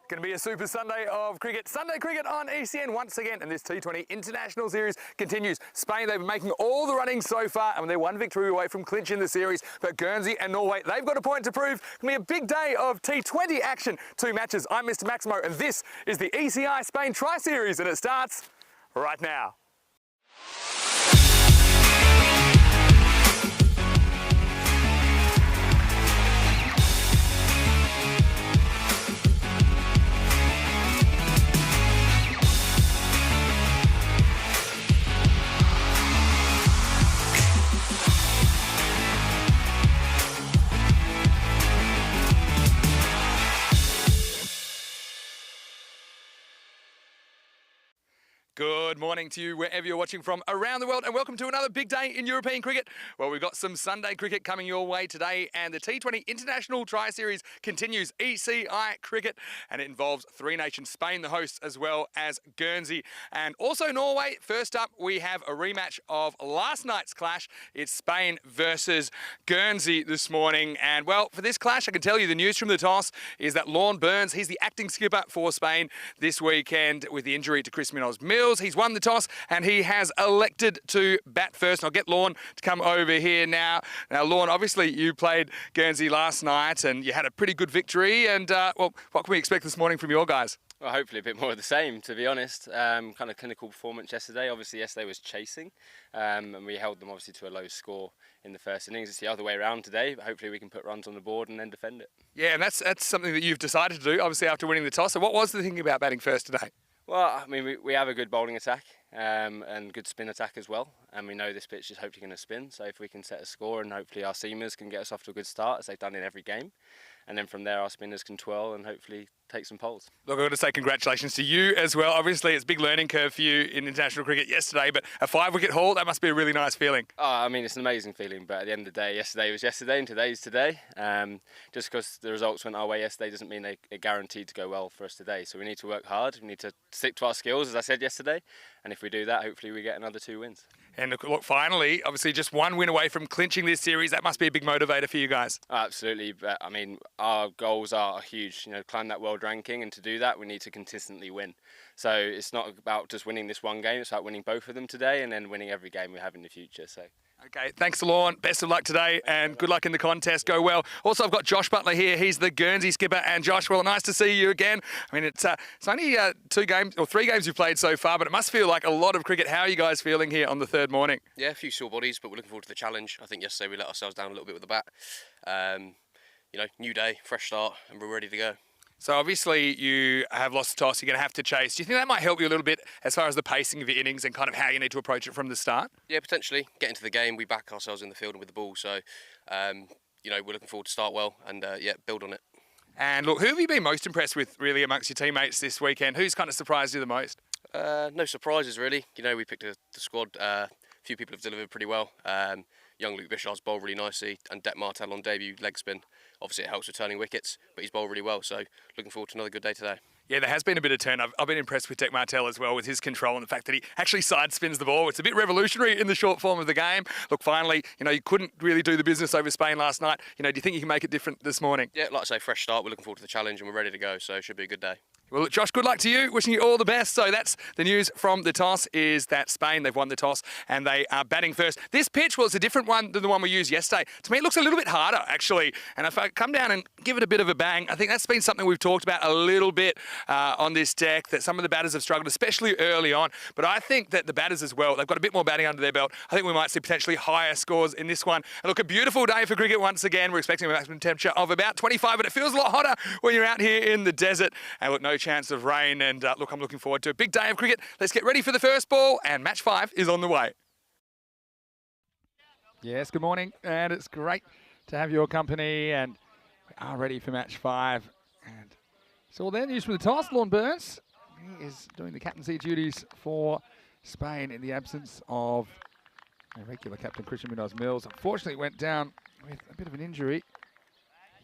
Going to be a super Sunday of cricket. Sunday cricket on ECN once again, and this T20 International Series continues. Spain, they've been making all the running so far, and they're one victory away from clinching the series. But Guernsey and Norway, they've got a point to prove. It's going to be a big day of T20 action. 2 matches. I'm Mr. Maximo, and this is the ECI Spain Tri-Series, and it starts right now. Good morning to you wherever you're watching from around the world, and welcome to another big day in European cricket. Well, we've got some Sunday cricket coming your way today, and the T20 International Tri-Series continues ECI cricket, and it involves 3 nations, Spain the hosts, as well as Guernsey and also Norway. First up, we have a rematch of last night's clash. It's Spain versus Guernsey this morning, and well, for this clash, I can tell you the news from the toss is that Lorne Burns, he's the acting skipper for Spain this weekend with the injury to Chris Mills. He's won the toss and he has elected to bat first. And I'll get Lorne to come over here now. Now, Lorne, obviously you played Guernsey last night and you had a pretty good victory. And, well, what can we expect this morning from your guys? Well, hopefully a bit more of the same, to be honest. Kind of clinical performance yesterday. Obviously, yesterday was chasing, and we held them obviously to a low score in the first innings. It's the other way around today, but hopefully we can put runs on the board and then defend it. Yeah, and that's something that you've decided to do, obviously, after winning the toss. So what was the thinking about batting first today? Well, I mean, we have a good bowling attack and good spin attack as well. And we know this pitch is hopefully going to spin. So if we can set a score and hopefully our seamers can get us off to a good start, as they've done in every game. And then from there, our spinners can twirl and hopefully take some poles. Look, I've got to say congratulations to you as well. Obviously, it's a big learning curve for you in international cricket yesterday, but a 5-wicket haul, that must be a really nice feeling. Oh, I mean, it's an amazing feeling, but at the end of the day, yesterday was yesterday and today's today. Just because the results went our way yesterday doesn't mean they're guaranteed to go well for us today. So we need to work hard, we need to stick to our skills, as I said yesterday, and if we do that, hopefully we get another 2 wins. And look, finally, obviously just 1 win away from clinching this series. That must be a big motivator for you guys. Oh, absolutely, but I mean, our goals are huge. You know, climb that world ranking, and to do that, we need to consistently win. So it's not about just winning this one game. It's about winning both of them today, and then winning every game we have in the future. So. Okay, thanks, Lorne. Best of luck today, and good luck in the contest. Go well. Also, I've got Josh Butler here. He's the Guernsey skipper. And Josh, well, nice to see you again. I mean, it's only 2 games or 3 games you've played so far, but it must feel like a lot of cricket. How are you guys feeling here on the 3rd morning? Yeah, a few sore bodies, but we're looking forward to the challenge. I think yesterday we let ourselves down a little bit with the bat. You know, new day, fresh start, and we're ready to go. So obviously you have lost the toss, you're going to have to chase. Do you think that might help you a little bit as far as the pacing of your innings and kind of how you need to approach it from the start? Yeah, potentially. Get into the game, we back ourselves in the field and with the ball. So, you know, we're looking forward to start well and, yeah, build on it. And look, who have you been most impressed with really amongst your teammates this weekend? Who's kind of surprised you the most? No surprises, really. You know, we picked the squad. A few people have delivered pretty well. Young Luke Bishar's bowled really nicely, and Det Martel on debut leg spin. Obviously, it helps with turning wickets, but he's bowled really well. So, looking forward to another good day today. Yeah, there has been a bit of turn. I've been impressed with Det Martel as well with his control and the fact that he actually side spins the ball. It's a bit revolutionary in the short form of the game. Look, finally, you know, you couldn't really do the business over Spain last night. You know, do you think you can make it different this morning? Yeah, like I say, fresh start. We're looking forward to the challenge and we're ready to go. So, it should be a good day. Well, Josh, good luck to you. Wishing you all the best. So that's the news from the toss is that Spain, they've won the toss and they are batting first. This pitch, well, it's a different one than the one we used yesterday. To me, it looks a little bit harder, actually. And if I come down and give it a bit of a bang, I think that's been something we've talked about a little bit on this deck, that some of the batters have struggled, especially early on. But I think that the batters as well, they've got a bit more batting under their belt. I think we might see potentially higher scores in this one. And look, a beautiful day for cricket once again. We're expecting a maximum temperature of about 25, but it feels a lot hotter when you're out here in the desert. And look, no chance of rain. And look, I'm looking forward to a big day of cricket. Let's get ready for the first ball, and match 5 is on the way. Yes, good morning, and it's great to have your company, and we are ready for match 5. And it's all there. News from the toss. Lorne Burns, he is doing the captaincy duties for Spain in the absence of a regular captain, Christian Mills. Unfortunately, went down with a bit of an injury.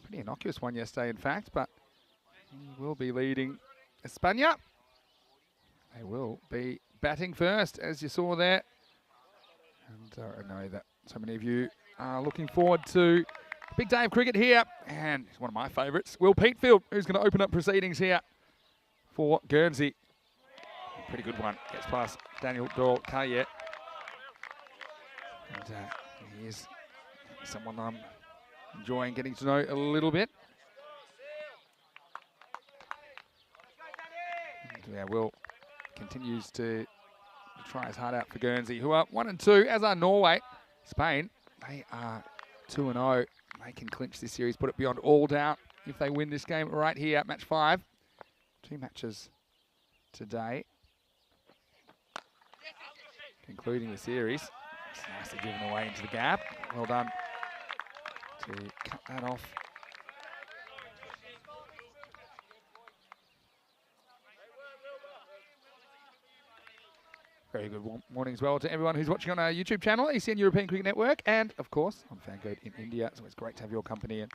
Pretty innocuous one yesterday, in fact, but he will be leading España. They will be batting first, as you saw there. And I know that so many of you are looking forward to a big day of cricket here. And it's one of my favourites, Will Peatfield, who's going to open up proceedings here for Guernsey. Pretty good one. Gets past Daniel Doyle-Carrier. And he is someone I'm enjoying getting to know a little bit. And, Will continues to try his heart out for Guernsey, who are 1 and 2, as are Norway. Spain, they are 2 and 0. They can clinch this series, put it beyond all doubt if they win this game right here at match 5. 2 matches today, concluding the series. It's nicely driven away into the gap. Well done to cut that off. Very good morning as well to everyone who's watching on our YouTube channel, ECN European Cricket Network, and of course on Fangird in India. So it's great to have your company and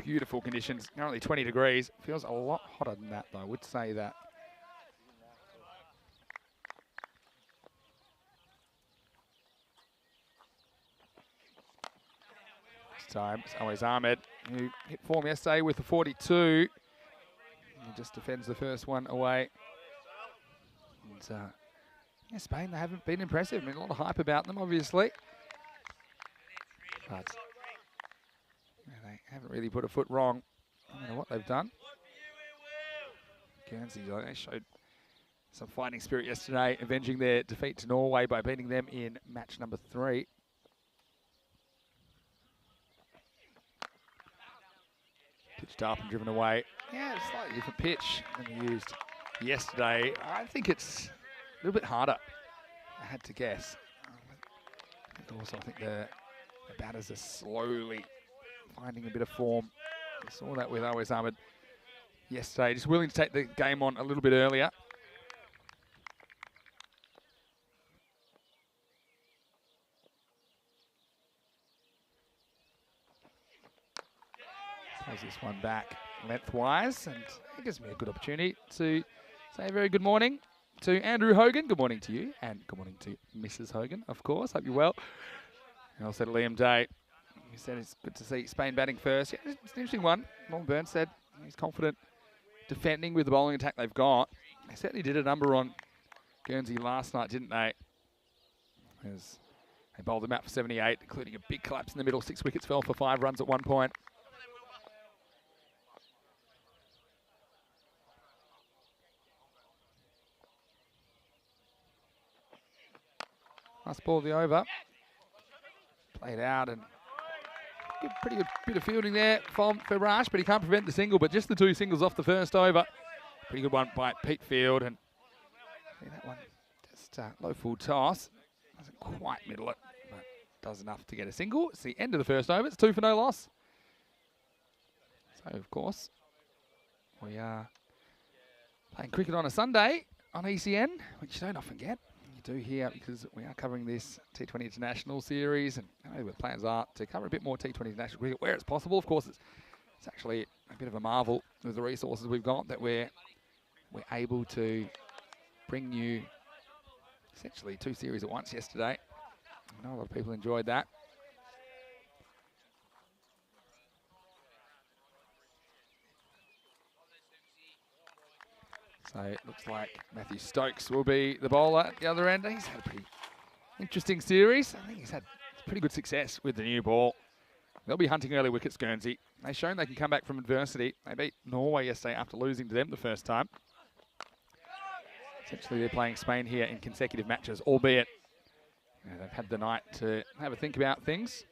beautiful conditions. Currently 20 degrees. Feels a lot hotter than that though, I would say that. This time it's always Ahmed, who hit form yesterday with a 42. He just defends the first one away. And, yeah, Spain, they haven't been impressive. I mean, a lot of hype about them, obviously. But yeah, they haven't really put a foot wrong. I don't know what they've done. Guernsey, they showed some fighting spirit yesterday, avenging their defeat to Norway by beating them in match number 3. Pitched up and driven away. Yeah, slightly different pitch than we used yesterday. I think it's a little bit harder, I had to guess. And also, I think the batters are slowly finding a bit of form. I saw that with Always Ahmed yesterday, just willing to take the game on a little bit earlier. Plays this one back lengthwise, and it gives me a good opportunity to say a very good morning to Andrew Hogan. Good morning to you, and good morning to Mrs. Hogan, of course. Hope you're well. And also to Liam Day, who said it's good to see Spain batting first. Yeah, it's an interesting one. Norman Burns said he's confident defending with the bowling attack they've got. They certainly did a number on Guernsey last night, didn't they? As they bowled them out for 78, including a big collapse in the middle. 6 wickets fell for 5 runs at one point. Last ball of the over. Played out and pretty good bit of fielding there from Rash, but he can't prevent the single, but just the 2 singles off the first over. Pretty good one by Pete Field, and that one just low full toss. Doesn't quite middle it, but does enough to get a single. It's the end of the first over. It's 2 for no loss. So, of course, we are playing cricket on a Sunday on ECN, which you don't often get. Do here because we are covering this T20 International Series, and I know the plans are to cover a bit more T20 International cricket where it's possible. Of course, it's actually a bit of a marvel with the resources we've got that we're able to bring you essentially 2 series at once yesterday. I know a lot of people enjoyed that. So it looks like Matthew Stokes will be the bowler at the other end. He's had a pretty interesting series. I think he's had pretty good success with the new ball. They'll be hunting early wickets, Guernsey. They've shown they can come back from adversity. They beat Norway yesterday after losing to them the first time. Essentially, they're playing Spain here in consecutive matches, albeit they've had the night to have a think about things.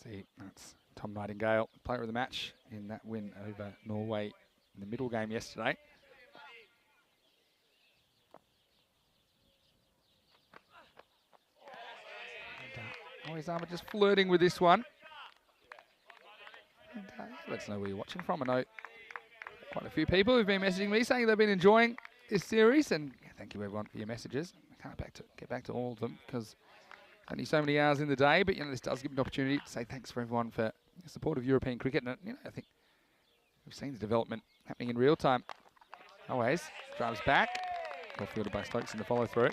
See, that's Tom Nightingale, player of the match in that win over Norway in the middle game yesterday. Always Ahmed just flirting with this one. And, let us know where you're watching from. I know quite a few people who've been messaging me saying they've been enjoying this series, and thank you everyone for your messages. I can't get back to all of them because only so many hours in the day, but this does give me an opportunity to say thanks for everyone for your support of European cricket. And I think we've seen the development happening in real time. Always drives back, well fielded by Stokes in the follow through.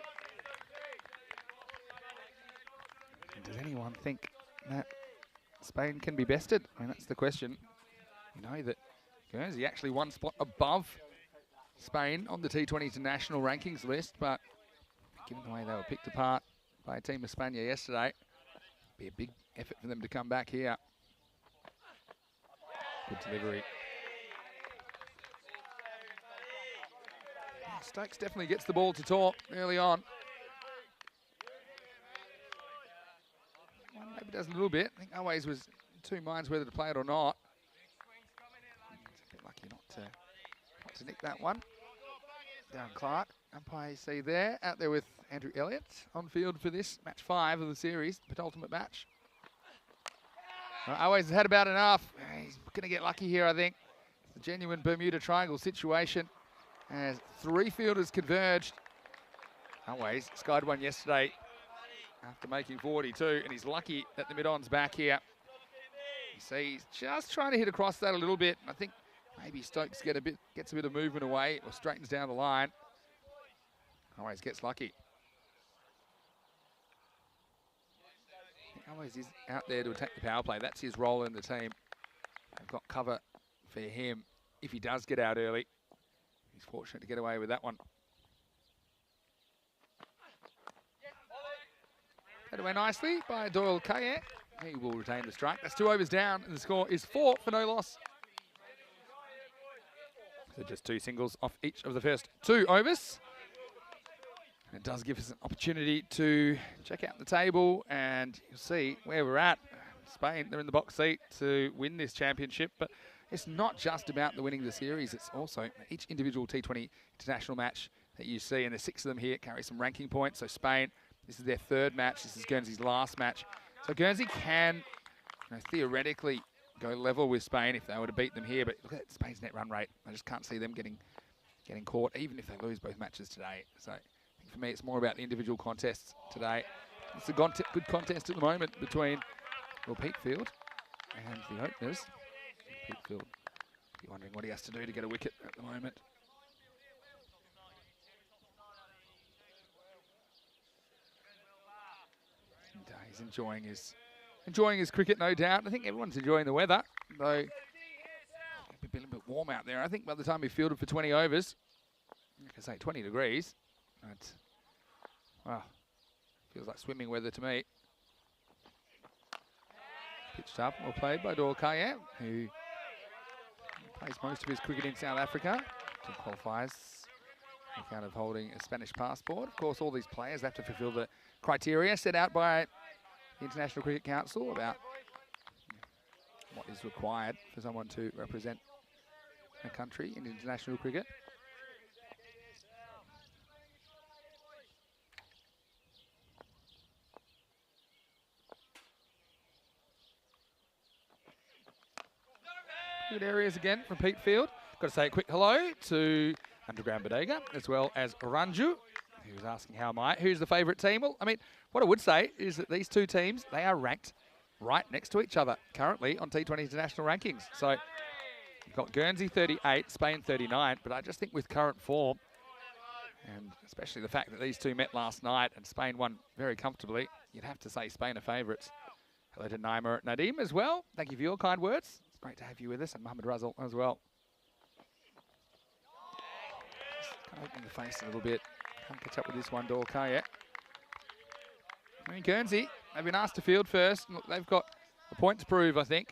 And does anyone think that Spain can be bested? I mean, that's the question. You know that Guernsey actually one spot above Spain on the T20 International rankings list, but given the way they were picked apart by a team of Spain yesterday, it'd be a big effort for them to come back here. Good delivery. Stokes definitely gets the ball to talk early on. Well, maybe does a little bit. I think Always was in two minds whether to play it or not. He's a bit lucky not to nick that one. Darren Clark, umpire you see there, out there with Andrew Elliott on field for this match 5 of the series, the penultimate match. Well, Always has had about enough. He's going to get lucky here, I think. It's a genuine Bermuda Triangle situation as 3 fielders converged. Always skied one yesterday after making 42, and he's lucky that the mid-on's back here. You see, he's just trying to hit across that a little bit. I think maybe Stokes gets a bit of movement away or straightens down the line. Always gets lucky. Always is out there to attack the power play. That's his role in the team. They've got cover for him if he does get out early. He's fortunate to get away with that one. Played away nicely by Doyle Kaye. He will retain the strike. That's 2 overs down, and the score is 4 for no loss. So just 2 singles off each of the first 2 overs. It does give us an opportunity to check out the table, and you'll see where we're at. Spain, they're in the box seat to win this championship, but it's not just about the winning the series. It's also each individual T20 international match that you see, and there's 6 of them here, carry some ranking points. So Spain, this is their 3rd match. This is Guernsey's last match. So Guernsey can, theoretically go level with Spain if they were to beat them here, but look at Spain's net run rate. I just can't see them getting caught, even if they lose both matches today. So for me, it's more about the individual contests today. It's a good contest at the moment between Peatfield and the openers. Peatfield, you're wondering what he has to do to get a wicket at the moment. And, he's enjoying his cricket, no doubt. I think everyone's enjoying the weather, though it's a little bit warm out there. I think by the time he fielded for 20 overs, like I say, 20 degrees. But, wow, feels like swimming weather to me. Pitched up, well played by Doyle Kaye, who plays most of his cricket in South Africa. He qualifies on account of holding a Spanish passport. Of course, all these players have to fulfil the criteria set out by the International Cricket Council about what is required for someone to represent a country in international cricket. Good areas again from Peatfield. Got to say a quick hello to Underground Bodega as well as Ranju, who's asking how am I? Who's the favourite team? Well, I mean, what I would say is that these 2 teams, they are ranked right next to each other currently on T20 international rankings. So you've got Guernsey 38, Spain 39, but I just think with current form, and especially the fact that these 2 met last night and Spain won very comfortably, you'd have to say Spain are favourites. Hello to Naima Nadim as well. Thank you for your kind words. It's great to have you with us, and Mohammed Razzle as well. Just kind of open the face a little bit. Can't catch up with this one, Doyle Kaye. I mean, Guernsey, they've been asked to field first. Look, they've got a point to prove, I think.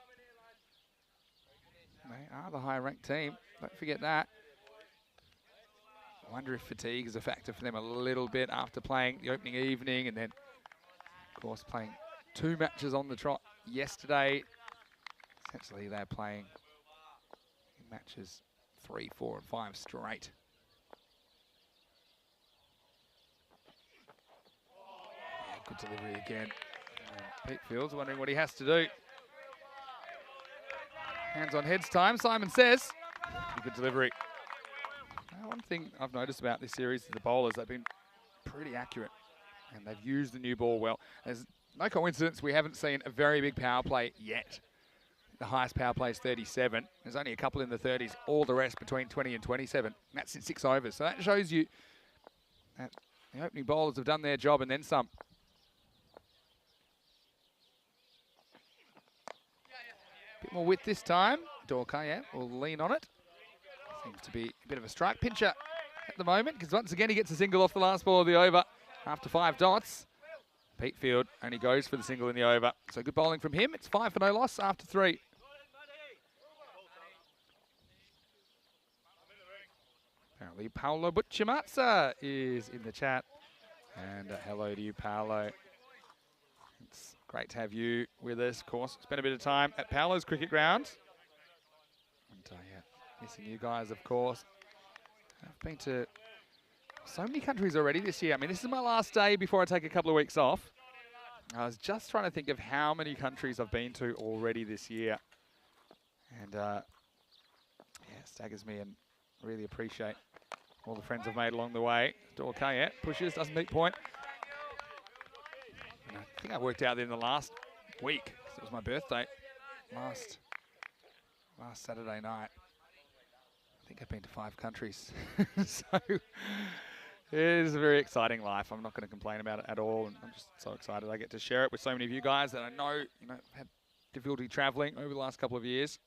They are the higher-ranked team. Don't forget that. I wonder if fatigue is a factor for them a little bit after playing the opening evening and then, of course, playing 2 matches on the trot yesterday. Essentially, they're playing in matches 3, 4, and 5 straight. Yeah, good delivery again. Peatfield's wondering what he has to do. Hands on heads time, Simon says. Good delivery. One thing I've noticed about this series is the bowlers, they've been pretty accurate and they've used the new ball well. There's no coincidence we haven't seen a very big power play yet. The highest power play is 37. There's only a couple in the 30s, all the rest between 20 and 27. And that's in 6 overs. So that shows you that the opening bowlers have done their job and then some. more width this time. Dorka, will lean on it. Seems to be a bit of a strike pincher at the moment, because once again he gets a single off the last ball of the over after 5 dots. Peatfield only goes for the single in the over. So good bowling from him. It's 5 for no loss after 3. Apparently Paolo Butchimatsa is in the chat. And hello to you, Paolo. It's great to have you with us, of course. Spent a bit of time at Paolo's cricket ground. And missing you guys, of course. I've been to so many countries already this year. I mean, this is my last day before I take a couple of weeks off. I was just trying to think of how many countries I've been to already this year. And it staggers me, and really appreciate all the friends I've made along the way. Dorka, pushes, doesn't meet point. And I think I worked out there in the last week, because it was my birthday last Saturday night. I think I've been to 5 countries. So it is a very exciting life. I'm not going to complain about it at all. And I'm just so excited I get to share it with so many of you guys that I know, had difficulty traveling over the last couple of years.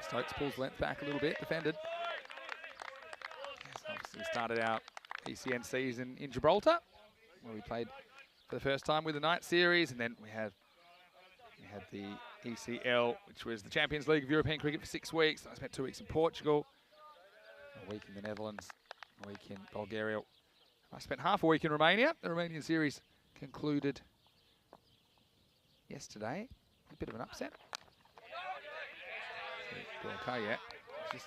Stokes pulls length back a little bit, defended. Yes, obviously we started our ECN season in Gibraltar, where we played for the first time with the night series, and then we had the ECL, which was the Champions League of European Cricket, for 6 weeks. I spent 2 weeks in Portugal, a week in the Netherlands, a week in Bulgaria. I spent half a week in Romania. The Romanian series concluded yesterday. A bit of an upset. Dorka, just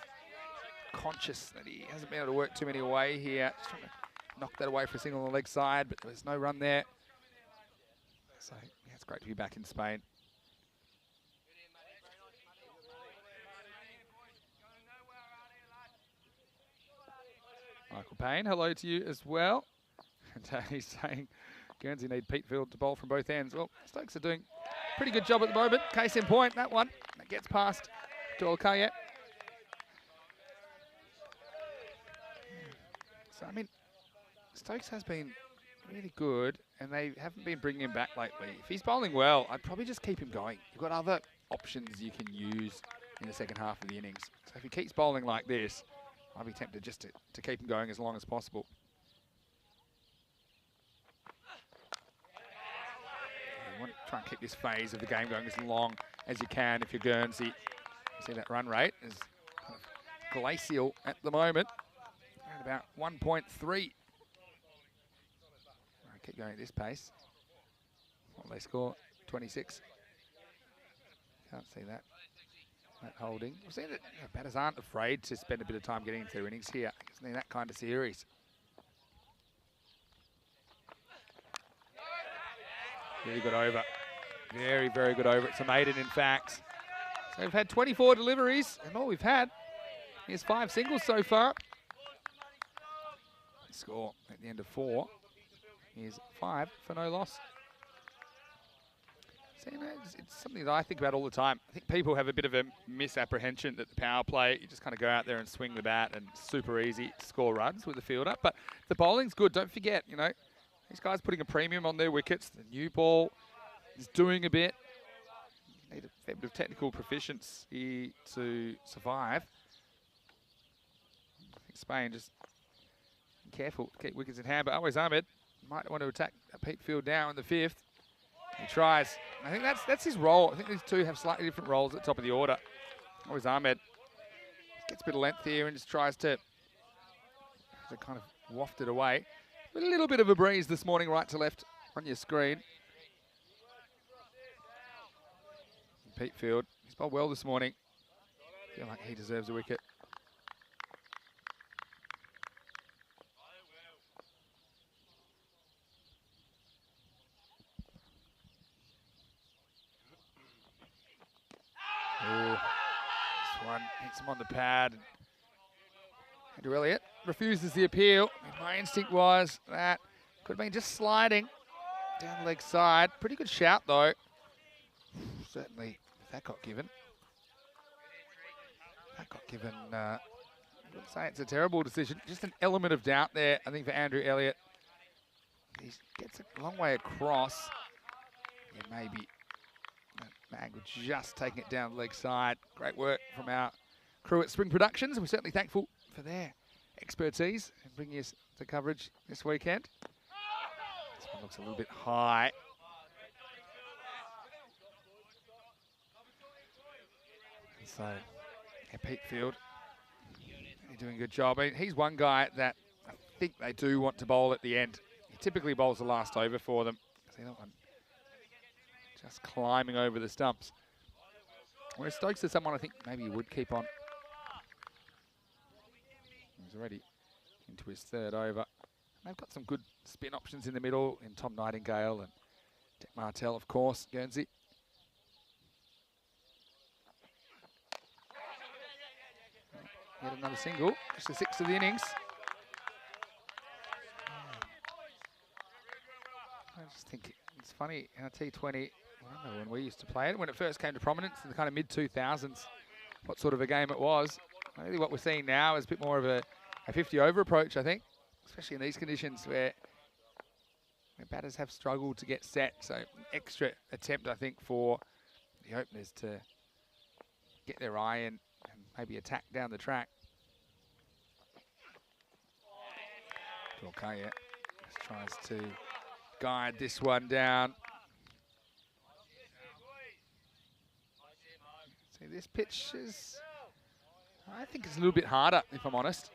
conscious that he hasn't been able to work too many away here. Just trying to knock that away for a single on the leg side, but there's no run there. So, it's great to be back in Spain. Michael Payne, hello to you as well. And he's saying Guernsey need Peatfield to bowl from both ends. Well, Stokes are doing a pretty good job at the moment. Case in point, that one. That gets past Dorka. So, I mean, Stokes has been really good, and they haven't been bringing him back lately. If he's bowling well, I'd probably just keep him going. You've got other options you can use in the second half of the innings. So if he keeps bowling like this, I'd be tempted just to keep him going as long as possible. You want to try and keep this phase of the game going as long as you can if you're Guernsey. You see that run rate is kind of glacial at the moment, at about 1.3. Keep going at this pace. What they score? 26. Can't see that. That holding. We've seen that batters aren't afraid to spend a bit of time getting into their innings here. It's in that kind of series. Really good over. Very, very good over. It's a maiden, in fact. So we've had 24 deliveries, and all we've had is 5 singles so far. The score at the end of 4 is 5 for no loss. So, it's something that I think about all the time. I think people have a bit of a misapprehension that the power play, you just kind of go out there and swing the bat and it's super easy to score runs with the fielder. But the bowling's good. Don't forget, these guys putting a premium on their wickets. The new ball is doing a bit. You need a fair bit of technical proficiency to survive. I think Spain just be careful to keep wickets in hand. But always Ahmed might want to attack Peatfield now in the 5th. He tries. I think that's his role. I think these two have slightly different roles at the top of the order. Always Ahmed gets a bit of length here and just tries to kind of waft it away. But a little bit of a breeze this morning, right to left on your screen. Peatfield, he's bowled well this morning. I feel like he deserves a wicket. This one hits him on the pad. Andrew Elliott refuses the appeal. My instinct was that could have been just sliding down the leg side. Pretty good shout though. Certainly, if that got given. I wouldn't say it's a terrible decision. Just an element of doubt there, I think, for Andrew Elliott. He gets a long way across. Yeah, maybe Angle just taking it down the leg side. Great work from our crew at Spring Productions, and we're certainly thankful for their expertise in bringing us the coverage this weekend. This one looks a little bit high. And so, yeah, Pete Field, he's doing a good job. I mean, he's one guy that I think they do want to bowl at the end. He typically bowls the last over for them. See that one? Just climbing over the stumps. Whereas Stokes is someone I think maybe he would keep on. He's already into his third over. They've got some good spin options in the middle in Tom Nightingale and Dick Martell, of course, Guernsey. Yet another single, just the 6th of the innings. I just think it's funny in a T20. I remember when we used to play it, when it first came to prominence in the kind of mid-2000s, what sort of a game it was. Really what we're seeing now is a bit more of a 50-over approach, I think, especially in these conditions where batters have struggled to get set. So an extra attempt, I think, for the openers to get their eye in and maybe attack down the track. Torkaya just tries to guide this one down. See, this pitch is, I think it's a little bit harder, if I'm honest,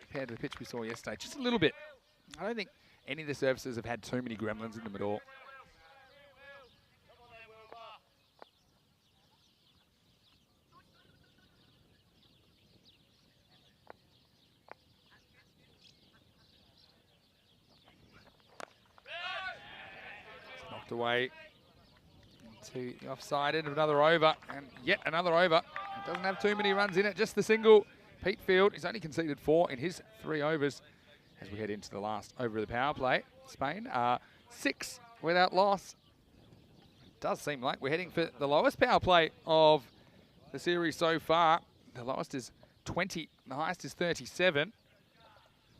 compared to the pitch we saw yesterday. Just a little bit. I don't think any of the surfaces have had too many gremlins in them at all. It's knocked away to the offside end of another over, and yet another over. It doesn't have too many runs in it, just the single. Pete Field, he's only conceded 4 in his 3 overs as we head into the last over of the power play. Spain are 6 without loss. It does seem like we're heading for the lowest power play of the series so far. The lowest is 20, the highest is 37.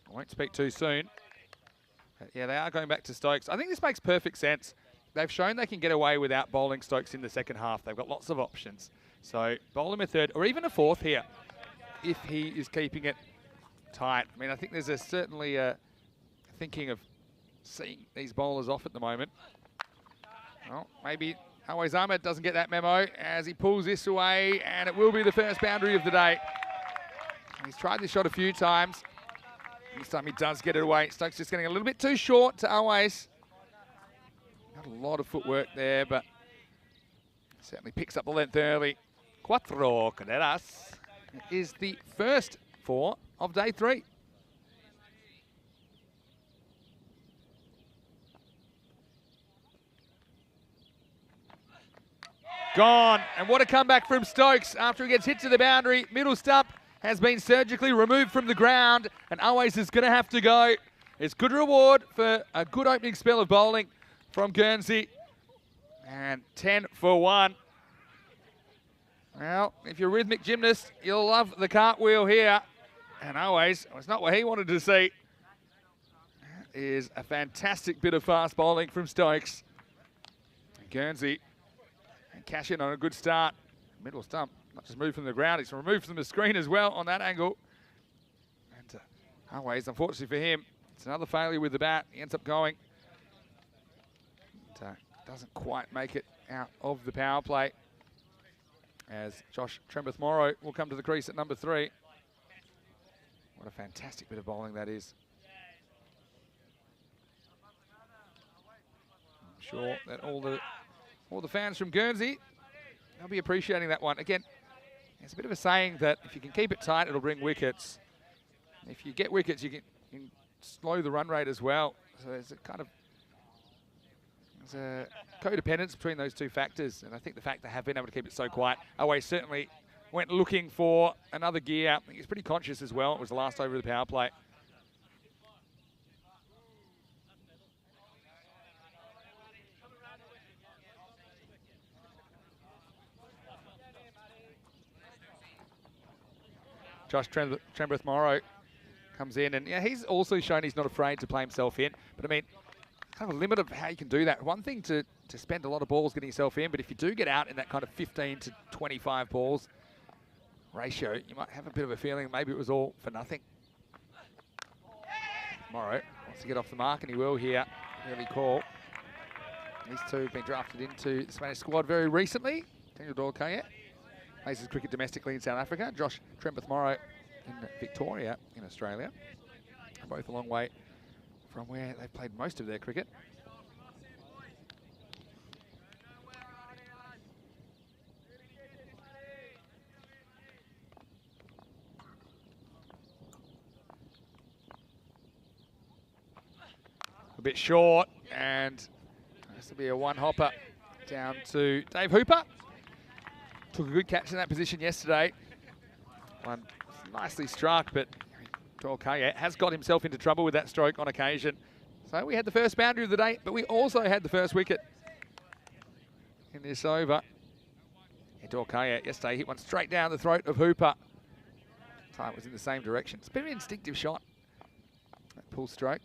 I won't speak too soon. But yeah, they are going back to Stokes. I think this makes perfect sense. They've shown they can get away without bowling Stokes in the second half. They've got lots of options. So bowl him a third or even a fourth here if he is keeping it tight. I mean, I think there's certainly a thinking of seeing these bowlers off at the moment. Well, maybe Always Ahmed doesn't get that memo as he pulls this away, and it will be the first boundary of the day. He's tried this shot a few times. This time he does get it away. Stokes just getting a little bit too short to Always. Not a lot of footwork there, but certainly picks up the length early. Cuatro carreras is the first 4 of day 3. Gone, and what a comeback from Stokes after he gets hit to the boundary. Middle stump has been surgically removed from the ground, and Always is going to have to go. It's good reward for a good opening spell of bowling from Guernsey. And 10 for 1. Well, if you're a rhythmic gymnast, you'll love the cartwheel here. And Always, it's not what he wanted to see. That is a fantastic bit of fast bowling from Stokes. And Guernsey and cash in on a good start. Middle stump, not just moved from the ground, it's removed from the screen as well on that angle. And Always, unfortunately for him, it's another failure with the bat. He ends up going. And, doesn't quite make it out of the power play as Josh Trembeth-Morrow will come to the crease at number 3. What a fantastic bit of bowling that is. I'm sure that all the fans from Guernsey, they'll be appreciating that one. Again, it's a bit of a saying that if you can keep it tight, it'll bring wickets. If you get wickets, you can slow the run rate as well. So there's a kind of codependence between those two factors, and I think the fact they have been able to keep it so quiet. Always certainly went looking for another gear. I think he's pretty conscious as well. It was the last over of the power play. Josh Trembeth-Morrow comes in, and yeah, he's also shown he's not afraid to play himself in. But I mean, kind of a limit of how you can do that. One thing to to spend a lot of balls getting yourself in, but if you do get out in that kind of 15 to 25 balls ratio, you might have a bit of a feeling maybe it was all for nothing. Morrow wants to get off the mark, and he will here. Early call. These two have been drafted into the Spanish squad very recently. Daniel Dorkaya plays his cricket domestically in South Africa. Josh Trembeth-Morrow in Victoria in Australia. Both a long way from where they've played most of their cricket. A bit short, and this will be a one-hopper down to Dave Hooper. Took a good catch in that position yesterday. One nicely struck, but Dorkaya has got himself into trouble with that stroke on occasion. So we had the first boundary of the day, but we also had the first wicket in this over. Yeah, Dorkaya yesterday hit one straight down the throat of Hooper. Time was in the same direction. It's a bit of an instinctive shot, that pull stroke.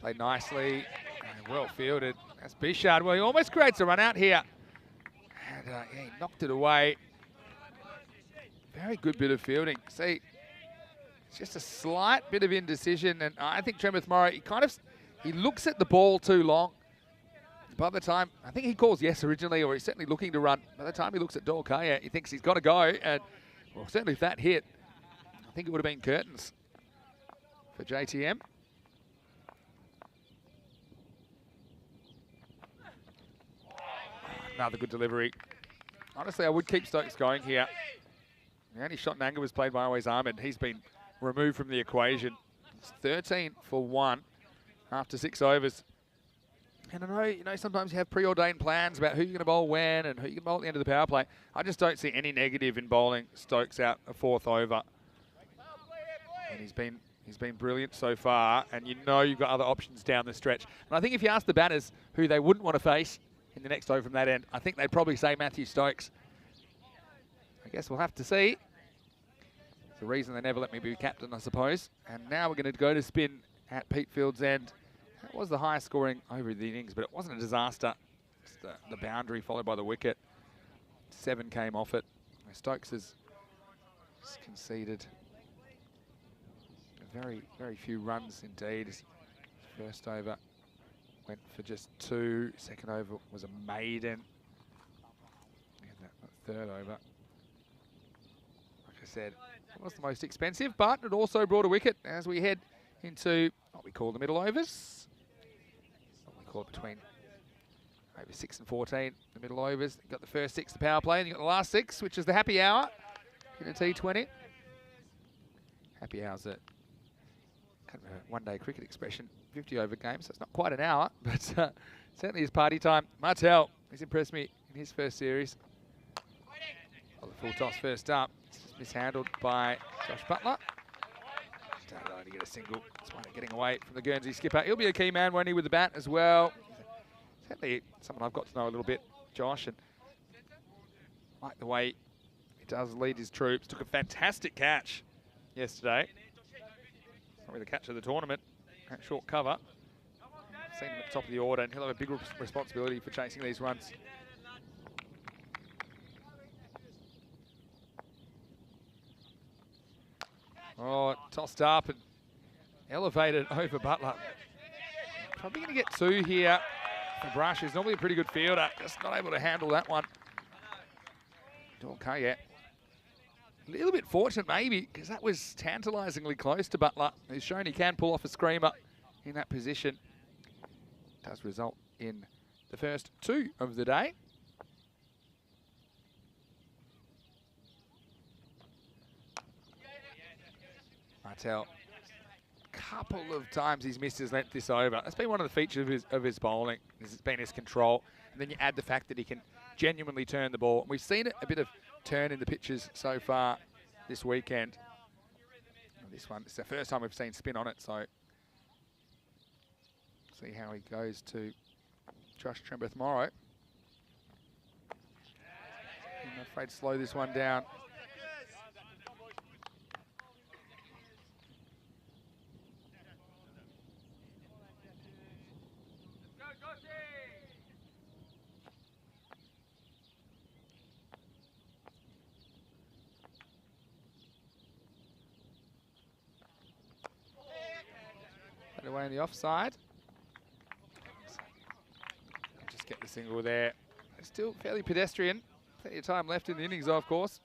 Played nicely and well fielded. That's Bishard. Well, he almost creates a run out here. And yeah, he knocked it away. Very good bit of fielding. See, it's just a slight bit of indecision. And I think Trembeth-Morrow, he looks at the ball too long. By the time, I think he calls yes originally, or he's certainly looking to run. By the time he looks at Dorkaya, he thinks he's got to go. And well, certainly if that hit, I think it would have been curtains for JTM. Another good delivery. Honestly, I would keep Stokes going here. The only shot in anger was played by Always Ahmed. He's been removed from the equation. It's 13 for 1 after 6 overs. And I know, sometimes you have preordained plans about who you're going to bowl when and who you can bowl at the end of the power play. I just don't see any negative in bowling Stokes out a 4th over. And he's been brilliant so far, and you've got other options down the stretch. And I think if you ask the batters who they wouldn't want to face in the next over from that end, I think they'd probably say Matthew Stokes. I guess we'll have to see. It's the reason they never let me be captain, I suppose. And now we're going to go to spin at Pete Field's end. That was the highest scoring over the innings, but it wasn't a disaster. Just the boundary followed by the wicket. 7 came off it. Stokes has conceded very, very few runs indeed. His first over went for just 2. Second over was a maiden. And that 3rd over, like I said, it was the most expensive, but it also brought a wicket as we head into what we call the middle overs. What we call it between over 6 and 14, the middle overs. You've got the first 6, the power play, and you've got the last 6, which is the happy hour in a T20. Happy hour's a kind of a one-day cricket expression, 50 over game, so it's not quite an hour, but certainly is party time. Martel, he's impressed me in his first series. Well, the full toss first up. It's just mishandled by Josh Butler. Started only to get a single. Despite getting away from the Guernsey skipper. He'll be a key man, won't he, with the bat as well. Certainly someone I've got to know a little bit, Josh, and like the way he does lead his troops. Took a fantastic catch yesterday. Probably the catch of the tournament at short cover. Seen him at the top of the order, and he'll have a big responsibility for chasing these runs. Oh, tossed up and elevated over Butler. Probably going to get 2 here for Brush, who's normally a pretty good fielder. Just not able to handle that one. Dorkaya. A little bit fortunate maybe, because that was tantalisingly close to Butler, who's shown he can pull off a screamer in that position. Does result in the first 2 of the day. Martel, couple of times he's missed his length this over. That's been one of the features of his bowling. It's been his control. And then you add the fact that he can genuinely turn the ball. We've seen a bit of turn in the pitches so far this weekend. And this one, it's the first time we've seen spin on it, so see how he goes to Josh Trembeth-Morrow. I'm afraid to slow this one down. playing the offside. Just get the single there. It's still fairly pedestrian. Plenty of time left in the innings, of course.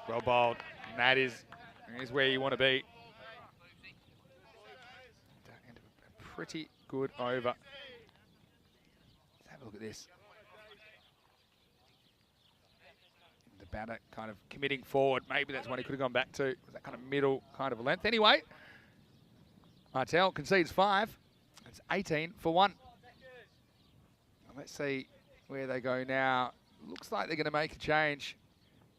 Well bowled. And that is where you want to be. A pretty good over. Let's have a look at this. The batter kind of committing forward. Maybe that's one he could have gone back to. Was that kind of middle kind of length. Anyway, Martel concedes 5. It's 18 for 1. Let's see where they go now. Looks like they're going to make a change.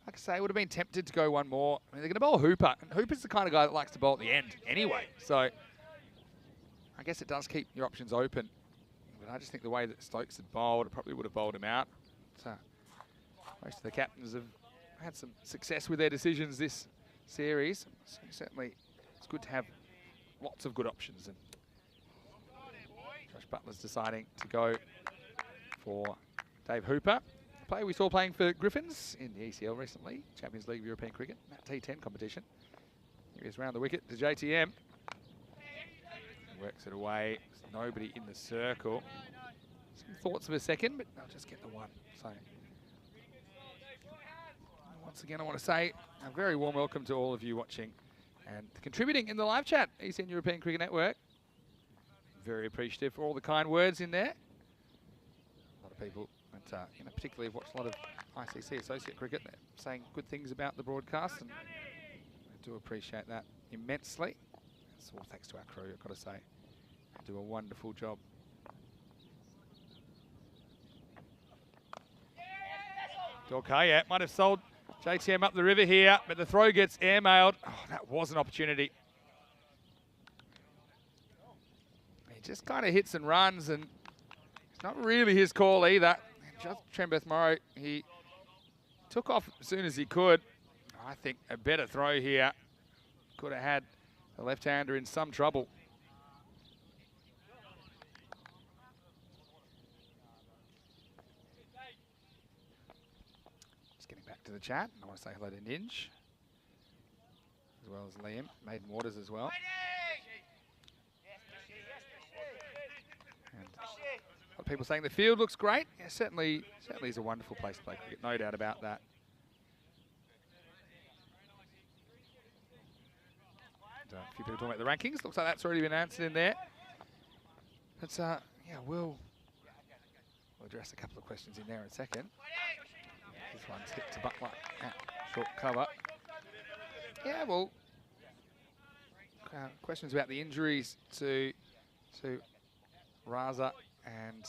Like I say, would have been tempted to go one more. I mean, they're going to bowl Hooper. And Hooper's the kind of guy that likes to bowl at the end anyway. So I guess it does keep your options open. But I just think the way that Stokes had bowled, it probably would have bowled him out. So most of the captains have had some success with their decisions this series. So certainly it's good to have lots of good options. And Josh Butler's deciding to go for Dave Hooper. Player we saw playing for Griffins in the ECL recently, Champions League of European Cricket, that T10 competition. Here he is round the wicket to JTM. Works it away. There's nobody in the circle. Some thoughts of a second, but they'll just get the one. So once again, I want to say a very warm welcome to all of you watching and contributing in the live chat, Eastern European Cricket Network. Very appreciative for all the kind words in there. A lot of people. But, you know, particularly have watched a lot of ICC associate cricket. They're saying good things about the broadcast, and I do appreciate that immensely. It's all thanks to our crew, I've got to say. They do a wonderful job. Okay, yeah, might have sold JTM up the river here, but the throw gets airmailed. Oh, that was an opportunity. He just kind of hits and runs, and it's not really his call either. Just Trembeth Morrow, he took off as soon as he could. I think a better throw here could have had the left-hander in some trouble. Just getting back to the chat. I want to say hello to Ninj, as well as Liam, Maiden Waters as well. A lot of people saying the field looks great. Yeah, certainly is a wonderful place to play cricket, no doubt about that. And, a few people talking about the rankings. Looks like that's already been answered in there. But yeah, we'll address a couple of questions in there in a second. This one's hit to Butler at short cover. Yeah, well, questions about the injuries to Raza and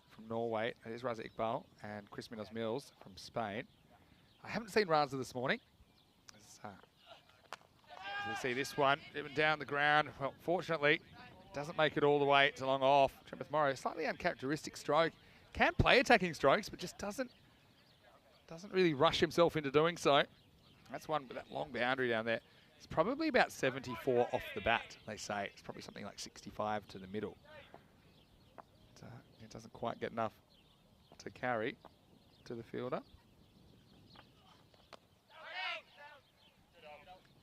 from Norway, it is Raza Iqbal and Chris Mills from Spain. I haven't seen Raza this morning. As you see this one, even down the ground. Well, fortunately, doesn't make it all the way to long off. Trembeth Morrow, slightly uncharacteristic stroke. Can play attacking strokes, but just doesn't really rush himself into doing so. That's one with that long boundary down there. It's probably about 74 off the bat, they say. It's probably something like 65 to the middle. It doesn't quite get enough to carry to the fielder.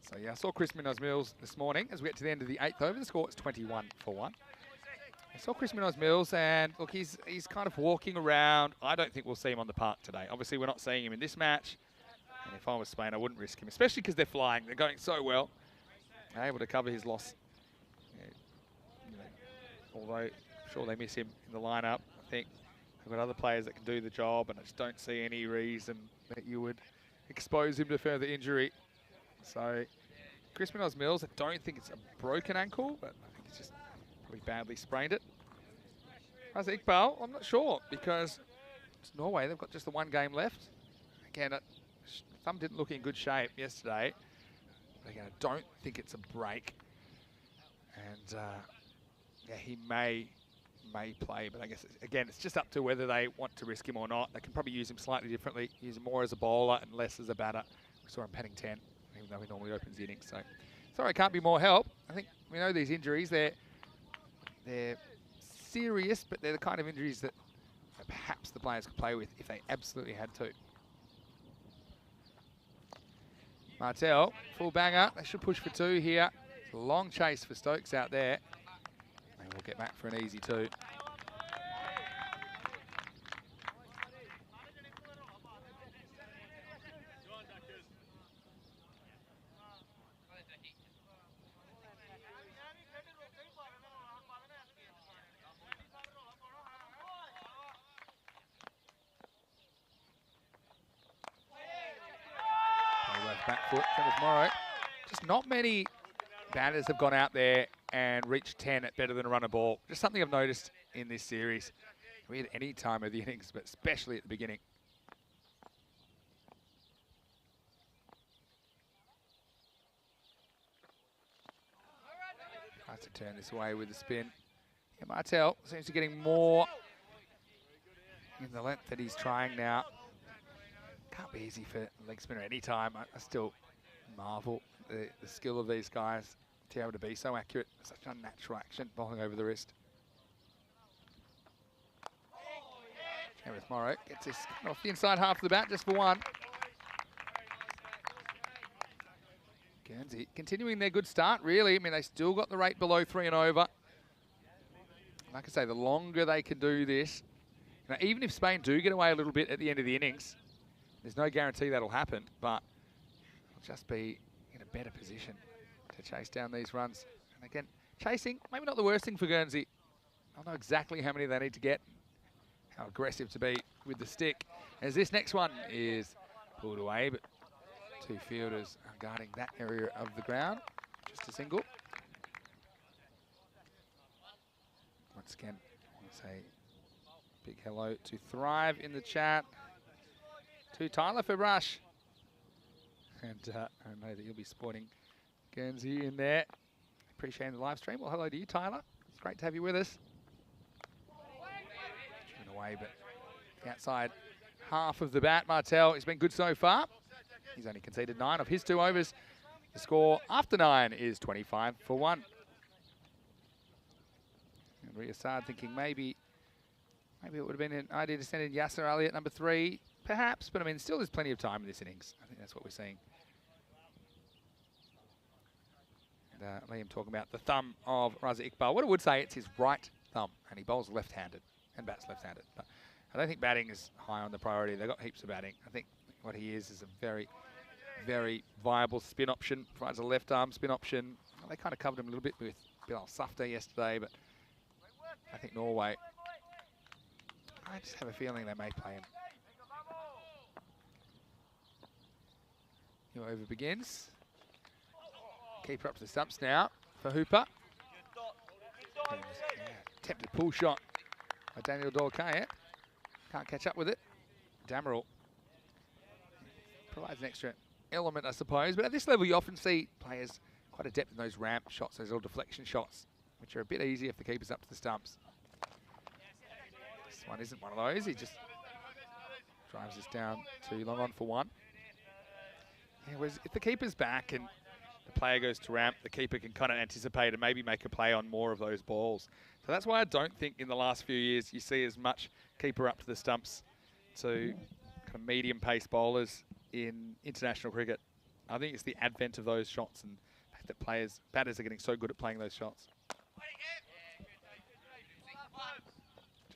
So yeah, I saw Chris Mills this morning. As we get to the end of the 8th over, the score is 21 for 1. I saw Chris Mills and look, he's kind of walking around. I don't think we'll see him on the park today. Obviously, we're not seeing him in this match. And if I was Spain, I wouldn't risk him, especially because they're flying. They're going so well. They're able to cover his loss. Yeah, you know, although sure they miss him in the lineup. I think they've got other players that can do the job, and I just don't see any reason that you would expose him to further injury. So Chris Mills, I don't think it's a broken ankle, but I think it's just probably badly sprained it. Raza Iqbal, I'm not sure, because it's Norway, they've got just the one game left. Again, thumb didn't look in good shape yesterday. But again, I don't think it's a break. And yeah, he may play, but I guess, again, it's just up to whether they want to risk him or not. They can probably use him slightly differently, use him more as a bowler and less as a batter. We saw him batting 10, even though he normally opens the innings. So Sorry, can't be more help. I think we know these injuries. They're serious, but they're the kind of injuries that perhaps the players could play with if they absolutely had to. Martel, full banger. They should push for 2 here. It's a long chase for Stokes out there. And we'll get back for an easy 2. Back foot, Travis Morrow. Just not many batters have gone out there and reached 10 at better than a run a ball. Just something I've noticed in this series. We at any time of the innings, but especially at the beginning. Tries to turn this away with the spin. Yeah, Martel seems to be getting more in the length that he's trying now. Can't be easy for leg spinner any time. I still marvel the skill of these guys to be able to be so accurate. Such unnatural action, bowling over the wrist. Travis Morrow gets this off the inside half of the bat just for 1. Guernsey continuing their good start, really. I mean, they still got the rate below 3 and over. Like I say, the longer they can do this, you know, even if Spain do get away a little bit at the end of the innings, there's no guarantee that'll happen, but they'll just be in a better position to chase down these runs. And again, chasing, maybe not the worst thing for Guernsey. I don't know exactly how many they need to get, how aggressive to be with the stick. As this next one is pulled away, but 2 fielders are guarding that area of the ground. Just a single. Once again, I want to say big hello to Thrive in the chat. To Tyler for Rush. And I know that you'll be sporting Guernsey in there. Appreciating the live stream. Well, hello to you, Tyler. It's great to have you with us. Driven away, but the outside half of the bat, Martel, has been good so far. He's only conceded 9 of his 2 overs. The score after 9 is 25 for 1. And Riyasad thinking maybe it would have been an idea to send in Yasser Ali at number 3. Perhaps, but I mean, still there's plenty of time in this innings. I think that's what we're seeing. And Liam talking about the thumb of Raza Iqbal. What I would say, it's his right thumb, and he bowls left-handed and bats left-handed. But I don't think batting is high on the priority. They've got heaps of batting. I think what he is a very, very viable spin option. Provides a left-arm spin option. Well, they kind of covered him a little bit with Bilal Safta yesterday, but I think Norway, I just have a feeling they may play him. New over begins. Keeper up to the stumps now for Hooper. Yeah, attempted pull shot by Daniel Dorkaya. Can't catch up with it. Damerel provides an extra element, I suppose. But at this level, you often see players quite adept in those ramp shots, those little deflection shots, which are a bit easier if the keeper's up to the stumps. This one isn't one of those. He just drives this down to long on for 1. Yeah, whereas if the keeper's back and the player goes to ramp, the keeper can kind of anticipate and maybe make a play on more of those balls. So that's why I don't think in the last few years you see as much keeper up to the stumps to kind of medium-pace bowlers in international cricket. I think it's the advent of those shots and the fact that batters are getting so good at playing those shots.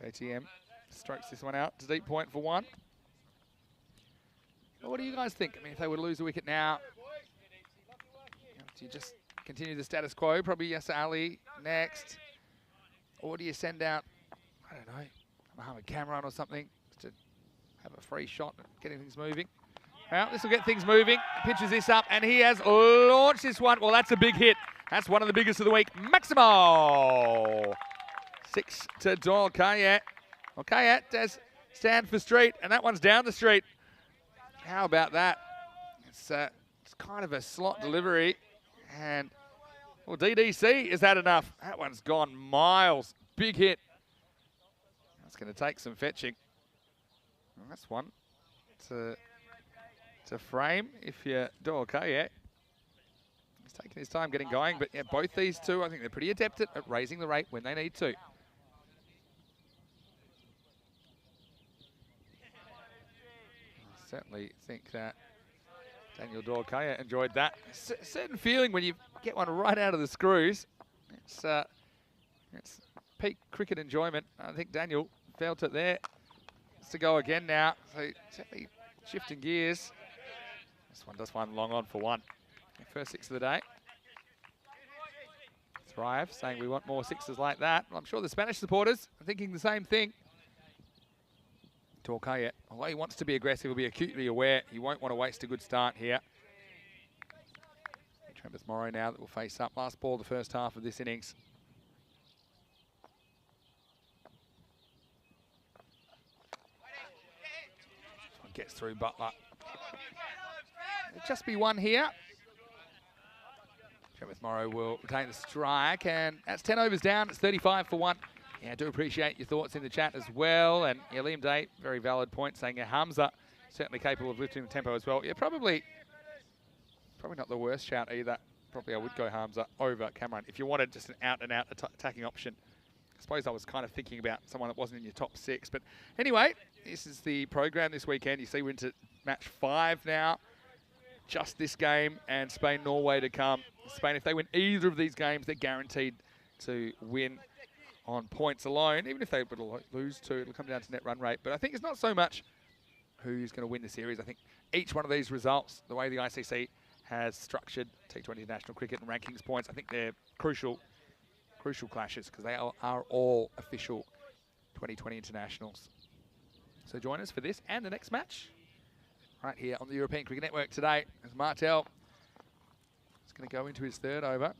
JTM strokes this one out to deep point for 1. Well, what do you guys think? I mean, if they were to lose a wicket now, do you just continue the status quo? Probably Yasser Ali next. Or do you send out, I don't know, Mohamed Cameron or something to have a free shot at getting things moving? Well, this will get things moving. Pitches this up, and he has launched this one. Well, that's a big hit. That's one of the biggest of the week. Maximo! 6 to Doyle Kayat. Well, Kayat does stand for street, and that one's down the street. How about that? It's kind of a slot delivery. And, well, DDC has had enough. That one's gone miles. Big hit. That's going to take some fetching. Well, that's one to frame if you're Doyle Kayat. He's taking his time getting going, but yeah, both these two, I think they're pretty adept at raising the rate when they need to. I certainly think that Daniel Dorkaya enjoyed that. Certain feeling when you get one right out of the screws. It's peak cricket enjoyment. I think Daniel felt it there. It's to go again now. So certainly shifting gears. This one does find long on for one. First six of the day. Thrive saying we want more sixes like that. Well, I'm sure the Spanish supporters are thinking the same thing. Torkaya, although he wants to be aggressive, he'll be acutely aware. He won't want to waste a good start here. Travis Morrow now that will face up. Last ball of the first half of this innings. This one gets through Butler. It'll just be one here. Travis Morrow will retain the strike, and that's 10 overs down. It's 35 for one. Yeah, I do appreciate your thoughts in the chat as well. And yeah, Liam Day, very valid point, saying Hamza certainly capable of lifting the tempo as well. Yeah, probably not the worst shout either. Probably I would go Hamza over Cameron if you wanted just an out-and-out attacking option. I suppose I was kind of thinking about someone that wasn't in your top six. But anyway, this is the program this weekend. You see we're into match 5 now. Just this game and Spain-Norway to come. Spain, if they win either of these games, they're guaranteed to win on points alone. Even if they lose two, it'll come down to net run rate. But I think it's not so much who's going to win the series. I think each one of these results, the way the ICC has structured T20 International Cricket and rankings points, I think they're crucial clashes because they are all official 2020 internationals. So join us for this and the next match right here on the European Cricket Network today as Martel is going to go into his third over.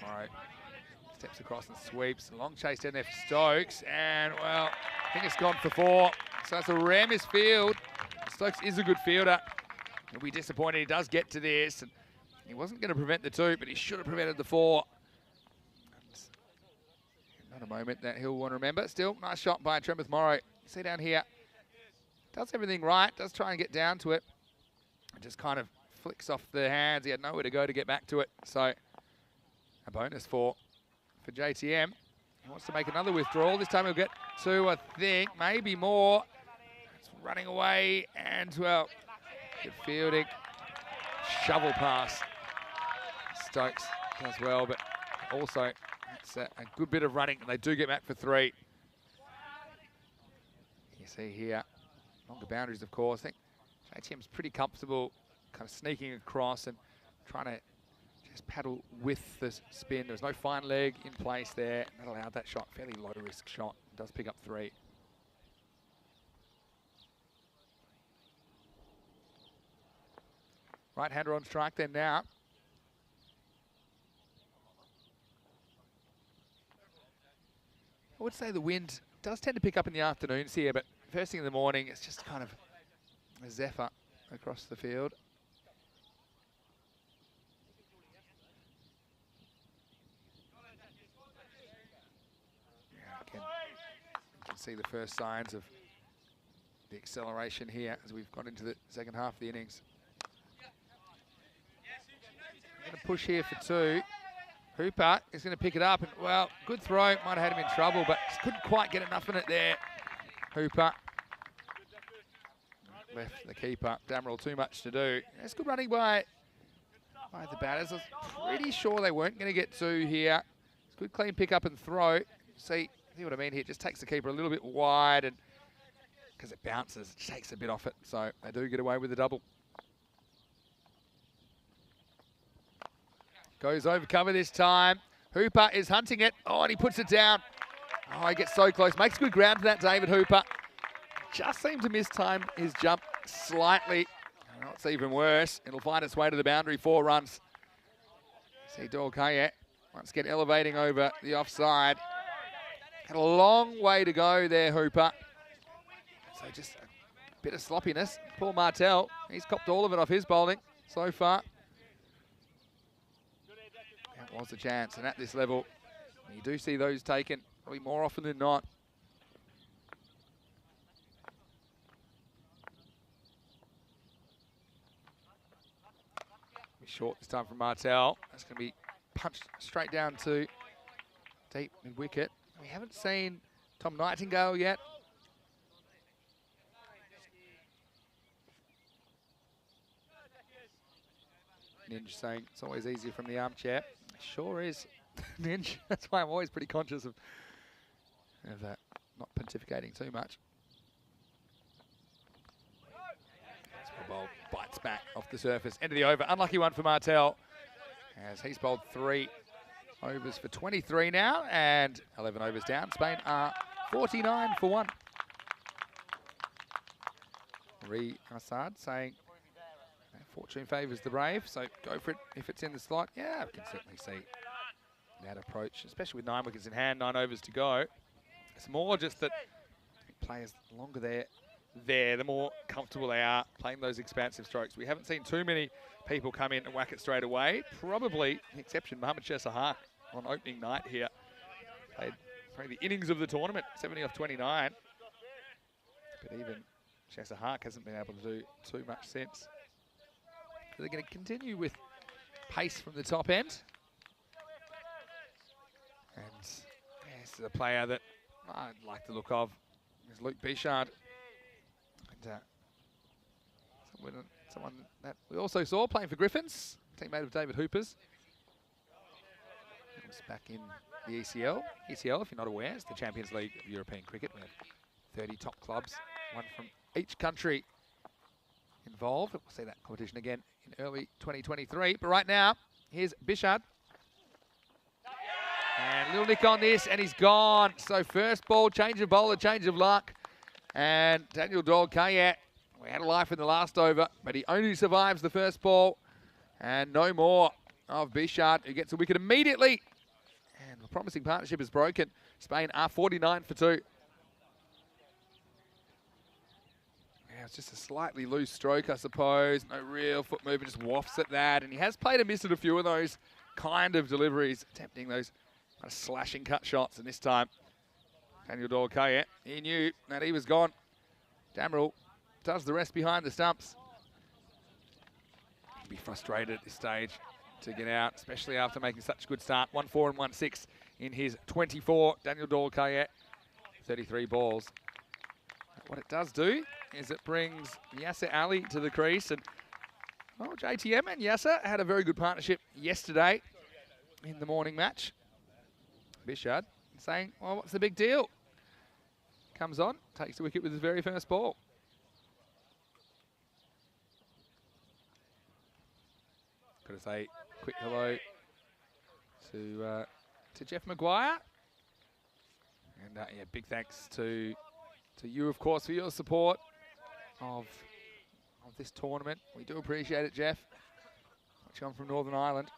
Morrow steps across and sweeps. A long chase down there for Stokes. And, well, I think it's gone for 4. So that's a rare misfield. Stokes is a good fielder. He'll be disappointed he does get to this. And he wasn't going to prevent the 2, but he should have prevented the 4. Not a moment that he'll want to remember. Still, nice shot by Tremeth Morrow. You see down here, does everything right, does try and get down to it. And just kind of flicks off the hands. He had nowhere to go to get back to it. So a bonus for JTM. He wants to make another withdrawal. This time he'll get 2, I think, maybe more. It's running away, and, well, good fielding. Shovel pass. Stokes does well, but also it's a good bit of running, and they do get back for 3. You see here, longer boundaries, of course. I think JTM's pretty comfortable kind of sneaking across and trying to just paddle with the spin. There was no fine leg in place there. That allowed that shot, fairly low risk shot. It does pick up 3. Right-hander on strike then now. I would say the wind does tend to pick up in the afternoons here, but first thing in the morning, it's just kind of a zephyr across the field. You can see the first signs of the acceleration here as we've got into the second half of the innings. Going to push here for 2. Hooper is going to pick it up, and, well, good throw. Might have had him in trouble, but just couldn't quite get enough in it there. Hooper left the keeper, Damerel, too much to do. It's good running by the batters. I was pretty sure they weren't going to get 2 here. It's good clean pick up and throw. See what I mean here? It just takes the keeper a little bit wide, and because it bounces, it takes a bit off it. So they do get away with the double. Goes over cover this time. Hooper is hunting it. Oh, and he puts it down. Oh, he gets so close. Makes good ground to that, David Hooper. Just seemed to mistime his jump slightly. Oh, it's even worse. It'll find its way to the boundary, 4 runs. See Dorkaya once again elevating over the offside. Had a long way to go there, Hooper. So just a bit of sloppiness. Poor Martel, he's copped all of it off his bowling so far. That was a chance, and at this level, you do see those taken probably more often than not. Short this time from Martel. That's going to be punched straight down to deep mid-wicket. We haven't seen Tom Nightingale yet. Ninja saying it's always easier from the armchair. It sure is, Ninja. That's why I'm always pretty conscious of not pontificating too much. Ball bites back off the surface. End of the over. Unlucky one for Martel, as he's bowled 3 overs for 23 now, and 11 overs down. Spain are 49 for 1. Assad saying fortune favours the brave, so go for it if it's in the slot. Yeah, I can certainly see that approach, especially with 9 wickets in hand, 9 overs to go. It's more just that players, the longer they're the more comfortable they are playing those expansive strokes. We haven't seen too many people come in and whack it straight away. Probably, the exception, Mohammad Shahar on opening night here. Played probably the innings of the tournament, 70 off 29. But even Shahar hasn't been able to do too much since. So they're going to continue with pace from the top end. And this is a player that I like the look of. Is Luke Bichard. And someone that we also saw playing for Griffins, teammate of David Hooper's. He was back in the ECL. ECL, if you're not aware, is the Champions League of European cricket. We have 30 top clubs, one from each country involved. We'll see that competition again in early 2023. But right now, here's Bichard. And little nick on this, and he's gone. So first ball, change of bowler, change of luck. And Daniel Dolkayet, we had a life in the last over, but he only survives the first ball. And no more of Bichard, who gets a wicket immediately. And the promising partnership is broken. Spain are 49 for 2. Yeah, it's just a slightly loose stroke, I suppose. No real foot movement, just wafts at that. And he has played and missed at a few of those kind of deliveries, attempting those kind of slashing cut shots. And this time, Daniel Dolkayet, he knew that he was gone. Damrell does the rest behind the stumps. He'll be frustrated at this stage to get out, especially after making such a good start. 1-4 and 1-6 in his 24. Daniel Dolkayet, 33 balls. What it does do is it brings Yasser Ali to the crease. And JTM and Yasser had a very good partnership yesterday in the morning match. Bichard saying, well, what's the big deal? Comes on, takes the wicket with his very first ball. Got to say quick hello to Jeff Maguire. And yeah, big thanks to you, of course, for your support of this tournament. We do appreciate it, Jeff. Watching on from Northern Ireland.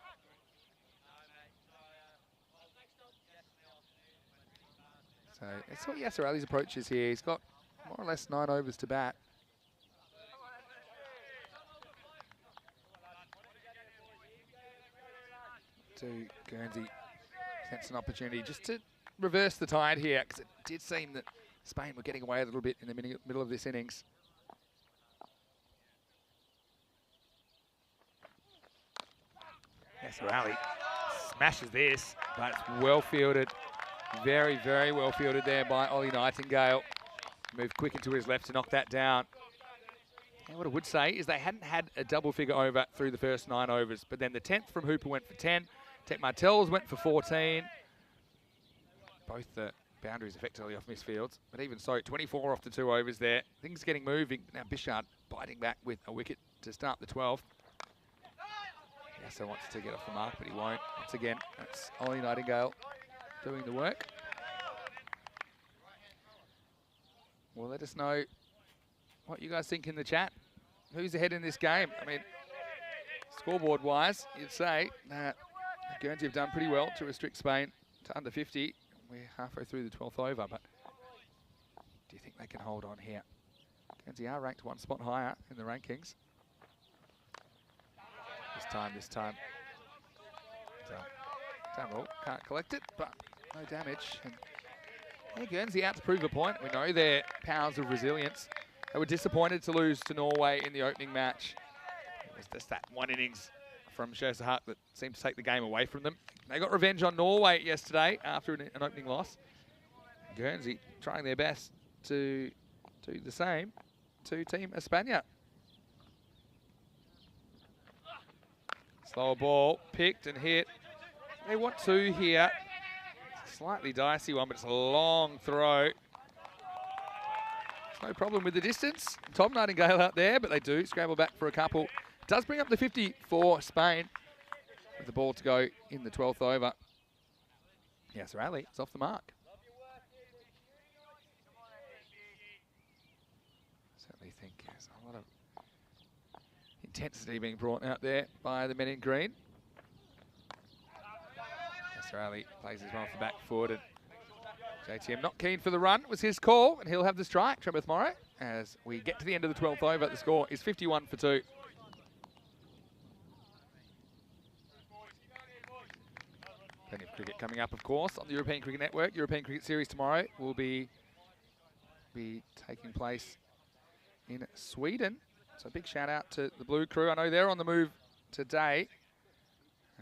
So that's what Yasser Ali's approach is here. He's got more or less 9 overs to bat. To Guernsey, that's an opportunity just to reverse the tide here, because it did seem that Spain were getting away a little bit in the middle of this innings. Yasser Ali smashes this, but it's well fielded. Very, very well fielded there by Ollie Nightingale. Moved quick into his left to knock that down. And what I would say is they hadn't had a double figure over through the first 9 overs, but then the 10th from Hooper went for 10. Tek Martels went for 14. Both the boundaries effectively off misfields, but even so, 24 off the 2 overs there. Things getting moving. Now Bichard biting back with a wicket to start the 12th. Yasser wants to get off the mark, but he won't. Once again, that's Ollie Nightingale doing the work. Well, let us know what you guys think in the chat. Who's ahead in this game? I mean, scoreboard-wise, you'd say that Guernsey have done pretty well to restrict Spain to under 50. We're halfway through the 12th over, but do you think they can hold on here? Guernsey are ranked 1 spot higher in the rankings. This time. Damrell can't collect it, but no damage. And yeah, Guernsey out to prove a point. We know their powers of resilience. They were disappointed to lose to Norway in the opening match. It was just that one innings from Scherzer Huck that seemed to take the game away from them. They got revenge on Norway yesterday after an opening loss. Guernsey trying their best to do the same to Team España. Slower ball, picked and hit. They want two here. It's a slightly dicey one, but it's a long throw. There's no problem with the distance. Tom Nightingale out there, but they do scramble back for a couple. Does bring up the 50 for Spain with the ball to go in the 12th over. Yes, rally, it's off the mark. Certainly think there's a lot of intensity being brought out there by the men in green. Australia plays his one off the back foot, and JTM not keen for the run was his call, and he'll have the strike. Trevor Morrow, as we get to the end of the 12th over, the score is 51 for 2. Plenty of cricket coming up, of course, on the European Cricket Network. European Cricket Series tomorrow will be taking place in Sweden. So a big shout out to the Blue Crew. I know they're on the move today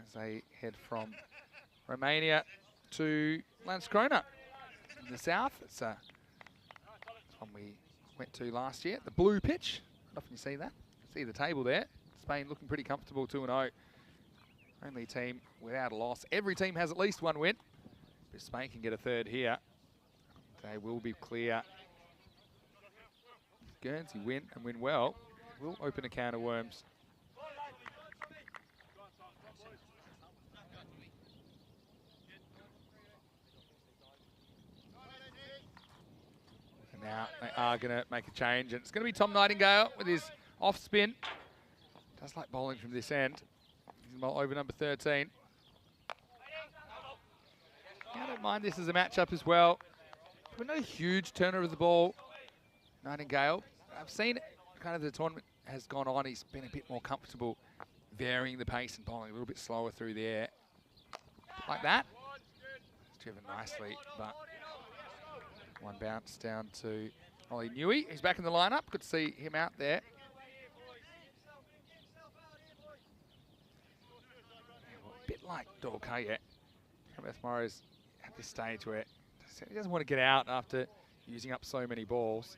as they head from Romania to Landskrona in the south. It's one we went to last year. The blue pitch. Not often you see that. See the table there. Spain looking pretty comfortable, 2-0. Only team without a loss. Every team has at least one win. If Spain can get a third here, they will be clear. If Guernsey win and win well, will open a can of worms. And now they are going to make a change, and it's going to be Tom Nightingale with his off spin. Does like bowling from this end. He's over number 13. I don't mind this as a matchup as well. But no huge turnover of the ball. Nightingale. I've seen kind of the tournament has gone on. He's been a bit more comfortable varying the pace and bowling a little bit slower through the air. Like that. It's driven nicely, but one bounce down to Ollie Newey. He's back in the lineup. Good to see him out there. A bit like Dorkaya. Trevor Morrow's at this stage where he doesn't want to get out after using up so many balls.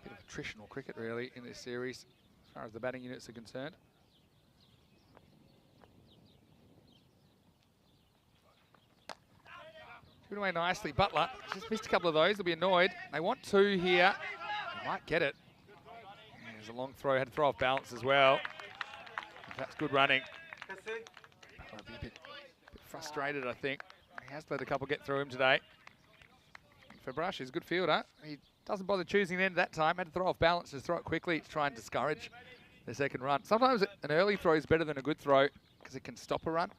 Bit of attritional cricket really in this series as far as the batting units are concerned. Given away nicely. Butler just missed a couple of those. They'll be annoyed. They want two here. They might get it. And there's a long throw. Had to throw off balance as well. That's good running. Butler be a bit frustrated, I think. He has let a couple get through him today. Fabrash is a good fielder. He doesn't bother choosing the end that time. Had to throw off balance, just throw it quickly to try and discourage the second run. Sometimes an early throw is better than a good throw because it can stop a run.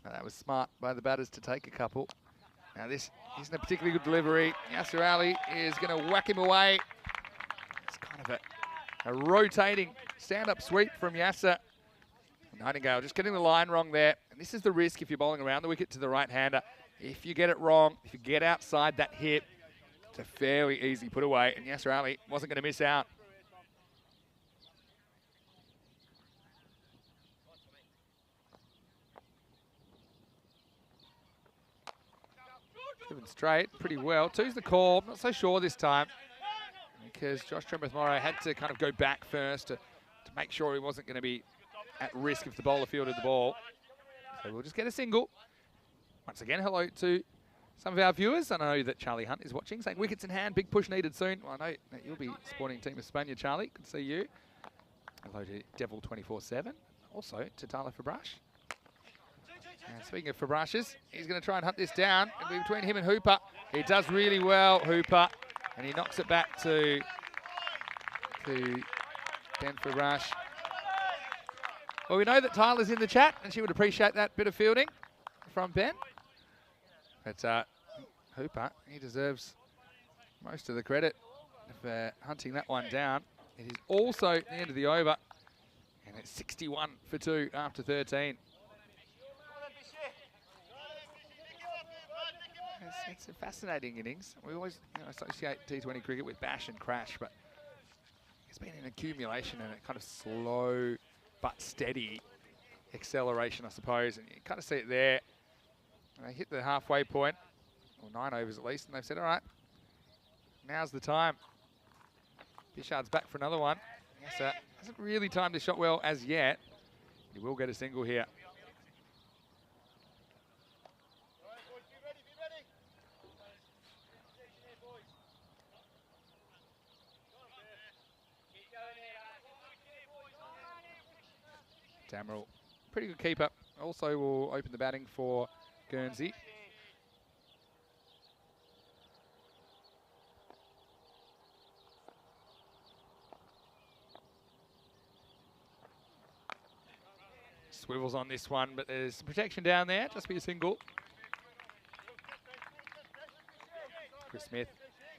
And that was smart by the batters to take a couple. Now this isn't a particularly good delivery. Yasser Ali is going to whack him away. It's kind of a rotating stand-up sweep from Yasser. Nightingale just getting the line wrong there. And this is the risk if you're bowling around the wicket to the right-hander. If you get it wrong, if you get outside that hip, it's a fairly easy put away. And Yasser Ali wasn't going to miss out. Driven straight pretty well. Two's the call. Not so sure this time because Josh Trembeth Morrow had to kind of go back first to make sure he wasn't going to be at risk if the bowler fielded the ball. So we'll just get a single. Once again, hello to some of our viewers. I know that Charlie Hunt is watching, saying wickets in hand, big push needed soon. Well, I know that you'll be supporting Team España, Charlie. Good to see you. Hello to Devil 24/7. Also to Tyler Fabrash. And speaking of Fabrashes, he's going to try and hunt this down. It'll be between him and Hooper. He does really well, Hooper. And he knocks it back to Ben Fabrash. Well, we know that Tyler's in the chat, and she would appreciate that bit of fielding from Ben. But Hooper, he deserves most of the credit for hunting that one down. It is also the end of the over, and it's 61 for 2 after 13. It's it's a fascinating innings. We always associate T20 cricket with bash and crash, but it's been an accumulation and a kind of slow but steady acceleration, I suppose. And you kind of see it there. And they hit the halfway point, or 9 overs at least, and they've said, all right, now's the time. Bishard's back for another one. Yes, hasn't really timed his shot well as yet. He will get a single here. Damrell, pretty good keeper. Also will open the batting for Guernsey. Swivels on this one, but there's some protection down there. Just be a single. Chris Smith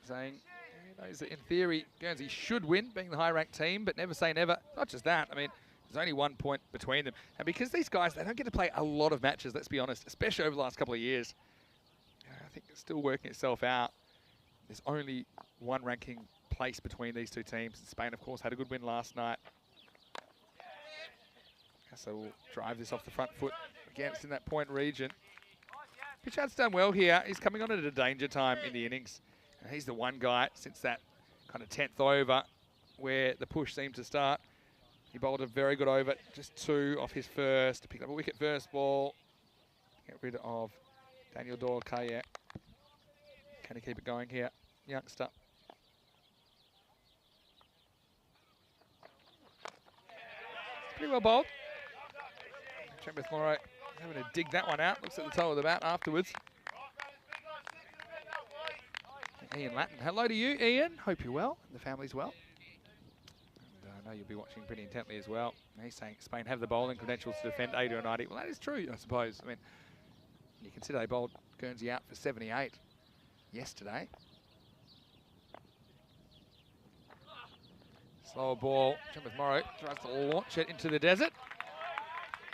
saying he knows that in theory Guernsey should win, being the high-ranked team, but never say never. Not just that, I mean, there's only 1 point between them. And because these guys, they don't get to play a lot of matches, let's be honest, especially over the last couple of years. I think it's still working itself out. There's only one ranking place between these two teams. Spain, of course, had a good win last night. So we'll drive this off the front foot. Again, it's in that point region. Pitchard's done well here. He's coming on at a danger time in the innings. And he's the one guy since that kind of 10th over where the push seemed to start. He bowled a very good over, just 2 off his first. Picked up a wicket first ball. Get rid of Daniel Doyle-Kaye. Can he keep it going here? Youngster. Pretty well bowled. Trembeth Morrow having to dig that one out. Looks at the toe of the bat afterwards. Ian Latin. Hello to you, Ian. Hope you're well and the family's well. And I know you'll be watching pretty intently as well. And he's saying Spain have the bowling credentials to defend 80 or 90. Well, that is true, I suppose. I mean, you consider they bowled Guernsey out for 78 yesterday. Slower ball. Trembeth Morrow tries to launch it into the desert.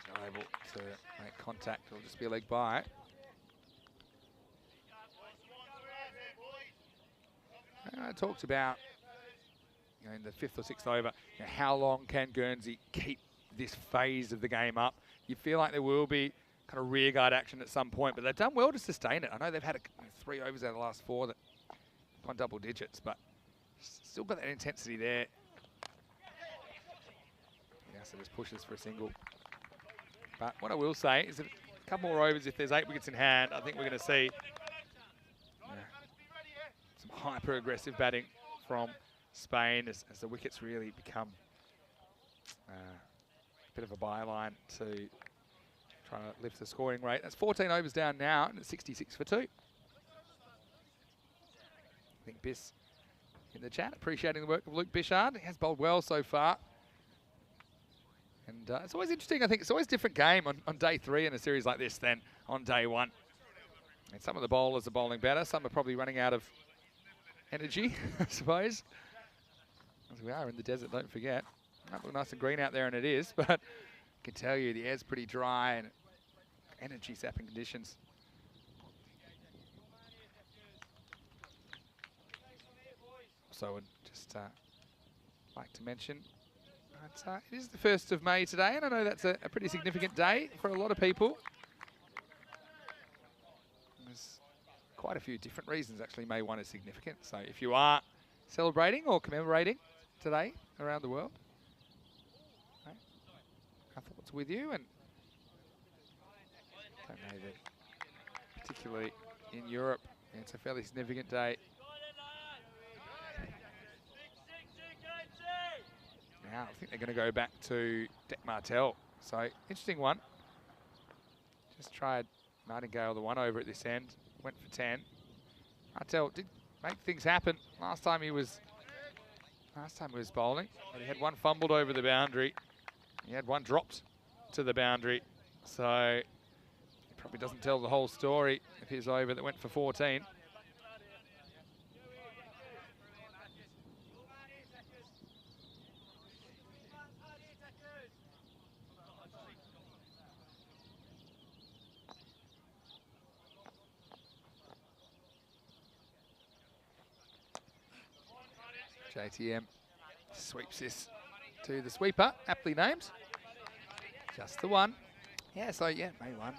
Not able to make contact. It'll just be a leg by. I talked about, in the 5th or 6th over, how long can Guernsey keep this phase of the game up? You feel like there will be kind of rearguard action at some point, but they've done well to sustain it. I know they've had 3 overs out of the last 4 that gone double digits, but still got that intensity there. Yeah, so just pushes for a single. But what I will say is that a couple more overs, if there's 8 wickets in hand, I think we're going to see some hyper-aggressive batting from Spain as the wickets really become a bit of a byline to trying to lift the scoring rate. That's 14 overs down now, and it's 66 for 2. I think Biss in the chat, appreciating the work of Luke Bishard. He has bowled well so far. And it's always interesting, I think it's always a different game on day 3 in a series like this than on day 1. And some of the bowlers are bowling better, some are probably running out of energy, I suppose. As we are in the desert, don't forget. It might look nice and green out there, and it is, but I can tell you the air's pretty dry and energy sapping conditions. So I would just like to mention it is the 1st of May today, and I know that's a pretty significant day for a lot of people. There's quite a few different reasons, actually, May 1 is significant. So if you are celebrating or commemorating today around the world, I thought it's with you, and I don't know that particularly in Europe, it's a fairly significant day. Now, I think they're going to go back to Deck Martel. So, interesting one. Just tried Nightingale the 1 over at this end. Went for 10. Martel did make things happen. Last time he was bowling. But he had 1 fumbled over the boundary. He had 1 dropped to the boundary. So, it probably doesn't tell the whole story of his over that went for 14. JTM sweeps this to the sweeper, aptly named. Just the one. Yeah, so yeah, May 1.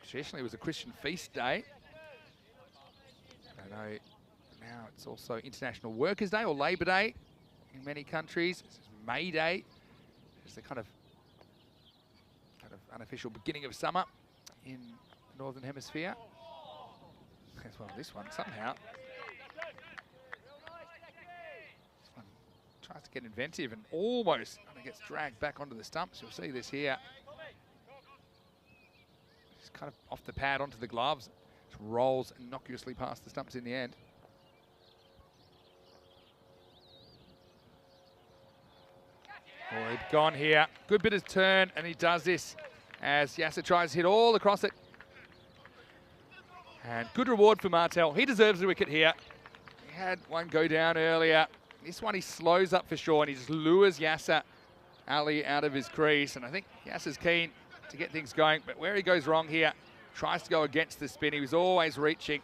Traditionally, it was a Christian feast day. I know now it's also International Workers' Day or Labour Day in many countries. This is May Day. It's the kind of unofficial beginning of summer in the Northern Hemisphere. As well, this one somehow. This one tries to get inventive and almost gets dragged back onto the stumps. You'll see this here. Just kind of off the pad onto the gloves. Just rolls innocuously past the stumps in the end. Oh, he'd gone here. Good bit of turn, and he does this as Yasser tries to hit all across it. And good reward for Martel. He deserves the wicket here. He had one go down earlier. This one he slows up for sure, and he just lures Yasser Ali out of his crease. And I think Yasser's keen to get things going, but where he goes wrong here, tries to go against the spin. He was always reaching.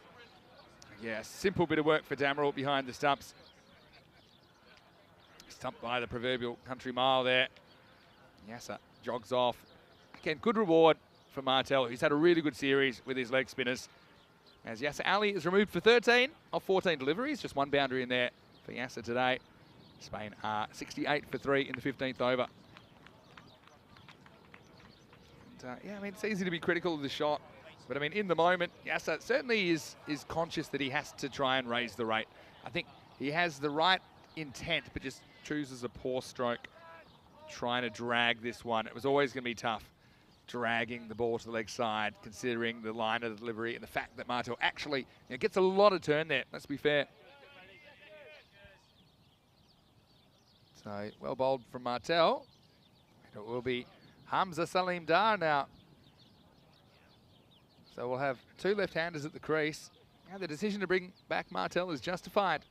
Yeah, simple bit of work for Damerel behind the stumps. Stumped by the proverbial country mile there. Yasser jogs off. Again, good reward for Martel, who's had a really good series with his leg spinners. As Yasser Ali is removed for 13 of 14 deliveries. Just one boundary in there for Yasser today. Spain are 68 for 3 in the 15th over. And, yeah, I mean, it's easy to be critical of the shot. But, I mean, in the moment, Yasser certainly is conscious that he has to try and raise the rate. I think he has the right intent, but just chooses a poor stroke, trying to drag this one. It was always going to be tough, dragging the ball to the leg side, considering the line of the delivery and the fact that Martel actually gets a lot of turn there, let's be fair. So, well bowled from Martel. And it will be Hamza Salim Dar now. So we'll have two left-handers at the crease. And the decision to bring back Martel is justified.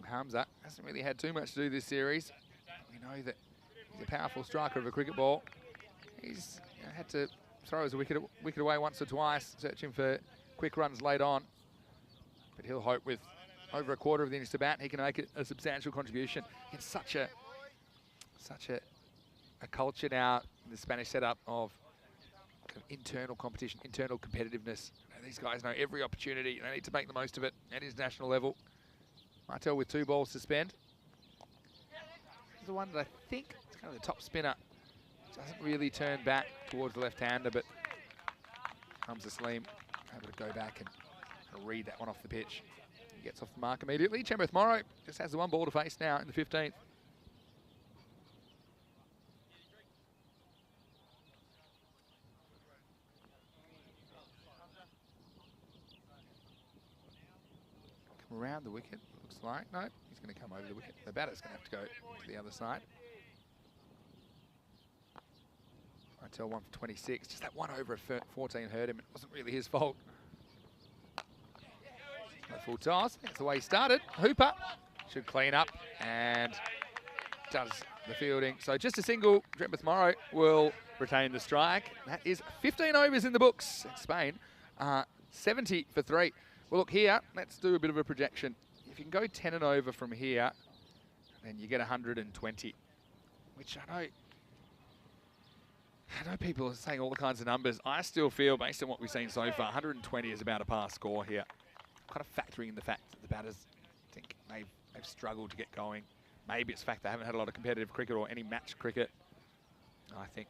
Hamza hasn't really had too much to do this series. We know that he's a powerful striker of a cricket ball. He's had to throw his wicket away once or twice, searching for quick runs late on. But he'll hope with over a quarter of the innings to bat, he can make a substantial contribution. It's such a culture now in the Spanish setup of internal competition, internal competitiveness. These guys know every opportunity. They need to make the most of it at international level. Martel with 2 balls to spend. This is the one that I think is kind of the top spinner. Doesn't really turn back towards the left-hander, but Hamza Salim able to go back and read that one off the pitch. He gets off the mark immediately. Chembeth Morrow just has the 1 ball to face now in the 15th. Come around the wicket, looks like. No, he's going to come over the wicket. The batter's going to have to go to the other side. Martel 1 for 26. Just that one over at 14 hurt him. It wasn't really his fault. A full toss. That's the way he started. Hooper should clean up and does the fielding. So just a single. Chembeth Morrow will retain the strike. That is 15 overs in the books. Spain 70 for 3. Well, look here. Let's do a bit of a projection. If you can go 10 and over from here, then you get 120, which I know people are saying all the kinds of numbers. I still feel, based on what we've seen so far, 120 is about a par score here. Kind of factoring in the fact that the batters, I think, they've struggled to get going. Maybe it's the fact they haven't had a lot of competitive cricket or any match cricket. I think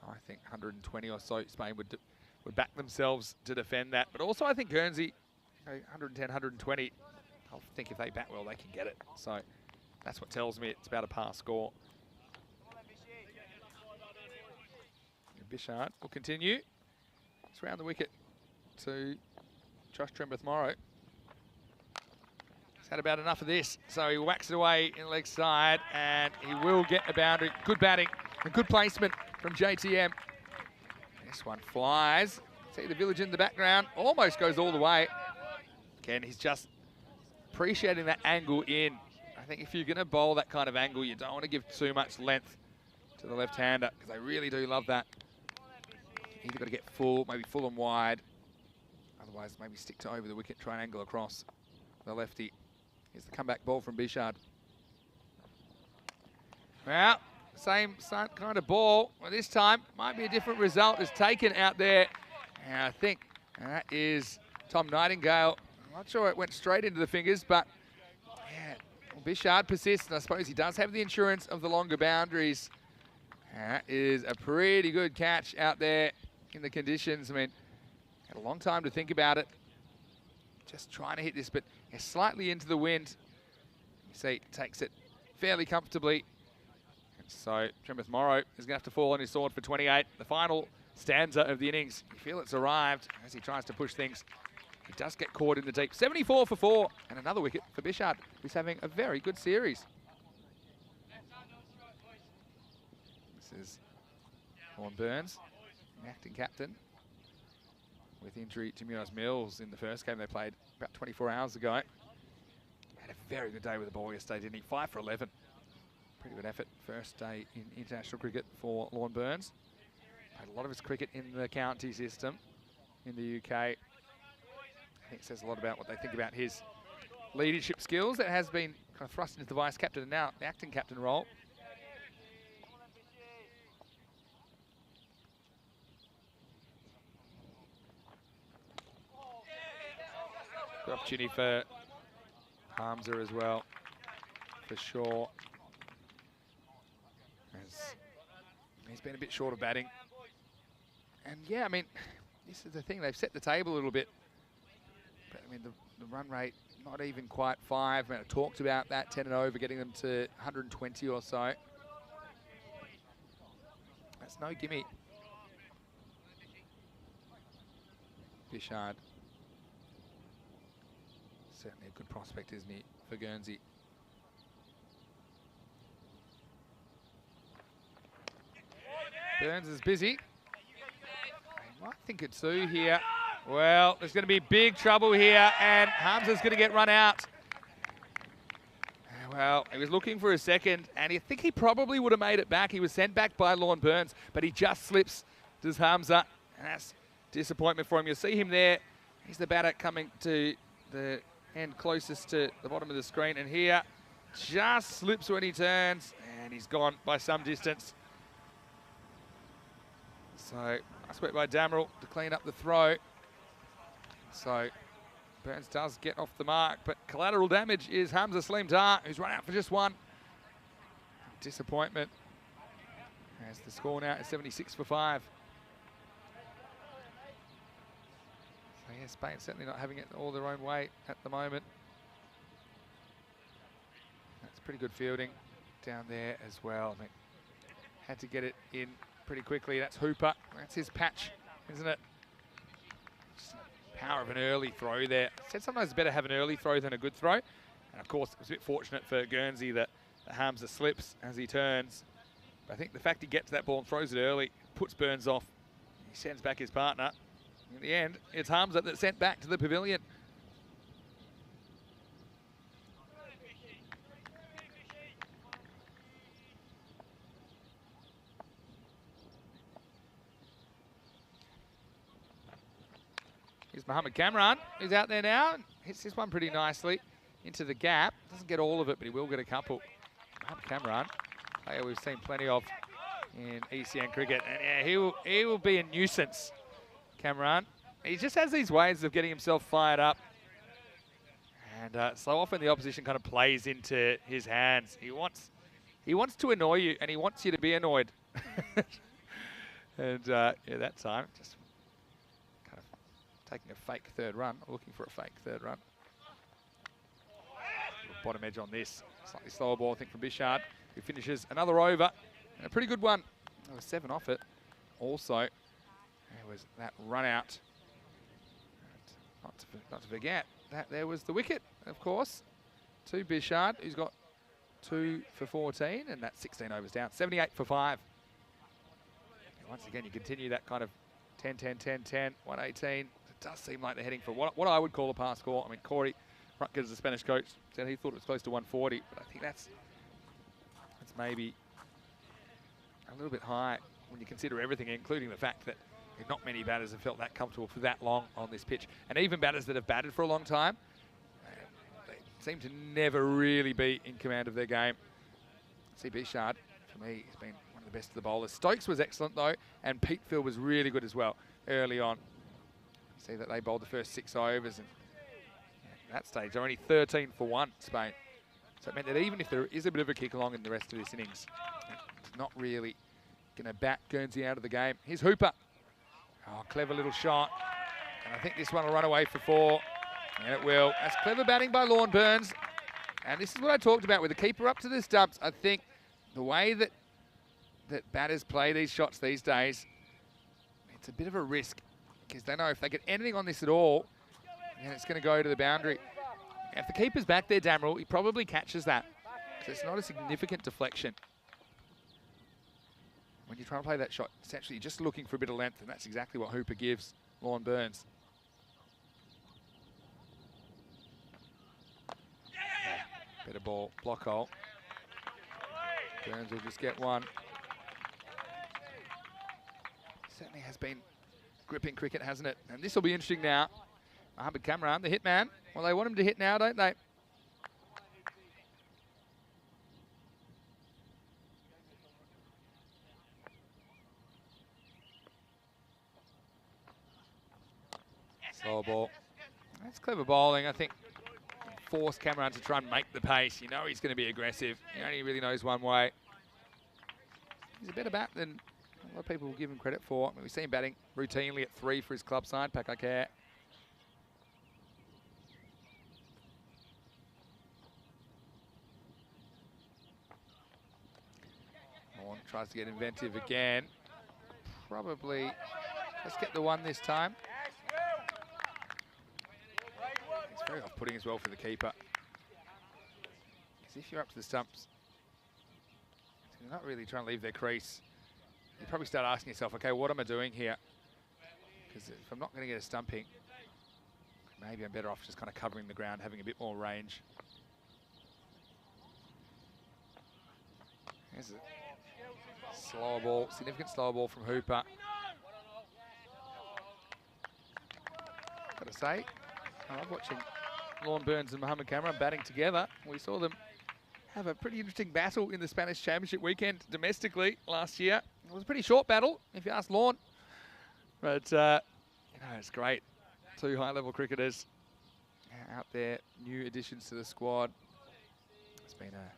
120 or so Spain would back themselves to defend that. But also I think Guernsey, 110, 120, I think if they bat well, they can get it. So that's what tells me it's about a par score. Bishard will continue. It's round the wicket to Josh Chembeth Morrow. He's had about enough of this, so he whacks it away in the leg side, and he will get a boundary. Good batting and good placement from JTM. This one flies. See the village in the background. Almost goes all the way. Again, he's just appreciating that angle in. I think if you're going to bowl that kind of angle, you don't want to give too much length to the left-hander, because they really do love that. Either got to get full, maybe full and wide. Otherwise, maybe stick to over the wicket, try and angle across the lefty. Here's the comeback ball from Bichard. Well, same kind of ball. Well, this time, might be a different result is taken out there. And I think that is Tom Nightingale. I'm not sure it went straight into the fingers, but yeah, well, Bichard persists, and I suppose he does have the insurance of the longer boundaries. And that is a pretty good catch out there in the conditions. I mean, had a long time to think about it. Just trying to hit this, but yeah, slightly into the wind. You see, takes it fairly comfortably. And so Tremeth Morrow is going to have to fall on his sword for 28. The final stanza of the innings. You feel it's arrived as he tries to push things. He does get caught in the deep. 74 for 4, and another wicket for Bichard, who's having a very good series. This is Lorne Burns, the acting captain, with injury to Munoz Mills in the first game they played about 24 hours ago. Had a very good day with the ball yesterday, didn't he? 5 for 11. Pretty good effort. First day in international cricket for Lorne Burns. Played a lot of his cricket in the county system in the UK. I think it says a lot about what they think about his leadership skills. That has been kind of thrust into the vice captain and now the acting captain role. Good opportunity for Hamza as well, for sure. He's been a bit short of batting. And yeah, I mean, this is the thing, they've set the table a little bit. But I mean, the run rate, not even quite 5. I mean, I talked about that, 10 and over, getting them to 120 or so. That's no gimme. Bichard. Certainly a good prospect, isn't he, for Guernsey. Burns is busy. He might think it's two here. Well, there's going to be big trouble here, and Hamza's going to get run out. Well, he was looking for a second, and I think he probably would have made it back. He was sent back by Lorne Burns, but he just slips, does Hamza, and that's disappointment for him. You'll see him there. He's the batter coming to the end closest to the bottom of the screen, and here just slips when he turns, and he's gone by some distance. So, nice work by Damerel to clean up the throw. So, Burns does get off the mark, but collateral damage is Hamza Saleem Dar, who's run out for just 1. Disappointment, as the score now is 76 for 5. So yeah, Spain certainly not having it all their own way at the moment. That's pretty good fielding down there as well. I mean, had to get it in pretty quickly. That's Hooper. That's his patch, isn't it? Just power of an early throw there. I said sometimes it's better to have an early throw than a good throw. And of course, it was a bit fortunate for Guernsey that Hamza slips as he turns. But I think the fact he gets that ball and throws it early puts Burns off. He sends back his partner. In the end, it's Hamza that's sent back to the pavilion. Here's Mohammed Kamran, who's out there now. Hits this one pretty nicely into the gap. Doesn't get all of it, but he will get a couple. Mohammed Kamran, player we've seen plenty of in ECN cricket. And yeah, he will be a nuisance, Kamran. He just has these ways of getting himself fired up. And so often the opposition kind of plays into his hands. He wants to annoy you, and he wants you to be annoyed. And yeah, that time, just kind of taking a fake third run, or looking for a fake third run. Bottom edge on this. Slightly slower ball, I think, from Bichard, who finishes another over. And a pretty good one. There was 7 off it. Also, there was that run out. Not to forget that there was the wicket, of course, to Bichard, who's got 2 for 14, and that's 16 overs down. 78 for 5. And once again, you continue that kind of 10, 10, 10, 10, 118. It does seem like they're heading for what I would call a pass score. I mean, Corey Rutgers, the Spanish coach, said he thought it was close to 140, but I think that's maybe a little bit high when you consider everything, including the fact that Not many batters have felt that comfortable for that long on this pitch. And even batters that have batted for a long time, they seem to never really be in command of their game. See, Bichard, for me, has been one of the best of the bowlers. Stokes was excellent, though, and Petefield was really good as well early on. See that they bowled the first 6 overs, and at that stage, they're only 13 for 1, Spain. So it meant that even if there is a bit of a kick along in the rest of this innings, it's not really going to bat Guernsey out of the game. Here's Hooper. Oh, clever little shot. And I think this one will run away for 4. And it will. That's clever batting by Lorne Burns. And this is what I talked about with the keeper up to the stumps. I think the way that batters play these shots these days, it's a bit of a risk, because they know if they get anything on this at all, then it's going to go to the boundary. If the keeper's back there, Damerel, he probably catches that, because it's not a significant deflection. When you're trying to play that shot, essentially you're just looking for a bit of length, and that's exactly what Hooper gives Lorne Burns. Yeah, better ball, block hole. Burns will just get one. Certainly has been gripping cricket, hasn't it? And this will be interesting now. Mohamed Kamran, the hitman. Well, they want him to hit now, don't they? Slow ball. That's clever bowling. I think force Cameron to try and make the pace. You know he's going to be aggressive. He only really knows one way. He's a better bat than a lot of people will give him credit for. I mean, we've seen him batting routinely at 3 for his club side, Pakakare. Horn tries to get inventive again. Probably, let's get the one this time. It's very off-putting as well for the keeper. Because if you're up to the stumps, you're not really trying to leave their crease. You probably start asking yourself, okay, what am I doing here? Because if I'm not going to get a stumping, maybe I'm better off just kind of covering the ground, having a bit more range. There's a slower ball, significant slower ball from Hooper. Got to say, I love watching Lorne Burns and Mohamed Kamran batting together. We saw them have a pretty interesting battle in the Spanish Championship weekend domestically last year. It was a pretty short battle, if you ask Lorne. But, you know, it's great. 2 high-level cricketers out there, new additions to the squad. It's been a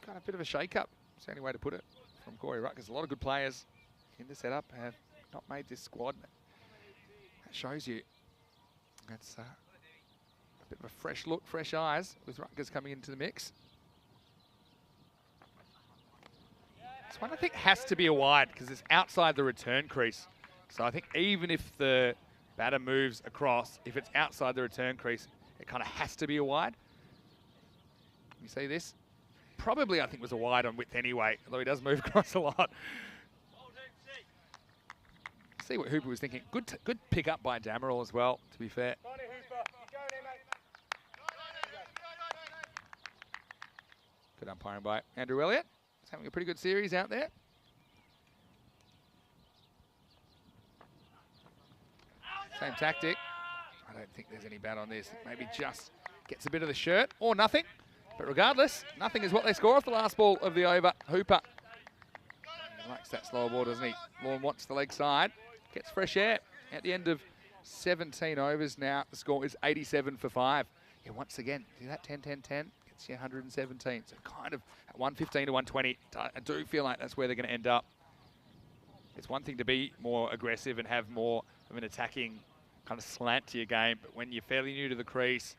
kind of bit of a shake-up. It's the only way to put it from Corey Ruckers. A lot of good players in the setup have not made this squad. That shows you it's a bit of a fresh look, fresh eyes with Rutgers coming into the mix. This one I think has to be a wide because it's outside the return crease. So I think even if the batter moves across, if it's outside the return crease, it kind of has to be a wide. You see this? Probably I think was a wide on width anyway, although he does move across a lot. See what Hooper was thinking. Good pick up by Damerel as well, to be fair. Good umpiring by Andrew Elliott. He's having a pretty good series out there. Same tactic. I don't think there's any bat on this. Maybe just gets a bit of the shirt or nothing. But regardless, nothing is what they score off the last ball of the over. Hooper. He likes that slower ball, doesn't he? Lorne wants the leg side. Gets fresh air at the end of 17 overs now. The score is 87 for 5. Yeah, once again, see that 10-10-10? Gets you 117. So kind of at 115 to 120. I do feel like that's where they're going to end up. It's one thing to be more aggressive and have more of an attacking kind of slant to your game, but when you're fairly new to the crease,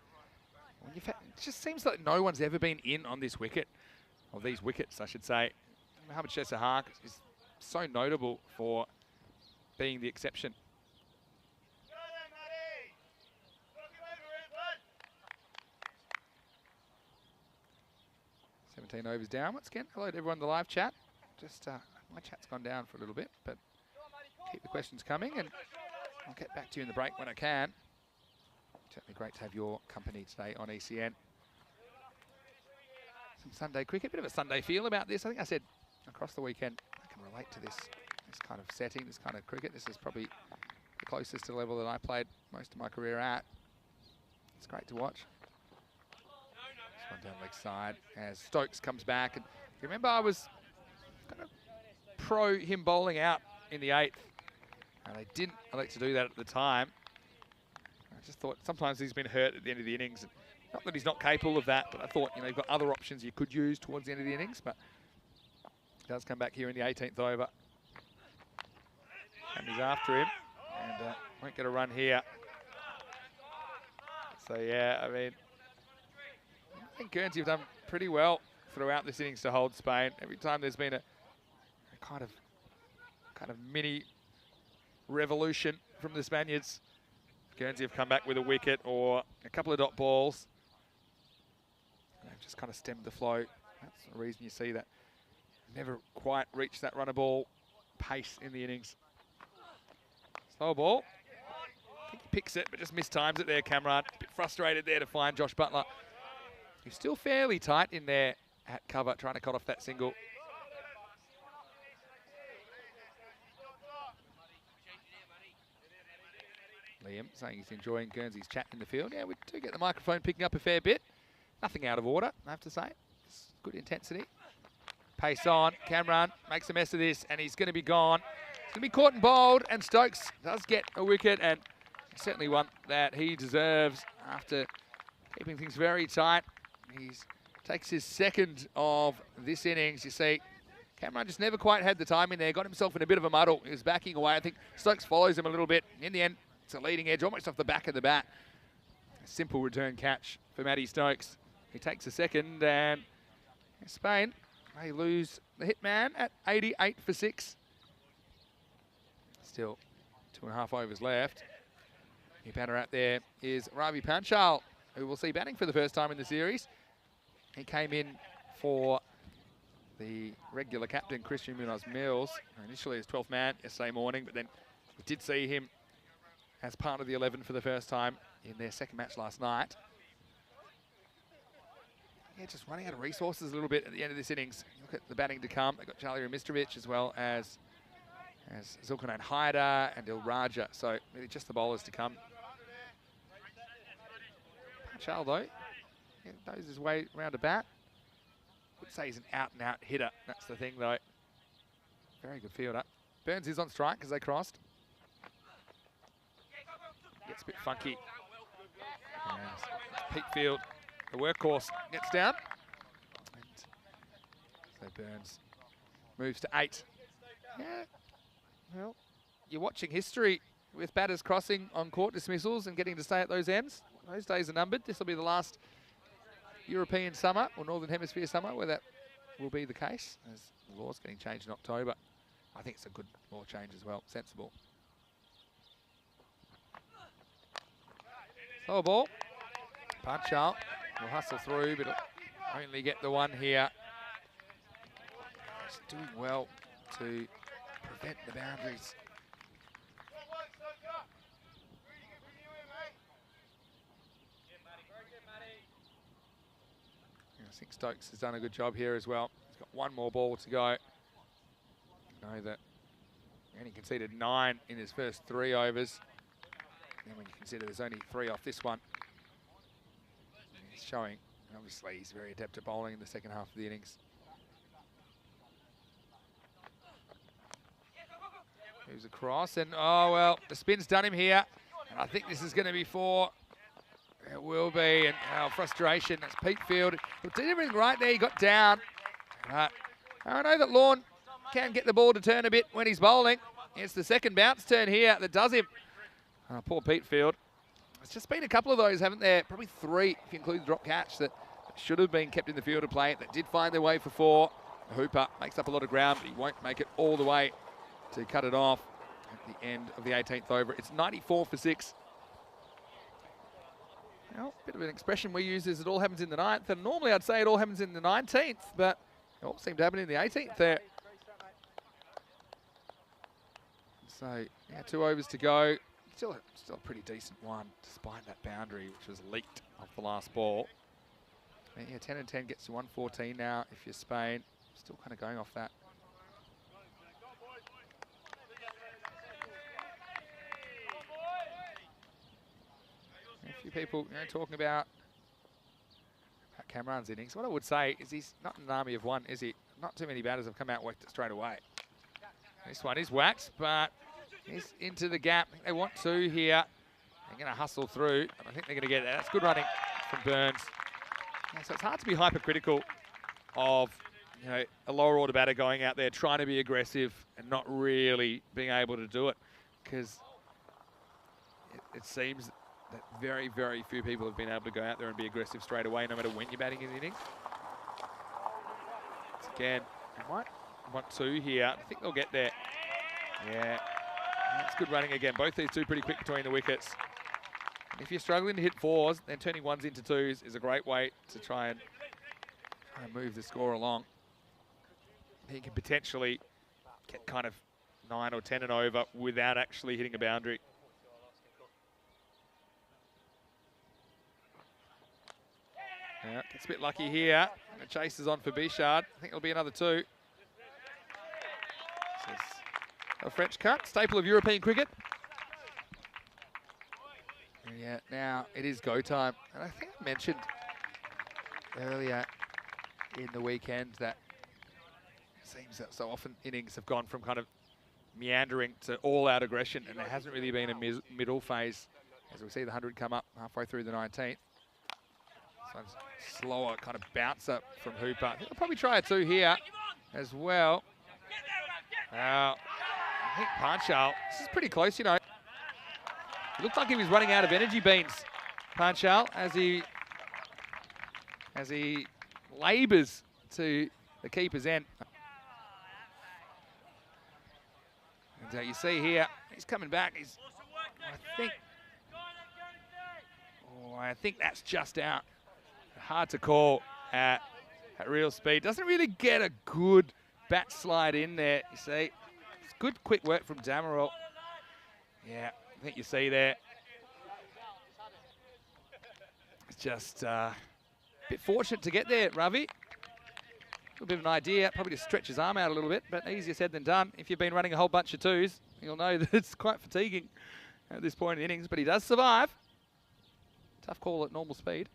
it just seems like no one's ever been in on this wicket, or these wickets, I should say. Mohamed Shesahak is so notable for being the exception. $17 overs down. Once again, hello to everyone in the live chat. Just my chat's gone down for a little bit, but keep the questions coming, and I'll get back to you in the break when I can. Certainly great to have your company today on ECN. Some Sunday cricket, bit of a Sunday feel about this. I think I said across the weekend, I can relate to this. this kind of setting, this kind of cricket. This is probably the closest to the level that I played most of my career at. It's great to watch. This one down leg side as Stokes comes back. And you remember I was kind of pro him bowling out in the 8th. And they didn't elect to do that at the time. I just thought sometimes he's been hurt at the end of the innings. And not that he's not capable of that, but I thought, you know, you've got other options you could use towards the end of the innings. But he does come back here in the 18th over. And he's after him. And won't get a run here. So, yeah, I mean, I think Guernsey have done pretty well throughout this innings to hold Spain. Every time there's been a kind of mini revolution from the Spaniards, Guernsey have come back with a wicket or a couple of dot balls. And they've just kind of stemmed the flow. That's the reason you see that. Never quite reached that runner ball pace in the innings. Slow ball. I think he picks it, but just mistimes it there, Cameron. A bit frustrated there to find Josh Buttler. He's still fairly tight in there at cover, trying to cut off that single. Liam saying he's enjoying Guernsey's chat in the field. Yeah, we do get the microphone picking up a fair bit. Nothing out of order, I have to say. It's good intensity. Pace on. Cameron makes a mess of this, and he's going to be gone. He's going to be caught and bowled, and Stokes does get a wicket, and certainly one that he deserves after keeping things very tight. He takes his 2nd of this innings. You see, Cameron just never quite had the time in there, got himself in a bit of a muddle. He was backing away. I think Stokes follows him a little bit. In the end, it's a leading edge, almost off the back of the bat. A simple return catch for Matty Stokes. He takes a 2nd, and Spain, they lose the hit man at 88 for 6. Still 2.5 overs left. New batter out there is Ravi Panchal, who we'll see batting for the first time in the series. He came in for the regular captain, Christian Munoz-Mills, initially as 12th man yesterday morning, but then we did see him as part of the 11 for the first time in their 2nd match last night. Yeah, just running out of resources a little bit at the end of this innings. Look at the batting to come. They've got Charlie Ramistovic as well as Zulkarnain Haider and Il Raja. So really just the bowlers to come. Panchal, though, knows his way around a bat. Would say he's an out-and-out hitter. That's the thing, though. Very good fielder. Burns is on strike as they crossed. Gets a bit funky. Pete Field, the workhorse, gets down. And so Burns moves to 8. Yeah, well, you're watching history with batters crossing on court dismissals and getting to stay at those ends. Those days are numbered. This will be the last European summer or Northern Hemisphere summer where that will be the case, as the law's getting changed in October. I think it's a good law change as well, sensible. Slow ball. Panchal will hustle through, but he'll only get the one here. He's doing well to prevent the boundaries. I think Stokes has done a good job here as well. He's got one more ball to go. You know that he only conceded 9 in his first 3 overs. And when you consider there's only 3 off this one, he's showing, obviously he's very adept at bowling in the second half of the innings. Moves across, and oh well, the spin's done him here. And I think this is going to be 4. It will be, and frustration. That's Pete Field. He did everything right there. He got down. But I know that Lorne can get the ball to turn a bit when he's bowling. It's the second bounce turn here that does him. Oh, poor Pete Field. There's just been a couple of those, haven't there? Probably 3, if you include the drop catch, that should have been kept in the field of play. That did find their way for 4. The hooper makes up a lot of ground, but he won't make it all the way to cut it off at the end of the 18th over. It's 94 for 6. Well, a bit of an expression we use is it all happens in the 9th, and normally I'd say it all happens in the 19th, but it all seemed to happen in the 18th there. So, yeah, 2 overs to go. Still a pretty decent one, despite that boundary, which was leaked off the last ball. And yeah, 10 and 10 gets to 114 now if you're Spain. Still kind of going off that. few people talking about Cameron's innings. What I would say is he's not an army of one, is he? Not too many batters have come out and whacked it straight away. This one is whacked, but he's into the gap. They want two here. They're going to hustle through, and I think they're going to get that. That's good running from Burns. Yeah, so it's hard to be hypercritical of a lower order batter going out there trying to be aggressive and not really being able to do it, because it seems that very, very few people have been able to go out there and be aggressive straight away, no matter when you're batting in the innings. Once again, they might want two here. I think they'll get there. Yeah, that's good running again. Both these two pretty quick between the wickets. And if you're struggling to hit fours, then turning ones into twos is a great way to try and move the score along. You can potentially get kind of 9 or 10 and over without actually hitting a boundary. Yeah, gets a bit lucky here. And the chase is on for Bichard. I think it'll be another two. This is a French cut, staple of European cricket. Yeah, now it is go time. And I think I mentioned earlier in the weekend that it seems that so often innings have gone from kind of meandering to all-out aggression, and there hasn't really been a middle phase. As we see the 100 come up halfway through the 19th. This one's slower, kind of bouncer from Hooper. I think they'll probably try a two here as well. I think Panchal, this is pretty close, It looked like he was running out of energy beans, Panchal, as he labours to the keeper's end. And you see here, he's coming back. I think that's just out. Hard to call at real speed. Doesn't really get a good bat slide in there, you see. It's good quick work from Damerol. Yeah, I think you see there. It's just a bit fortunate to get there, Ravi. A bit of an idea, probably to stretch his arm out a little bit, but easier said than done. If you've been running a whole bunch of twos, you'll know that it's quite fatiguing at this point in the innings, but he does survive. Tough call at normal speed.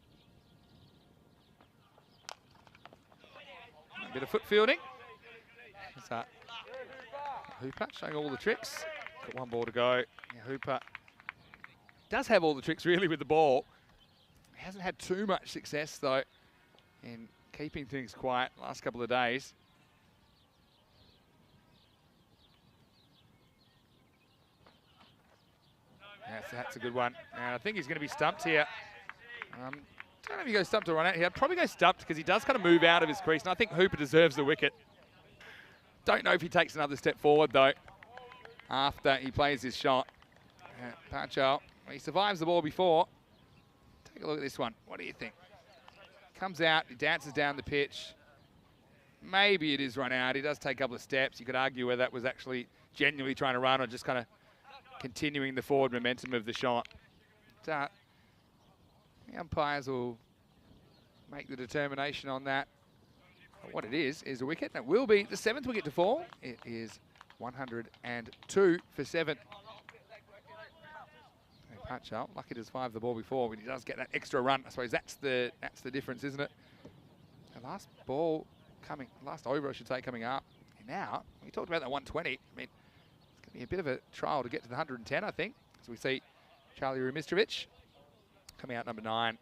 A bit of foot fielding. What's that? Hooper showing all the tricks. Got one ball to go. Yeah, Hooper does have all the tricks really with the ball. He hasn't had too much success though in keeping things quiet the last couple of days. That's a good one. And I think he's going to be stumped here. I don't know if he goes stumped or run out. He'll probably go stumped because he does kind of move out of his crease. And I think Hooper deserves the wicket. Don't know if he takes another step forward though after he plays his shot. Panchal, he survives the ball before. Take a look at this one. What do you think? Comes out, he dances down the pitch. Maybe it is run out. He does take a couple of steps. You could argue whether that was actually genuinely trying to run or just kind of continuing the forward momentum of the shot. The umpires will make the determination on that. But what it is a wicket, and it will be the 7th wicket to fall. It is 102 for 7. Panchal, lucky to survive the ball before, but he does get that extra run. I suppose that's the difference, isn't it? The last ball coming, last over I should say, coming up. And now, we talked about that 120. I mean, it's going to be a bit of a trial to get to the 110, I think. As we see Charlie Rumistrovic coming out number 9.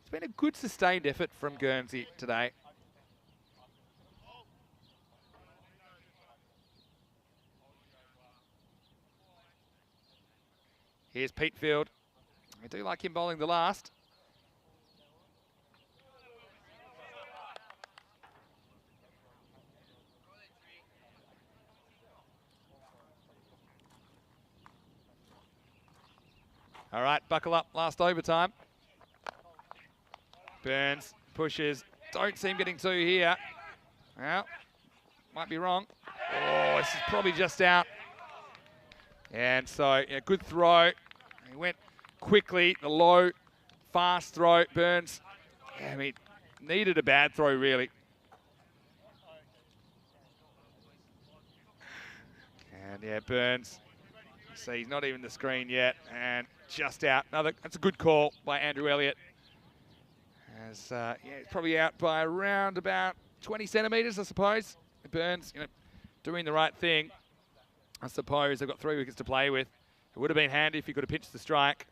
It's been a good sustained effort from Guernsey today. Here's Petefield. I do like him bowling the last. All right, buckle up, last overtime. Burns pushes. Don't see him getting two here. Well, might be wrong. Oh, this is probably just out. And so, yeah, good throw. He went quickly, the low, fast throw. Burns, yeah, I mean, needed a bad throw, really. And, yeah, Burns See, he's not even the screen yet, and just out. That's a good call by Andrew Elliott. As yeah, he's probably out by around about 20 centimetres, I suppose. Burns, doing the right thing. I suppose they've got 3 wickets to play with. It would have been handy if he could have pitched the strike.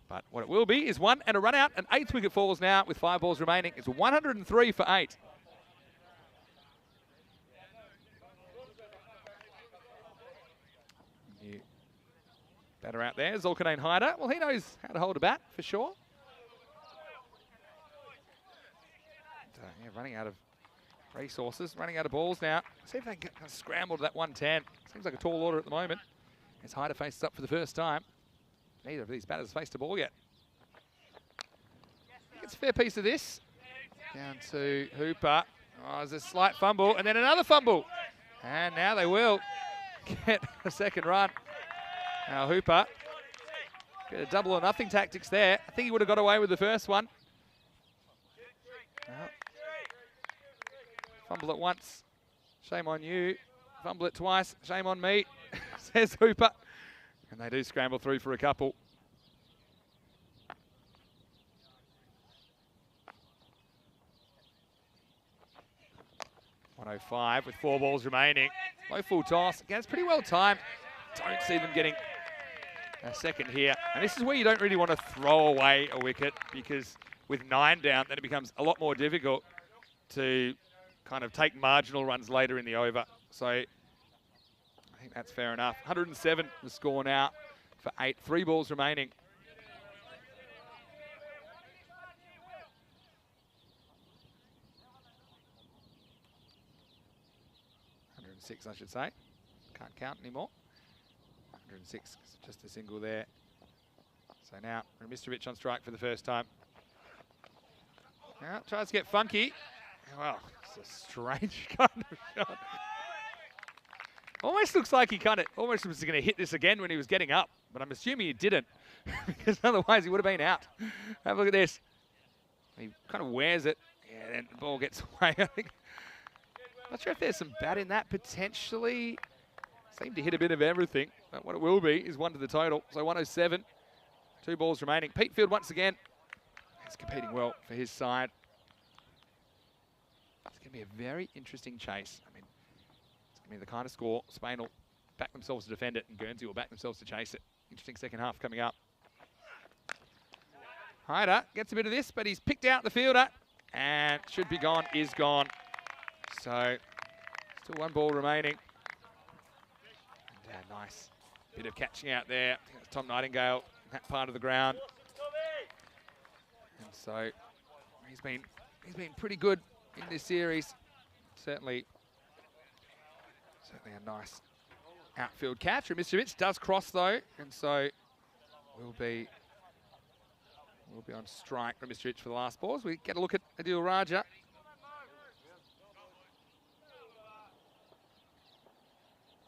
But what it will be is 1 and a run out, and 8th wicket falls now with 5 balls remaining. It's 103 for 8. New batter out there, Zulkarnain Haider. Well, he knows how to hold a bat for sure. Yeah, running out of resources, running out of balls now. See if they can kind of scramble to that 110. Seems like a tall order at the moment. As Haider faces up for the first time. Neither of these batters faced a ball yet. I think it's a fair piece of this. Down to Hooper. Oh, there's a slight fumble, and then another fumble. And now they will get a second run. Now Hooper, get a double or nothing tactics there. I think he would have got away with the first one. No. Fumble it once, shame on you. Fumble it twice, shame on me, says Hooper. And they do scramble through for a couple. .105 with 4 balls remaining. Low full toss. Again, it's pretty well timed. Don't see them getting a second here. And this is where you don't really want to throw away a wicket, because with 9 down, then it becomes a lot more difficult to kind of take marginal runs later in the over. So I think that's fair enough. 107 the score now for 8. 3 balls remaining. .106, I should say. Can't count anymore. 106, just a single there. So now Remistovic on strike for the first time. Now tries to get funky. Well, it's a strange kind of shot. Almost looks like he almost was going to hit this again when he was getting up, but I'm assuming he didn't, because otherwise he would have been out. Have a look at this. He kind of wears it, yeah, and the ball gets away, I think. Not sure if there's some bat in that, potentially. Seemed to hit a bit of everything, but what it will be is 1 to the total. So 107, 2 balls remaining. Peatfield once again. He's competing well for his side. It's going to be a very interesting chase. I mean, it's going to be the kind of score Spain will back themselves to defend it, and Guernsey will back themselves to chase it. Interesting second half coming up. Haider gets a bit of this, but he's picked out the fielder, and should be gone, is gone. So, still 1 ball remaining. And, nice bit of catching out there. I think that's Tom Nightingale in that part of the ground. And so, he's been pretty good in this series. Certainly a nice outfield catch. Remistovic does cross though, and so we'll be on strike. Remistovic for the last ball. As we get a look at Adil Raja.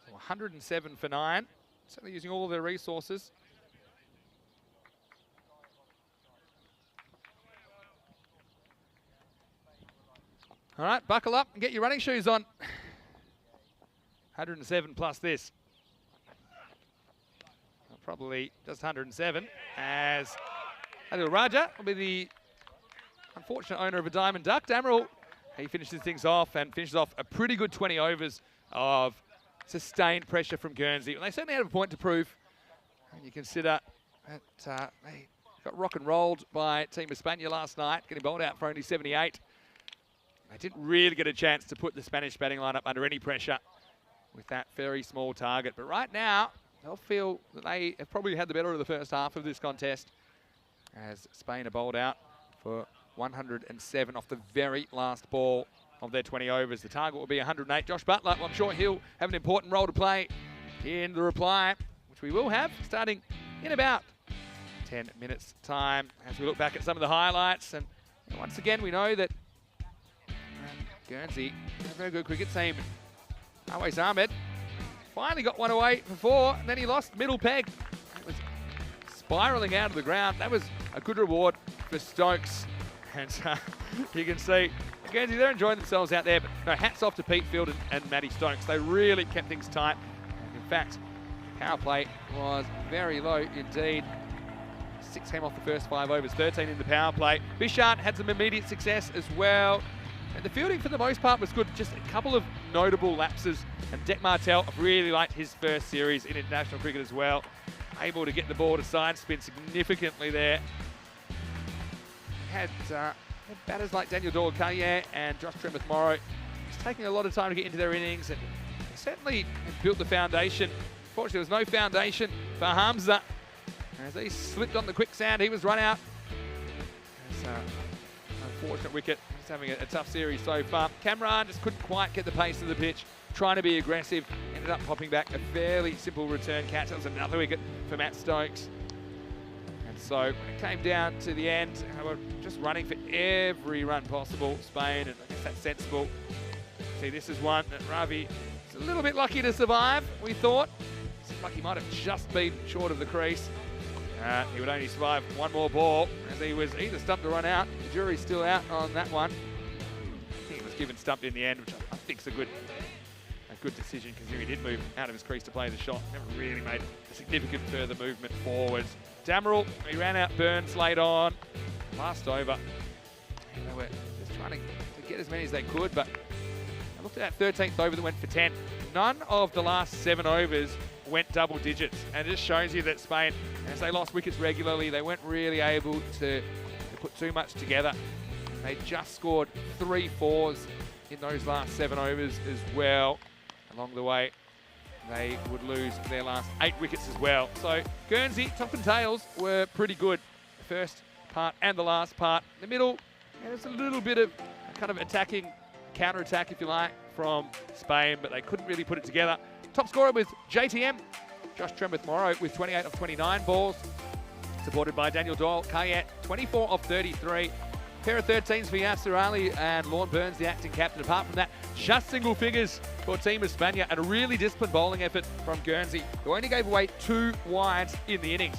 So 107 for 9. Certainly using all of their resources. All right, buckle up and get your running shoes on. 107 plus this. Well, probably just 107, as Adil Raja will be the unfortunate owner of a diamond duck. Damerel, he finishes things off and finishes off a pretty good 20 overs of sustained pressure from Guernsey. And they certainly had a point to prove. And you consider that they got rock and rolled by Team Espana last night, getting bowled out for only 78. They didn't really get a chance to put the Spanish batting lineup under any pressure with that very small target. But right now, they'll feel that they have probably had the better of the first half of this contest, as Spain are bowled out for 107 off the very last ball of their 20 overs. The target will be 108. Josh Butler, well, I'm sure he'll have an important role to play in the reply, which we will have starting in about 10 minutes' time as we look back at some of the highlights. And once again, we know that Guernsey, a very good cricket team. Awais Ahmed finally got one away for 4, and then he lost middle peg. It was spiralling out of the ground. That was a good reward for Stokes. And you can see Guernsey, they're enjoying themselves out there. But no, hats off to Peatfield and Matty Stokes. They really kept things tight. And in fact, Power play was very low indeed. 6 came off the first 5 overs, 13 in the power play. Bichard had some immediate success as well. And the fielding for the most part was good, just a couple of notable lapses. And Dec Martel, I've really liked his first series in international cricket as well. Able to get the ball to side spin significantly there. Had batters like Daniel Doyle-Carrier and Josh Tremeth-Morrow. It's taking a lot of time to get into their innings, and they certainly have built the foundation. Unfortunately, there was no foundation for Hamza. As he slipped on the quicksand, he was run out. It's an unfortunate wicket. He's having a tough series so far. Cameron just couldn't quite get the pace of the pitch, trying to be aggressive. Ended up popping back a fairly simple return catch. That was another wicket for Matt Stokes. And so when it came down to the end, they were just running for every run possible, Spain, and I guess that's sensible. See, this is one that Ravi is a little bit lucky to survive, we thought. Seemed like he might have just been short of the crease. He would only survive one more ball, as he was either stumped or run out. The jury's still out on that one. I think he was given stumped in the end, which I think is a good decision, because he did move out of his crease to play the shot. Never really made a significant further movement forwards. Damerel, he ran out Burns late on. Last over. And they were just trying to get as many as they could, but I looked at that 13th over that went for 10. None of the last 7 overs went double digits, and it just shows you that Spain, as they lost wickets regularly, they weren't really able to put too much together. They just scored 3 fours in those last 7 overs as well. Along the way, they would lose their last 8 wickets as well. So Guernsey, top and tails, were pretty good. The first part and the last part. In the middle, there's a little bit of kind of attacking, counter-attack if you like, from Spain, but they couldn't really put it together. Top scorer was JTM, Josh Tremeth-Morrow, with 28 of 29 balls, supported by Daniel Doyle-Carrier, 24 of 33. Pair of 13s for Yasser Ali and Lorne Burns, the acting captain. Apart from that, just single figures for Team España, and a really disciplined bowling effort from Guernsey, who only gave away 2 wides in the innings.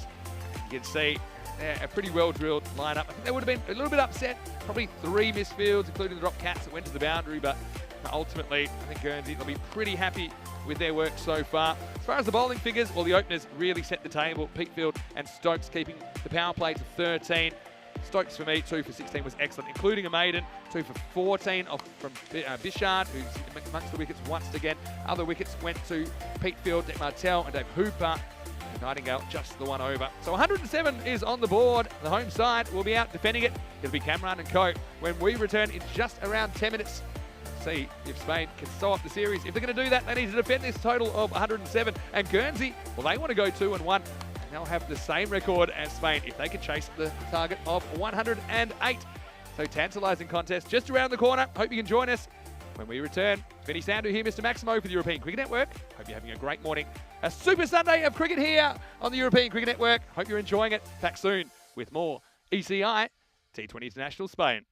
You can see a pretty well-drilled lineup. I think they would have been a little bit upset. Probably 3 missed fields, including the drop cats that went to the boundary, but ultimately, I think Guernsey will be pretty happy with their work so far. As far as the bowling figures, well, the openers really set the table. Peakfield and Stokes keeping the power play to 13. Stokes, for me, 2 for 16 was excellent, including a maiden. 2 for 14 from Bichard, who's amongst the wickets once again. Other wickets went to Peakfield, Dec Martel and Dave Hooper. Nightingale just the 1 over. So 107 is on the board. The home side will be out defending it. It'll be Cameron and Co. when we return in just around 10 minutes. See if Spain can sew up the series. If they're going to do that, they need to defend this total of 107. And Guernsey, well, they want to go 2-1. They'll have the same record as Spain if they can chase the target of 108. So tantalising contest just around the corner. Hope you can join us when we return. Vinny Sandu here, Mr. Maximo for the European Cricket Network. Hope you're having a great morning. A super Sunday of cricket here on the European Cricket Network. Hope you're enjoying it. Back soon with more ECI T20 International Spain.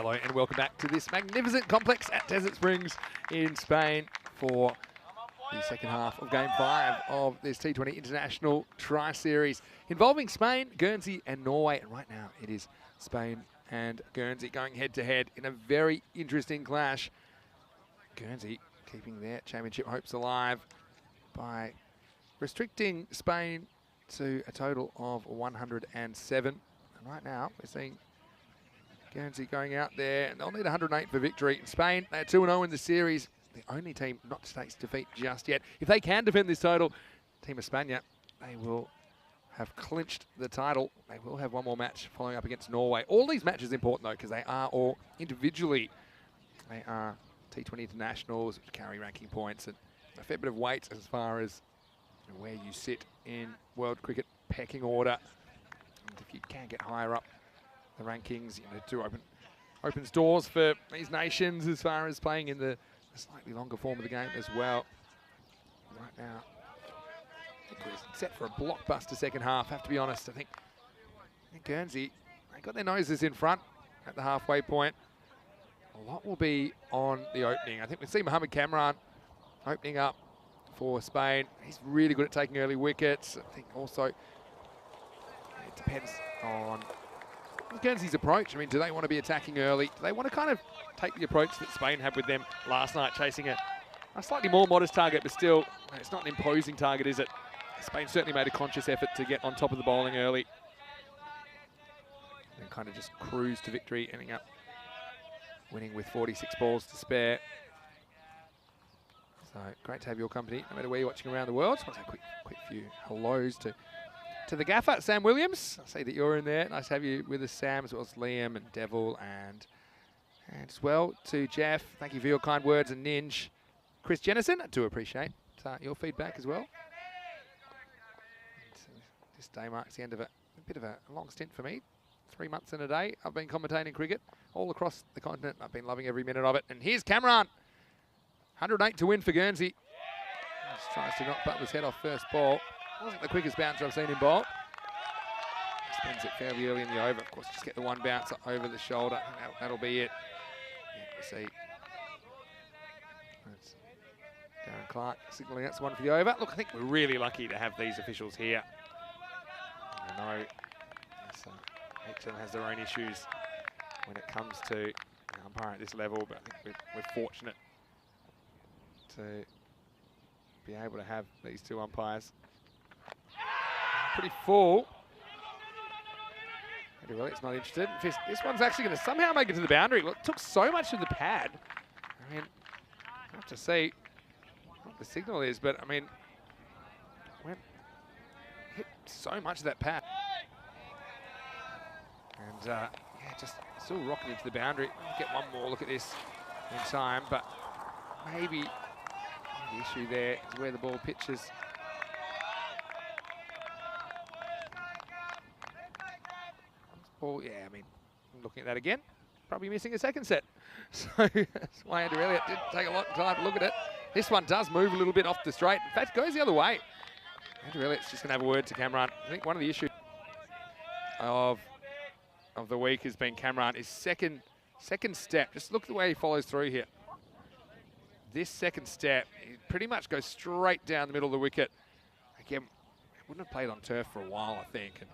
Hello and welcome back to this magnificent complex at Desert Springs in Spain for the second half of Game 5 of this T20 International Tri-Series involving Spain, Guernsey and Norway. And right now it is Spain and Guernsey going head-to-head in a very interesting clash. Guernsey keeping their championship hopes alive by restricting Spain to a total of 107. And right now we're seeing Guernsey going out there, and they'll need 108 for victory. In Spain, they're 2-0 in the series. The only team not to taste defeat just yet. If they can defend this total, Team España, they will have clinched the title. They will have one more match following up against Norway. All these matches are important, though, because they are all individually. They are T20 internationals, which carry ranking points and a fair bit of weight as far as where you sit in world cricket pecking order. And if you can get higher up the rankings, opens doors for these nations as far as playing in the slightly longer form of the game as well. Right now, I think we're set for a blockbuster second half, have to be honest. I think Guernsey, they got their noses in front at the halfway point. A lot will be on the opening. I think we see Mohamed Kamran opening up for Spain. He's really good at taking early wickets. I think also it depends on Guernsey's approach. I mean, do they want to be attacking early? Do they want to kind of take the approach that Spain had with them last night, chasing a slightly more modest target, but still, it's not an imposing target, is it? Spain certainly made a conscious effort to get on top of the bowling early and kind of just cruise to victory, ending up winning with 46 balls to spare. So great to have your company, no matter where you're watching around the world. Just want to say a quick few hellos to the gaffer, Sam Williams. I see that you're in there. Nice to have you with us, Sam, as well as Liam and Devil, and as well to Jeff. Thank you for your kind words, and Ninj. Chris Jennison, I do appreciate your feedback as well. This day marks the end of a bit of a long stint for me. 3 months and a day I've been commentating cricket all across the continent. I've been loving every minute of it. And here's Kamran. 108 to win for Guernsey. Just tries to knock Butler's head off first ball. Wasn't the quickest bouncer I've seen him bowl. Spins it fairly early in the over. Of course, just get the one bouncer over the shoulder. That'll be it. Yeah, we see. That's Darren Clark signalling that's one for the over. Look, I think we're really lucky to have these officials here. I know each of them has their own issues when it comes to umpiring at this level, but I think we're fortunate to be able to have these two umpires. Pretty full. It's not interested. This one's actually going to somehow make it to the boundary. Look, it took so much of the pad. I mean, I have to see what the signal is, but I mean, hit so much of that pad. And yeah, just still rocking into the boundary. We'll get one more look at this in time, but maybe the issue there is where the ball pitches. Well, yeah, I mean, looking at that again, probably missing a second set. So that's why Andrew Elliott did take a lot of time to look at it. This one does move a little bit off the straight. In fact, goes the other way. Andrew Elliott's just going to have a word to Kamran. I think one of the issues of the week has been Kamran. His second step. Just look at the way he follows through here. This second step, he pretty much goes straight down the middle of the wicket. Again, he wouldn't have played on turf for a while, I think. And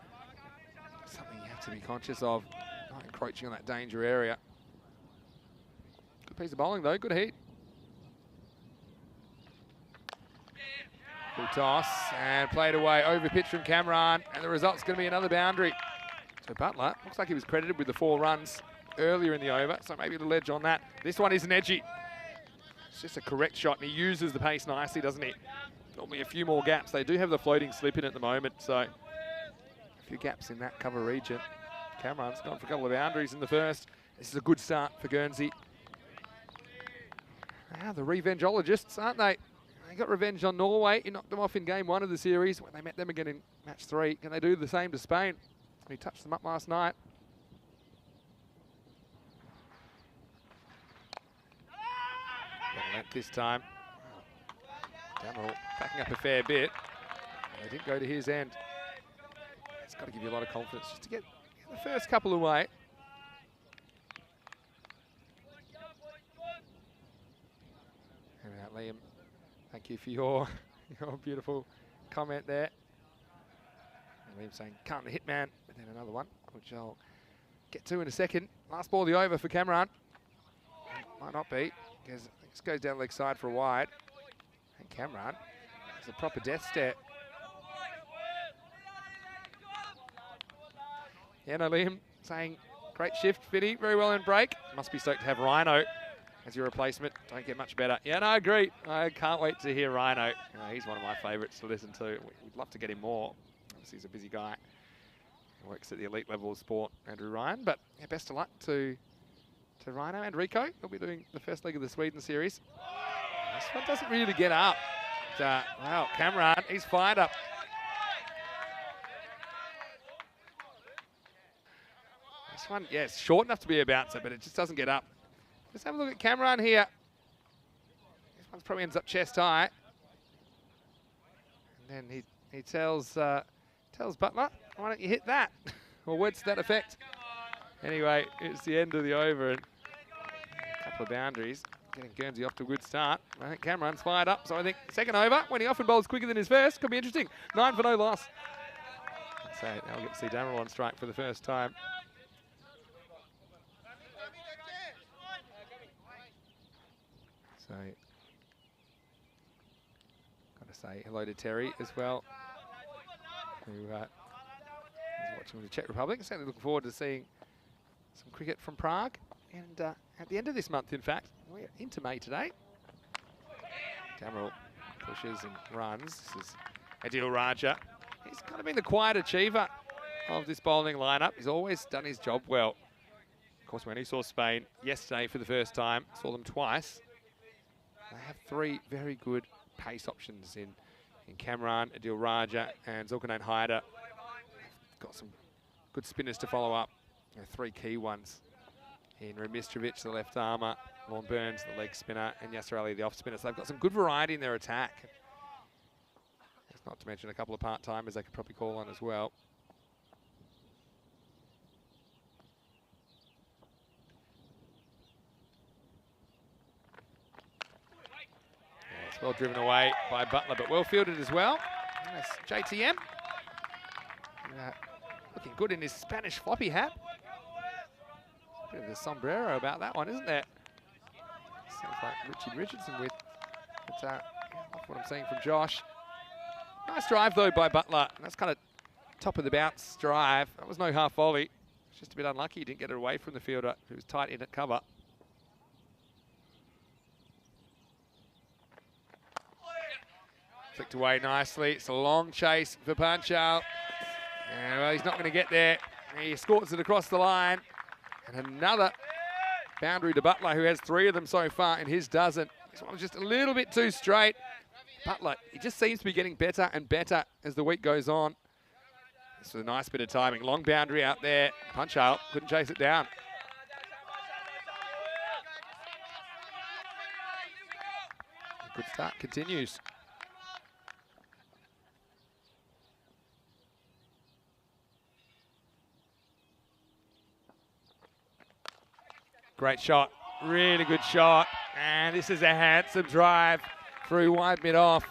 something you have to be conscious of, not encroaching on that danger area. Good piece of bowling though, good heat. Good toss, and played away, over pitch from Kamran, and the result's going to be another boundary. So Butler, looks like he was credited with the 4 runs earlier in the over, so maybe a little edge on that. This one isn't edgy. It's just a correct shot, and he uses the pace nicely, doesn't he? Normally a few more gaps. They do have the floating slip in at the moment, so a few gaps in that cover region. Kamran's gone for a couple of boundaries in the first. This is a good start for Guernsey. Now the revengeologists, aren't they? They got revenge on Norway. He knocked them off in game 1 of the series when they met them again in match 3. Can they do the same to Spain? He touched them up last night. This time. Damrell backing up a fair bit. They didn't go to his end. It's got to give you a lot of confidence just to get the first couple away. Liam, thank you for your, your beautiful comment there. And Liam saying, can't the hitman, but then another one, which I'll get to in a second. Last ball of the over for Cameron. Might not be, because this goes down the leg side for a wide. And Cameron has a proper death stare. Yeah, no, Liam saying, great shift, Finny, very well in break. Must be stoked to have Rhino as your replacement. Don't get much better. Yeah, no, I agree. I can't wait to hear Rhino. He's one of my favourites to listen to. We'd love to get him more. Obviously, he's a busy guy. He works at the elite level of sport, Andrew Ryan. But yeah, best of luck to Rhino and Rico. They'll be doing the first leg of the Sweden series. This one doesn't really get up. But, wow, Cameron, he's fired up. This one, yeah, it's short enough to be a bouncer, but it just doesn't get up. Let's have a look at Cameron here. This one probably ends up chest high. And then he tells Butler, why don't you hit that? Or words to that effect. Anyway, it's the end of the over and a couple of boundaries. Getting Guernsey off to a good start. I think Cameron's fired up, so I think second over, when he often bowls quicker than his first, could be interesting. 9 for no loss. So now we'll get to see Damerel on strike for the first time. So, got to say hello to Terry as well, who is watching the Czech Republic. Certainly looking forward to seeing some cricket from Prague. And at the end of this month, in fact, we're into May today. Damerel pushes and runs. This is Adil Raja. He's kind of been the quiet achiever of this bowling lineup. He's always done his job well. Of course, when he saw Spain yesterday for the first time, saw them twice. They have 3 very good pace options in Cameron, Adil Raja and Zulkarnain Haider. Got some good spinners to follow up. 3 key ones in Remistrovic, the left armour, Lorne Burns, the leg spinner, and Yasser Ali, the off spinner. So they've got some good variety in their attack. That's not to mention a couple of part-timers they could probably call on as well. It's well driven away by Butler, but well fielded as well. Nice JTM. Looking good in his Spanish floppy hat. Bit of a sombrero about that one, isn't there? Sounds like Richard Richardson with. But yeah, that's what I'm seeing from Josh. Nice drive though by Butler. And that's kind of top of the bounce drive. That was no half volley. It's just a bit unlucky he didn't get it away from the fielder who was tight in at cover. Flicked away nicely. It's a long chase for Panchal. And well, he's not going to get there. He scores it across the line. And another boundary to Butler, who has 3 of them so far, and his doesn't. This one was just a little bit too straight. Butler, he just seems to be getting better and better as the week goes on. This was a nice bit of timing. Long boundary out there. Panchal couldn't chase it down. Good start continues. Great shot, really good shot. And this is a handsome drive through wide mid-off.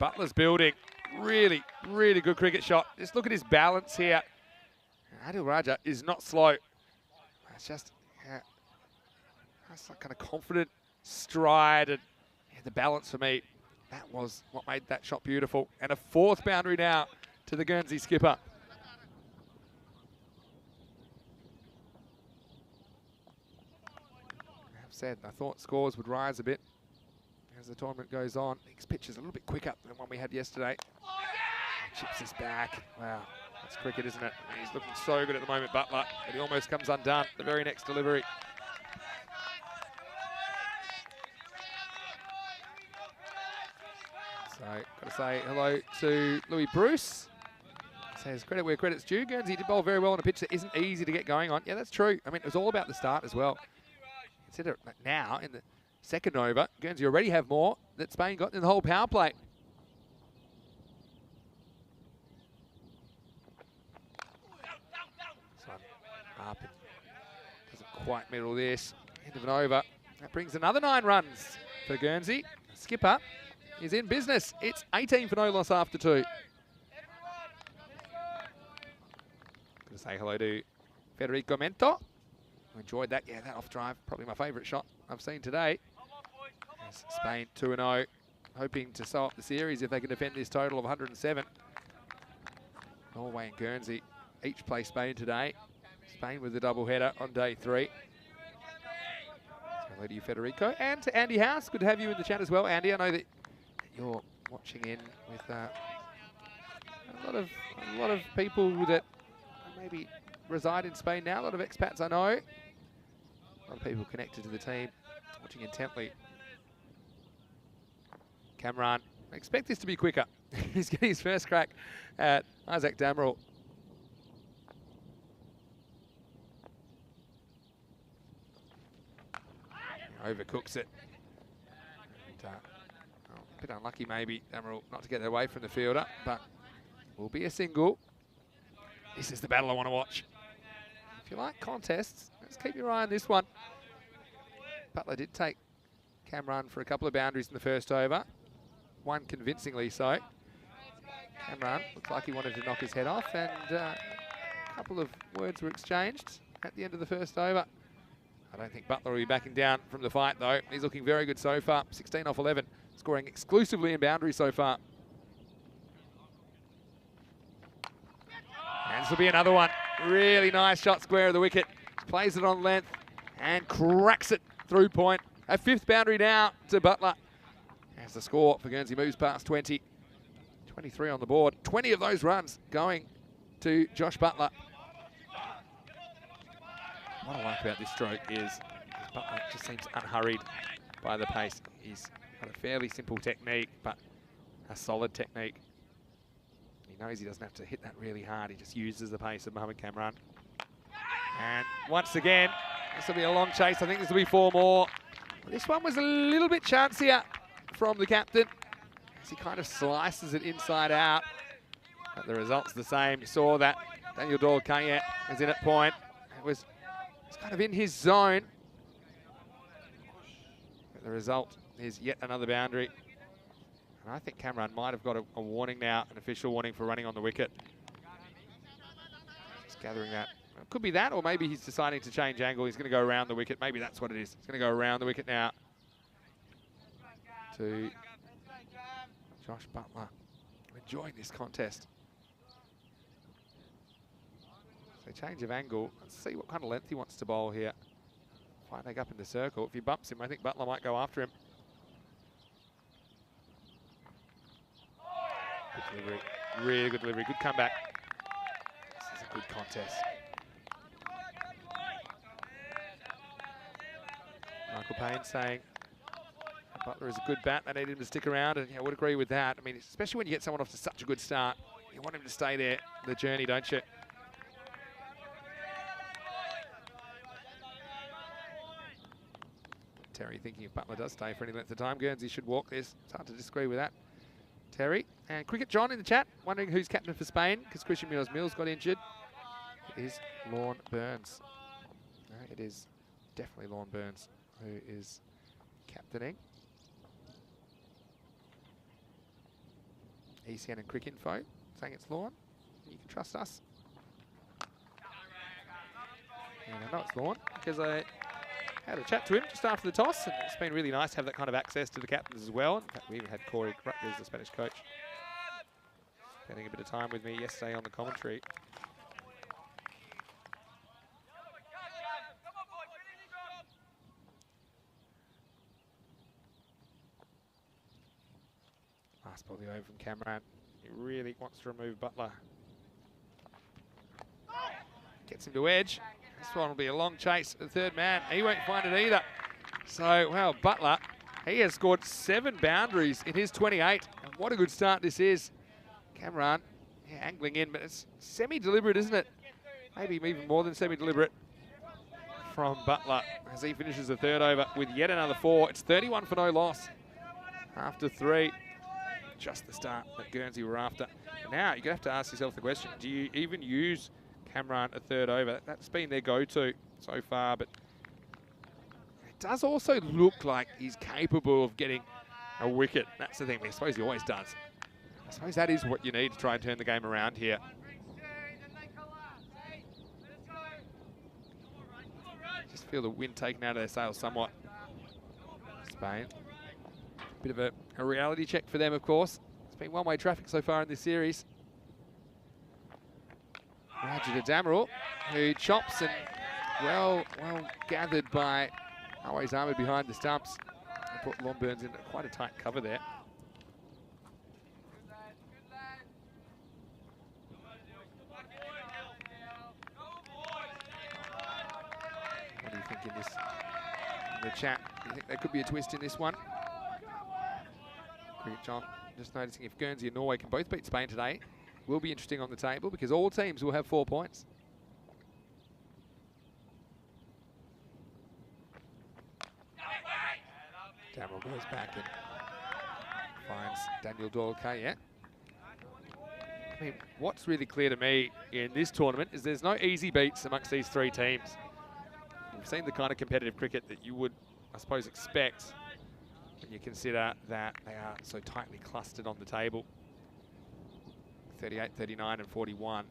Butler's building, really, really good cricket shot. Just look at his balance here. Adil Raja is not slow. It's just, that's that kind of confident stride and the balance for me. That was what made that shot beautiful. And a 4th boundary now to the Guernsey skipper. I thought scores would rise a bit as the tournament goes on. Next pitch is a little bit quicker than one we had yesterday. Chips this back. Wow, that's cricket, isn't it? He's looking so good at the moment, Butler, but he almost comes undone the very next delivery. So, got to say hello to Louis Bruce. Says credit where credit's due. Guernsey did bowl very well on a pitch that isn't easy to get going on. Yeah, that's true. I mean, it was all about the start as well. Consider now, in the second over, Guernsey already have more that Spain got in the whole power play. This one up and doesn't quite middle this. End of an over. That brings another 9 runs for Guernsey. Skipper is in business. It's 18 for no loss after 2. Going to say hello to Federico Mento. Enjoyed that. Yeah, that off drive, probably my favourite shot I've seen today. As Spain 2-0, hoping to sew up the series if they can defend this total of 107. Norway and Guernsey each play Spain today. Spain with the double header on day 3. Hello to you, Federico, and to Andy House. Good to have you in the chat as well, Andy. I know that you're watching in with a lot of people that maybe reside in Spain now. A lot of expats, I know. A lot of people connected to the team, watching intently. Cameron, I expect this to be quicker. He's getting his first crack at Isaac Damrell. Overcooks it. And, a bit unlucky maybe, Damrell, not to get away from the fielder, but will be a single. This is the battle I want to watch. If you like contests, let's keep your eye on this one. Butler did take Cameron for a couple of boundaries in the first over. One convincingly so. Cameron looked like he wanted to knock his head off, and a couple of words were exchanged at the end of the first over. I don't think Butler will be backing down from the fight, though. He's looking very good so far. 16 off 11, scoring exclusively in boundaries so far. And this will be another one. Really nice shot square of the wicket. Plays it on length and cracks it through point. A 5th boundary now to Butler. As the score for Guernsey moves past 20. 23 on the board. 20 of those runs going to Josh Butler. What I like about this stroke is Butler just seems unhurried by the pace. He's got a fairly simple technique, but a solid technique. He knows he doesn't have to hit that really hard. He just uses the pace of Mohamed Kamran. And once again, this will be a long chase. I think this will be 4 more. This one was a little bit chancier from the captain as he kind of slices it inside out. But the result's the same. You saw that Daniel Dorkayet was in at point. It's kind of in his zone. But the result is yet another boundary. And I think Cameron might have got a warning now, an official warning for running on the wicket. Just gathering that. It could be that, or maybe he's deciding to change angle. He's going to go around the wicket. Maybe that's what it is. He's going to go around the wicket now. To Josh Butler. Enjoying this contest. So change of angle. Let's see what kind of length he wants to bowl here. Fine leg up in the circle. If he bumps him, I think Butler might go after him. Good delivery. Really good delivery. Good comeback. This is a good contest. Michael Payne saying Butler is a good bat. They need him to stick around, and I would agree with that. I mean, especially when you get someone off to such a good start, you want him to stay there, the journey, don't you? Terry thinking if Butler does stay for any length of time, Guernsey should walk this. It's hard to disagree with that. Terry. And Cricket John in the chat, wondering who's captain for Spain, because Christian Munoz-Mills got injured. It is Lorne Burns. No, it is definitely Lorne Burns who is captaining. ECN and Cricket Info saying it's Lorne. You can trust us. And I know it's Lorne because I had a chat to him just after the toss, and it's been really nice to have that kind of access to the captains as well. In fact, we even had Corey Rutgers, the Spanish coach, spending a bit of time with me yesterday on the commentary. Last ball the over from Cameron. He really wants to remove Butler. Gets him to edge. This one will be a long chase. The third man, he won't find it either. So, well, Butler, he has scored 7 boundaries in his 28. And what a good start this is. Cameron, yeah, angling in, but it's semi-deliberate, isn't it? Maybe even more than semi-deliberate from Butler as he finishes the third over with yet another 4. It's 31 for no loss after 3. Just the start that Guernsey were after. Now, you're going to have to ask yourself the question, do you even use Cameron a third over? That's been their go-to so far, but does also look like he's capable of getting a wicket. That's the thing. I suppose he always does. I suppose that is what you need to try and turn the game around here. Just feel the wind taken out of their sails somewhat. Spain. Bit of a reality check for them, of course. It's been one-way traffic so far in this series. Roger to Damerel, who chops and well gathered by Always Armoured behind the stumps. They put Longburns in quite a tight cover there. What do you think in the chat? Do you think there could be a twist in this one? Cricket John, just noticing if Guernsey and Norway can both beat Spain today, will be interesting on the table because all teams will have 4 points. Damerel goes back and finds Daniel Doyle-Kayet. I mean, what's really clear to me in this tournament is there's no easy beats amongst these 3 teams. We've seen the kind of competitive cricket that you would, I suppose, expect when you consider that they are so tightly clustered on the table. 38, 39 and 41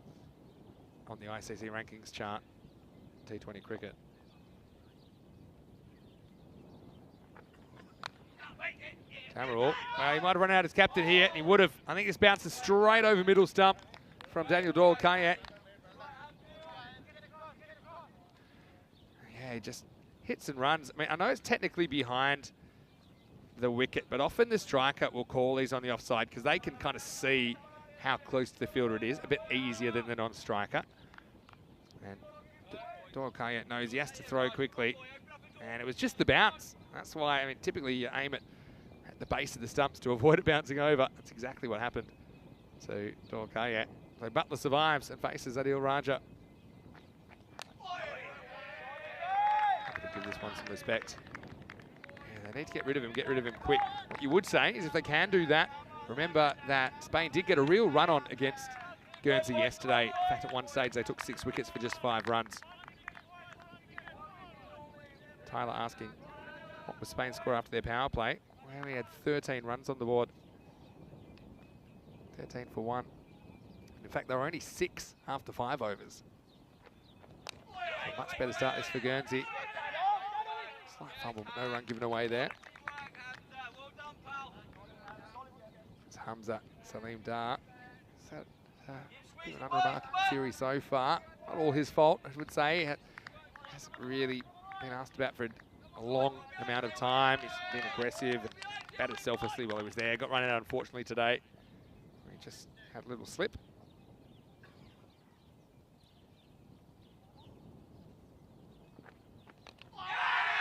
on the ICC rankings chart, T20 cricket. Damerel, well, he might have run out as captain here, and he would have. I think this bounces straight over middle stump from Daniel Doyle-Kayet. Yeah, he just hits and runs. I mean, I know it's technically behind the wicket, but often the striker will call these on the offside because they can kind of see how close to the fielder it is, a bit easier than the non-striker. And Doyle-Kayet knows he has to throw quickly, and it was just the bounce. That's why, I mean, typically you aim it at the base of the stumps to avoid it bouncing over. That's exactly what happened to Doyle-Kayet. So Butler survives and faces Adil Raja. Happy to give this one some respect. Yeah, they need to get rid of him quick. What you would say is if they can do that, remember that Spain did get a real run on against Guernsey yesterday. In fact, at one stage they took 6 wickets for just 5 runs. Tyler asking, what was Spain's score after their power play? Well, we had 13 runs on the board. 13 for 1. In fact, there were only 6 after 5 overs. So much better start this for Guernsey. Slight fumble, but no run given away there. It's Hamza Salim Dar. So, an unremarkable series so far. Not all his fault, I would say. Hasn't really been asked about for a long amount of time. He's been aggressive and batted selflessly while he was there. Got run out, unfortunately, today. He just had a little slip.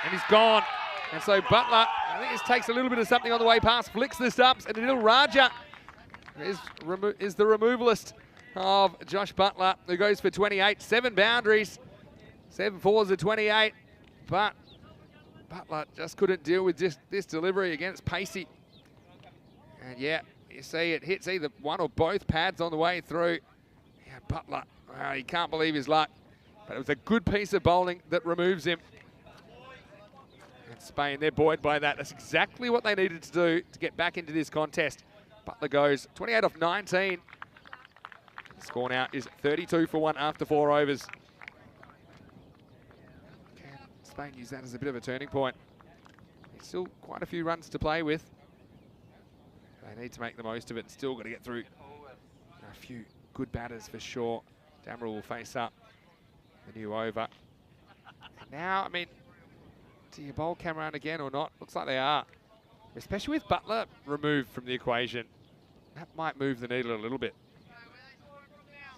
And he's gone. And so Butler, I think this takes a little bit of something on the way past, flicks the stumps, and Adil Raja is the removalist of Josh Butler, who goes for 28. 7 boundaries, 7 fours of 28. But Butler just couldn't deal with this delivery against Pacey. And yeah, you see it hits either one or both pads on the way through. Yeah, Butler, well, he can't believe his luck. But it was a good piece of bowling that removes him. And Spain, they're buoyed by that. That's exactly what they needed to do to get back into this contest. Butler goes 28 off 19. The score now is 32 for 1 after 4 overs. Can Spain use that as a bit of a turning point? There's still quite a few runs to play with. They need to make the most of it. Still got to get through a few good batters for sure. Damerel will face up the new over. And now, I mean, do you bowl Cameron again or not? Looks like they are. Especially with Butler removed from the equation. That might move the needle a little bit.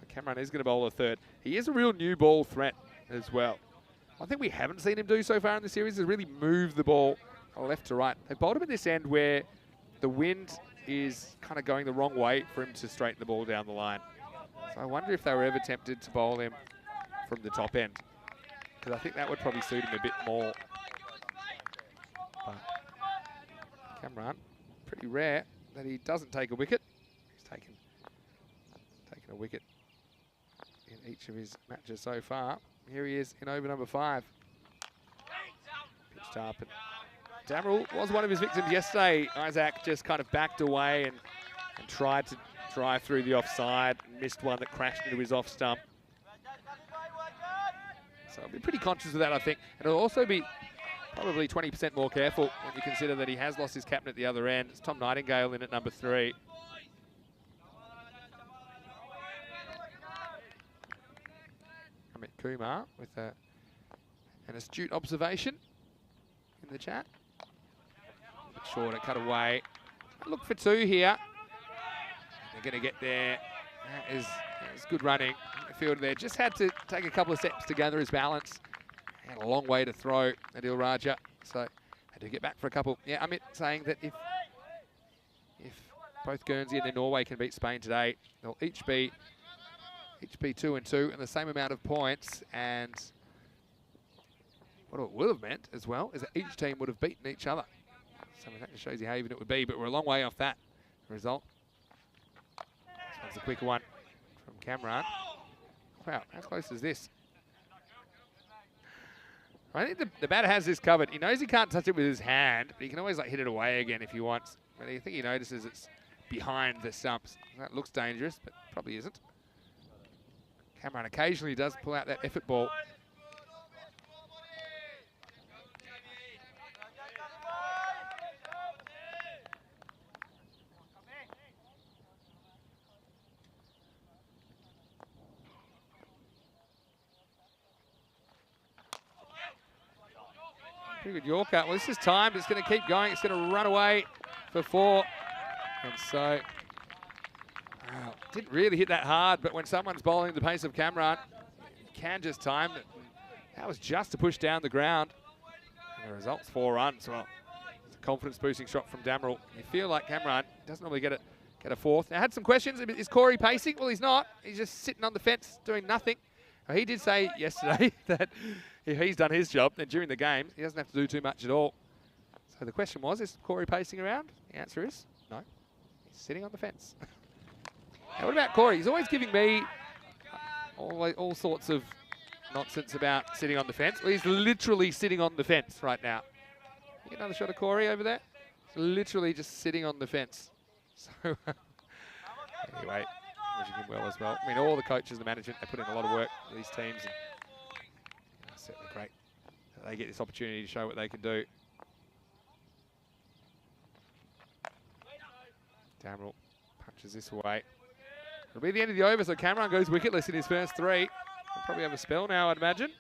So Cameron is going to bowl a third. He is a real new ball threat as well. One thing we haven't seen him do so far in the series is really move the ball left to right. They bowled him at this end where the wind is kind of going the wrong way for him to straighten the ball down the line. So I wonder if they were ever tempted to bowl him from the top end, because I think that would probably suit him a bit more. But Cameron, pretty rare that he doesn't take a wicket. He's taken a wicket in each of his matches so far. Here he is in over number 5. Pitch Poached up. And Damerel was one of his victims yesterday. Isaac just kind of backed away and tried to drive through the offside. Missed one that crashed into his off stump. So I'll be pretty conscious of that, I think. And it'll also be probably 20% more careful when you consider that he has lost his captain at the other end. It's Tom Nightingale in at number 3. Amit Kumar with an astute observation in the chat. A bit shorter, cut away. Look for 2 here. They're going to get there. That is good running. The field there just had to take a couple of steps to gather his balance. And a long way to throw Adil Raja. So had to get back for a couple. Yeah, Amit saying that if both Guernsey and then Norway can beat Spain today, they'll each be 2 and 2 and the same amount of points. And what it would have meant as well is that each team would have beaten each other. So that just shows you how even it would be. But we're a long way off that result. This one's a quicker one from Cameron. Wow, how close is this? I think the batter has this covered. He knows he can't touch it with his hand, but he can always hit it away again if he wants. But I think he notices it's behind the stumps. That looks dangerous, but probably isn't. Cameron occasionally does pull out that effort ball. Pretty good Yorker. Well, this is timed. It's going to keep going. It's going to run away for 4. And so, wow, didn't really hit that hard, but when someone's bowling the pace of Cameron, you can just time it. That was just to push down the ground. And the result's 4 runs. Well, it's a confidence-boosting shot from Damerel. You feel like Cameron doesn't normally get a 4th. Now, I had some questions. Is Corey pacing? Well, he's not. He's just sitting on the fence doing nothing. Well, he did say yesterday that if he's done his job, then during the game, he doesn't have to do too much at all. So the question was, is Corey pacing around? The answer is no. He's sitting on the fence. Now, what about Corey? He's always giving me all sorts of nonsense about sitting on the fence. Well, he's literally sitting on the fence right now. You get another shot of Corey over there? He's literally just sitting on the fence. So, anyway, wishing him well as well. I mean, all the coaches, the management, they put in a lot of work for these teams. And it's certainly great that they get this opportunity to show what they can do. Damerel punches this away. It'll be the end of the over, so Cameron goes wicketless in his first 3. He'll probably have a spell now, I'd imagine,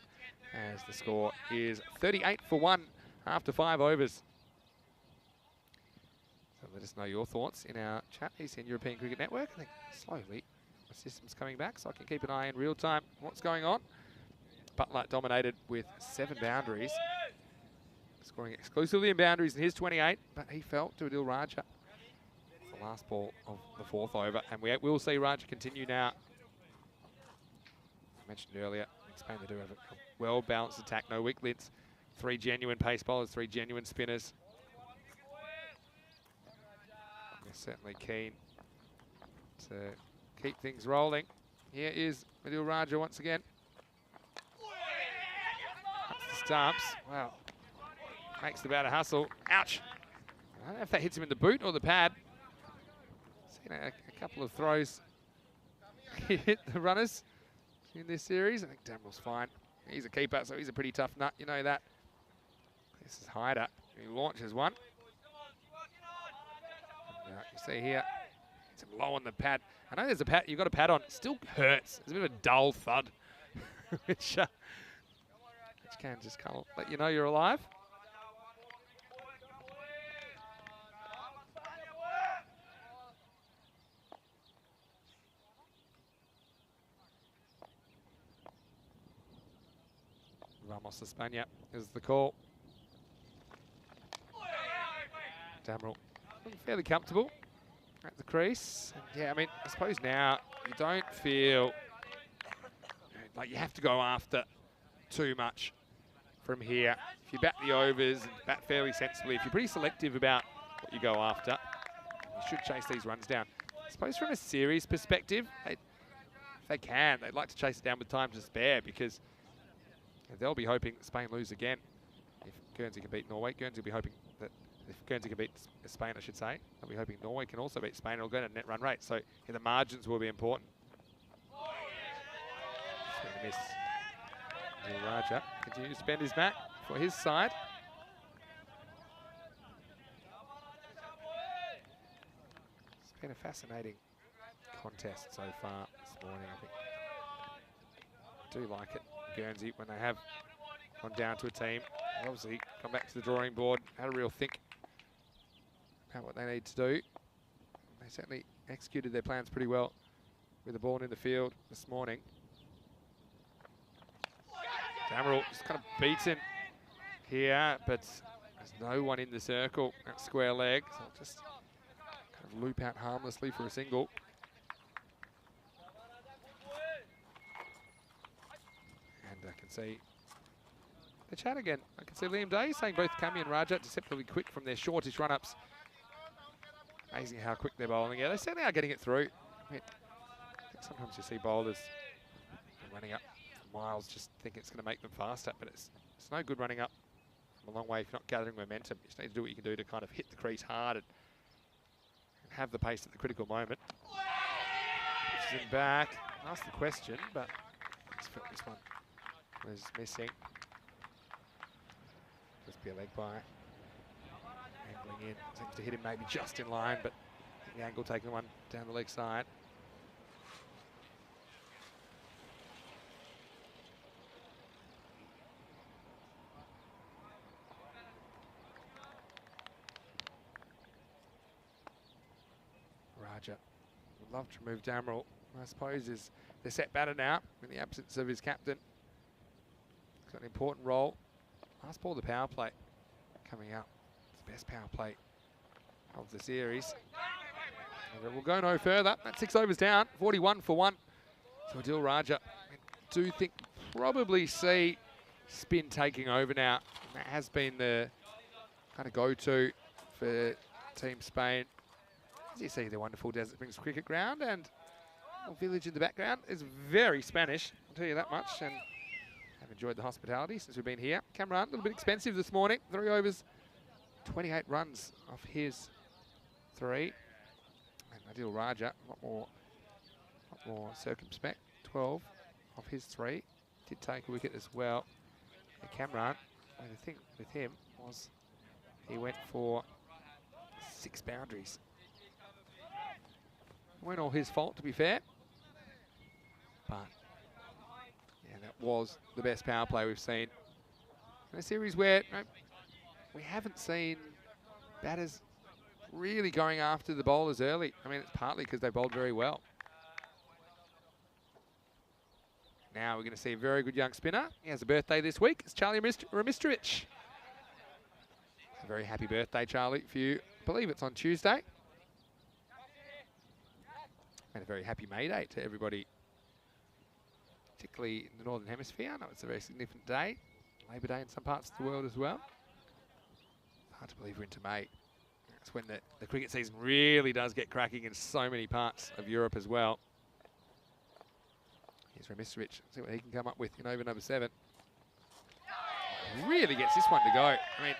as the score is 38 for 1 after 5 overs. So let us know your thoughts in our chat, ECN European Cricket Network. I think slowly the system's coming back, so I can keep an eye in real time what's going on. Butler dominated with 7 boundaries, scoring exclusively in boundaries in his 28, but he fell to Adil Raja. The last ball of the 4th over, and we will see Raja continue now. I mentioned earlier, in Spain they do have a well-balanced attack, no weak links, 3 genuine pace bowlers, 3 genuine spinners. They're certainly keen to keep things rolling. Here is Adil Raja once again. Cuts the stumps. Wow. Makes the batter hustle. Ouch. I don't know if that hits him in the boot or the pad. Seen a couple of throws hit the runners in this series. I think Damerel's fine. He's a keeper, so he's a pretty tough nut. You know that. This is Hyder. He launches one. You see here, it's low on the pad. I know there's a pad. You've got a pad on. It still hurts. There's a bit of a dull thud, which can just kind of let you know you're alive. Ramos España is the call. Damerel fairly comfortable at the crease. And yeah, I mean, I suppose now you don't feel like you have to go after too much from here. If you bat the overs and bat fairly sensibly, if you're pretty selective about what you go after, you should chase these runs down. I suppose from a series perspective, if they can, they'd like to chase it down with time to spare, because they'll be hoping Spain lose again if Guernsey can beat Norway. Guernsey will be hoping that if Guernsey can beat Spain, I should say, they'll be hoping Norway can also beat Spain. It'll go to net run rate. So yeah, the margins will be important. Swing and miss. Raja continues to bend his back for his side. It's been a fascinating contest so far this morning, I think. I do like it, Guernsey, when they have gone down to a team. Obviously, come back to the drawing board, had a real think about what they need to do. They certainly executed their plans pretty well with the ball in the field this morning. Damerel just kind of beaten here, but there's no one in the circle at square leg. So I'll just kind of loop out harmlessly for a single. And I can see the chat again. I can see Liam Day saying both Kami and Raja deceptively quick from their shortish run-ups. Amazing how quick they're bowling. Yeah, they certainly are getting it through. I mean, I think sometimes you see bowlers running up miles, just think it's going to make them faster, but it's no good running up from a long way if you're not gathering momentum. You just need to do what you can do to kind of hit the crease hard and have the pace at the critical moment. Pushes him back, asked the question, but I just felt this one was missing. Just be a leg by. Angling in, seems to hit him maybe just in line, but the angle taking one down the leg side. Raja would love to remove Damerel. I suppose is the set batter now in the absence of his captain. He's got an important role. Last ball of the power play coming up. It's the best power play of the series. And it will go no further. That's 6 overs down, 41 for 1. So Adil Raja, I do think probably see spin taking over now. And that has been the kind of go-to for Team Spain. As you see, the wonderful Desert Springs cricket ground and a village in the background is very Spanish, I'll tell you that much. And I've enjoyed the hospitality since we've been here. Cameron, a little bit expensive this morning. 3 overs, 28 runs off his 3. And Adil Raja, a lot more circumspect. 12 off his 3. Did take a wicket as well. And Cameron, the thing with him was he went for 6 boundaries. Weren't all his fault, to be fair. But yeah, that was the best power play we've seen in a series where we haven't seen batters really going after the bowlers early. I mean, it's partly because they bowled very well. Now we're going to see a very good young spinner. He has a birthday this week. It's Charlie Ramistovic. A very happy birthday, Charlie, for you. I believe it's on Tuesday. And a very happy May Day to everybody, particularly in the Northern Hemisphere. I know it's a very significant day. Labor Day in some parts of the world as well. Hard to believe we're into May. That's when the cricket season really does get cracking in so many parts of Europe as well. Here's Ramistovic. See what he can come up with in over number 7. Really gets this one to go. I mean,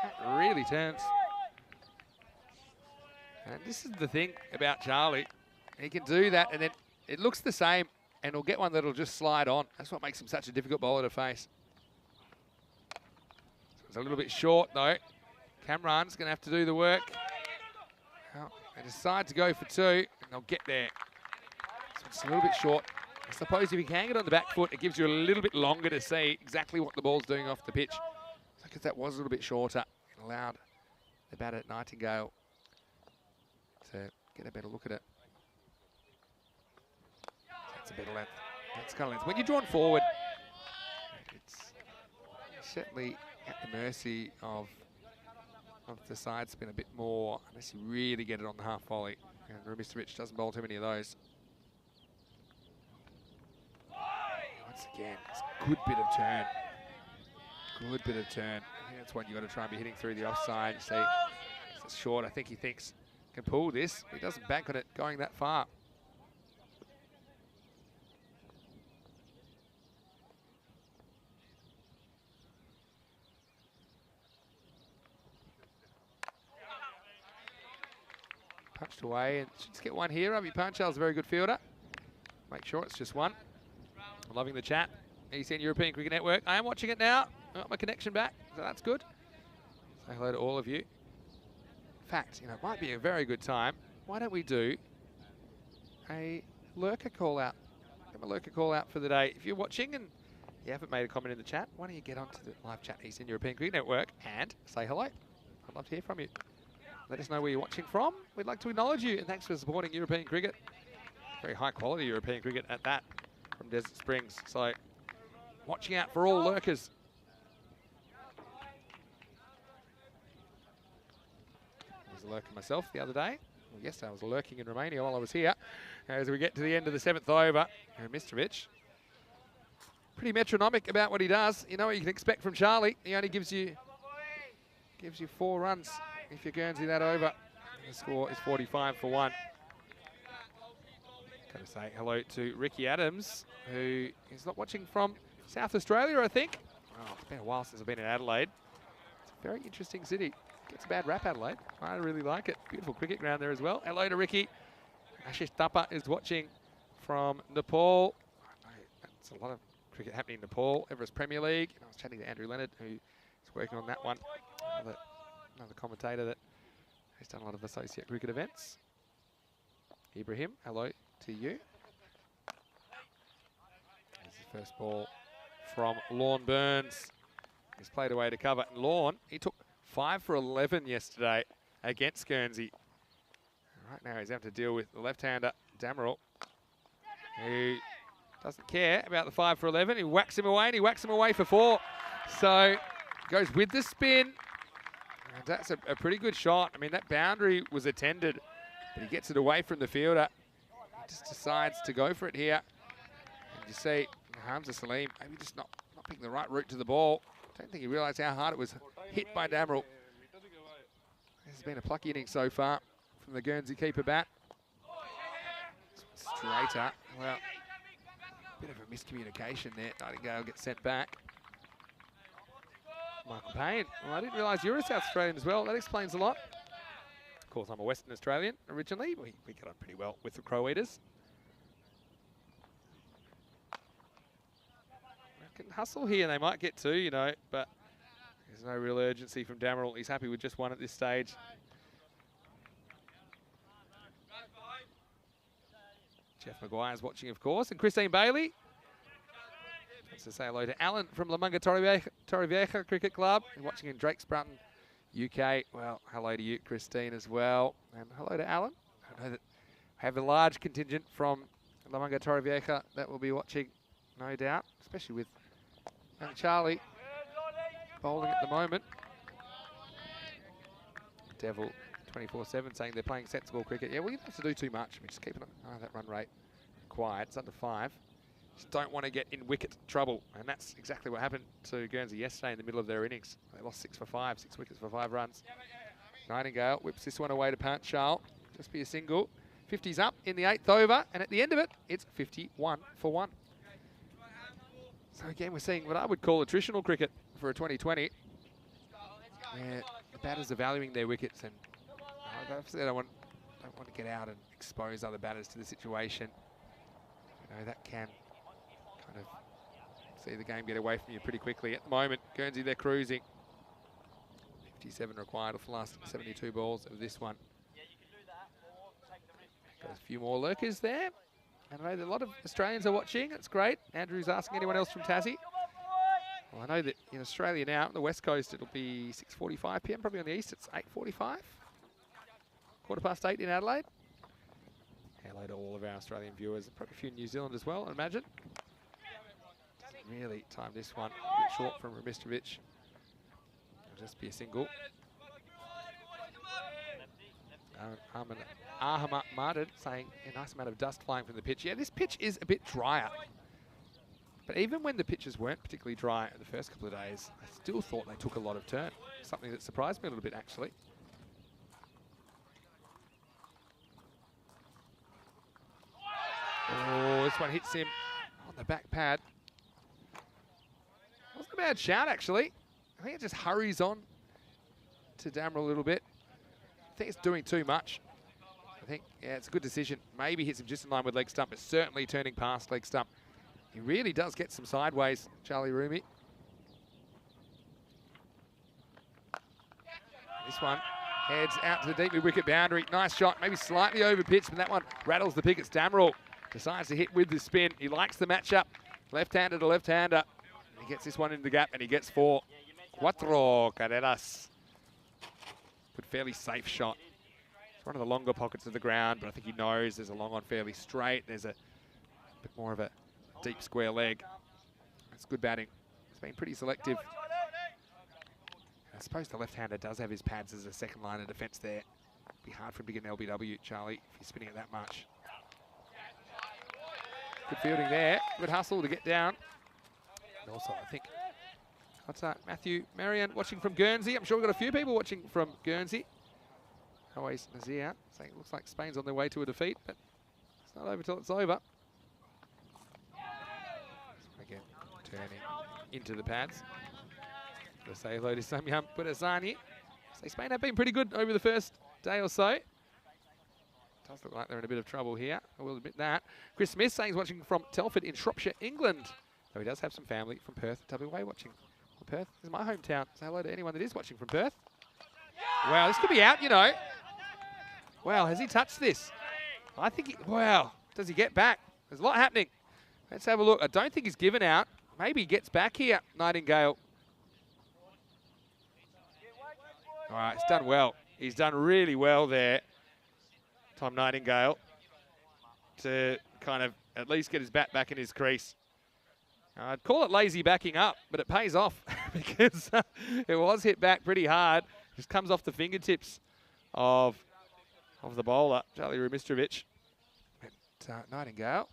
that really turns. And this is the thing about Charlie. He can do that, and then it looks the same, and he'll get one that'll just slide on. That's what makes him such a difficult bowler to face. So it's a little bit short, though. Cameron's going to have to do the work. Well, they decide to go for 2, and they'll get there. So it's a little bit short. I suppose if you can hang it on the back foot, it gives you a little bit longer to see exactly what the ball's doing off the pitch. So because that was a little bit shorter, it allowed the batter at Nightingale to get a better look at it. That's a better length. That's kind of length. When you're drawn forward, it's certainly at the mercy of the side spin a bit more, unless you really get it on the half volley. And Ramistovic doesn't bowl too many of those. Once again, it's a good bit of turn. Good bit of turn. I think that's one you've got to try and be hitting through the offside. You see, it's short. I think he thinks can pull this. He doesn't bank on it going that far. punched away and should just get one here. Ravi Panchal's a very good fielder. Make sure it's just one. I'm loving the chat. ECN European Cricket Network. I am watching it now. I got my connection back, so that's good. Say hello to all of you. In fact, you know, it might be a very good time. Why don't we do a lurker call out? Have a lurker call out for the day. If you're watching and you haven't made a comment in the chat, why don't you get onto the live chat ECN European Cricket Network and say hello. I'd love to hear from you. Let us know where you're watching from. We'd like to acknowledge you, and thanks for supporting European cricket. Very high quality European cricket at that from Desert Springs. So watching out for all lurkers. I was a lurker myself the other day. Well, yesterday I was lurking in Romania while I was here. As we get to the end of the 7th over, Mitrovic, pretty metronomic about what he does. You know what you can expect from Charlie. He only gives you 4 runs if you Guernsey that over. The score is 45 for 1. Going to say hello to Ricky Adams, who is not watching from South Australia, I think. Oh, it's been a while since I've been in Adelaide. It's a very interesting city. Gets a bad rap, Adelaide. I really like it. Beautiful cricket ground there as well. Hello to Ricky. Ashish Thapa is watching from Nepal. That's a lot of cricket happening in Nepal. Everest Premier League. And I was chatting to Andrew Leonard, who is working on that one. Another commentator that has done a lot of associate cricket events. Ibrahim, hello to you. This is the first ball from Lorne Burns. He's played away to cover. And Lorne, he took 5 for 11 yesterday against Guernsey. Right now he's having to deal with the left-hander, Damerel, who doesn't care about the 5 for 11. He whacks him away, and he whacks him away for 4. So goes with the spin. And that's a pretty good shot. I mean, that boundary was attended, but he gets it away from the fielder. He just decides to go for it here. And you see Hamza Salim maybe just not picking the right route to the ball. I don't think he realised how hard it was hit by Damerel. This has been a plucky inning so far from the Guernsey keeper bat. Straighter. Well, bit of a miscommunication there. Nightingale gets sent back. Michael Payne. Well, I didn't realise you were a South Australian as well. That explains a lot. Of course, I'm a Western Australian originally. We got on pretty well with the Crow Eaters. Can hustle here, they might get 2, you know, but there's no real urgency from Damerel. He's happy with just 1 at this stage. Jeff Maguire's watching, of course, and Christine Bailey. Let's just say hello to Alan from La Manga Torrevieja Cricket Club, watching in Drakes Brunton, UK. Well, hello to you, Christine, as well, and hello to Alan. I know that I have a large contingent from La Manga Torrevieja that will be watching, no doubt, especially with young Charlie bowling at the moment. Devil 24/7 saying they're playing sensible cricket. Yeah, well, you don't have to do too much. I mean, just keep that run rate quiet. It's under 5. Just don't want to get in wicket trouble. And that's exactly what happened to Guernsey yesterday in the middle of their innings. They lost 6 for 5, 6 wickets for 5 runs. Nightingale whips this one away to Panchal. Just be a single. 50's up in the 8th over. And at the end of it, it's 51 for 1. So again, we're seeing what I would call attritional cricket for a 2020. Where the batters are valuing their wickets, and I don't want to get out and expose other batters to the situation. You know, that can kind of see the game get away from you pretty quickly. At the moment, Guernsey, they're cruising. 57 required off the last 72 balls of this one. Got a few more lurkers there. And I know that a lot of Australians are watching. It's great. Andrew's asking anyone else from Tassie. Well, I know that in Australia now, on the West Coast, it'll be 6:45 p.m. Probably on the East, it's 8:45. 8:15 in Adelaide. Hello to all of our Australian viewers. Probably a few in New Zealand as well, I imagine. Doesn't really time this one. A bit short from Ramistovic. It'll just be a single. Ahmad Mardin saying a nice amount of dust flying from the pitch. Yeah, this pitch is a bit drier. But even when the pitches weren't particularly dry in the first couple of days, I still thought they took a lot of turn. Something that surprised me a little bit, actually. Oh, this one hits him on the back pad. Wasn't a bad shout, actually. I think it just hurries on to Damerel a little bit. I think it's doing too much. I think, yeah, it's a good decision. Maybe hits him just in line with leg stump, but certainly turning past leg stump. He really does get some sideways, Charlie Rumi. This one heads out to the deep mid-wicket boundary. Nice shot, maybe slightly over pitch, but that one rattles the pick. It's Damerel. Decides to hit with the spin. He likes the matchup. Left-hander to left-hander. He gets this one in the gap and he gets 4. Cuatro carreras. Good, fairly safe shot. It's one of the longer pockets of the ground, but I think he knows there's a long on fairly straight. There's a bit more of a deep square leg. That's good batting. It's been pretty selective. I suppose the left-hander does have his pads as a second line of defence there. It'd be hard for him to get an LBW, Charlie, if he's spinning it that much. Good fielding there. Good hustle to get down. And also, I think, what's that? Matthew Marion watching from Guernsey. I'm sure we've got a few people watching from Guernsey. Always Nazir saying it looks like Spain's on their way to a defeat, but it's not over till it's over. Again, turning into the pads. Gotta say hello to Samyam Purasani. So Spain have been pretty good over the first day or so. Does look like they're in a bit of trouble here. I will admit that. Chris Smith saying he's watching from Telford in Shropshire, England. Though he does have some family from Perth, WA watching. Well, Perth is my hometown. Say hello to anyone that is watching from Perth. Wow, this could be out, you know. Wow, has he touched this? I think he, wow, does he get back? There's a lot happening. Let's have a look. I don't think he's given out. Maybe he gets back here, Nightingale. All right, he's done well. He's done really well there, Tom Nightingale, to kind of at least get his bat back in his crease. I'd call it lazy backing up, but it pays off because it was hit back pretty hard. Just comes off the fingertips of the bowler, Charlie Rumistrovic. But Nightingale,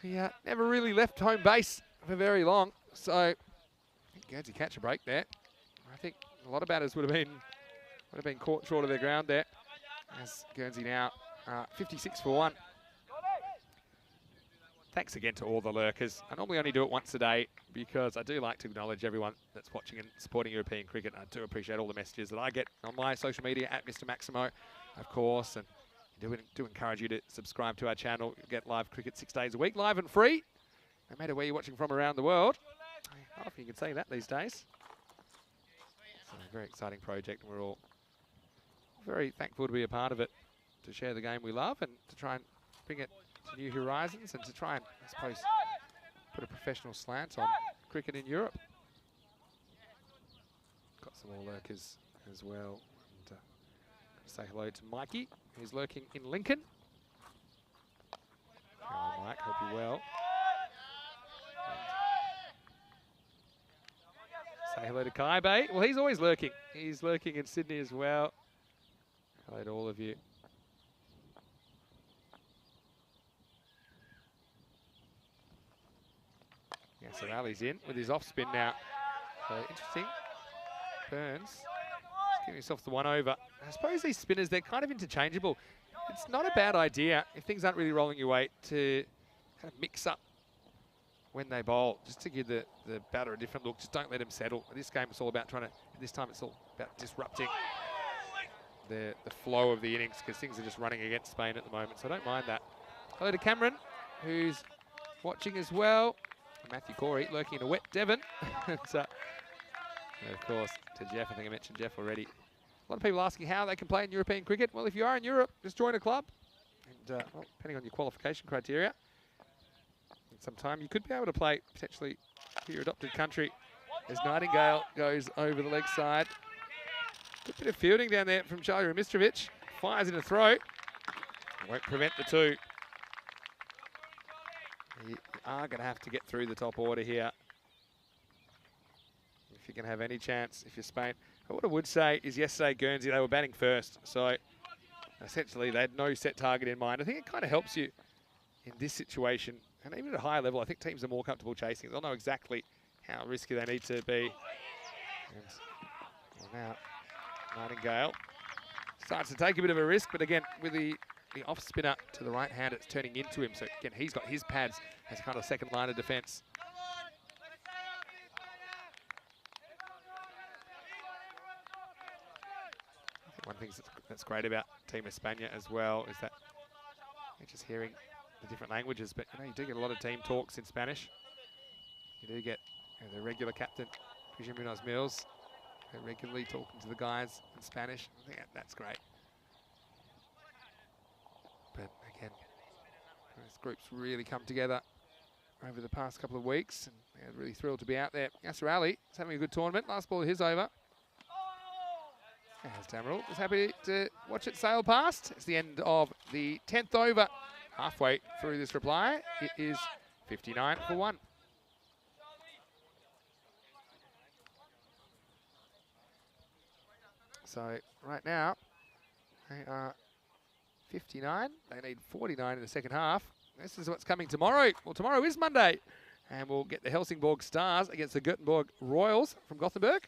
he never really left home base for very long, so I think Guernsey catch a break there. I think a lot of batters would have been caught short of their ground there. As Guernsey now 56 for 1. Thanks again to all the lurkers. I normally only do it once a day because I do like to acknowledge everyone that's watching and supporting European cricket. I do appreciate all the messages that I get on my social media at Mr. Maximo, of course, and do encourage you to subscribe to our channel. You get live cricket 6 days a week, live and free, no matter where you're watching from around the world. I don't think you can say that these days. It's a very exciting project, and we're all very thankful to be a part of it, to share the game we love and to try and bring it to new horizons and to try and, I suppose, put a professional slant on cricket in Europe. Got some more lurkers as well. And, say hello to Mikey, who's lurking in Lincoln. Hello, Mike. Hope you're well. And say hello to Kai Bay. Well, he's always lurking. He's lurking in Sydney as well. Hello to all of you. Yeah, so Ali's in with his off spin now. So interesting. Burns giving himself the 1 over. I suppose these spinners, they're kind of interchangeable. It's not a bad idea if things aren't really rolling your way to kind of mix up when they bowl, just to give the batter a different look. Just don't let him settle. This game it's all about trying to, this time it's all about disrupting the flow of the innings because things are just running against Spain at the moment, so I don't mind that. Hello to Cameron, who's watching as well. Matthew Corey lurking in a wet Devon. And of course, to Jeff, I think I mentioned Jeff already. A lot of people asking how they can play in European cricket. Well, if you are in Europe, just join a club. And well, depending on your qualification criteria, in some time you could be able to play potentially for your adopted country. As Nightingale goes over the leg side. Good bit of fielding down there from Charlie Rumistrovic. Fires in a throw. Won't prevent the 2. You are going to have to get through the top order here if you can have any chance if you're Spain. But what I would say is yesterday Guernsey, they were batting first. So essentially they had no set target in mind. I think it kind of helps you in this situation. And even at a higher level, I think teams are more comfortable chasing. They'll know exactly how risky they need to be. And well, now Nightingale starts to take a bit of a risk, but again, with the off spinner to the right hand, it's turning into him. So again, he's got his pads as kind of second line of defence. one thing that's great about Team España as well is that you're just hearing the different languages, but you do get a lot of team talks in Spanish. You do get the regular captain, Christian Munoz Mills, regularly talking to the guys in Spanish. I think that's great. But again, this group's really come together over the past couple of weeks, and they're really thrilled to be out there. Yasser Ali is having a good tournament. Last ball of his over. As Tamarul is happy to watch it sail past. It's the end of the 10th over. Halfway through this reply, it is 59 for 1. So right now, they are 59. They need 49 in the second half. This is what's coming tomorrow. Well, tomorrow is Monday. And we'll get the Helsingborg Stars against the Gothenburg Royals from Gothenburg.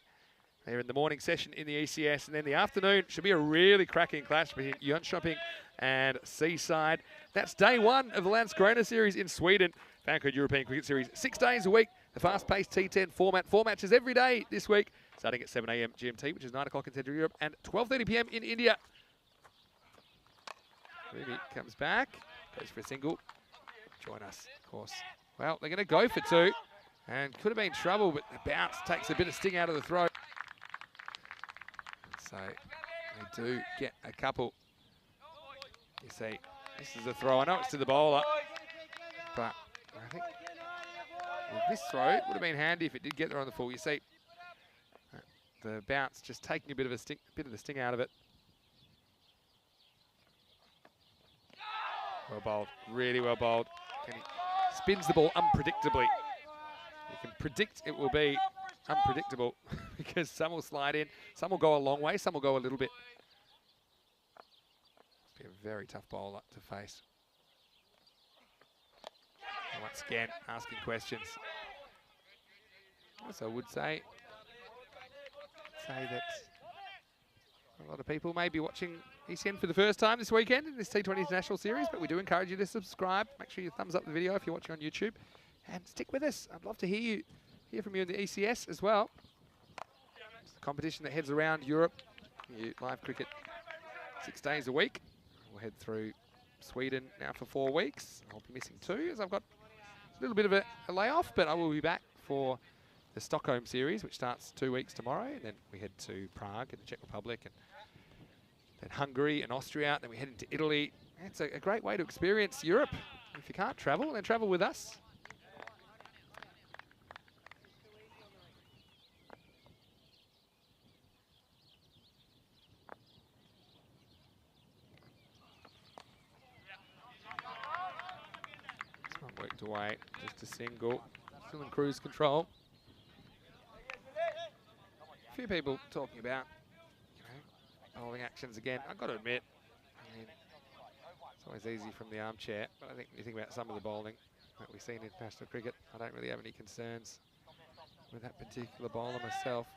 They're in the morning session in the ECS. And then the afternoon should be a really cracking clash between Jönköping and Seaside. That's day 1 of the Landskrona Series in Sweden. Vancouver European Cricket Series, 6 days a week. The fast-paced T10 format. 4 matches every day this week, starting at 7 a.m. GMT, which is 9 o'clock in Central Europe, and 12:30 p.m. in India. Ruby comes back, goes for a single. Join us, of course. Well, they're going to go for 2, and could have been trouble, but the bounce takes a bit of sting out of the throw. So they do get a couple. You see, this is a throw. I know it's to the bowler, but I think with this throw, it would have been handy if it did get there on the full. You see, the bounce just taking a bit of the sting out of it. Well bowled, really well bowled. And he spins the ball unpredictably. You can predict it will be unpredictable because some will slide in, some will go a long way, some will go a little bit. Be a very tough bowler to face. And once again, asking questions. Also, I would say that a lot of people may be watching ECN for the first time this weekend in this T20 International Series, but we do encourage you to subscribe. Make sure you thumbs up the video if you're watching on YouTube, and stick with us. I'd love to hear from you in the ECS as well. It's the competition that heads around Europe. Live cricket 6 days a week. We'll head through Sweden now for 4 weeks. I'll be missing 2 as I've got a little bit of a layoff, but I will be back for the Stockholm series, which starts 2 weeks tomorrow. And then we head to Prague in the Czech Republic, and then Hungary and Austria. Then we head into Italy. It's a great way to experience Europe. If you can't travel, then travel with us. Worked away, just a single, still in cruise control. A few people talking about bowling actions again. I've got to admit, I mean, it's always easy from the armchair, but I think when you think about some of the bowling that we've seen in international cricket, I don't really have any concerns with that particular bowler myself.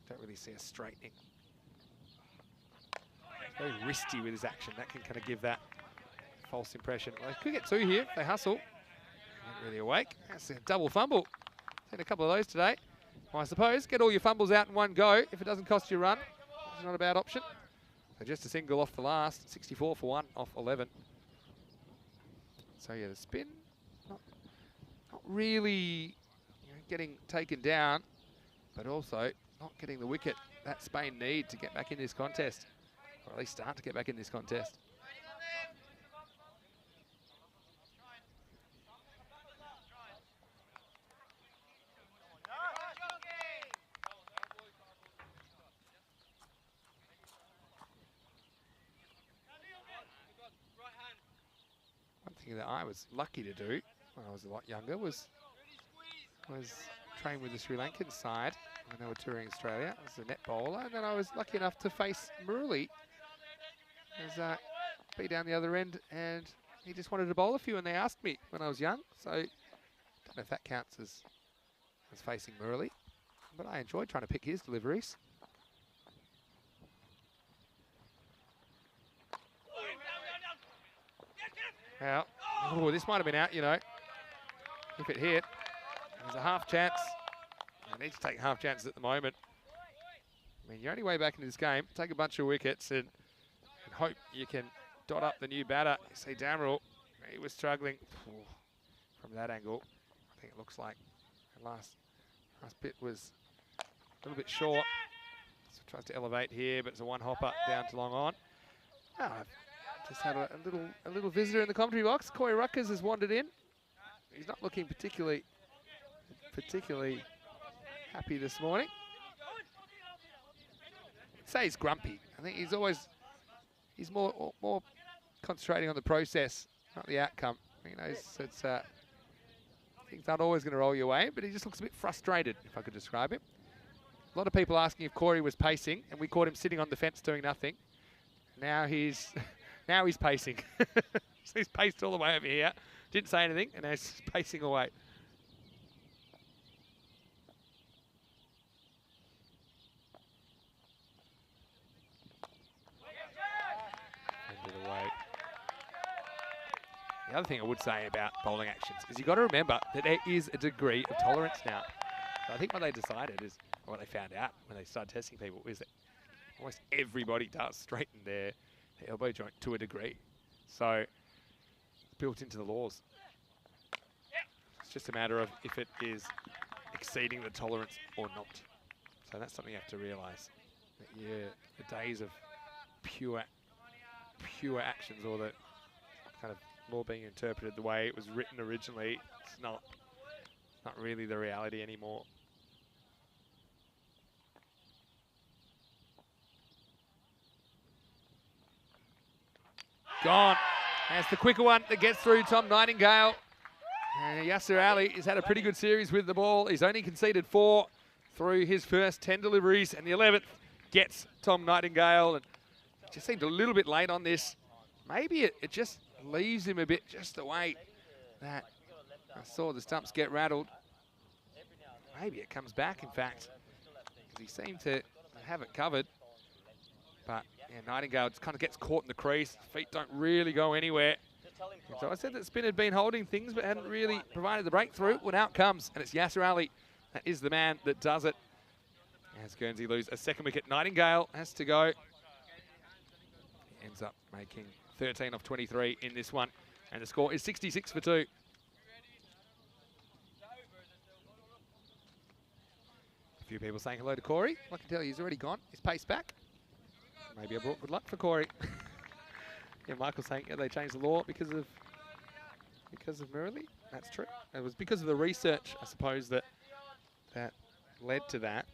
Don't really see a straightening. Very wristy with his action. That can kind of give that false impression. Well, they could get 2 here. They hustle. Not really awake. That's a double fumble. Seen a couple of those today. Well, I suppose get all your fumbles out in one go if it doesn't cost you a run. It's not a bad option. So just a single off the last. 64 for 1 off 11. So yeah, the spin not really getting taken down, but also not getting the wicket that Spain need to get back in this contest, or at least start to get back in this contest. That I was lucky to do when I was a lot younger was train with the Sri Lankan side when they were touring Australia as a net bowler, and then I was lucky enough to face Murali as be down the other end, and he just wanted to bowl a few, and they asked me when I was young, so I don't know if that counts as facing Murali, but I enjoyed trying to pick his deliveries. Well, oh, this might have been out, you know, if it hit. There's a half chance. I need to take half chances at the moment. I mean, your only way back into this game, take a bunch of wickets and hope you can dot up the new batter. You see Damerel, he was struggling from that angle. I think it looks like the last bit was a little bit short. So tries to elevate here, but it's a one hopper down to long on. I've just had a little visitor in the commentary box. Corey Ruckers has wandered in. He's not looking particularly happy this morning. I'd say he's grumpy. I think he's more concentrating on the process, not the outcome. You know, things aren't always going to roll your way, but he just looks a bit frustrated, if I could describe him. A lot of people asking if Corey was pacing, and we caught him sitting on the fence doing nothing. Now he's pacing. So he's paced all the way over here, didn't say anything, and now he's pacing away. The other thing I would say about bowling actions is you've got to remember that there is a degree of tolerance now. So I think what they decided is, or what they found out when they started testing people, is that almost everybody does straighten their elbow joint to a degree. So it's built into the laws. It's just a matter of if it is exceeding the tolerance or not. So that's something you have to realise. That the days of pure actions, or the kind of law being interpreted the way it was written originally, it's not really the reality anymore. Gone. That's the quicker one that gets through Tom Nightingale. And Yasser Ali has had a pretty good series with the ball. He's only conceded 4 through his first 10 deliveries, and the 11th gets Tom Nightingale. And just seemed a little bit late on this. Maybe it just leaves him a bit just the way that I saw the stumps get rattled. Maybe it comes back, in fact, because he seemed to have it covered. But yeah, Nightingale just kind of gets caught in the crease. Feet don't really go anywhere. And so I said that Spin had been holding things but hadn't really provided the breakthrough. Well, now it comes, and it's Yasser Ali that is the man that does it. As Guernsey lose a second wicket, Nightingale has to go. He ends up making 13 off 23 in this one, and the score is 66 for 2. A few people saying hello to Corey. I can tell you he's already gone. He's paced back. Maybe I brought good luck for Corey. Yeah, Michael's saying they changed the law because of Murali. That's true. It was because of the research, I suppose, that led to that.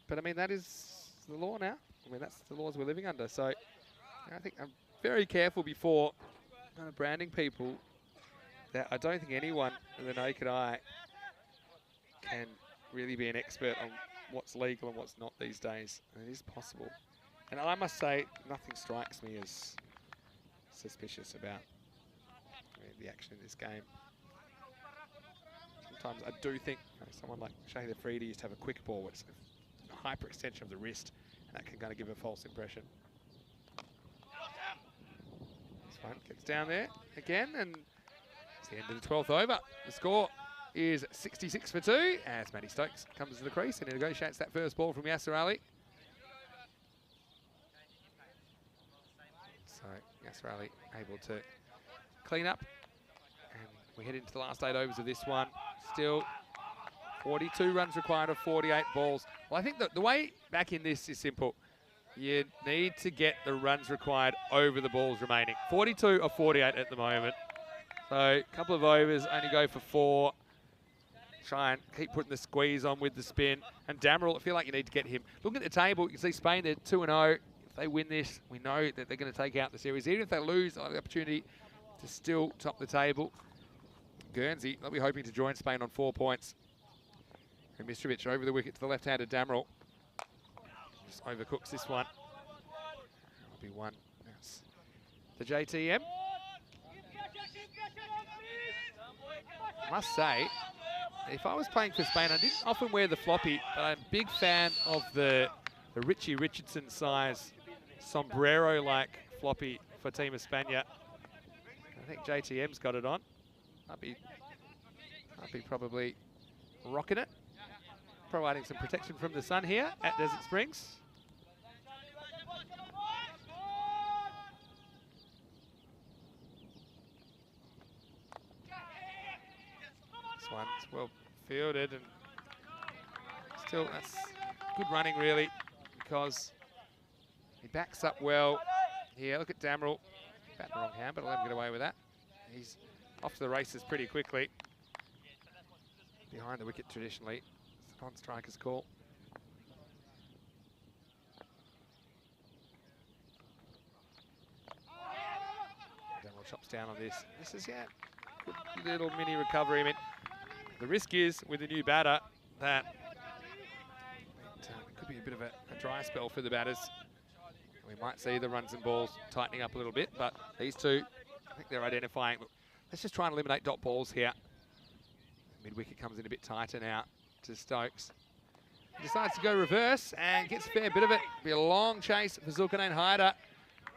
But I mean, that is the law now. I mean, that's the laws we're living under. So I think I'm very careful before kind of branding people that I don't think anyone with the naked eye can really be an expert on what's legal and what's not these days. And it is possible. And I must say, nothing strikes me as suspicious about the action in this game. Sometimes I do think someone like Shahid Afridi used to have a quick ball, which is a hyper-extension of the wrist, and that can kind of give a false impression. This one gets down there again, and it's the end of the 12th over. The score is 66 for 2, as Matty Stokes comes to the crease and he negotiates that first ball from Yasser Ali. So Yasser Ali able to clean up, and we head into the last 8 overs of this one. Still 42 runs required of 48 balls. Well, I think the way back in this is simple. You need to get the runs required over the balls remaining. 42 of 48 at the moment. So a couple of overs, only go for 4. Try and keep putting the squeeze on with the spin. And Damerel, I feel like you need to get him. Look at the table, you can see Spain, they're 2-0. If they win this, we know that they're going to take out the series. Even if they lose, they'll have the opportunity to still top the table. Guernsey, they'll be hoping to join Spain on 4 points. And Mitrovic over the wicket to the left-handed Damerel. Just overcooks this one. That'll be one. That's the JTM. I must say, if I was playing for Spain, I didn't often wear the floppy, but I'm a big fan of the Richie Richardson size sombrero-like floppy for Team España. I think JTM's got it on. I'd be probably rocking it. Providing some protection from the sun here at Desert Springs. well fielded, and still that's good running really, because he backs up well. Here, look at Damerel. Bat in the wrong hand, but I'll let him get away with that. He's off to the races pretty quickly. Behind the wicket traditionally. It's a non-striker's call. Damerel chops down on this. This is, yeah, good little mini recovery. I mean, the risk is with the new batter that it could be a bit of a dry spell for the batters. We might see the runs and balls tightening up a little bit, but these two, I think they're identifying. Look, let's just try and eliminate dot balls here. Mid-wicket comes in a bit tighter now to Stokes. He decides to go reverse and gets a fair bit of it. Be a long chase for Zulkarnain Haider,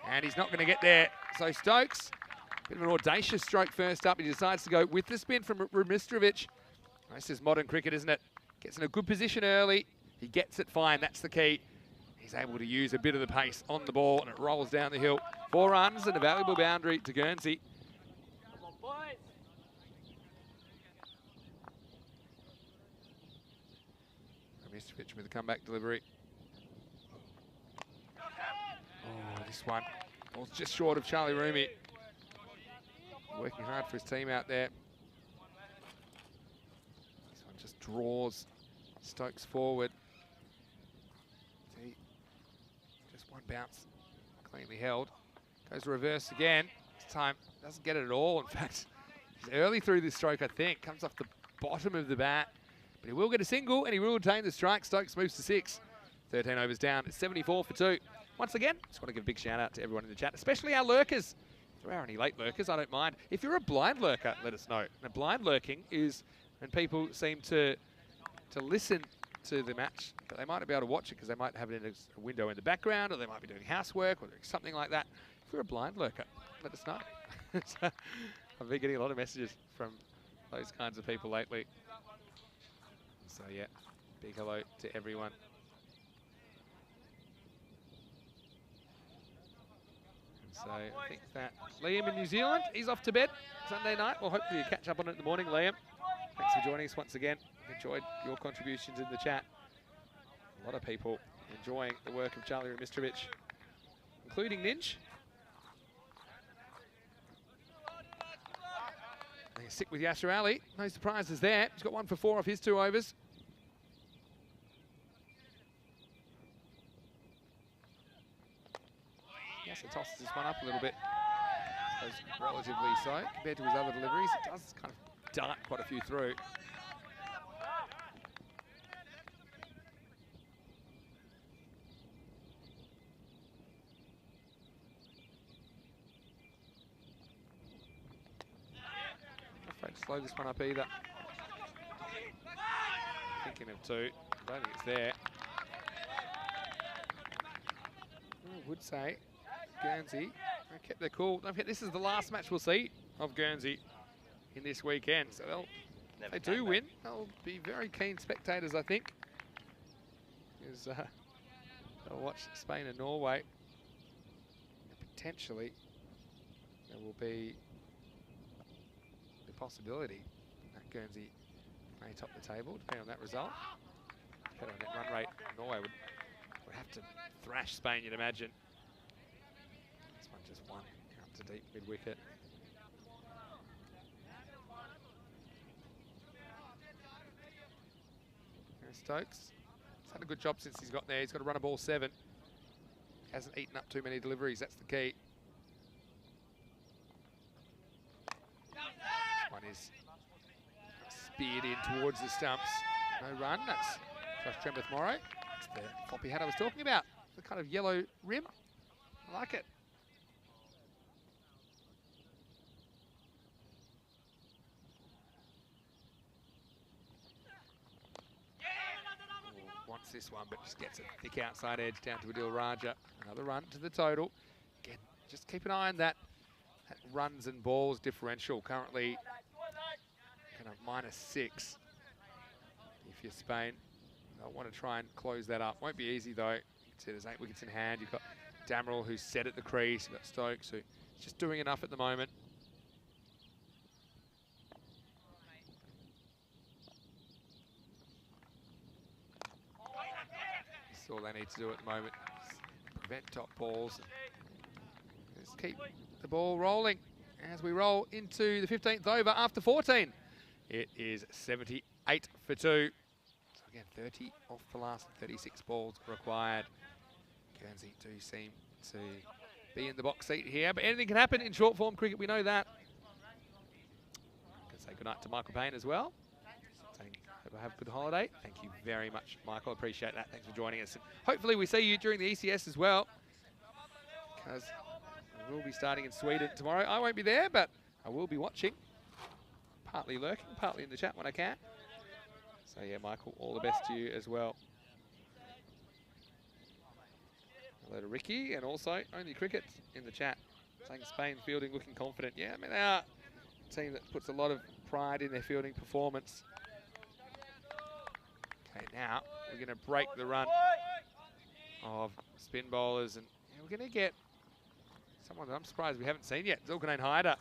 and he's not going to get there. So Stokes, bit of an audacious stroke first up. He decides to go with the spin from Rumistrovic. This is modern cricket, isn't it? Gets in a good position early. He gets it fine, that's the key. He's able to use a bit of the pace on the ball, and it rolls down the hill. 4 runs and a valuable boundary to Guernsey. Come on, boys. Rumistrovic with a comeback delivery. Oh, this one was just short of Charlie Rumi. Working hard for his team out there. This one just draws Stokes forward. Just one bounce, cleanly held. Goes reverse again. This time doesn't get it at all. In fact, he's early through this stroke, I think. Comes off the bottom of the bat. But he will get a single, and he will retain the strike. Stokes moves to 6. 13 overs down. It's 74 for 2. Once again, just want to give a big shout out to everyone in the chat, especially our lurkers. If there are any late lurkers, I don't mind. If you're a blind lurker, let us know. Now, blind lurking is when people seem to listen to the match, but they might not be able to watch it because they might have it in a window in the background, or they might be doing housework or doing something like that. If you're a blind lurker, let us know. So, I've been getting a lot of messages from those kinds of people lately. So yeah, big hello to everyone. And so I think that Liam in New Zealand, he's off to bed Sunday night. Well, hopefully you catch up on it in the morning, Liam. Thanks for joining us once again. Enjoyed your contributions in the chat. A lot of people enjoying the work of Charlie Rumistrovic, including Ninj. He's sick with Yasser Ali. No surprises there. He's got 1 for 4 off his 2 overs. Yasser tosses this one up a little bit. Goes relatively so compared to his other deliveries. It does kind of dart quite a few through. Slow this one up either. Thinking of 2. I don't think it's there. I would say Guernsey kept their cool. Don't forget, this is the last match we'll see of Guernsey in this weekend. So if they do win, they'll be very keen spectators, I think. Because they'll watch Spain and Norway. And potentially there will be possibility that Guernsey may top the table, depending on that result. Depending on that run rate, Norway would have to thrash Spain, you'd imagine. This one just won up to deep mid-wicket. There's Stokes. He's had a good job since he's got there. He's got to run a ball 7. Hasn't eaten up too many deliveries, that's the key. One is speared in towards the stumps. No run. That's Josh Trembeth-Morrow. That's the floppy hat I was talking about. The kind of yellow rim. I like it. Wants this one, but just gets a thick outside edge down to Adil Raja. Another run to the total. Again, just keep an eye on that runs and balls differential. Currently kind of -6 if you're Spain. They'll want to try and close that up. Won't be easy though. You can see there's 8 wickets in hand. You've got Damerel who's set at the crease. You've got Stokes who's just doing enough at the moment. That's all they need to do at the moment. Prevent top balls. Just keep the ball rolling as we roll into the 15th over after 14. It is 78 for 2. So again, 30 off the last 36 balls required. Guernsey do seem to be in the box seat here, but anything can happen in short form cricket, we know that. I can say goodnight to Michael Payne as well. Saying, hope I have a good holiday. Thank you very much, Michael. Appreciate that. Thanks for joining us. And hopefully we see you during the ECS as well, because we'll be starting in Sweden tomorrow. I won't be there, but I will be watching. Partly lurking, partly in the chat when I can. So yeah, Michael, all the best to you as well. Hello to Ricky, and also Only Cricket in the chat, saying Spain fielding looking confident. Yeah, I mean, they are a team that puts a lot of pride in their fielding performance. Okay, now we're going to break the run of spin bowlers, and yeah, we're going to get someone that I'm surprised we haven't seen yet, Zulkarnain Haider,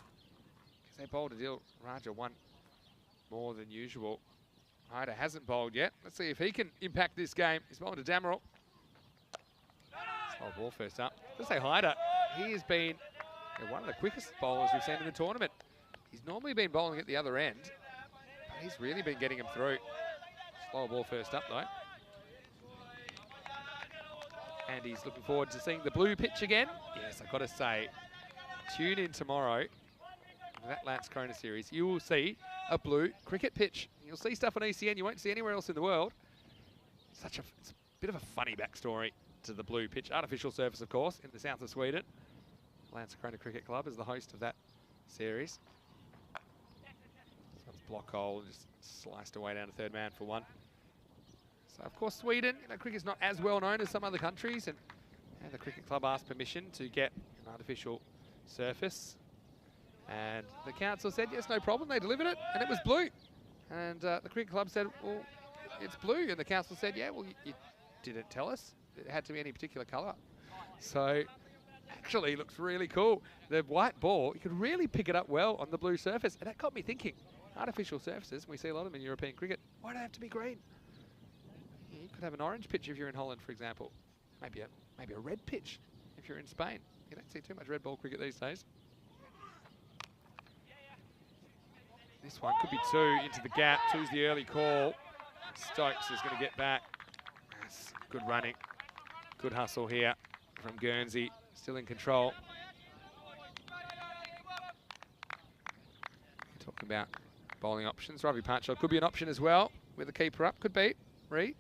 because they bowled Adil Raja one more than usual. Haider hasn't bowled yet. Let's see if he can impact this game. He's bowling to Damerel. Oh, ball first up. Let's say Haider, he has been one of the quickest bowlers we've seen in the tournament. He's normally been bowling at the other end, but he's really been getting him through. Slower ball first up though. And he's looking forward to seeing the blue pitch again. Yes, I've got to say, tune in tomorrow for that Lance Corona series. You will see a blue cricket pitch. You'll see stuff on ECN you won't see anywhere else in the world. It's a bit of a funny backstory to the blue pitch. Artificial surface, of course, in the south of Sweden. Lance Corona Cricket Club is the host of that series. So it's block hole, just sliced away down to third man for one. So, of course, Sweden, cricket's not as well known as some other countries, and the cricket club asked permission to get an artificial surface. And the council said, yes, no problem. They delivered it, and it was blue. And the cricket club said, well, it's blue. And the council said, yeah, well, you didn't tell us it had to be any particular colour. So, actually looks really cool. The white ball, you could really pick it up well on the blue surface. And that got me thinking, artificial surfaces, and we see a lot of them in European cricket, why do they have to be green? You could have an orange pitch if you're in Holland, for example. Maybe a red pitch if you're in Spain. You don't see too much red ball cricket these days. This one could be two into the gap. Two's the early call. Stokes is going to get back. That's good running. Good hustle here from Guernsey. Still in control. Talking about bowling options. Ravi Panchal could be an option as well. With the keeper up. Could be. Reed.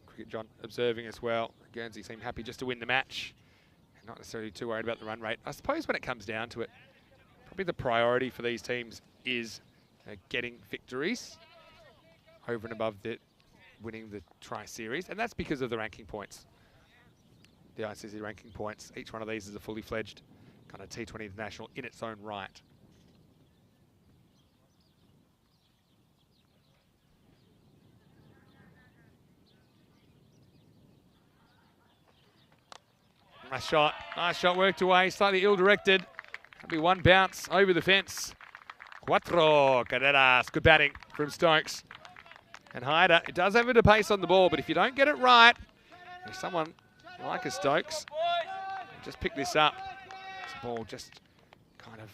Cricket John observing as well. Guernsey seem happy just to win the match. And not necessarily too worried about the run rate. I suppose when it comes down to it, probably the priority for these teams is getting victories over and above winning the Tri-Series. And that's because of the ranking points. The ICC ranking points. Each one of these is a fully fledged kind of T20 International in its own right. Nice shot worked away, slightly ill-directed. That'll be one bounce over the fence. Cuatro carreras. Good batting from Stokes. And Haider, it does have a bit of pace on the ball, but if you don't get it right, if someone like a Stokes, just pick this up. This ball just kind of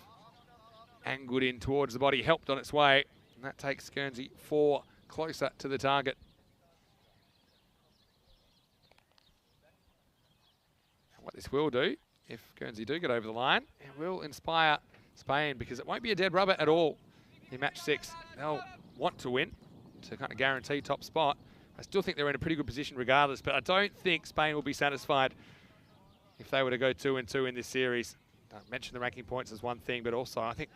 angled in towards the body, helped on its way. And that takes Guernsey 4 closer to the target. What this will do, if Guernsey do get over the line, it will inspire Spain, because it won't be a dead rubber at all in match 6. They'll want to win to kind of guarantee top spot. I still think they're in a pretty good position regardless, but I don't think Spain will be satisfied if they were to go 2-2 in this series. I mentioned the ranking points as one thing, but also I think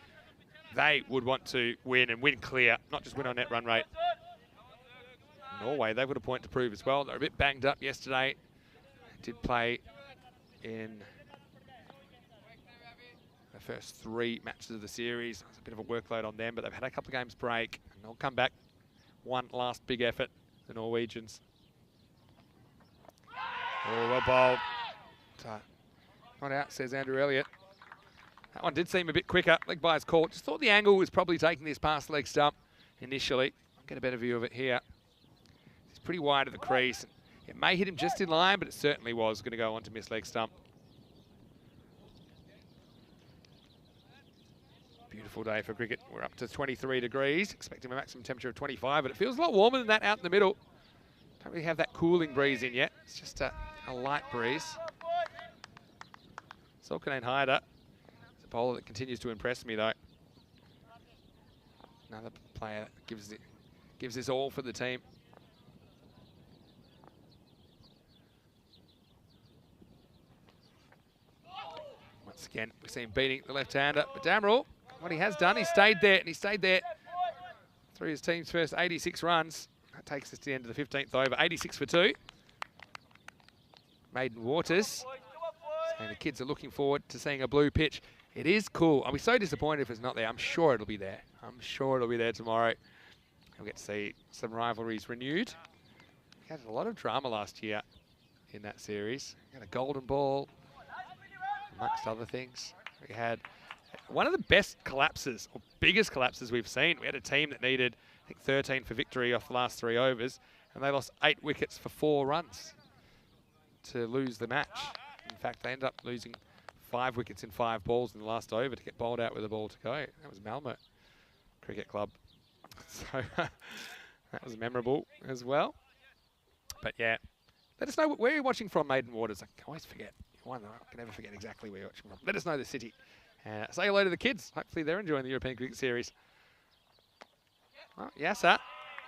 they would want to win and win clear, not just win on net run rate. Norway, they've got a point to prove as well. They're a bit banged up yesterday. Did play in the first 3 matches of the series. It was a bit of a workload on them, but they've had a couple of games break, and they'll come back. One last big effort, the Norwegians. Oh, well bowled. Not out, says Andrew Elliott. That one did seem a bit quicker. Leg by his caught. Just thought the angle was probably taking this past leg stump initially. I'll get a better view of it here. This pretty wide of the crease. It may hit him just in line, but it certainly was going to go on to miss leg stump. Beautiful day for cricket. We're up to 23 degrees, expecting a maximum temperature of 25, but it feels a lot warmer than that out in the middle. Don't really have that cooling breeze in yet. It's just a light breeze. Zulkarnain Haider is a bowler that continues to impress me, though. Another player that gives this all for the team. Once again, we see him beating the left-hander, but Damrell, what he has done, he stayed there, and he stayed there through his team's first 86 runs. That takes us to the end of the 15th over, 86 for 2. Maiden Waters saying the kids are looking forward to seeing a blue pitch. It is cool. I'll be so disappointed if it's not there. I'm sure it'll be there. I'm sure it'll be there tomorrow. We'll get to see some rivalries renewed. We had a lot of drama last year in that series. We had a golden ball, amongst other things. We had one of the best collapses, or biggest collapses we've seen. We had a team that needed, I think, 13 for victory off the last 3 overs, and they lost 8 wickets for 4 runs to lose the match. In fact, they ended up losing 5 wickets in 5 balls in the last over to get bowled out with a ball to go. That was Malmo Cricket Club. So that was memorable as well. But yeah, let us know where you're watching from, Maiden Waters. I always forget. I can never forget exactly where you're watching from. Let us know the city. Say hello to the kids. Hopefully they're enjoying the European Cricket Series. Well, Yasser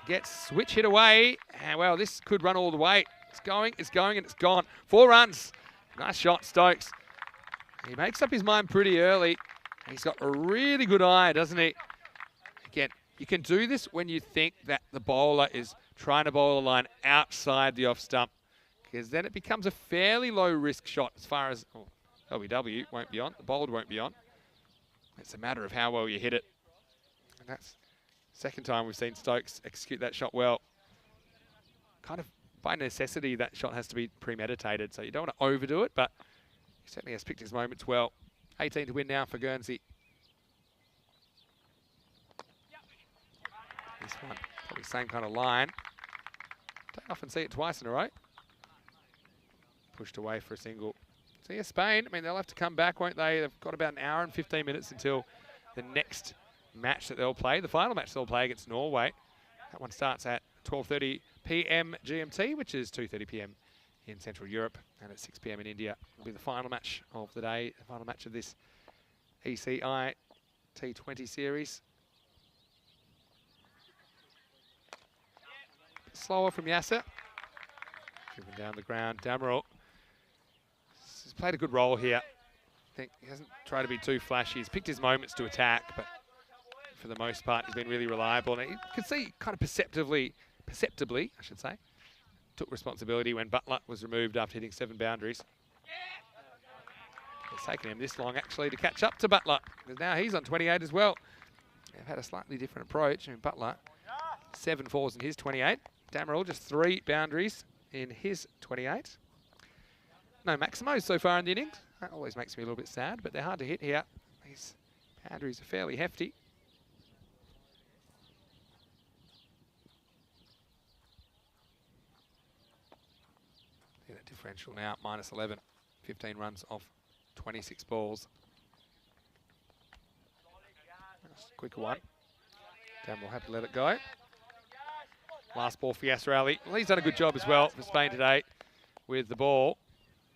gets switch hit away. And well, this could run all the way. It's going, and it's gone. 4 runs. Nice shot, Stokes. He makes up his mind pretty early. He's got a really good eye, doesn't he? Again, you can do this when you think that the bowler is trying to bowl a line outside the off stump, because then it becomes a fairly low risk shot as far as LBW won't be on, the bowler won't be on. It's a matter of how well you hit it. And that's the second time we've seen Stokes execute that shot well. Kind of by necessity, that shot has to be premeditated, so you don't want to overdo it, but he certainly has picked his moments well. 18 to win now for Guernsey. This one, probably same kind of line. Don't often see it twice in a row. Pushed away for a single. So yeah, Spain, I mean, they'll have to come back, won't they? They've got about an hour and 15 minutes until the next match that they'll play, the final match they'll play against Norway. That one starts at 12:30 p.m. GMT, which is 2:30 p.m. in Central Europe, and at 6 p.m. in India. It'll be the final match of the day, the final match of this ECI T20 series. Bit slower from Yasser. Driven down the ground. Damrell has played a good role here. I think he hasn't tried to be too flashy. He's picked his moments to attack, but for the most part, he's been really reliable. And you can see kind of perceptibly, I should say, took responsibility when Butler was removed after hitting 7 boundaries. It's taken him this long, actually, to catch up to Butler, because now he's on 28 as well. They've had a slightly different approach. I mean, Butler, 7 fours in his 28. Damrell, just 3 boundaries in his 28. No Maximos so far in the innings. That always makes me a little bit sad, but they're hard to hit here. These boundaries are fairly hefty. See that differential now, minus 11. 15 runs off 26 balls. That's a quicker one. Damrell happy to let it go. Last ball for Yasser Ali. Well, he's done a good job as well for Spain today with the ball.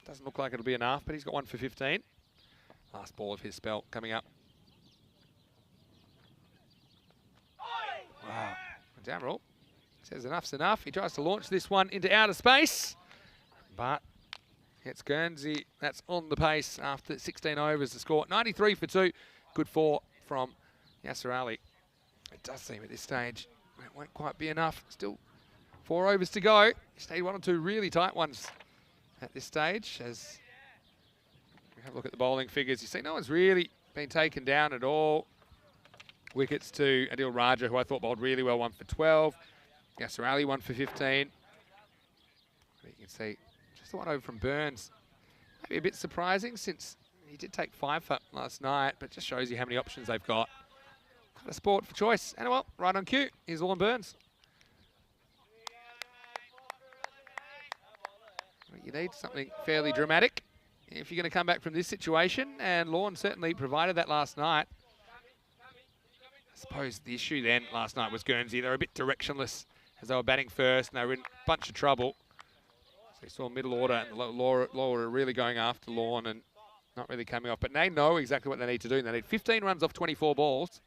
Doesn't look like it'll be enough, but he's got 1 for 15. Last ball of his spell coming up. Wow. Damrell says enough's enough. He tries to launch this one into outer space, but it's Guernsey that's on the pace after 16 overs to score. 93 for 2. Good 4 from Yasser Ali. It does seem at this stage it won't quite be enough. Still 4 overs to go. He stayed 1 or 2 really tight ones at this stage. As we have a look at the bowling figures, you see no one's really been taken down at all. Wickets to Adil Raja, who I thought bowled really well, 1 for 12. Yasser Ali, 1 for 15. But you can see just the 1 over from Burns. Maybe a bit surprising since he did take 5 for last night, but just shows you how many options they've got. Kind of sport for choice. And well, right on cue. Here's Warren Burns. You need something fairly dramatic if you're going to come back from this situation, and Lorne certainly provided that last night. I suppose the issue then last night was Guernsey. They were a bit directionless as they were batting first, and they were in a bunch of trouble. So you saw middle order and Laura really going after Lorne and not really coming off. But they know exactly what they need to do. They need 15 runs off 24 balls.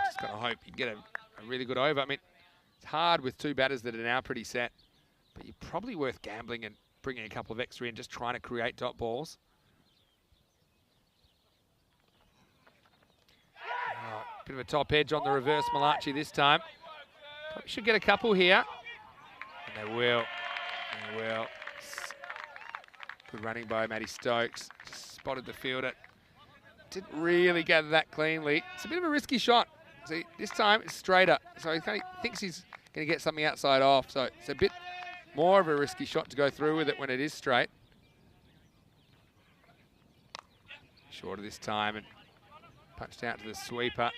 Just got to hope you get a really good over. I mean, it's hard with two batters that are now pretty set, but you're probably worth gambling and bringing a couple of extra in, just trying to create dot balls. Bit of a top edge on the reverse Malachi this time. Probably should get a couple here. And they will. They will. Good running by Matty Stokes. Just spotted the fielder. Didn't really gather that cleanly. It's a bit of a risky shot. See, this time it's straighter. So he thinks he's going to get something outside off. So it's a bit more of a risky shot to go through with it when it is straight. Shorter this time and punched out to the sweeper.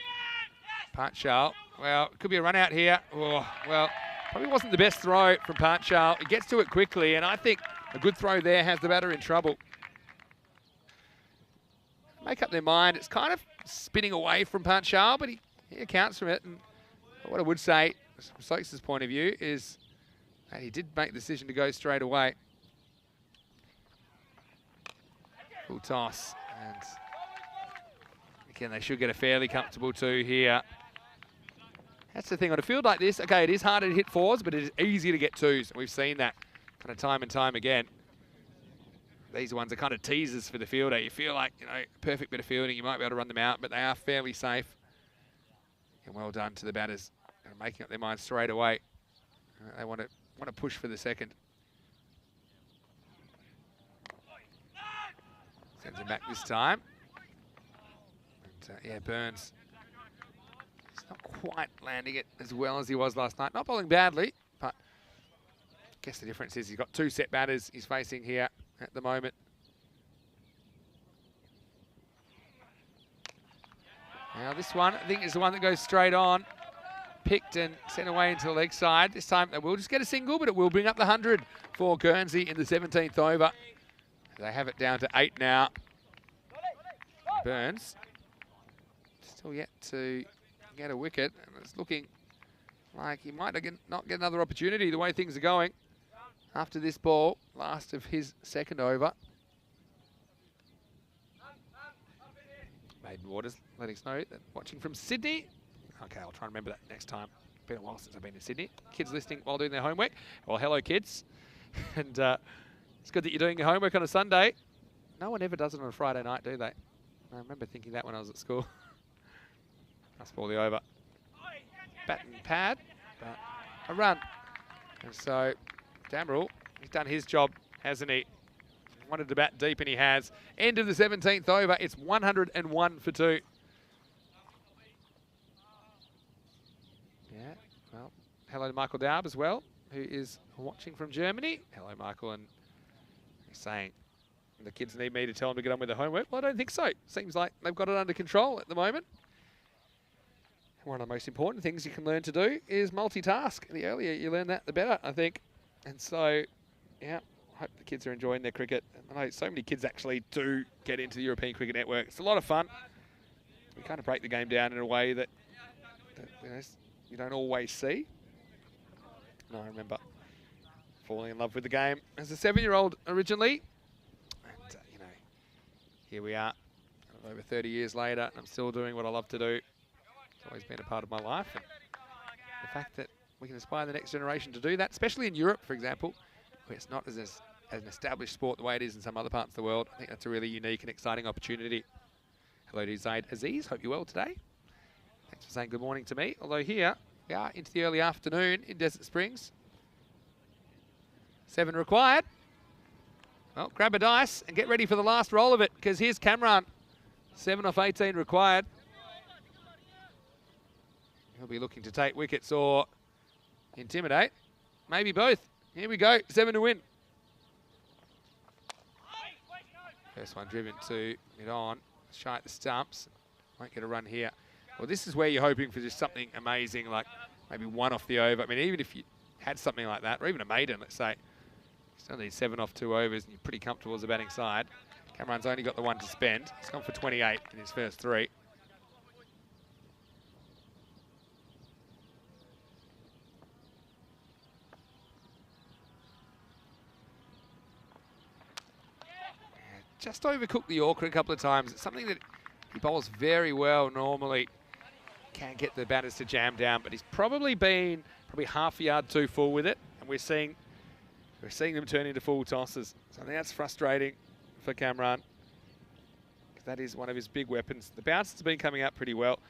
Panchal. Well, it could be a run out here. Oh, well, probably wasn't the best throw from Panchal. He gets to it quickly, and I think a good throw there has the batter in trouble. Make up their mind. It's kind of spinning away from Panchal, but he accounts from it. And what I would say, from Stokes' point of view, is that he did make the decision to go straight away. Full toss. And again, they should get a fairly comfortable two here. That's the thing on a field like this. Okay, it is harder to hit fours, but it is easier to get twos. We've seen that kind of time and time again. These ones are kind of teasers for the fielder. You feel like, you know, perfect bit of fielding, you might be able to run them out, but they are fairly safe. And well done to the batters. They're making up their minds straight away. They want to push for the second. Sends him back this time. And yeah, Burns. He's not quite landing it as well as he was last night. Not bowling badly, but I guess the difference is he's got two set batters he's facing here at the moment. Now this one, I think, is the one that goes straight on. Picked and sent away into the leg side. This time they will just get a single, but it will bring up the 100 for Guernsey in the 17th over. They have it down to 8 now. Burns still yet to get a wicket, and it's looking like he might not get another opportunity the way things are going after this ball, last of his second over. Maiden Waters letting us know that watching from Sydney. Okay, I'll try and remember that next time. Been a while since I've been in Sydney. Kids listening while doing their homework. Well, hello, kids. And it's good that you're doing your homework on a Sunday. No one ever does it on a Friday night, do they? I remember thinking that when I was at school. That's ball the over. Bat and pad, but a run. And so Damrell, he's done his job, hasn't he? Wanted to bat deep, and he has. End of the 17th over. It's 101 for 2. Yeah, well, hello to Michael Daub as well, who is watching from Germany. Hello, Michael, and he's saying the kids need me to tell them to get on with their homework. Well, I don't think so. Seems like they've got it under control at the moment. One of the most important things you can learn to do is multitask. The earlier you learn that, the better, I think. And so, yeah, I hope the kids are enjoying their cricket. I know so many kids actually do get into the European Cricket Network. It's a lot of fun. We kind of break the game down in a way that you know, you don't always see. And I remember falling in love with the game as a 7-year-old originally. And, you know, here we are over 30 years later, and I'm still doing what I love to do. It's always been a part of my life. And the fact that we can inspire the next generation to do that, especially in Europe, for example, where it's not as an established sport the way it is in some other parts of the world. I think that's a really unique and exciting opportunity. Hello to Zaid Aziz. Hope you're well today. Thanks for saying good morning to me. Although here we are into the early afternoon in Desert Springs. 7 required. Well, grab a dice and get ready for the last roll of it, because here's Cameron. 7 off 18 required. He'll be looking to take wickets or intimidate. Maybe both. Here we go. 7 to win. First one driven to it on. Shy at the stumps. Won't get a run here. Well, this is where you're hoping for just something amazing, like maybe 1 off the over. I mean, even if you had something like that, or even a maiden, let's say. He's only 7 off 2 overs, and you're pretty comfortable as a batting side. Cameron's only got the 1 to spend. He's gone for 28 in his first 3. Just overcooked the Yorker a couple of times. It's something that he bowls very well normally. Can't get the batters to jam down, but he's probably been half a yard too full with it, and we're seeing them turn into full tosses. So I think that's frustrating for Cameron, because that is one of his big weapons. The bounce has been coming out pretty well.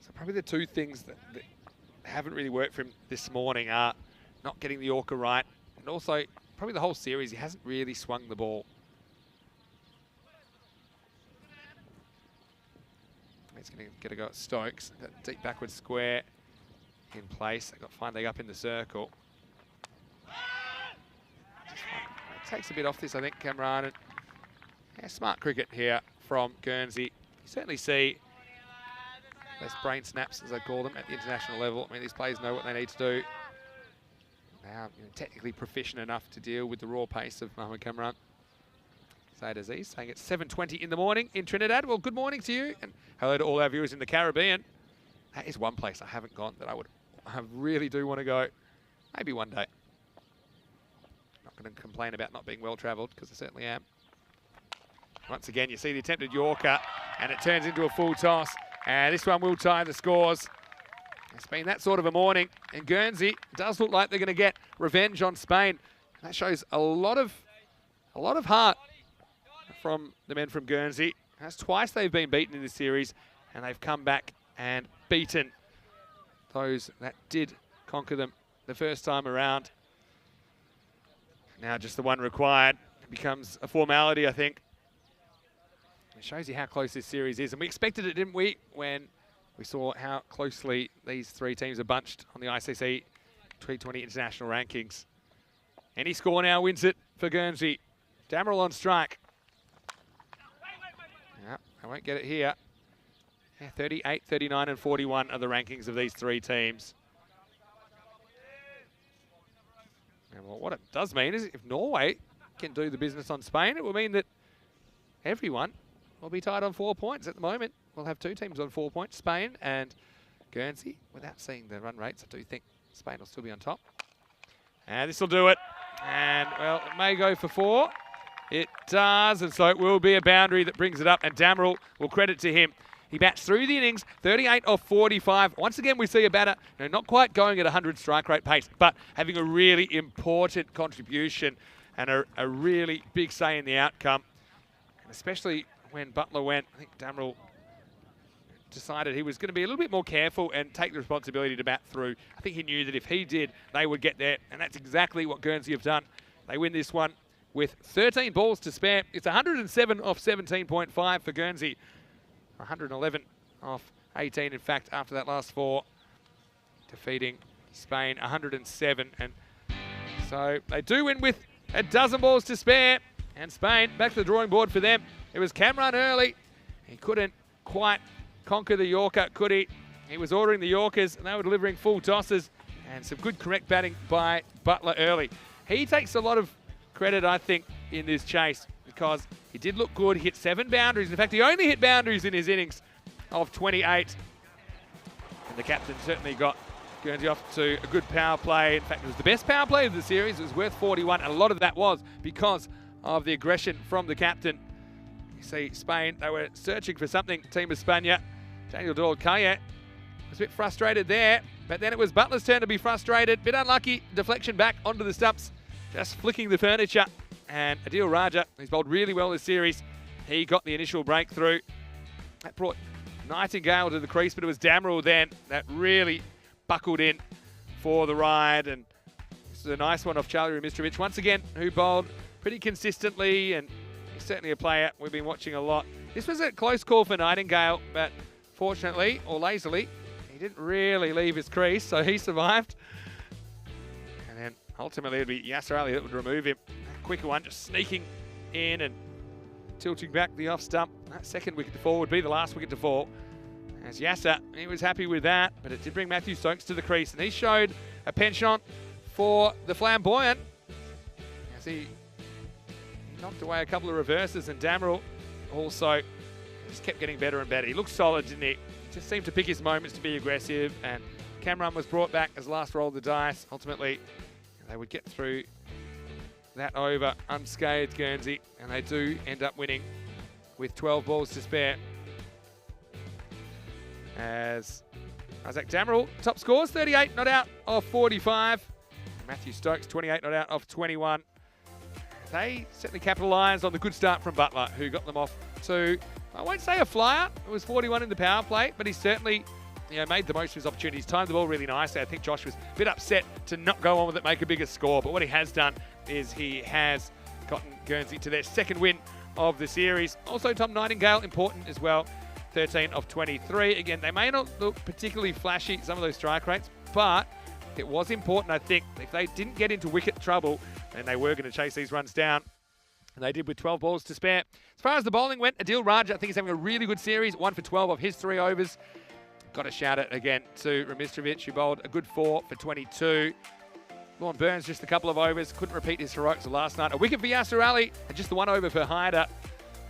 So probably the 2 things that haven't really worked for him this morning are not getting the Yorker right, and also probably the whole series he hasn't really swung the ball. He's going to get a go at Stokes. That deep backward square in place. They've got fine leg up in the circle. Takes a bit off this, I think, Cameron. And, yeah, smart cricket here from Guernsey. You certainly see less brain snaps, as I call them, at the international level. I mean, these players know what they need to do. Now, technically proficient enough to deal with the raw pace of Mohamed Cameron. Zaid Aziz saying it's 7:20 in the morning in Trinidad. Well, good morning to you, and hello to all our viewers in the Caribbean. That is one place I haven't gone that I really do want to go. Maybe one day. Not going to complain about not being well travelled, because I certainly am. Once again, you see the attempted Yorker, and it turns into a full toss. And this one will tie the scores. It's been that sort of a morning, and Guernsey does look like they're going to get revenge on Spain. That shows a lot of heart from the men from Guernsey. That's twice they've been beaten in this series, and they've come back and beaten those that did conquer them the first time around. Now just the one required. It becomes a formality, I think. It shows you how close this series is, and we expected it, didn't we, when we saw how closely these 3 teams are bunched on the ICC T20 International Rankings. Any score now wins it for Guernsey. Damerel on strike. Yeah, I won't get it here. Yeah, 38, 39 and 41 are the rankings of these 3 teams. And well, what it does mean is if Norway can do the business on Spain, it will mean that everyone will be tied on 4 points at the moment. We'll have 2 teams on 4 points, Spain and Guernsey. Without seeing the run rates, I do think Spain will still be on top. And this will do it. And, well, it may go for 4. It does, and so it will be a boundary that brings it up, and Damerel will credit to him. He bats through the innings, 38 off 45. Once again, we see a batter not quite going at 100 strike rate pace, but having a really important contribution and a really big say in the outcome. And especially when Butler went, I think Damerel decided he was going to be a little bit more careful and take the responsibility to bat through. I think he knew that if he did, they would get there, and that's exactly what Guernsey have done. They win this one with 13 balls to spare. It's 107 off 17.5 for Guernsey. 111 off 18, in fact, after that last 4. Defeating Spain 107. And so they do win with a dozen balls to spare. And Spain, back to the drawing board for them. It was Cameron early. He couldn't quite conquer the Yorker, could he? He was ordering the Yorkers, and they were delivering full tosses. And some good correct batting by Butler early. He takes a lot of credit, I think, in this chase, because he did look good. He hit 7 boundaries. In fact, he only hit boundaries in his innings of 28. And the captain certainly got Guernsey off to a good power play. In fact, it was the best power play of the series. It was worth 41, and a lot of that was because of the aggression from the captain. You see Spain, they were searching for something, Team España. Daniel Dole-Calle was a bit frustrated there, but then it was Butler's turn to be frustrated. Bit unlucky, deflection back onto the stumps. Just flicking the furniture, and Adil Raja, who's bowled really well this series, he got the initial breakthrough. That brought Nightingale to the crease, but it was Damerel then that really buckled in for the ride. And this is a nice one off Charlie Rumistrovic, once again, who bowled pretty consistently, and he's certainly a player we've been watching a lot. This was a close call for Nightingale, but fortunately, or lazily, he didn't really leave his crease, so he survived. And then ultimately, it would be Yasser Ali that would remove him. That quicker one, just sneaking in and tilting back the off stump. That second wicket to fall would be the last wicket to fall. As Yasser, he was happy with that, but it did bring Matthew Stokes to the crease, and he showed a penchant for the Flamboyant. As he knocked away a couple of reverses, and Damerel also just kept getting better and better. He looked solid, didn't he? He just seemed to pick his moments to be aggressive, and Cameron was brought back as last roll of the dice. Ultimately, they would get through that over unscathed, Guernsey, and they do end up winning with 12 balls to spare. As Isaac Damerel, top scores, 38 not out of 45. Matthew Stokes, 28 not out of 21. They certainly capitalised on the good start from Butler, who got them off to, I won't say a flyer. It was 41 in the power play, but he certainly made the most of his opportunities, timed the ball really nicely. I think Josh was a bit upset to not go on with it, make a bigger score, but what he has done is he has gotten Guernsey to their second win of the series. Also, Tom Nightingale, important as well, 13 of 23. Again, they may not look particularly flashy, some of those strike rates, but it was important, I think. If they didn't get into wicket trouble, then they were going to chase these runs down. And they did with 12 balls to spare. As far as the bowling went, Adil Raja, I think he's having a really good series. 1 for 12 of his 3 overs. Got to shout it again to Ramistrovic, who bowled a good 4 for 22. Vaughan Burns, just a couple of overs. Couldn't repeat his heroics of last night. A wicket for Yasser Ali, and just the 1 over for Haider.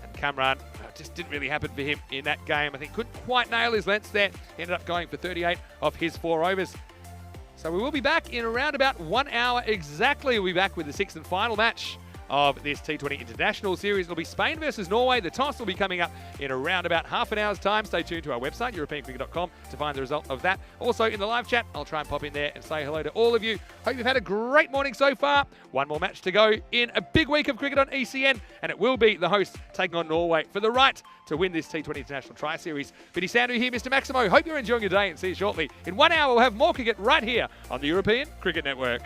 And Kamran, just didn't really happen for him in that game. I think couldn't quite nail his lengths there. Ended up going for 38 of his 4 overs. So we will be back in around about 1 hour exactly. We'll be back with the 6th and final match of this T20 International Series. It'll be Spain versus Norway. The toss will be coming up in around about half an hour's time. Stay tuned to our website, europeancricket.com, to find the result of that. Also, in the live chat, I'll try and pop in there and say hello to all of you. Hope you've had a great morning so far. One more match to go in a big week of cricket on ECN, and it will be the hosts taking on Norway for the right to win this T20 International Tri-Series. Vinny Sandhu here, Mr. Maximo. Hope you're enjoying your day, and see you shortly. In 1 hour, we'll have more cricket right here on the European Cricket Network.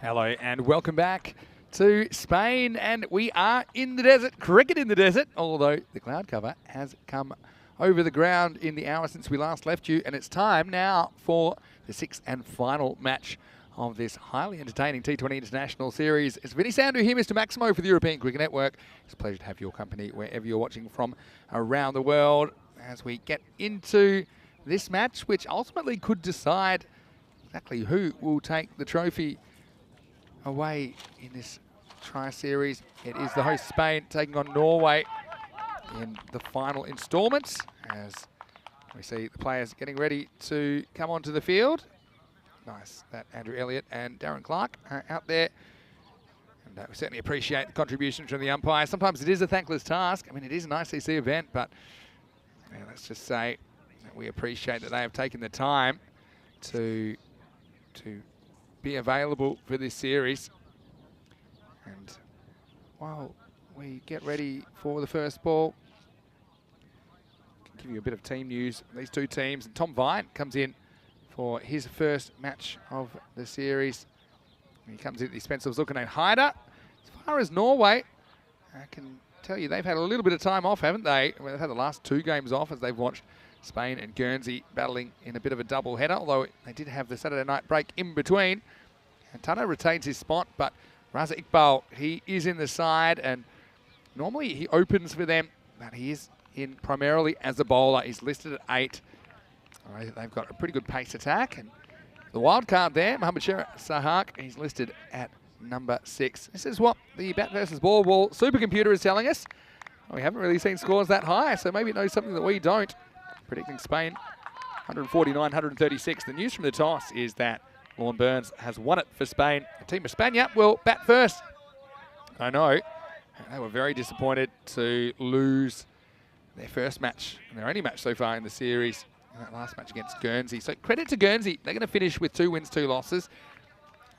Hello and welcome back to Spain, and we are in the desert, cricket in the desert, although the cloud cover has come over the ground in the hour since we last left you, and it's time now for the sixth and final match of this highly entertaining T20 International Series. It's Vinny Sandu here, Mr. Maximo for the European Cricket Network. It's a pleasure to have your company wherever you're watching from around the world as we get into this match, which ultimately could decide exactly who will take the trophy away in this Tri-Series. It is the host Spain taking on Norway in the final instalment, as we see the players getting ready to come onto the field. Nice that Andrew Elliott and Darren Clark are out there. And we certainly appreciate the contribution from the umpire. Sometimes it is a thankless task. I mean, it is an ICC event, but let's just say that we appreciate that they have taken the time to be available for this series. And while we get ready for the first ball, I can give you a bit of team news. These two teams, and Tom Vine comes in for his first match of the series. He comes in, the Spencer Zulkarnain Hyder. As far as Norway, I can tell you they've had a little bit of time off, haven't they? Well, they've had the last two games off as they've watched Spain and Guernsey battling in a bit of a double header, although they did have the Saturday night break in between. And Tano retains his spot, but Raza Iqbal, he is in the side, and normally he opens for them, but he is in primarily as a bowler. He's listed at 8. They've got a pretty good pace attack, and the wild card there, Mohammad Sahak, he's listed at number 6. This is what the bat versus ball supercomputer is telling us. We haven't really seen scores that high, so maybe it knows something that we don't. Predicting Spain 149, 136. The news from the toss is that Lorne Burns has won it for Spain. The team of Spania will bat first. I know they were very disappointed to lose their first match, and their only match so far in the series, in that last match against Guernsey. So credit to Guernsey. They're going to finish with 2 wins, 2 losses.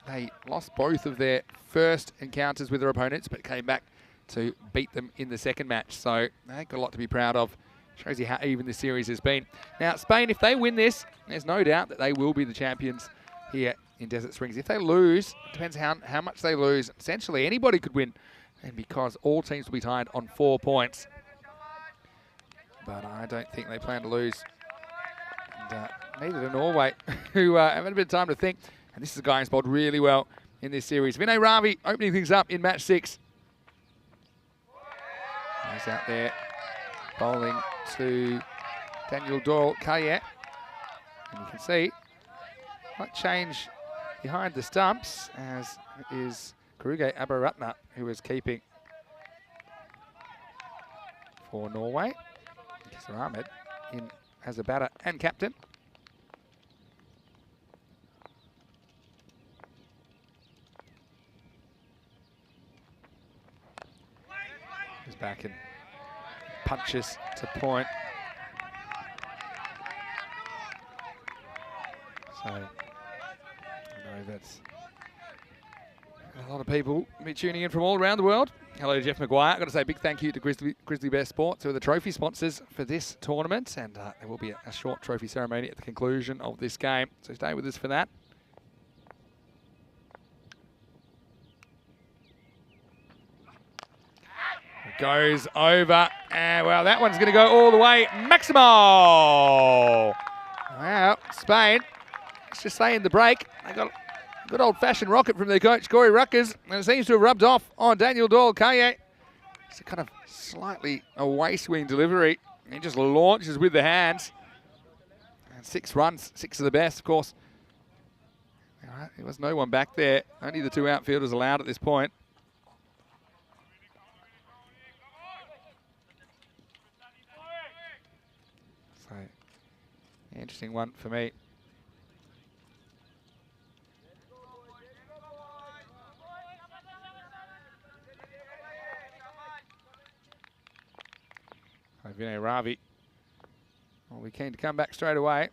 They lost both of their first encounters with their opponents, but came back to beat them in the second match. So they've got a lot to be proud of. Shows you how even this series has been. Now, Spain, if they win this, there's no doubt that they will be the champions here in Desert Springs. If they lose, it depends how much they lose. Essentially, anybody could win, and because all teams will be tied on 4 points. But I don't think they plan to lose. And neither do Norway, who have had a bit of time to think. And this is a guy who's bowled really well in this series. Vinay Ravi opening things up in match 6. He's out there bowling to Daniel Doyle Kaye. And you can see slight change behind the stumps, as it is Kuruge Abaratna who is keeping for Norway. Kisar Ahmed in as a batter and captain. He's back and punches to point. So, I know that's a lot of people be tuning in from all around the world. Hello to Jeff McGuire. I've got to say a big thank you to Grizzly Bear Sports, who are the trophy sponsors for this tournament. And there will be a short trophy ceremony at the conclusion of this game. So stay with us for that. It goes over. And, well, that one's going to go all the way. Maximo! Wow, Spain. Let's just say in the break, they got a good old-fashioned rocket from their coach, Corey Ruckers, and it seems to have rubbed off on Daniel Doyle Kaye. It's a kind of slightly away swing delivery. He just launches with the hands. And 6 runs, 6 of the best, of course. There was no one back there. Only the 2 outfielders allowed at this point. So, interesting one for me. Vinay Ravi will be keen to come back straight away.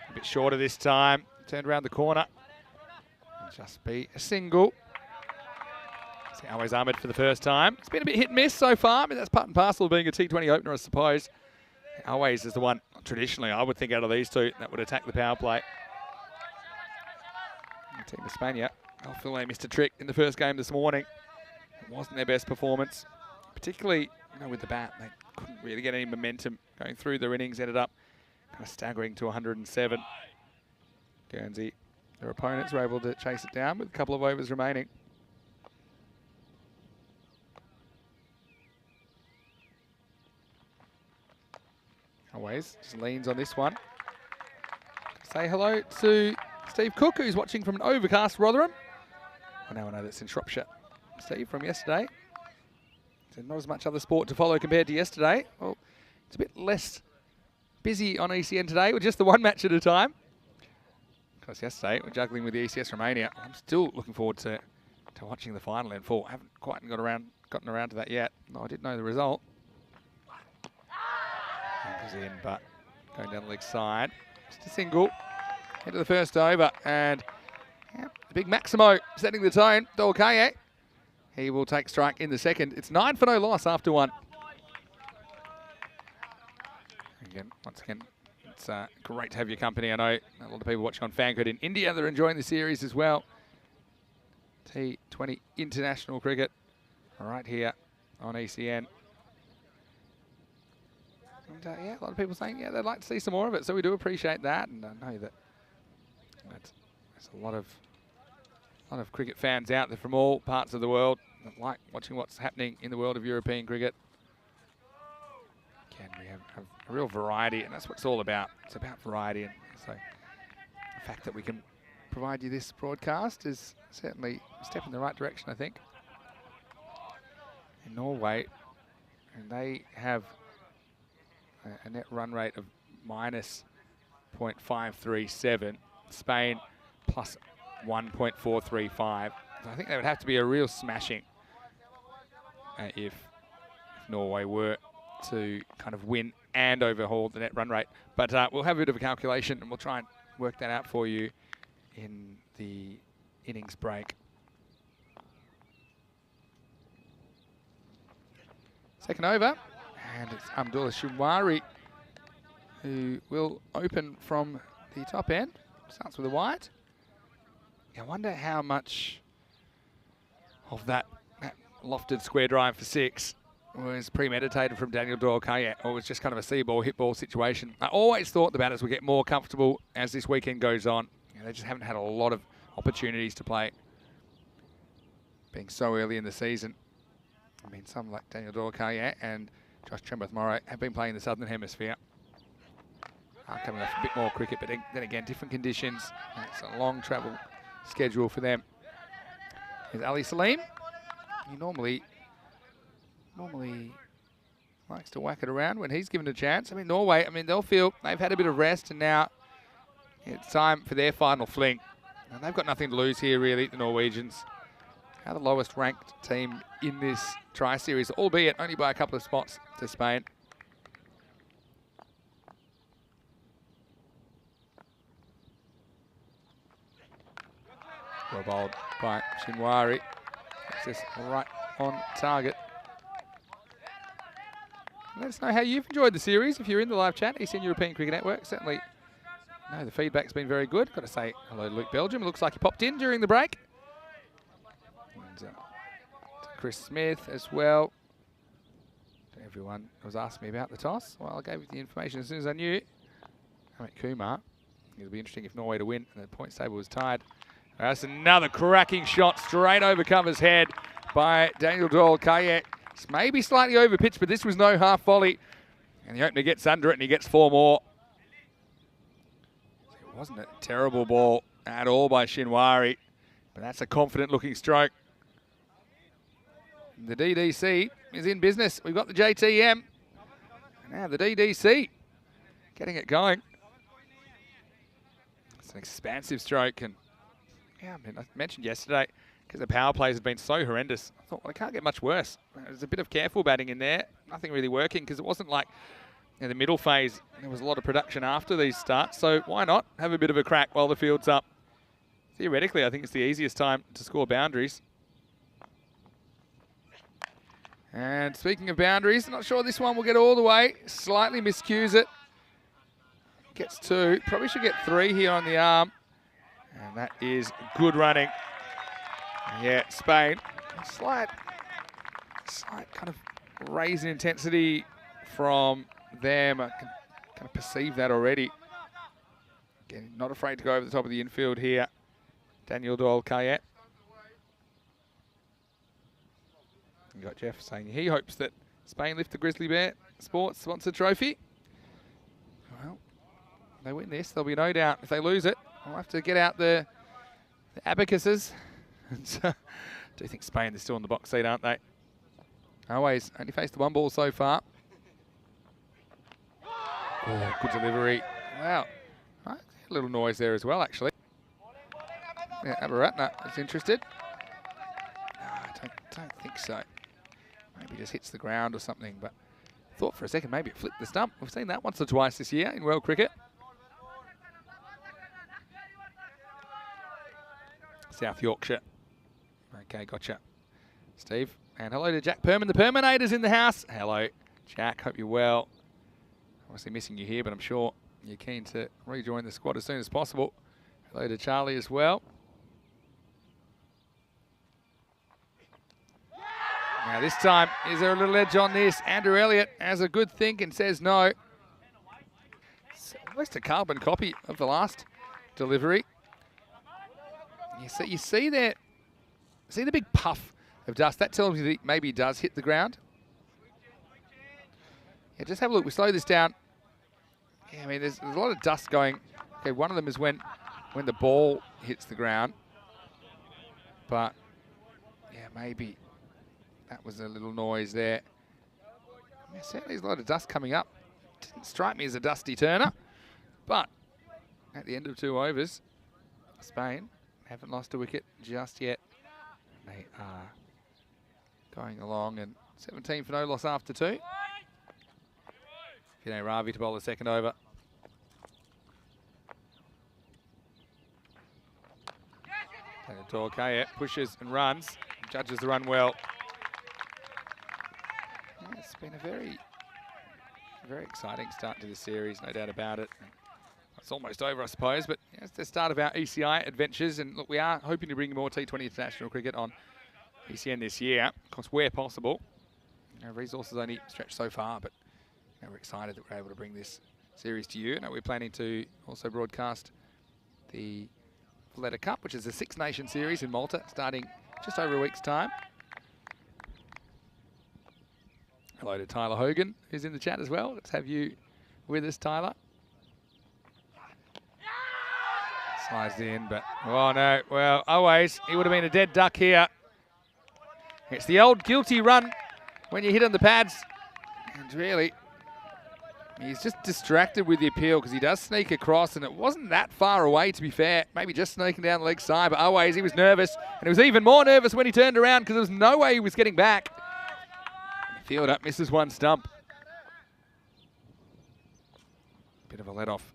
A bit shorter this time. Turned around the corner. And just be a single. See Always Ahmed for the first time. It's been a bit hit and miss so far, but that's part and parcel of being a T20 opener, I suppose. Always is the one, traditionally, I would think out of these two, that would attack the power play. Team España, I feel they missed a trick in the first game this morning. It wasn't their best performance, particularly with the bat. They couldn't really get any momentum going through their innings, ended up kind of staggering to 107. Guernsey, their opponents, were able to chase it down with a couple of overs remaining. Always just leans on this one. Say hello to Steve Cook, who's watching from an overcast Rotherham. I know that's in Shropshire. Steve, from yesterday. So not as much other sport to follow compared to yesterday. Well, it's a bit less busy on ECN today with just the one match at a time. Because yesterday we're juggling with the ECS Romania. I'm still looking forward to watching the final in full. I haven't quite gotten around to that yet. No, I did know the result. Goes in, but going down the leg side. Just a single. Into the first over, and the big Maximo setting the tone. Dolkaye. He will take strike in the second. It's 9 for no loss after one. Once again, it's great to have your company. I know a lot of people watching on Fangird in India, they're enjoying the series as well. T20 International Cricket right here on ECN. And a lot of people saying, they'd like to see some more of it, so we do appreciate that. And I know that there's a lot of cricket fans out there from all parts of the world that like watching what's happening in the world of European cricket. Again, we have a real variety, and that's what it's all about. It's about variety, and so the fact that we can provide you this broadcast is certainly a step in the right direction, I think. In Norway, and they have a net run rate of minus 0.537. Spain plus 1.435. So I think that would have to be a real smashing if Norway were to kind of win and overhaul the net run rate. But we'll have a bit of a calculation and we'll try and work that out for you in the innings break. Second over, and it's Abdullah Shimwari who will open from the top end. Starts with a wide. I wonder how much of that lofted square drive for 6 was premeditated from Daniel Dolkaye, or was just kind of a see ball, hit ball situation. I always thought the batters would get more comfortable as this weekend goes on. They just haven't had a lot of opportunities to play, being so early in the season. I mean, some like Daniel Dolkaye and Josh Trembath-Morrow have been playing in the Southern Hemisphere. Coming off a bit more cricket, but then again, different conditions. It's a long travel schedule for them. Here's Ali Salim. He normally likes to whack it around when he's given a chance. I mean, Norway, they'll feel they've had a bit of rest, and now it's time for their final fling. And they've got nothing to lose here, really, the Norwegians. They're the lowest ranked team in this Tri-Series, albeit only by a couple of spots to Spain. Well bowled by Shimwari. It's just right on target. Let us know how you've enjoyed the series if you're in the live chat, ECN European Cricket Network. Certainly, no, the feedback's been very good. Got to say hello to Luke Belgium. It looks like he popped in during the break. And to Chris Smith as well. Everyone was asking me about the toss. Well, I gave you the information as soon as I knew. Amit Kumar. It'll be interesting if Norway to win and the points table was tied. That's another cracking shot straight over cover's head by Daniel Dolkaye. It's maybe slightly over pitch, but this was no half volley. And the opener gets under it and he gets 4 more. It wasn't a terrible ball at all by Shimwari, but that's a confident looking stroke. The DDC is in business. We've got the JTM. And now the DDC getting it going. It's an expansive stroke, and I mentioned yesterday, because the power plays have been so horrendous, I thought, well, it can't get much worse. There's a bit of careful batting in there, nothing really working, because it wasn't like in the middle phase, there was a lot of production after these starts, so why not have a bit of a crack while the field's up? Theoretically, I think it's the easiest time to score boundaries. And speaking of boundaries, not sure this one will get all the way, slightly miscues it. Gets 2, probably should get 3 here on the arm. And that is good running. Yeah, Spain. Slight kind of raise in intensity from them. I can kind of perceive that already. Again, not afraid to go over the top of the infield here. Daniel Doyle-Kayet. You got Jeff saying he hopes that Spain lift the Grizzly Bear Sports sponsored trophy. Well, if they win this, there'll be no doubt. If they lose it, I'll have to get out the abacuses. And so, I do think Spain, they're still in the box seat, aren't they? Always only faced the one ball so far. Oh, good delivery. Wow. Right, a little noise there as well, actually. Yeah, Abaratna is interested. No, I don't think so. Maybe just hits the ground or something, but thought for a second maybe it flipped the stump. We've seen that once or twice this year in world cricket. South Yorkshire. Okay, gotcha. Steve, and hello to Jack Perman. The Perminator's in the house. Hello, Jack. Hope you're well. Obviously missing you here, but I'm sure you're keen to rejoin the squad as soon as possible. Hello to Charlie as well. Now this time, is there a little edge on this? Andrew Elliott has a good think and says no. It's almost a carbon copy of the last delivery. You see there, see the big puff of dust? That tells me that maybe he does hit the ground. Yeah, just have a look. We slow this down. Yeah, I mean, there's a lot of dust going. Okay, one of them is when the ball hits the ground. But, yeah, maybe that was a little noise there. Yeah, certainly there's a lot of dust coming up. Didn't strike me as a dusty turner. But at the end of 2 overs, Spain haven't lost a wicket just yet. They are going along, and 17 for no loss after 2. Vinay Ravi to bowl the second over. Doyle-Kayet pushes and runs, judges the run well. Yeah, it's been a very exciting start to the series, no doubt about it. It's almost over, I suppose, but yeah, it's the start of our ECI adventures. And look, we are hoping to bring more T20 International cricket on ECN this year, of course, where possible. Our resources only stretch so far, but we're excited that we're able to bring this series to you. We're planning to also broadcast the Valletta Cup, which is a 6-nation series in Malta, starting just over a week's time. Hello to Tyler Hogan, who's in the chat as well. Let's have you with us, Tyler. Slides in, but, oh no, well, always, he would have been a dead duck here. It's the old guilty run when you hit on the pads. And really, he's just distracted with the appeal because he does sneak across, and it wasn't that far away, to be fair. Maybe just sneaking down the leg side, but always, he was nervous. And he was even more nervous when he turned around because there was no way he was getting back. Field up, misses one stump. Bit of a let off.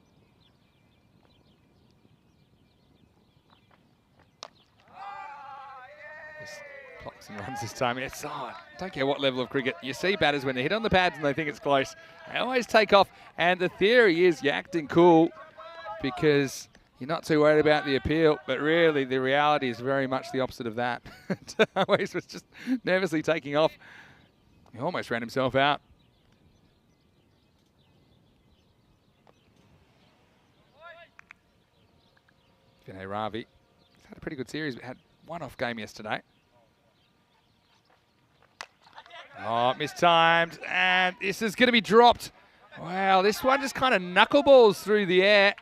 Clocks and runs this time. It's, don't care what level of cricket. You see batters when they hit on the pads and they think it's close, they always take off. And the theory is you're acting cool because you're not too worried about the appeal, but really the reality is very much the opposite of that. Always was just nervously taking off. He almost ran himself out. Vinay Ravi. He's had a pretty good series, but had one off game yesterday. Oh, mistimed, and this is going to be dropped. Wow, this one just kind of knuckleballs through the air.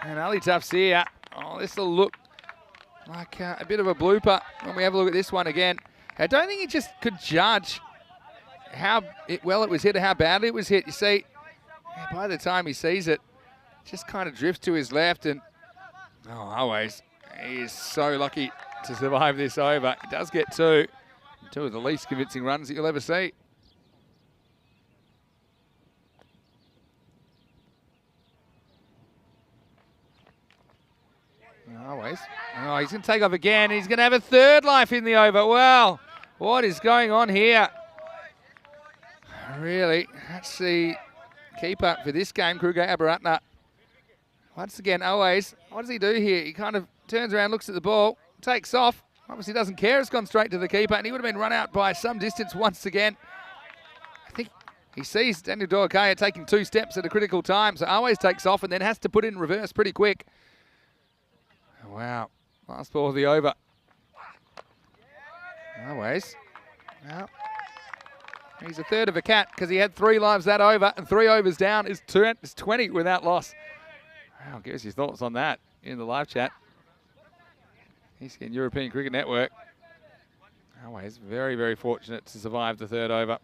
And Ali Tuff's here. Oh, this will look like a bit of a blooper when we have a look at this one again. I don't think he just could judge how well it was hit or how badly it was hit. You see, by the time he sees it, just kind of drifts to his left, and always, he is so lucky to survive this over. He does get 2 of the least convincing runs that you'll ever see. Always. Oh, he's going to take off again. He's going to have a 3rd life in the over. Wow, what is going on here? Really, that's the keeper for this game, Kruger Abaratna. Once again, always, what does he do here? He kind of turns around, looks at the ball, takes off. Obviously doesn't care. It's gone straight to the keeper, and he would have been run out by some distance once again. I think he sees Daniel Dorkaya taking 2 steps at a critical time, so always takes off and then has to put it in reverse pretty quick. Wow. Last ball of the over. Always. Well, he's a third of a cat because he had 3 lives that over, and 3 overs down is 20 without loss. Wow, give us your thoughts on that in the live chat. He's in European Cricket Network. Always very, very fortunate to survive the 3rd over.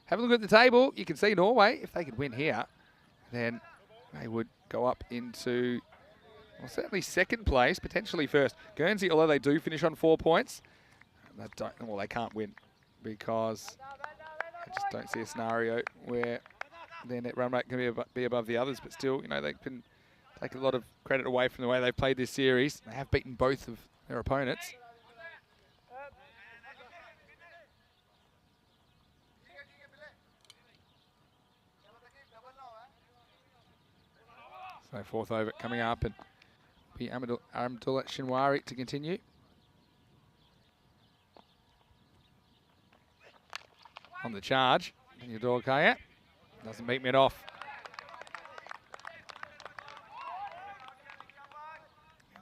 Have a look at the table. You can see Norway, if they could win here, then they would go up into, well, certainly 2nd place, potentially 1st. Guernsey, although they do finish on 4 points, they can't win because I just don't see a scenario where their net run rate can be above the others. But still, you know, they can take a lot of credit away from the way they've played this series. They have beaten both of their opponents. So 4th over coming up, and be Abdullah Shinwari to continue. On the charge, Daniel Dorkaya doesn't beat mid off.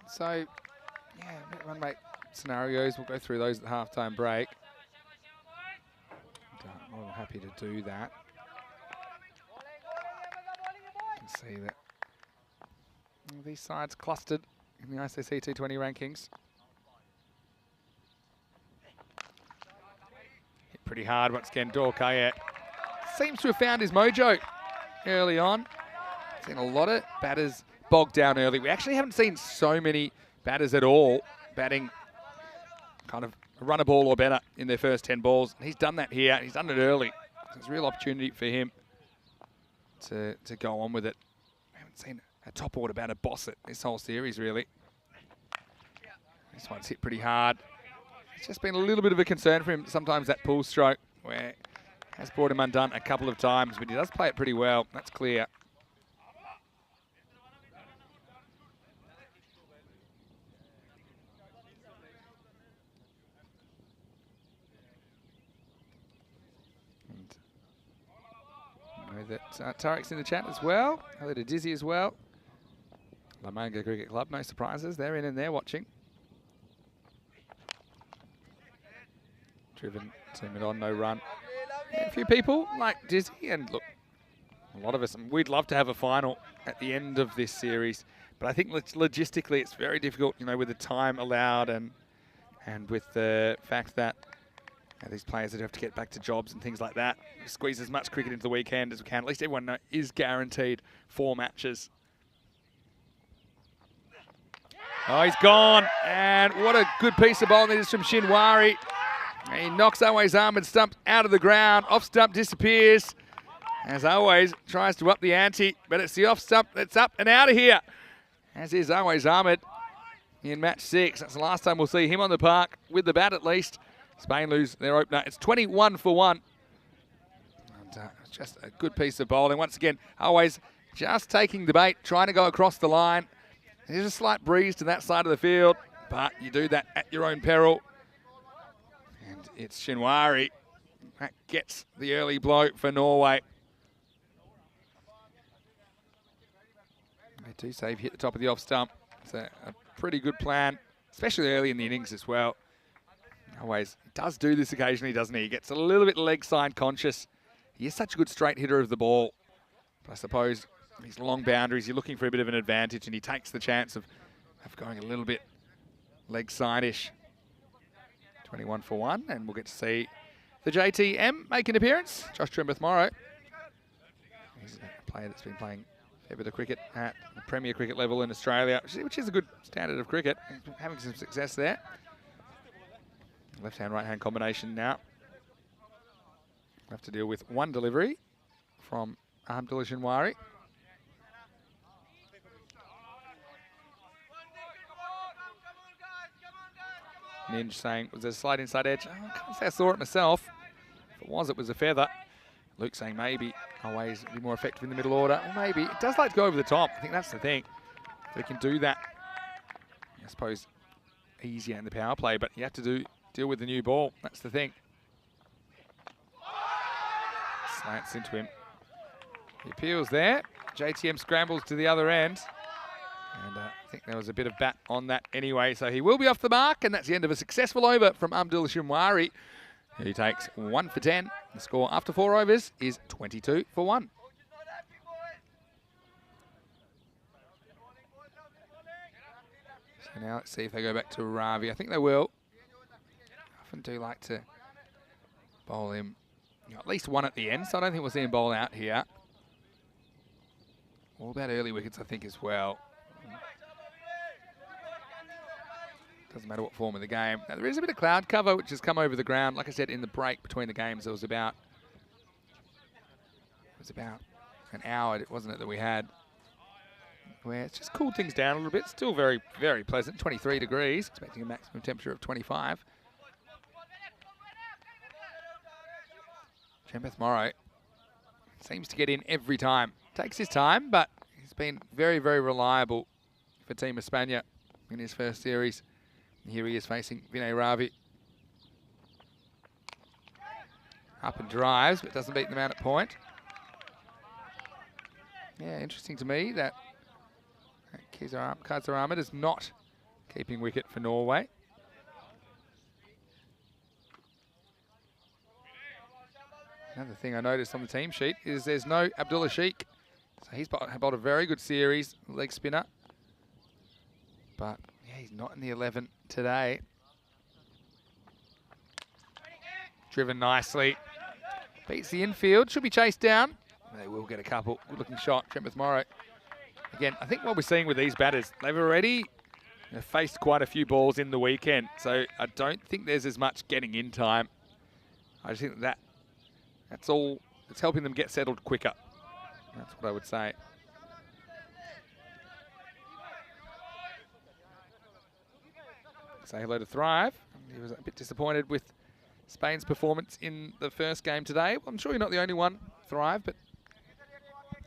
So, yeah, net run rate scenarios, we'll go through those at the halftime break. I'm more than happy to do that. You can see that these sides clustered in the ICC T20 rankings. Hit pretty hard once again. Dorkaya seems to have found his mojo early on. Seen a lot of batters bogged down early. We actually haven't seen so many batters at all batting kind of a run a ball or better in their first 10 balls. And he's done that here. He's done it early. So it's a real opportunity for him to go on with it. We haven't seen a top order batter boss it this whole series, really. This one's hit pretty hard. It's just been a little bit of a concern for him. Sometimes that pull stroke where has brought him undone a couple of times, but he does play it pretty well. That's clear. And I know that Tarek's in the chat as well. Hello to Dizzy as well. Almeria Cricket Club, no surprises. They're in and they're watching. Driven to mid on, no run. Yeah, a few people like Dizzy, and look, a lot of us, we'd love to have a final at the end of this series, but I think logistically it's very difficult, you know, with the time allowed and with the fact that these players that have to get back to jobs and things like that. We squeeze as much cricket into the weekend as we can. At least everyone is guaranteed 4 matches. Oh, he's gone, and what a good piece of bowling it is from Shinwari. He knocks Always Ahmed stump out of the ground. Off stump disappears. As Always tries to up the ante, but it's the off stump that's up and out of here. As is Always Ahmed in match 6. That's the last time we'll see him on the park with the bat at least. Spain lose their opener. It's 21 for 1. And, it's just a good piece of bowling. Once again, Always just taking the bait, trying to go across the line. There's a slight breeze to that side of the field, but you do that at your own peril. And it's Shinwari that gets the early blow for Norway. They do save, hit the top of the off stump. It's a pretty good plan, especially early in the innings as well. Always does do this occasionally, doesn't he? He gets a little bit leg side conscious. He is such a good straight hitter of the ball. But I suppose these long boundaries, you're looking for a bit of an advantage, and he takes the chance of going a little bit leg side-ish. 21 for 1, and we'll get to see the JTM make an appearance. Josh Trimberth-Morrow. He's a player that's been playing a fair bit of cricket at the Premier Cricket level in Australia, which is a good standard of cricket. He's been having some success there. Left-hand, right-hand combination now. We'll have to deal with one delivery from Abdullah Shinwari. Ninj saying, was there a slight inside edge? Oh, I can't say I saw it myself. If it was a feather. Luke saying maybe Always be more effective in the middle order. Or maybe. It does like to go over the top. I think that's the thing. They can do that, I suppose, easier in the power play, but you have to deal with the new ball. That's the thing. Slants into him. He appeals there. JTM scrambles to the other end. And I think there was a bit of bat on that anyway, so he will be off the mark, and that's the end of a successful over from Abdullah Shimwari, who takes 1 for 10. The score after 4 overs is 22 for 1. So now let's see if they go back to Ravi. I think they will. I often do like to bowl him, at least one at the end, so I don't think we'll see him bowl out here. All about early wickets, I think, as well. Doesn't matter what form of the game. Now, there is a bit of cloud cover which has come over the ground. Like I said, in the break between the games, it was about an hour, wasn't it, that we had, where it's just cooled things down a little bit. Still very, very pleasant, 23 degrees, expecting a maximum temperature of 25. Chambeth Morrow seems to get in every time. Takes his time, but he's been very, very reliable for Team Espana in his first series. Here he is facing Vinay Ravi. Up and drives, but doesn't beat the man at point. Yeah, interesting to me that Kaiser Ahmed is not keeping wicket for Norway. Another thing I noticed on the team sheet is there's no Abdullah Sheikh. So he's bowled a very good series, leg spinner. But yeah, he's not in the 11 today. Driven nicely. Beats the infield. Should be chased down. They will get a couple. Good looking shot. Chambeth Morrow. Again, I think what we're seeing with these batters, they've already faced quite a few balls in the weekend. So I don't think there's as much getting in time. I just think that's all. It's helping them get settled quicker. That's what I would say. Say hello to Thrive. He was a bit disappointed with Spain's performance in the first game today. Well, I'm sure you're not the only one, Thrive, but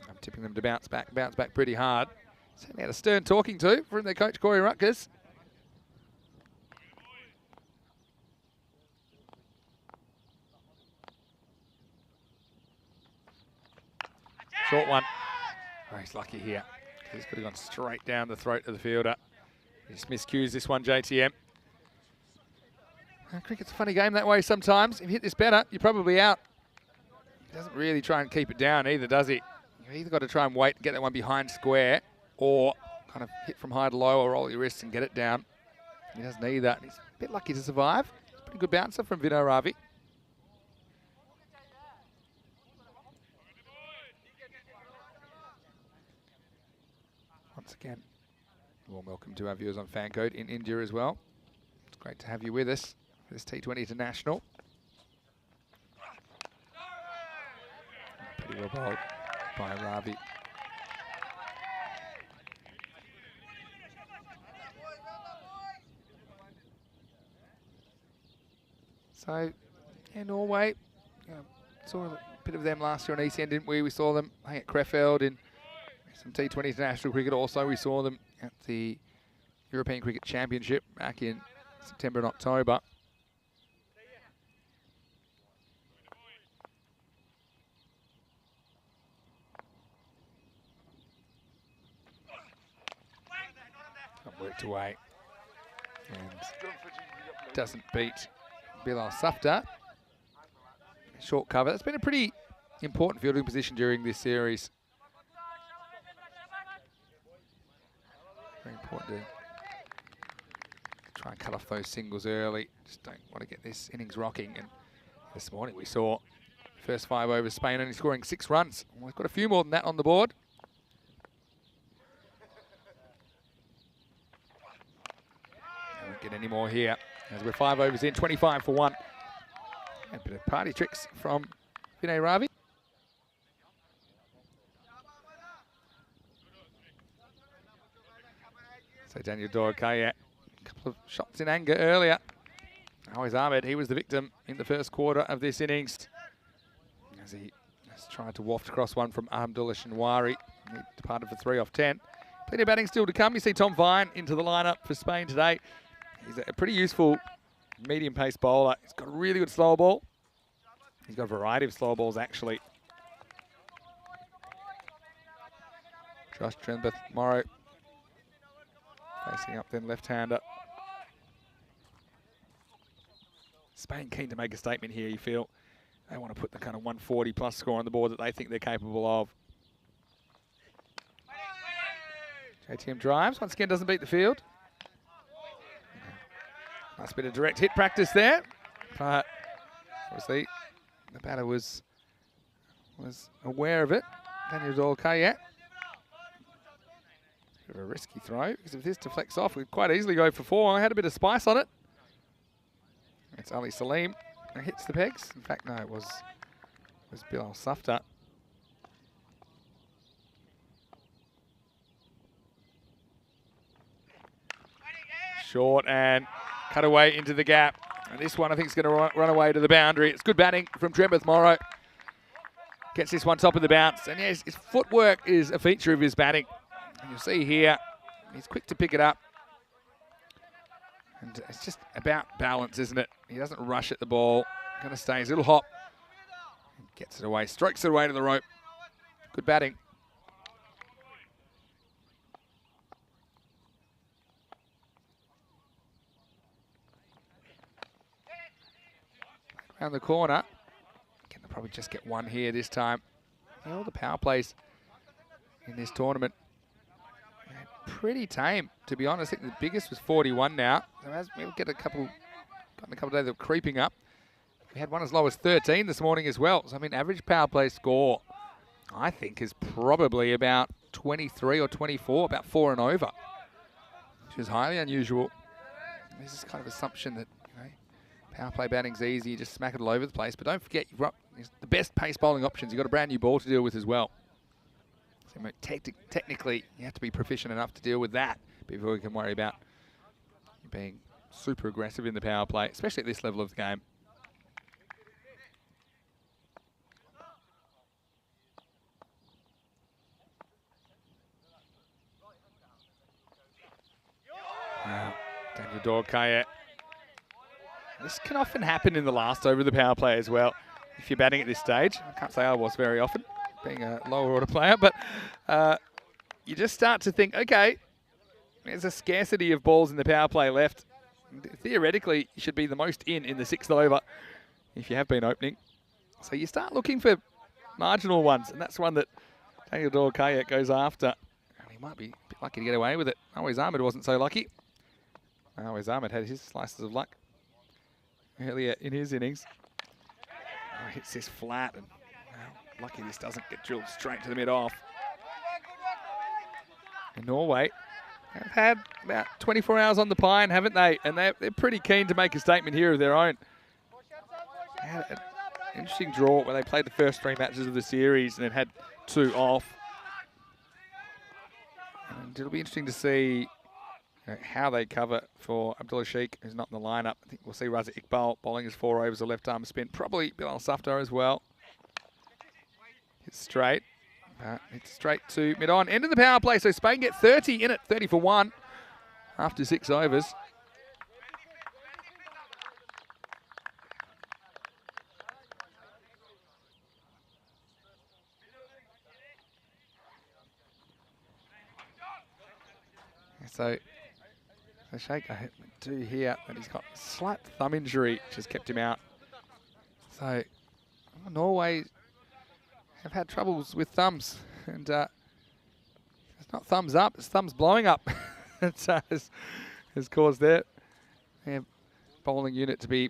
I'm tipping them to bounce back pretty hard. Certainly had a stern talking to from their coach, Corey Rutgers. Short one. Oh, he's lucky here. He's could have gone straight down the throat of the fielder. He just miscues this one, JTM. Cricket's a funny game that way sometimes. If you hit this better, you're probably out. He doesn't really try and keep it down either, does he? You've either got to try and wait and get that one behind square, or kind of hit from high to low or roll your wrists and get it down. He doesn't either. He's a bit lucky to survive. It's a pretty good bouncer from Vinay Ravi. Once again, warm welcome to our viewers on Fancode in India as well. It's great to have you with us for this T20 International. Pretty well bowled by Ravi. So, yeah, Norway, saw a bit of them last year on East End, didn't we? We saw them at Krefeld in some T20 International cricket. Also, we saw them at the European Cricket Championship back in September and October. Worked away and doesn't beat Bilal Safdar. Short cover. That's been a pretty important fielding position during this series. Very important to try and cut off those singles early. Just don't want to get this innings rocking. And this morning we saw the first 5 overs, Spain only scoring 6 runs. We've got a few more than that on the board. Don't get any more here as we're 5 overs in, 25 for 1. A bit of party tricks from Vinay Ravi. So Daniel Dorkaya, a couple of shots in anger earlier. Always Ahmed, he was the victim in the first quarter of this innings, as he has tried to waft across one from Abdullah Shinwari. He departed for 3 off 10. Plenty of batting still to come. You see Tom Vine into the lineup for Spain today. He's a pretty useful medium-pace bowler. He's got a really good slower ball. He's got a variety of slower balls, actually. Josh Trenbeth Morrow facing up then left-hander. Spain keen to make a statement here, you feel. They want to put the kind of 140-plus score on the board that they think they're capable of. JTM drives, once again doesn't beat the field. Nice bit of direct hit practice there. But obviously the batter was aware of it. Daniel Dorka, yeah. Bit of a risky throw, because if this deflects off, we'd quite easily go for 4. I had a bit of spice on it. It's Ali Salim who hits the pegs. In fact, no, it was Bilal Safta. Short and cut away into the gap. And this one I think is going to run away to the boundary. It's good batting from Trenbeth Morrow. Gets this one top of the bounce. And yes, his footwork is a feature of his batting. And you'll see here, he's quick to pick it up. And it's just about balance, isn't it? He doesn't rush at the ball. Going to stay his little hop. Gets it away, strokes it away to the rope. Good batting. Around the corner. Can they probably just get one here this time? All the power plays in this tournament. Pretty tame, to be honest. I think the biggest was 41 now. We'll get a couple days of creeping up. We had one as low as 13 this morning as well. So, I mean, average power play score, I think, is probably about 23 or 24, about 4 and over, which is highly unusual. This is kind of assumption that, you know, power play batting's easy, you just smack it all over the place. But don't forget, you've got the best pace bowling options. You've got a brand new ball to deal with as well. So technically, you have to be proficient enough to deal with that before you can worry about being super aggressive in the power play, especially at this level of the game. Daniel Dorka. This can often happen in the last over of the power play as well. If you're batting at this stage, I can't say I was very often, being a lower order player, but you just start to think, okay, there's a scarcity of balls in the power play left. Theoretically, you should be the most in the 6th over if you have been opening. So you start looking for marginal ones, and that's one that Daniel Dorka goes after. And he might be a bit lucky to get away with it. Always Ahmed wasn't so lucky. Always Ahmed had his slices of luck earlier in his innings. Oh, hits this flat, and lucky this doesn't get drilled straight to the mid-off. And Norway have had about 24 hours on the pine, haven't they? And they're pretty keen to make a statement here of their own. They had an interesting draw where they played the first 3 matches of the series and then had 2 off. And it'll be interesting to see how they cover for Abdullah Sheikh, who's not in the lineup. I think we'll see Raza Iqbal bowling his 4 overs, a left-arm spin. Probably Bilal Safta as well. It's straight. It's straight to mid-on. End of the power play, so Spain get 30 in it, 30 for 1 after 6 overs. So Sheikh, I do hear that he's got a slight thumb injury, which has kept him out. So Norway have had troubles with thumbs, and it's not thumbs up, it's thumbs blowing up. It has caused their bowling unit to be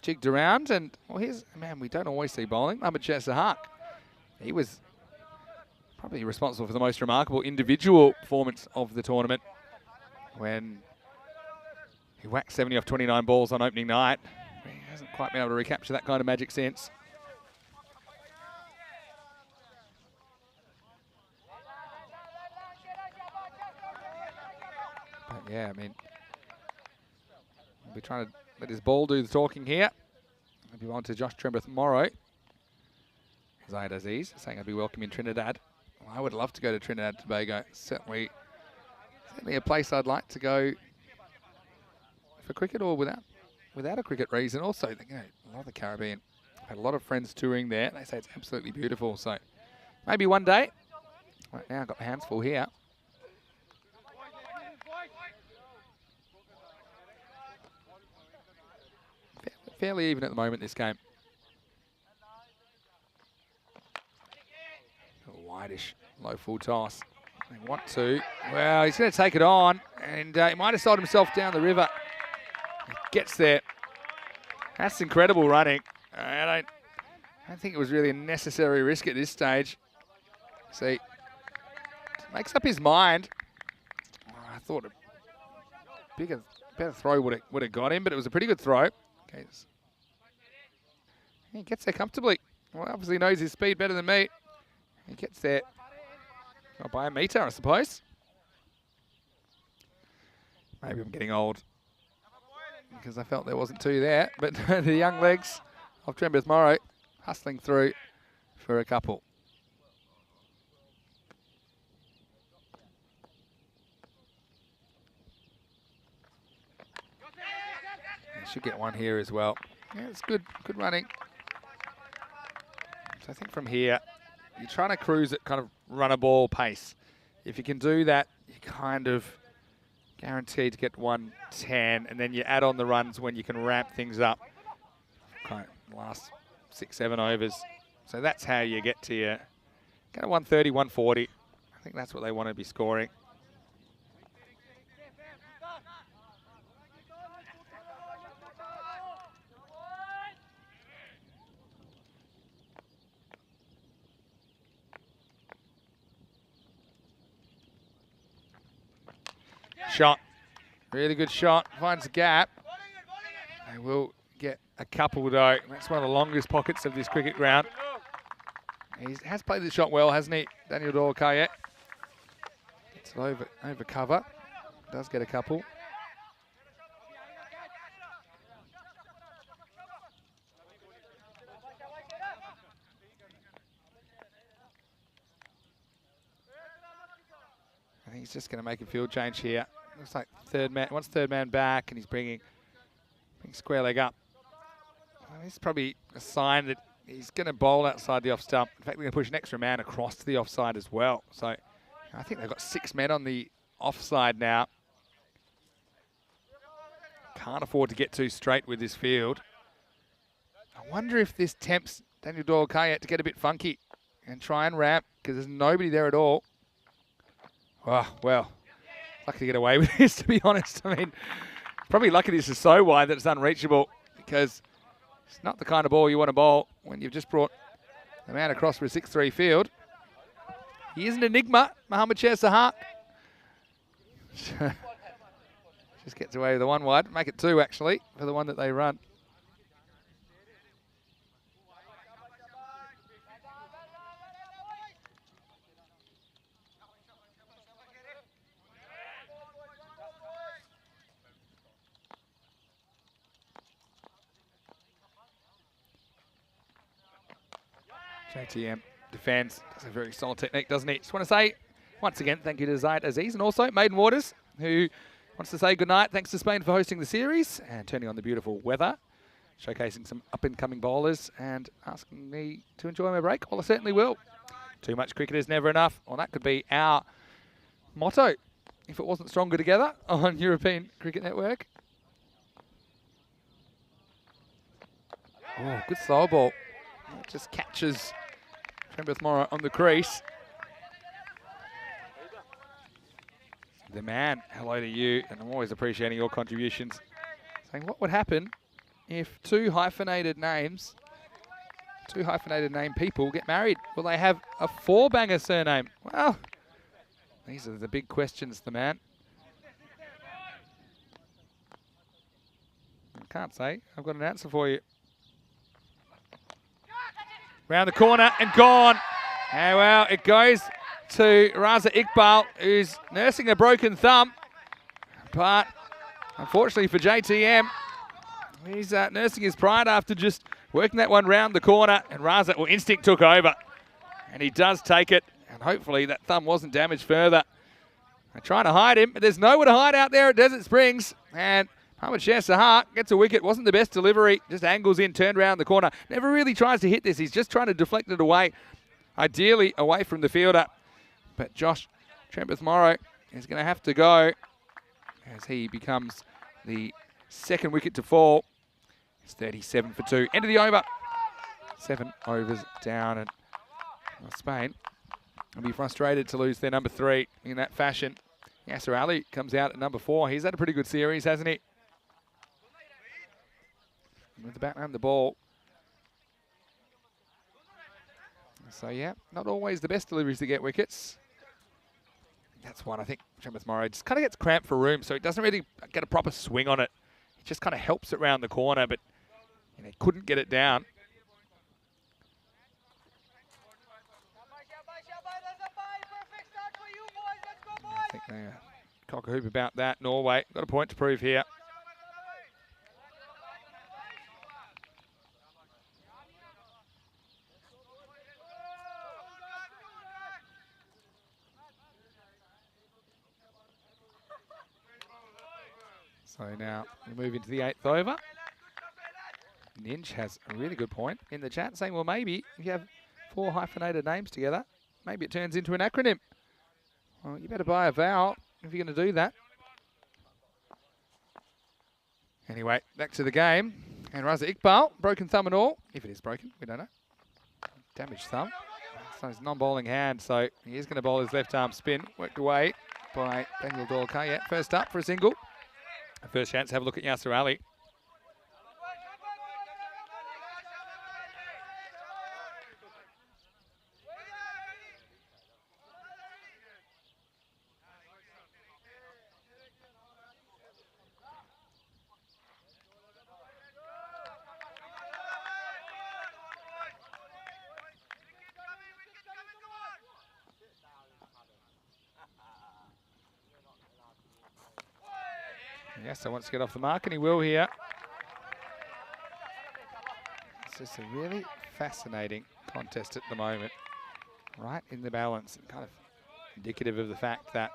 jigged around. And well, here's a man we don't always see bowling, Ahmed Sahak. He was probably responsible for the most remarkable individual performance of the tournament when he whacked 70 off 29 balls on opening night. He hasn't quite been able to recapture that kind of magic since. But yeah, I mean, we'll be trying to let his ball do the talking here. Maybe on to Josh Trenbeth Morrow. Zayed Aziz saying I'd be welcome in Trinidad. Well, I would love to go to Trinidad and Tobago. Certainly certainly a place I'd like to go for cricket or without a cricket reason. Also, you know, a lot of the Caribbean. I've had a lot of friends touring there. They say it's absolutely beautiful. So maybe one day. Right now, I've got my hands full here. Fairly even at the moment, this game. A wideish, low full toss. They want to. Well, he's going to take it on, and he might have sold himself down the river. He gets there. That's incredible running. I don't think it was really a necessary risk at this stage. See, makes up his mind. Oh, I thought a better throw would have got him, but it was a pretty good throw. Okay, he gets there comfortably. Well, obviously knows his speed better than me. He gets there by a metre, I suppose. Maybe I'm getting old because I felt there wasn't two there, but the young legs of Trembeth Morrow hustling through for a couple. He should get one here as well. Yeah, it's good running. So I think from here, you're trying to cruise at kind of run a ball pace. If you can do that, you're kind of guaranteed to get 110, and then you add on the runs when you can ramp things up. Kind of last 6-7 overs. So that's how you get to your kind of 130, 140. I think that's what they want to be scoring. Shot. Really good shot. Finds a gap. They will get a couple though. That's one of the longest pockets of this cricket ground. He has played the shot well, hasn't he? Daniel Dorkayet. It's over cover. Does get a couple. I think he's just going to make a field change here. Looks like wants third man back, and he's bringing square leg up. Well, this is probably a sign that he's going to bowl outside the off stump. In fact, they're going to push an extra man across to the offside as well. So I think they've got 6 men on the offside now. Can't afford to get too straight with this field. I wonder if this tempts Daniel Dorkayet to get a bit funky and try and ramp, because there's nobody there at all. Oh, well, lucky to get away with this, to be honest. I mean, probably lucky this is so wide that it's unreachable, because it's not the kind of ball you want to bowl when you've just brought the man across for a 6-3 field. He is an enigma, Mohammad Sher Sahar. Just gets away with the one wide. Make it 2, actually, for the one that they run. JTM defends. That's a very solid technique, doesn't he? Just want to say, once again, thank you to Zaid Aziz, and also Maiden Waters, who wants to say goodnight. Thanks to Spain for hosting the series and turning on the beautiful weather, showcasing some up-and-coming bowlers and asking me to enjoy my break. Well, I certainly will. Too much cricket is never enough. Well, that could be our motto if it wasn't stronger together on European Cricket Network. Oh, good slow ball. It just catches Trembeth Morrow on the crease. The man, hello to you, and I'm always appreciating your contributions. Saying, what would happen if two hyphenated name people get married? Will they have a 4-banger surname? Well, these are the big questions, the man. I can't say. I've got an answer for you. Round the corner and gone. And well, it goes to Raza Iqbal, who's nursing a broken thumb. But unfortunately for JTM, he's nursing his pride after just working that one round the corner. And Raza, well, instinct took over. And he does take it. And hopefully that thumb wasn't damaged further. They're trying to hide him, but there's nowhere to hide out there at Desert Springs. And Mohamed Sahar gets a wicket. Wasn't the best delivery. Just angles in, turned around the corner. Never really tries to hit this. He's just trying to deflect it away. Ideally away from the fielder. But Josh Trempeth-Morrow is going to have to go as he becomes the second wicket to fall. It's 37 for 2. End of the over. 7 overs down. And Spain will be frustrated to lose their number 3 in that fashion. Yasser Ali comes out at number 4. He's had a pretty good series, hasn't he? With the bat home the ball. So, yeah, not always the best deliveries to get wickets. That's one, I think, Trempeth-Morrow just kind of gets cramped for room, so he doesn't really get a proper swing on it. He just kind of helps it round the corner, but he couldn't get it down. I think they cock a hoop about that. Norway got a point to prove here. So now we move into the 8th over. Ninj has a really good point in the chat saying, well, maybe if you have 4 hyphenated names together, maybe it turns into an acronym. Well, you better buy a vowel if you're going to do that. Anyway, back to the game. And Raza Iqbal, broken thumb and all. If it is broken, we don't know. Damaged thumb. So his non-bowling hand, so he is going to bowl his left arm spin. Worked away by Daniel Dorkayet. First up for a single. First chance to have a look at Yasser Ali. Yes, I wants to get off the mark, and he will here. It's just a really fascinating contest at the moment. Right in the balance, and kind of indicative of the fact that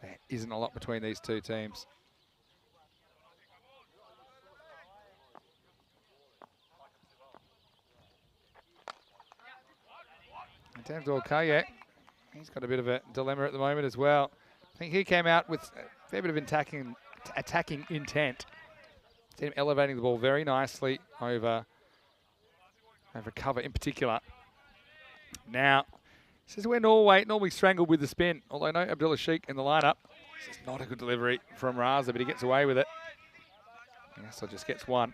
there isn't a lot between these two teams. In terms of Kaye, he's got a bit of a dilemma at the moment as well. I think he came out with a fair bit of attacking intent. See him elevating the ball very nicely over cover in particular. Now, this is where Norway normally strangled with the spin, although no Abdullah Sheikh in the lineup. This is not a good delivery from Raza, but he gets away with it. Yassar just gets one.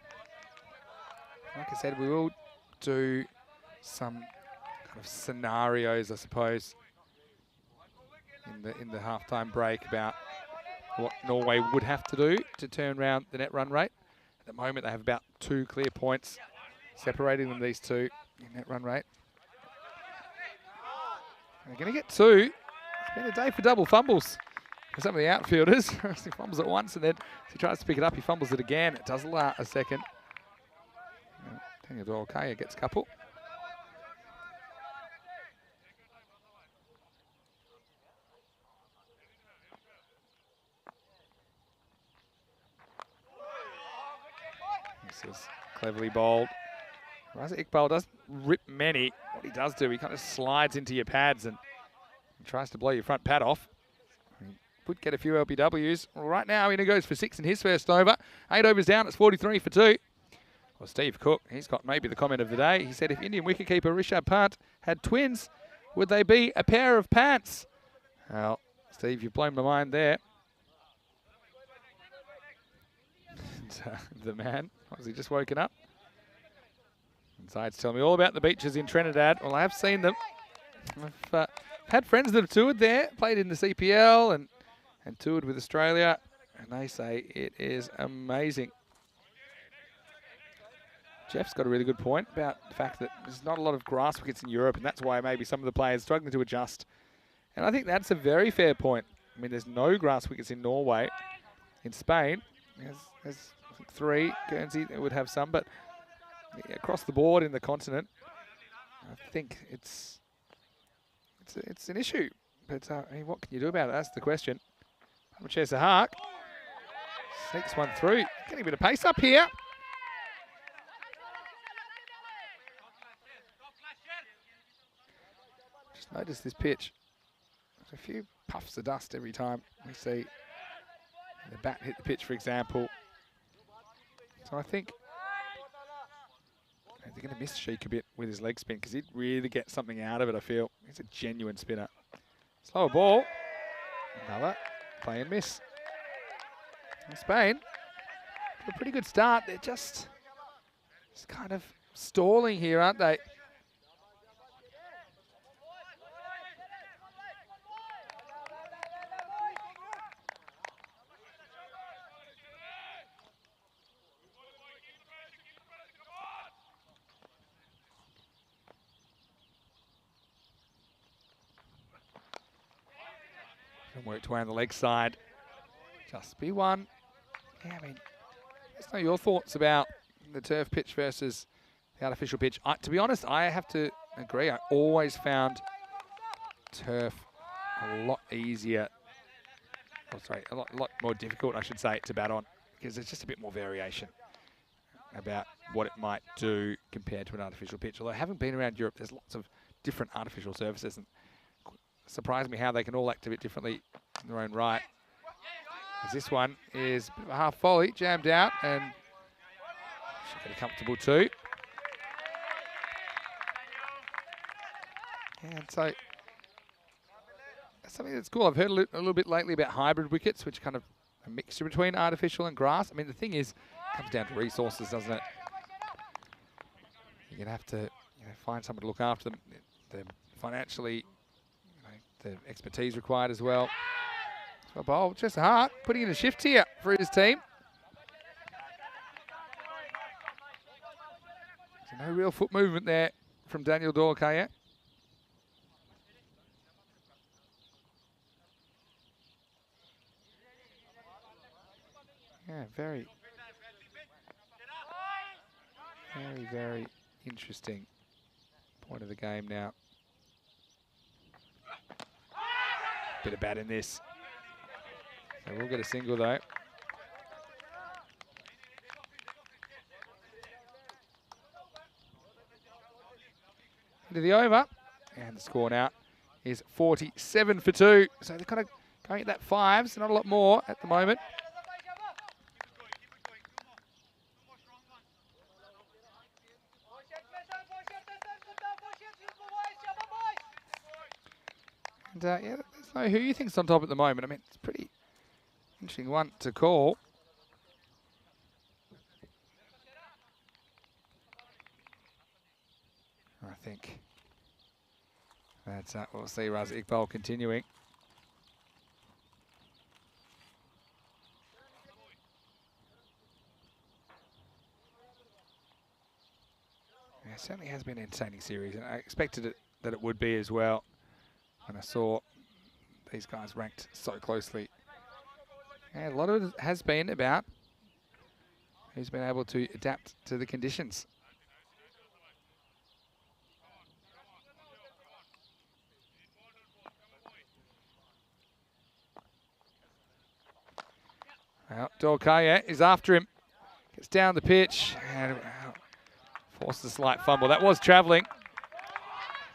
Like I said, we will do some kind of scenarios, I suppose, in the halftime break about what Norway would have to do to turn around the net run rate. At the moment, they have about 2 clear points separating them, these two, in net run rate. They're going to get 2. It's been a day for double fumbles for some of the outfielders. He fumbles it once, and then if he tries to pick it up, he fumbles it again. It does last a second. Daniel Dorkaya gets a couple. This is cleverly bowled. Raza Iqbal doesn't rip many. What he does do, he kind of slides into your pads and tries to blow your front pad off. He would get a few LBWs. Well, right now, he goes for 6 in his first over. 8 overs down, it's 43 for 2. Well, Steve Cook, he's got maybe the comment of the day. He said, if Indian wicketkeeper Rishabh Pant had twins, would they be a pair of pants? Well, Steve, you've blown my mind there. The man, was he just woken up? Inside's telling me all about the beaches in Trinidad. Well, I have seen them. I've had friends that have toured there, played in the CPL and toured with Australia, and they say it is amazing. Jeff's got a really good point about the fact that there's not a lot of grass wickets in Europe, and that's why maybe some of the players are struggling to adjust. And I think that's a very fair point. I mean, there's no grass wickets in Norway. In Spain, there's 3. Guernsey would have some, but across the board in the continent, I think it's an issue. But I mean, what can you do about it? That's the question. Chesa Hark seeks one through. Getting a bit of pace up here. Just notice this pitch. There's a few puffs of dust every time we see the bat hit the pitch, for example. So I think they're going to miss Sheik a bit with his leg spin because he'd really get something out of it, I feel. He's a genuine spinner. Slower ball. Another play and miss. And Spain, a pretty good start. They're just kind of stalling here, aren't they? Worked away on the leg side. Just be one. Yeah, I mean, let's know your thoughts about the turf pitch versus the artificial pitch. To be honest, I have to agree. I always found turf a lot easier. Oh, sorry, a lot more difficult, I should say, to bat on because there's just a bit more variation about what it might do compared to an artificial pitch. Although I haven't been around Europe, there's lots of different artificial surfaces, and surprised me how they can all act a bit differently in their own right. As this one is a bit of a half volley, jammed out, and should get a comfortable two. And so that's something that's cool. I've heard a little bit lately about hybrid wickets, which are kind of a mixture between artificial and grass. I mean, the thing is, it comes down to resources, doesn't it? You're going to have to find someone to look after them. They're financially, the expertise required as well. So bowl, just hard, putting in a shift here for his team. So no real foot movement there from Daniel Dorkaya. Yeah, very interesting point of the game now. Bit of bat in this. So we'll get a single though. Into the over. And the score now is 47 for 2. So they're kind of going at that 5s, not a lot more at the moment. And yeah, let's know who you think's on top at the moment. I mean, it's a pretty interesting one to call. I think that's we'll see Raza Iqbal continuing. Yeah, it certainly has been an entertaining series, and I expected that it would be as well when I saw these guys ranked so closely. And a lot of it has been about who's been able to adapt to the conditions. Well, Dorkaya is after him. Gets down the pitch and forces a slight fumble. That was travelling.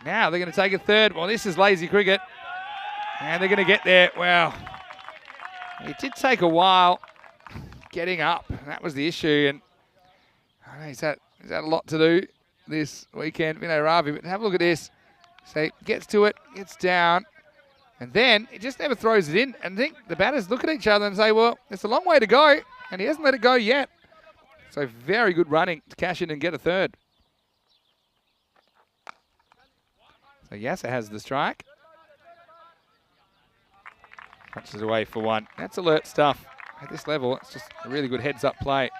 Now they're going to take a third. Well, this is lazy cricket. And they're going to get there. Well, it did take a while getting up. And that was the issue. And I know he's had a lot to do this weekend, Vinay Ravi. But have a look at this. So he gets to it, gets down. And then he just never throws it in. And I think the batters look at each other and say, well, it's a long way to go. And he hasn't let it go yet. So very good running to cash in and get a third. So Yasser has the strike. Punches away for one. That's alert stuff. At this level, it's just a really good heads-up play.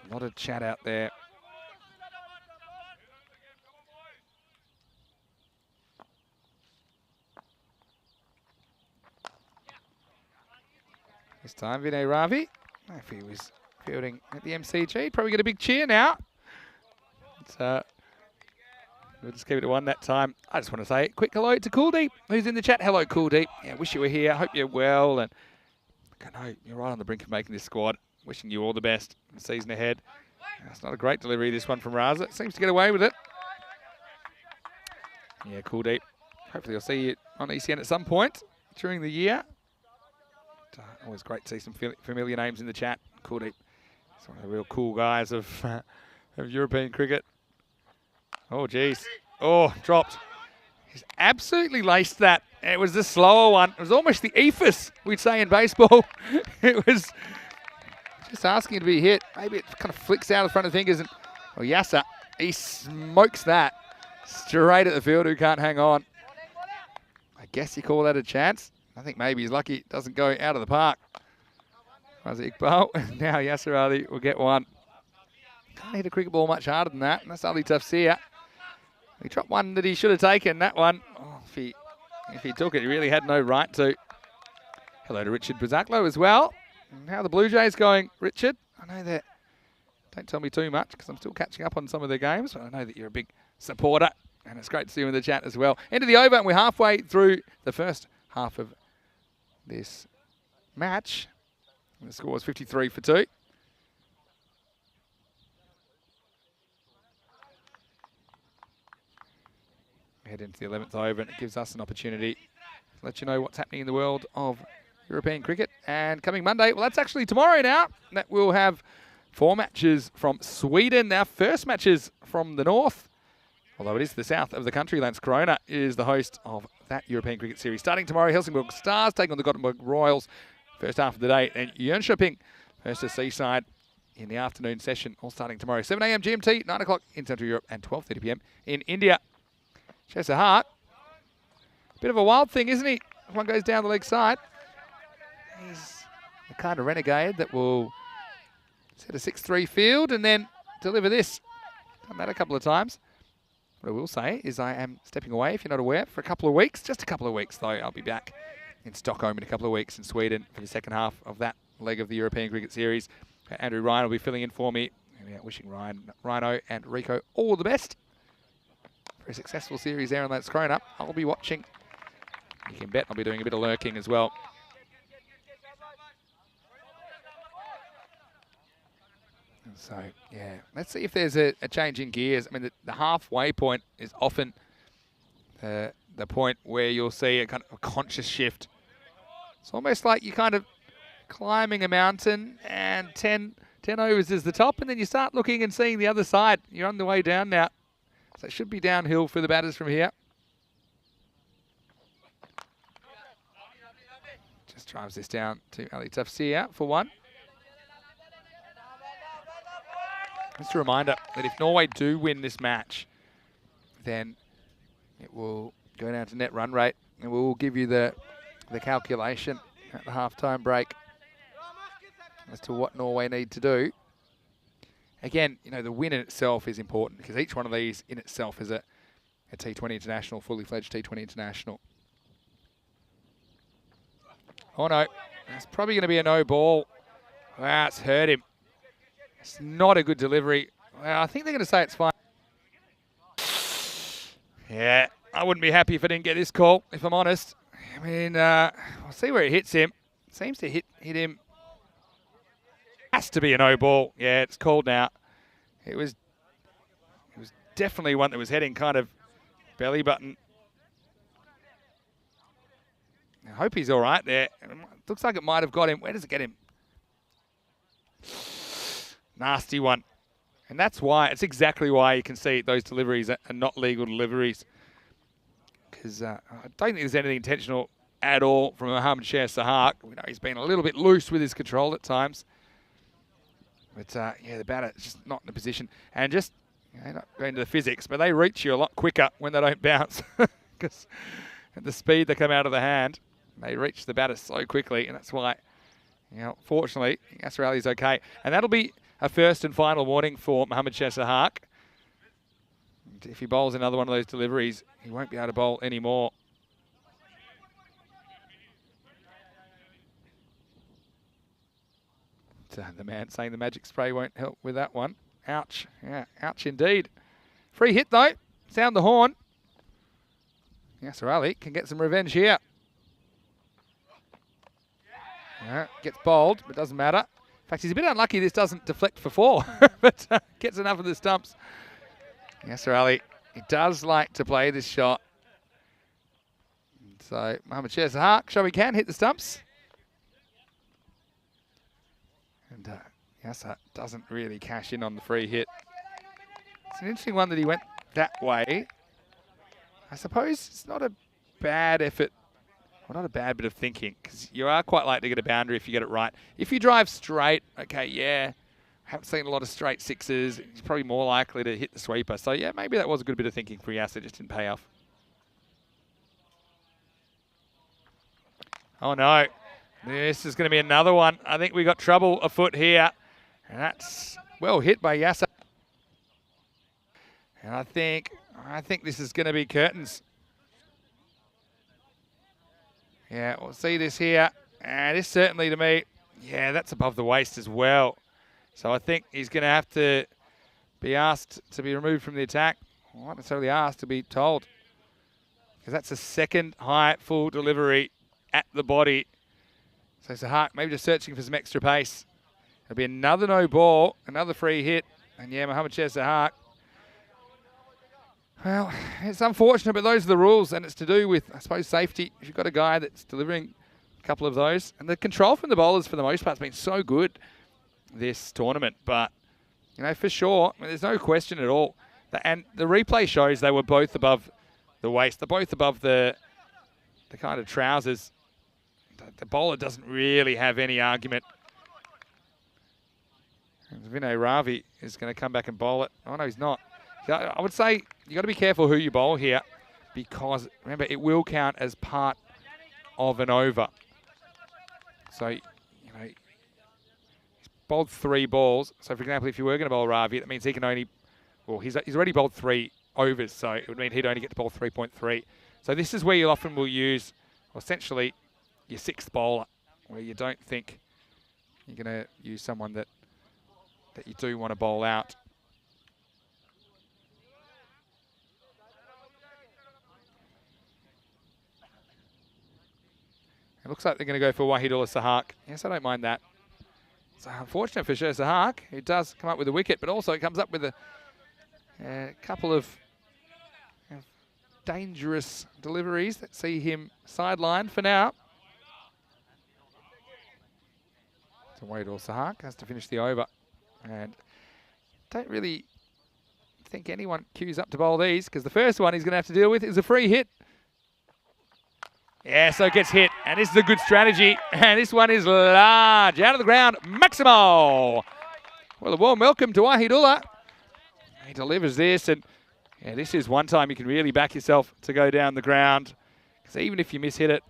A lot of chat out there. This time, Vinay Ravi, if he was fielding at the MCG, he'd probably get a big cheer now. We'll just keep it to 1 that time. I just want to say a quick hello to Cooldeep, who's in the chat. Hello, Cooldeep. Yeah, wish you were here. Hope you're well. And I know you're right on the brink of making this squad. Wishing you all the best in the season ahead. It's not a great delivery, this one from Raza. Seems to get away with it. Yeah, Cooldeep. Hopefully I'll see you on ECN at some point during the year. Always great to see some familiar names in the chat. Cooldeep. He's one of the real cool guys of European cricket. Oh, geez. Oh, dropped. He's absolutely laced that. It was the slower one. It was almost the ephus, we'd say in baseball. It was just asking to be hit. Maybe it kind of flicks out of the front of the fingers. And Yasser, he smokes that straight at the field who can't hang on. I guess you call that a chance. I think maybe he's lucky it doesn't go out of the park. Raza Iqbal. Now Yasser Ali will get one. Can't hit a cricket ball much harder than that. And that's Ali Tafsir. He dropped one that he should have taken, that one. Oh, if he took it, he really had no right to. Hello to Richard Brizaklo as well. And how are the Blue Jays going, Richard? I know that. Don't tell me too much because I'm still catching up on some of the games. But I know that you're a big supporter. And it's great to see you in the chat as well. End of the over, and we're halfway through the first half of this match. And the score is 53 for 2. Head into the 11th over, and it gives us an opportunity to let you know what's happening in the world of European cricket. And coming Monday, well, that's actually tomorrow now, that we'll have 4 matches from Sweden. Our first matches from the north, although it is the south of the country. Landskrona is the host of that European Cricket Series. Starting tomorrow, Helsingborg Stars taking on the Gothenburg Royals, first half of the day, and Jönköping versus Seaside in the afternoon session, all starting tomorrow. 7 a.m. GMT, 9 o'clock in Central Europe, and 12:30 p.m. in India. Chester Hart, bit of a wild thing, isn't he? One goes down the leg side. He's the kind of renegade that will set a 6-3 field and then deliver this. Done that a couple of times. What I will say is I am stepping away, if you're not aware, for a couple of weeks. Just a couple of weeks, though. I'll be back in Stockholm in a couple of weeks in Sweden for the second half of that leg of the European Cricket Series. Andrew Ryan will be filling in for me. Wishing Rhino and Rico all the best for a successful series there on Landskrona. I'll be watching. You can bet I'll be doing a bit of lurking as well. So, yeah, let's see if there's a change in gears. I mean, the halfway point is often the point where you'll see a kind of a conscious shift. It's almost like you're kind of climbing a mountain and 10 overs is the top, and then you start looking and seeing the other side. You're on the way down now. So it should be downhill for the batters from here. Just drives this down to Ali Tafsir for one. Just a reminder that if Norway do win this match, then it will go down to net run rate, and we'll give you the calculation at the halftime break as to what Norway need to do. Again, you know, the win in itself is important because each one of these in itself is a T20 International, fully fledged T20 International. Oh no, that's probably going to be a no ball. Wow, it's hurt him. It's not a good delivery. Well, I think they're going to say it's fine. Yeah, I wouldn't be happy if I didn't get this call, if I'm honest. I mean, we'll see where it hits him. Seems to hit him. Has to be a no ball. Yeah, it's called now. It was definitely one that was heading kind of belly button. I hope he's all right there. It looks like it might have got him. Where does it get him? Nasty one. And that's why, it's exactly why you can see those deliveries are not legal deliveries. Because I don't think there's anything intentional at all from Mohammad Sher Sahak. We know he's been a little bit loose with his control at times. But, yeah, the batter is just not in a position. And just, you know, not going into the physics, but they reach you a lot quicker when they don't bounce. Because at the speed they come out of the hand, they reach the batter so quickly. And that's why, you know, fortunately, Yasser Ali's okay. And that'll be a first and final warning for Mohammad Sher Sahak. If he bowls another one of those deliveries, he won't be able to bowl anymore. The man saying the magic spray won't help with that one. Ouch. Yeah, ouch indeed. Free hit though. Sound the horn. Yasser Ali can get some revenge here. Gets bowled, but doesn't matter. In fact, he's a bit unlucky this doesn't deflect for 4, but gets enough of the stumps. Yasser Ali, he does like to play this shot. So Mohammad Sherzahak, show he can hit the stumps. And Yasser doesn't really cash in on the free hit. It's an interesting one that he went that way. I suppose it's not a bad effort, well, not a bad bit of thinking, because you are quite likely to get a boundary if you get it right. If you drive straight, okay, yeah, I haven't seen a lot of straight sixes. He's probably more likely to hit the sweeper. So, yeah, maybe that was a good bit of thinking for Yasser, just didn't pay off. Oh, no. This is going to be another one. I think we got trouble afoot here. And that's well hit by Yasser. And I think this is going to be curtains. Yeah, we'll see this here. And this certainly to me, yeah, that's above the waist as well. So I think he's going to have to be asked to be removed from the attack. Well, not necessarily asked, to be told. Because that's a second high full delivery at the body. So Sahak maybe just searching for some extra pace. It'll be another no ball, another free hit. And yeah, Mohammad Sherzahak. Well, it's unfortunate, but those are the rules, and it's to do with, I suppose, safety. If you've got a guy that's delivering a couple of those, and the control from the bowlers for the most part has been so good this tournament, but, you know, for sure, I mean, there's no question at all. And the replay shows they were both above the waist. They're both above the kind of trousers. The bowler doesn't really have any argument. And Vinay Ravi is going to come back and bowl it. Oh, no, he's not. I would say you got to be careful who you bowl here, because remember it will count as part of an over. So, you know, he's bowled 3 balls. So, for example, if you were going to bowl Ravi, that means he can only, well, he's already bowled 3 overs, so it would mean he'd only get to bowl 3.3. So this is where you often will use, well, essentially, your 6th bowler, where you don't think you're going to use someone that you do want to bowl out. It looks like they're going to go for Wahidullah Sahak. Yes, I don't mind that. It's unfortunate for Sherzahak, who does come up with a wicket, but also comes up with a couple of dangerous deliveries that see him sidelined for now. So Wahidullah Sahak has to finish the over. And don't really think anyone queues up to bowl these, because the first one he's going to have to deal with is a free hit. Yeah, so it gets hit, and this is a good strategy, and this one is large, out of the ground, Maximo. Well, a warm welcome to Wahidullah. He delivers this, and yeah, this is one time you can really back yourself to go down the ground, because even if you mishit it,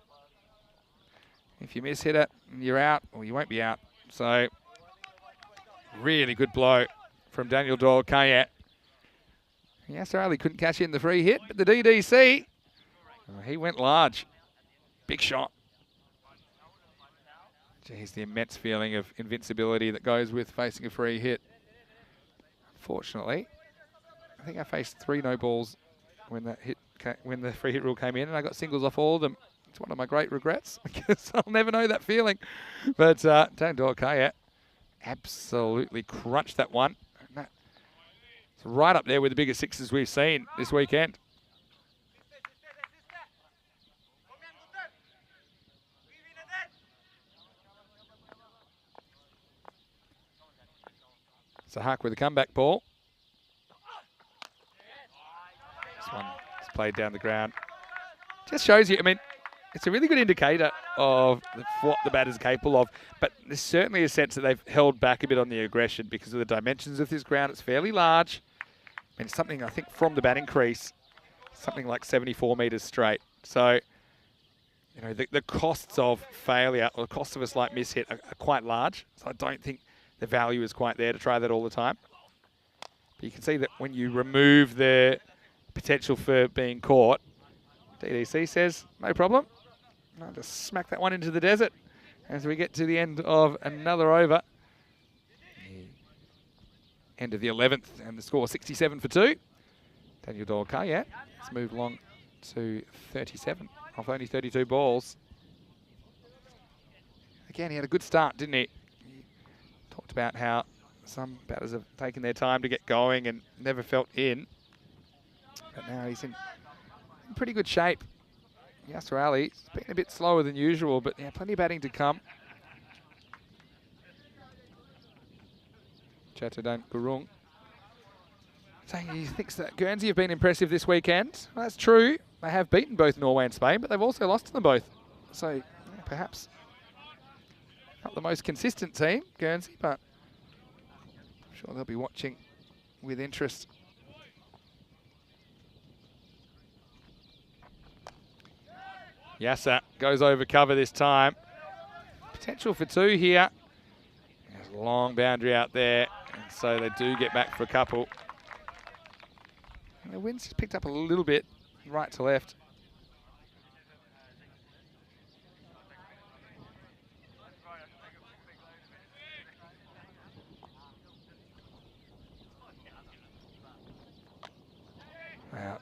you're out, or you won't be out. So, really good blow from Daniel Doyle-Kayat. Yasser Ali couldn't catch in the free hit, but the DDC, he went large. Big shot. Geez, the immense feeling of invincibility that goes with facing a free hit. Unfortunately, I think I faced 3 no balls when the free hit rule came in, and I got singles off all of them. It's one of my great regrets, because I'll never know that feeling. But Dan Doyle-Kayat absolutely crunched that one. And it's right up there with the biggest 6s we've seen this weekend. Sahak with a comeback ball. This one is played down the ground. Just shows you, I mean, it's a really good indicator of what the batter's capable of, but there's certainly a sense that they've held back a bit on the aggression because of the dimensions of this ground. It's fairly large. I mean, it's something, I think, from the batting crease, something like 74 metres straight. So, you know, the costs of failure, or the costs of a slight mishit are quite large. So I don't think the value is quite there to try that all the time. But you can see that when you remove the potential for being caught, DDC says, no problem. I'll just smack that one into the desert as we get to the end of another over. End of the 11th, and the score 67 for 2. Daniel Dorka, yeah. Let's move along to 37 off only 32 balls. Again, he had a good start, didn't he? He talked about how some batters have taken their time to get going and never felt in. But now he's in pretty good shape. Yasser Ali, it's been a bit slower than usual, but yeah, plenty of batting to come. Chatterdan Gurung saying he thinks that Guernsey have been impressive this weekend. Well, that's true. They have beaten both Norway and Spain, but they've also lost to them both. So yeah, perhaps not the most consistent team, Guernsey, but I'm sure they'll be watching with interest. Yasser goes over cover this time. Potential for 2 here. There's a long boundary out there, and so they do get back for a couple. And the wind's just picked up a little bit, right to left. Well,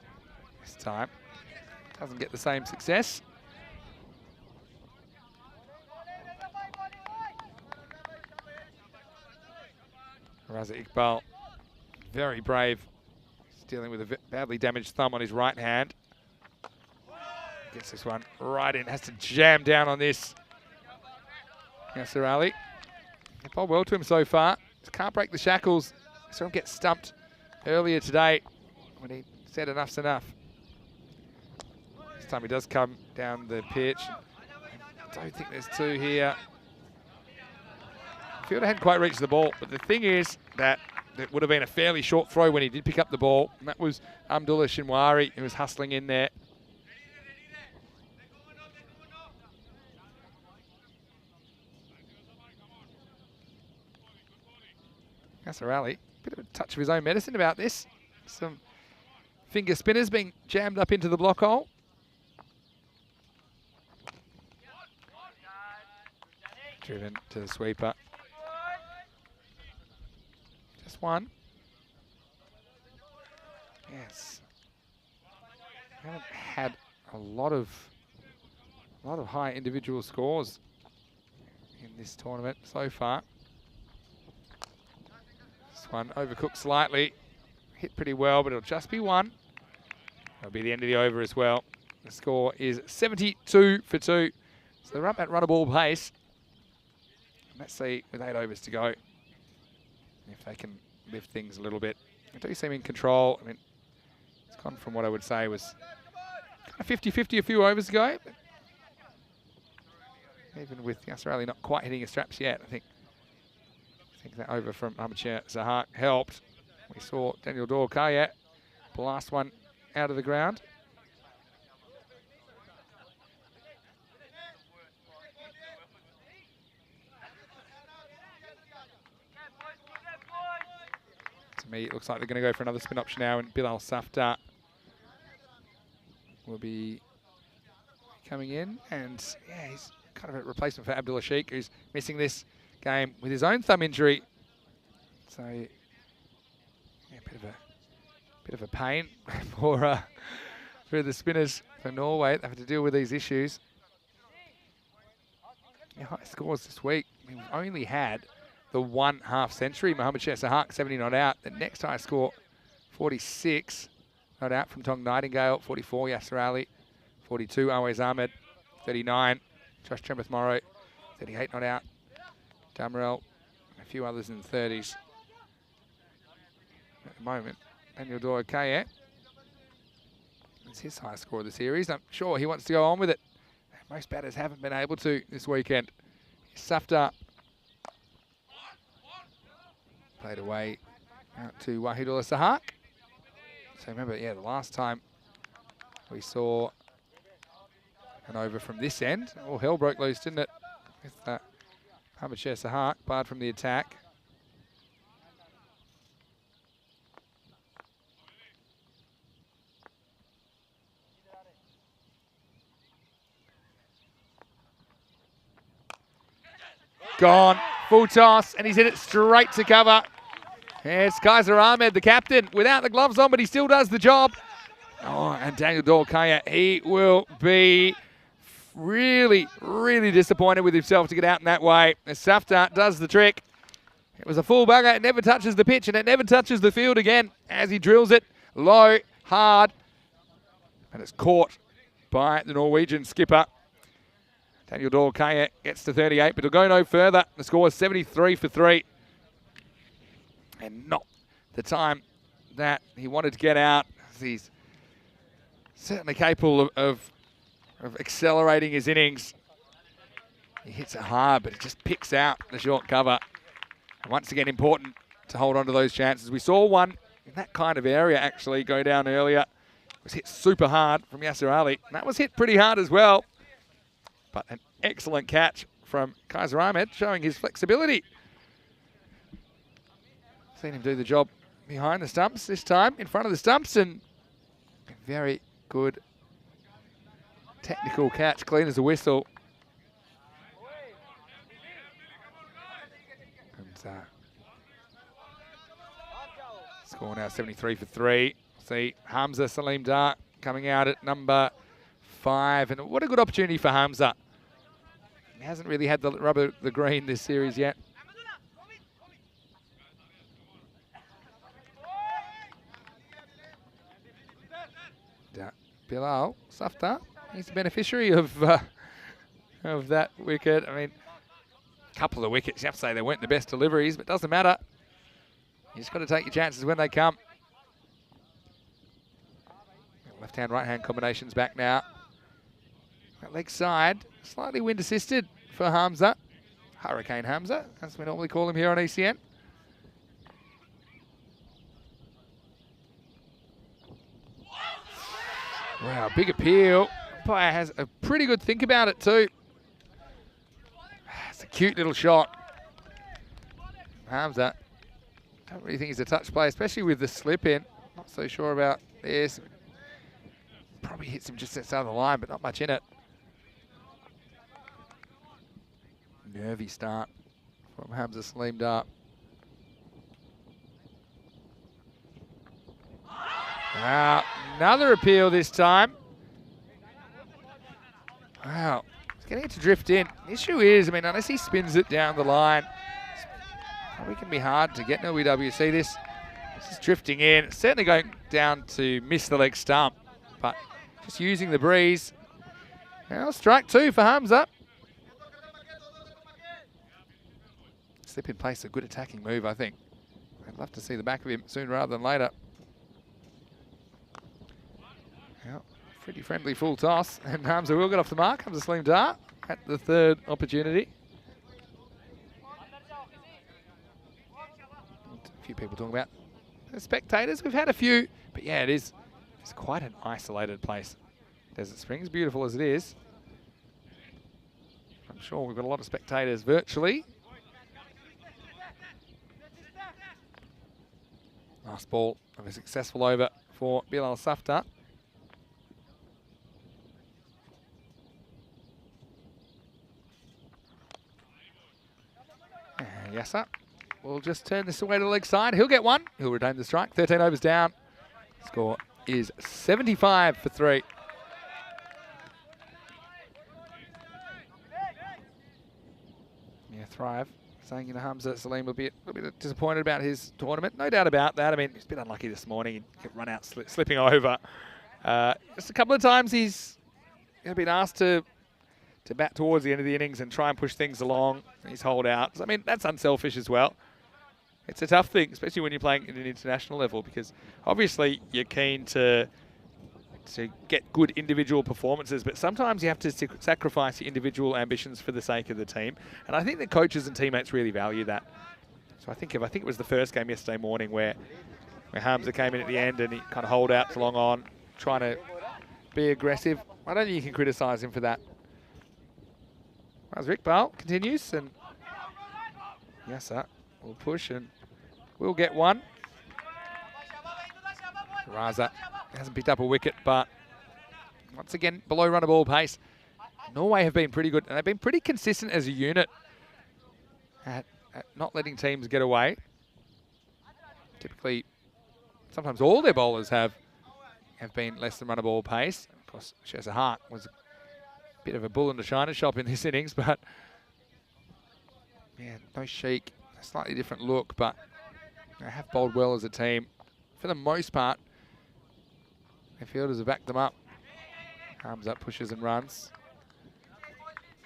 this time doesn't get the same success. Raza Iqbal, very brave. He's dealing with a badly damaged thumb on his right hand. Gets this one right in, has to jam down on this. Yasser Ali. They bowled well to him so far. Just can't break the shackles. Saw him get stumped earlier today when he said enough's enough. This time he does come down the pitch. I don't think there's 2 here. Fielder hadn't quite reached the ball, but the thing is that it would have been a fairly short throw when he did pick up the ball, and that was Abdullah Shinwari who was hustling in there. Yasser Ali, bit of a touch of his own medicine about this. Some finger spinners being jammed up into the block hole. Driven to the sweeper. Just one. Yes. Haven't had a lot of high individual scores in this tournament so far. This one overcooked slightly. Hit pretty well, but it'll just be 1. That'll be the end of the over as well. The score is 72 for 2. So they're up at run-a-ball pace. Let's see, with 8 overs to go, if they can lift things a little bit. They do seem in control. I mean, it's gone from what I would say was kind of 50-50 a few overs ago. But even with Yasser Ali not quite hitting his straps yet, I think that over from Amateur Zahak helped. We saw Daniel Dorka blast one out of the ground. To me, it looks like they're going to go for another spin option now, and Bilal Safdar will be coming in. And yeah, he's kind of a replacement for Abdullah Sheikh, who's missing this game with his own thumb injury. So yeah, bit of a pain for the spinners for Norway. They have to deal with these issues. Yeah, high scores this week. We've only had the 1 half-century. Mohammad Shahak, 70 not out. The next high score, 46 not out from Tong Nightingale. 44, Yasser Ali. 42, Always Ahmed. 39, Josh Tremeth Morrow. 38 not out. Damarel, and a few others in the 30s. At the moment, Daniel Dorka, it's his high score of the series. I'm sure he wants to go on with it. Most batters haven't been able to this weekend. Safdar played away out to Wahidullah Sahak. So remember, yeah, the last time we saw an over from this end, all hell broke loose, didn't it? With Amateur Sahak barred from the attack. Gone, full toss, and he's hit it straight to cover. It's Kaiser Ahmed, the captain, without the gloves on, but he still does the job. Oh, and Daniel Dorkaya, he will be really, really disappointed with himself to get out in that way. As Safta does the trick. It was a full bugger. It never touches the pitch, and it never touches the field again as he drills it low, hard. And it's caught by the Norwegian skipper. Daniel Dorkaya gets to 38, but he'll go no further. The score is 73 for 3. And not the time that he wanted to get out. He's certainly capable of accelerating his innings. He hits it hard, but it just picks out the short cover. And once again, important to hold on to those chances. We saw one in that kind of area actually go down earlier. It was hit super hard from Yasser Ali. And that was hit pretty hard as well. But an excellent catch from Kaiser Ahmed, showing his flexibility. Seen him do the job behind the stumps this time, in front of the stumps, and a very good technical catch, clean as a whistle. And score now 73 for 3. See Hamza Salim Dar coming out at number 5, and what a good opportunity for Hamza. He hasn't really had the green this series yet. Bilal Safta, he's the beneficiary of that wicket. I mean, a couple of wickets, you have to say they weren't the best deliveries, but it doesn't matter. You just got to take your chances when they come. Left-hand, right-hand combinations back now. That leg side, slightly wind assisted for Hamza. Hurricane Hamza, as we normally call him here on ECN. Wow, big appeal. Umpire has a pretty good think about it too. It's a cute little shot. Hamza, don't really think he's a touch play, especially with the slip in. Not so sure about this. Probably hits him just outside the line, but not much in it. Nervy start from Hamza Salim Dar. Wow, another appeal this time. Wow, he's getting it to drift in. The issue is, I mean, unless he spins it down the line, it's probably can be hard to get an LBW. See this? This is drifting in. It's certainly going down to miss the leg stump, but just using the breeze. Now strike 2 for Hamza. Slip in place, a good attacking move, I think. I'd love to see the back of him sooner rather than later. Well, pretty friendly full toss, and Hamza will get off the mark. Hamza Salim Dar at the 3rd opportunity. A few people talking about the spectators. We've had a few, but yeah, it's quite an isolated place. Desert Springs, beautiful as it is. I'm sure we've got a lot of spectators virtually. Last ball of a successful over for Bilal Safta. And Yasser will just turn this away to the leg side. He'll get one. He'll retain the strike. 13 overs down. Score is 75 for 3. Yeah, Thrive saying, you know, Hamza Salim will be a little bit disappointed about his tournament. No doubt about that. I mean, he's been unlucky this morning. He kept run out slipping over. Just a couple of times he's been asked to bat towards the end of the innings and try and push things along. He's holed out. I mean, that's unselfish as well. It's a tough thing, especially when you're playing at an international level, because obviously you're keen to get good individual performances, but sometimes you have to sacrifice your individual ambitions for the sake of the team. And I think that coaches and teammates really value that. So I think it was the first game yesterday morning where Hamza came in at the end and he kind of holed out long on, trying to be aggressive. I don't think you can criticise him for that. As Rick Bale continues, and Yasser will push and we'll get one. Raza hasn't picked up a wicket, but once again, below run of ball pace. Norway have been pretty good, and they've been pretty consistent as a unit at not letting teams get away. typically, sometimes all their bowlers have been less than run-a-ball pace. Of course, Sheza Hart was a bit of a bull in the china shop in this innings, but yeah, no chic, a slightly different look, but they have bowled well as a team. For the most part, their fielders have backed them up. Arms up, pushes and runs.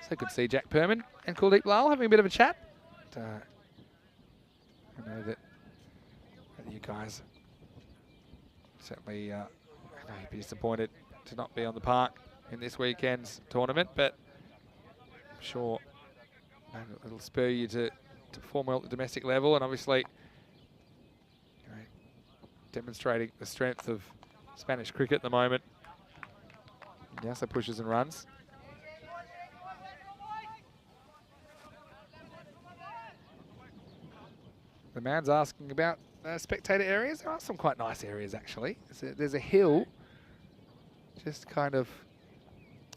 So good to see Jack Perman and Kuldeep Lal having a bit of a chat. I know that you guys certainly I know you'd be disappointed to not be on the park in this weekend's tournament, but I'm sure it'll spur you to perform well at the domestic level, and obviously demonstrating the strength of Spanish cricket at the moment. Yes, so pushes and runs. The man's asking about spectator areas. There are some quite nice areas, actually. There's a hill just kind of,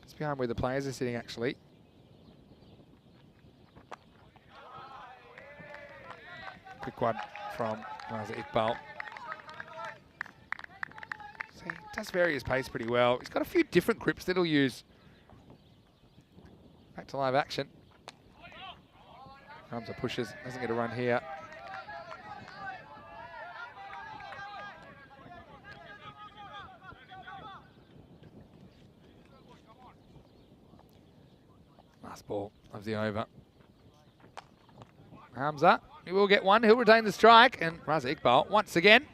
it's behind where the players are sitting, actually. Quick one from Raza Iqbal. So he does vary his pace pretty well. He's got a few different grips that he'll use. Back to live action. Hamza pushes, doesn't get a run here. Last ball of the over. Hamza, he will get one. He'll retain the strike. And Raza Iqbal, once again,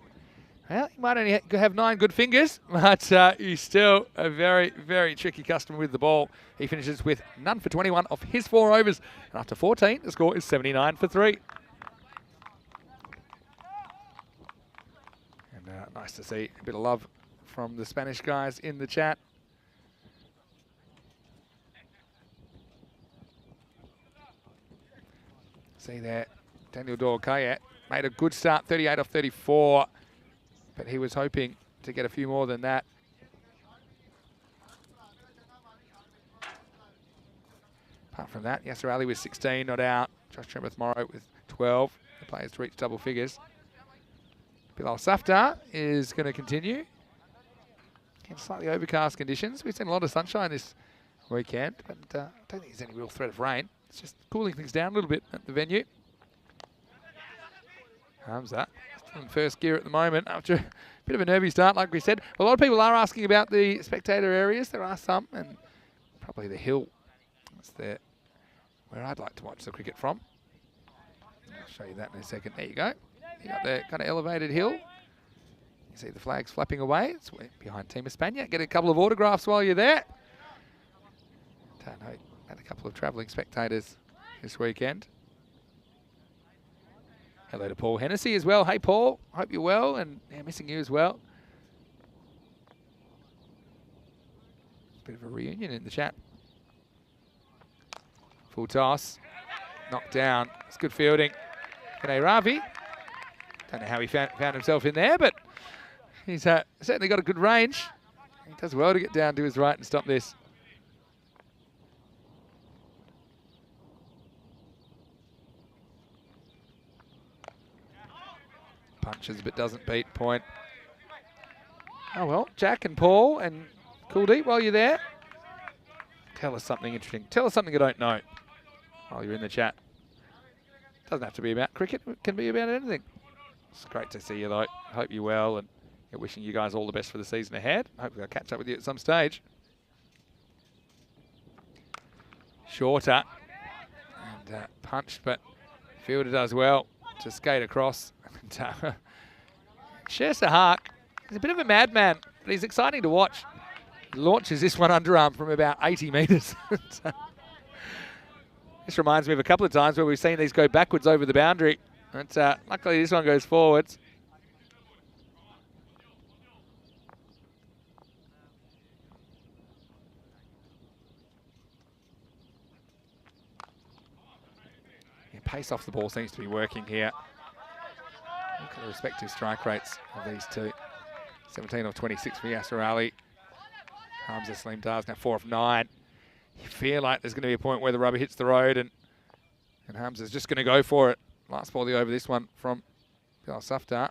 well, he might only have 9 good fingers, but he's still a very, very tricky customer with the ball. He finishes with none for 21 off his 4 overs. And after 14, the score is 79 for 3. And nice to see a bit of love from the Spanish guys in the chat. See there, Daniel Dorkayat made a good start, 38 off 34. But he was hoping to get a few more than that. Apart from that, Yasser Ali with 16 not out. Josh Tremeth-Morrow with 12. The players to reach double figures. Bilal Safdar is going to continue. In slightly overcast conditions. We've seen a lot of sunshine this weekend, but I don't think there's any real threat of rain. It's just cooling things down a little bit at the venue. Hamza still in first gear at the moment after a bit of a nervy start, like we said. A lot of people are asking about the spectator areas. There are some, and probably the hill. That's where I'd like to watch the cricket from. I'll show you that in a second. There you go. You got the kind of elevated hill. You see the flags flapping away. It's behind Team Espana. Get a couple of autographs while you're there. Don't know. Had a couple of travelling spectators this weekend. Hello to Paul Hennessy as well. Hey, Paul. Hope you're well, and yeah, missing you as well. Bit of a reunion in the chat. Full toss. Knocked down. It's good fielding. G'day, Ravi. Don't know how he found himself in there, but he's certainly got a good range. He does well to get down to his right and stop this. Punches but doesn't beat point. Oh well, Jack and Paul and Kuldeep, while you're there, tell us something interesting. Tell us something you don't know while you're in the chat. Doesn't have to be about cricket, it can be about anything. It's great to see you though. Hope you're well, and wishing you guys all the best for the season ahead. Hopefully I'll catch up with you at some stage. Shorter and punched, but fielder does well to skate across. Sher Sahak is a bit of a madman, but he's exciting to watch. He launches this one underarm from about 80 metres. This reminds me of a couple of times where we've seen these go backwards over the boundary. But luckily this one goes forwards. Yeah, pace off the ball seems to be working here. Look at the respective strike rates of these two. 17 of 26 for Yasser Ali. Hamza Saleem Dar's now 4 of 9. You feel like there's going to be a point where the rubber hits the road and Hamza's just going to go for it. Last ball of the over, this one from Bilal Safdar.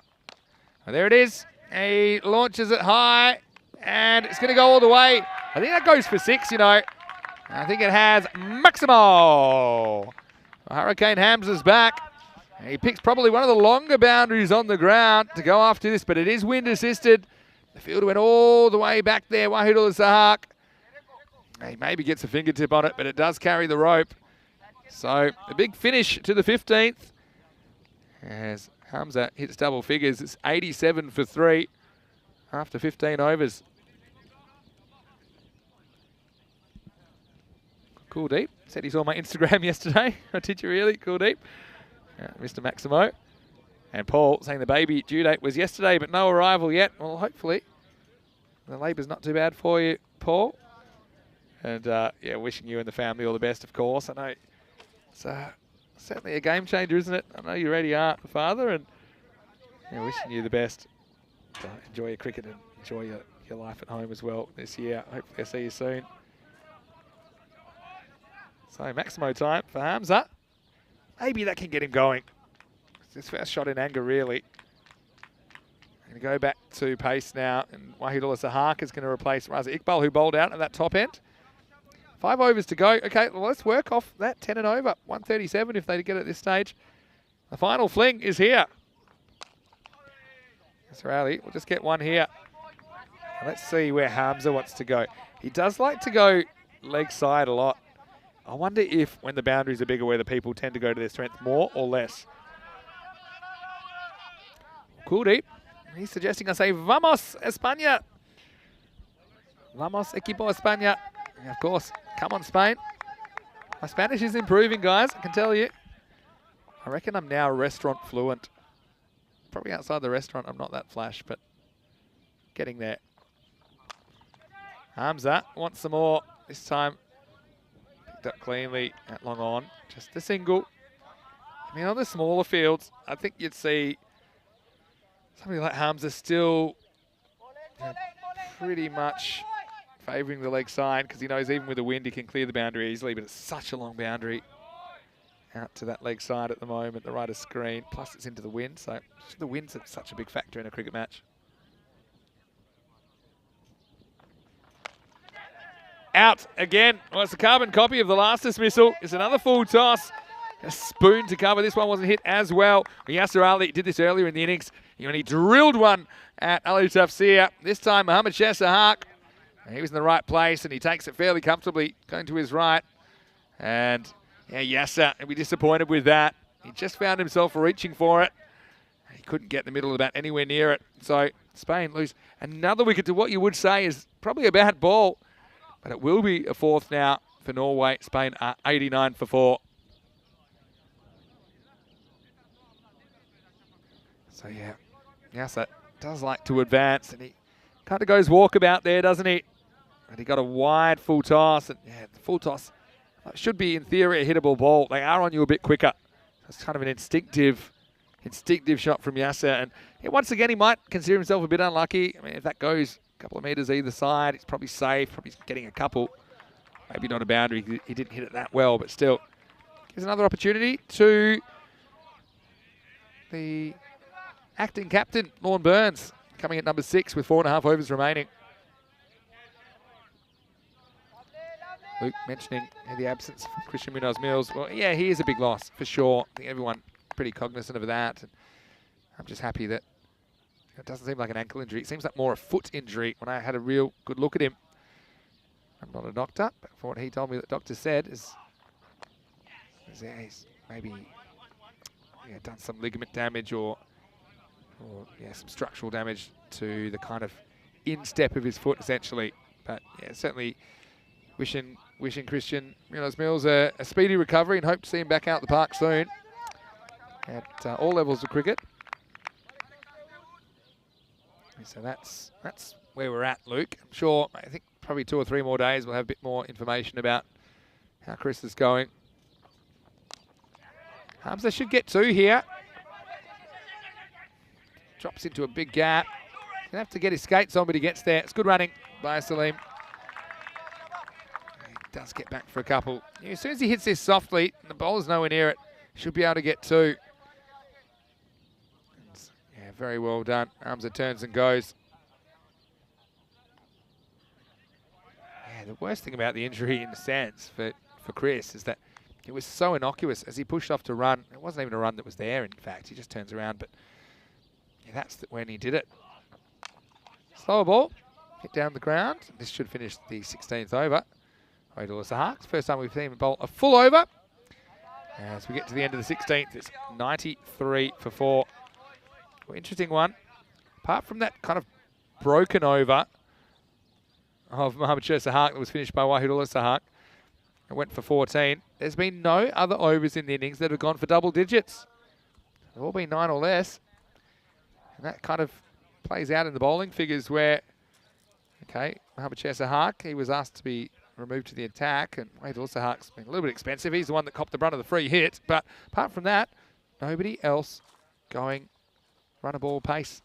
And there it is. He launches it high, and it's going to go all the way. I think that goes for 6, you know. I think it has Maximo. Hurricane Hamza's back. And he picks probably one of the longer boundaries on the ground to go after this, but it is wind assisted. The field went all the way back there. Wahidul Sahak. He maybe gets a fingertip on it, but it does carry the rope. So a big finish to the 15th. As Hamza hits double figures, it's 87 for 3 after 15 overs. Cool Deep said he saw my Instagram yesterday. Did you really? Cool Deep. Mr. Maximo. And Paul saying the baby due date was yesterday, but no arrival yet. Well, hopefully the labour's not too bad for you, Paul. And yeah, wishing you and the family all the best, of course. I know it's certainly a game changer, isn't it? I know you already are the father, and yeah, wishing you the best. Enjoy your cricket and enjoy your life at home as well this year. Hopefully I'll see you soon. So Maximo time for Hamza. Maybe that can get him going. It's his first shot in anger, really. Going to go back to pace now, and Wahidul Sahak is going to replace Raza Iqbal, who bowled out at that top end. 5 overs to go. Okay, well, let's work off that 10 and over. 137 if they get it at this stage. The final fling is here. That's rally. We'll just get one here. Let's see where Hamza wants to go. He does like to go leg side a lot. I wonder if when the boundaries are bigger, whether people tend to go to their strength more or less. Cool Deep. He's suggesting I say, Vamos, España. Vamos, equipo España. And of course, come on, Spain. My Spanish is improving, guys, I can tell you. I reckon I'm now restaurant fluent. Probably outside the restaurant, I'm not that flash, but getting there. Hamza wants some more. This time, picked up cleanly at long on. Just a single. I mean, on the smaller fields, I think you'd see somebody like Hamza still pretty much favouring the leg side, because he knows even with the wind he can clear the boundary easily, but it's such a long boundary out to that leg side at the moment, the right of screen, plus it's into the wind, so the wind's such a big factor in a cricket match. Out again. Well, it's a carbon copy of the last dismissal. It's another full toss. A spoon to cover. This one wasn't hit as well. Yasser Ali did this earlier in the innings. He only drilled one at Ali Tafsir. This time, Mohammad Shah Sahak. He was in the right place, and he takes it fairly comfortably, going to his right. And yeah, Yasser, he'll be disappointed with that. He just found himself reaching for it. He couldn't get the middle of the bat anywhere near it. So Spain lose another wicket to what you would say is probably a bad ball. But it will be a 4th now for Norway. Spain are 89 for 4. So yeah, Yasser does like to advance, and he kind of goes walkabout there, doesn't he? And he got a wide full toss, and yeah, the full toss should be in theory a hittable ball. They are on you a bit quicker. It's kind of an instinctive shot from Yasser, and yeah, once again he might consider himself a bit unlucky. I mean, if that goes a couple of metres either side, it's probably safe. Probably getting a couple, maybe not a boundary. He didn't hit it that well, but still gives another opportunity to the acting captain, Lorne Burns, coming at number 6 with 4.5 overs remaining. Luke mentioning the absence of Christian Munoz-Mills. Well, yeah, he is a big loss for sure. I think everyone pretty cognizant of that. And I'm just happy that it doesn't seem like an ankle injury. It seems like more a foot injury when I had a real good look at him. I'm not a doctor, but from what he told me, the doctor said is he's maybe done some ligament damage or some structural damage to the kind of instep of his foot, essentially. But yeah, certainly wishing Christian Munoz-Mills a speedy recovery, and hope to see him back out the park soon at all levels of cricket. So that's where we're at, Luke. I'm sure, I think probably 2 or 3 more days we'll have a bit more information about how Chris is going. Hamza should get 2 here. Drops into a big gap. Gonna have to get his skates on, but he gets there. It's good running by Salim. He does get back for a couple. As soon as he hits this softly, and the bowler's nowhere near it, should be able to get 2. And, yeah, very well done. Armser turns and goes. Yeah, the worst thing about the injury in a sense for Chris is that it was so innocuous as he pushed off to run. It wasn't even a run that was there, in fact. He just turns around, but yeah, that's when he did it. Slower ball, hit down the ground. This should finish the 16th over. Odalus the Harks. First time we've seen him bowl a full over. As we get to the end of the 16th, it's 93 for 4. Well, interesting one. Apart from that kind of broken over of Mohamed Sahak that was finished by Wahidullah Sahak, it went for 14. There's been no other overs in the innings that have gone for double digits. They've all been 9 or less. And that kind of plays out in the bowling figures where, okay, Mohamed Sahak, he was asked to be removed to the attack, and Wahidullah Sahak's been a little bit expensive. He's the one that copped the brunt of the free hit. But apart from that, nobody else going run a ball pace.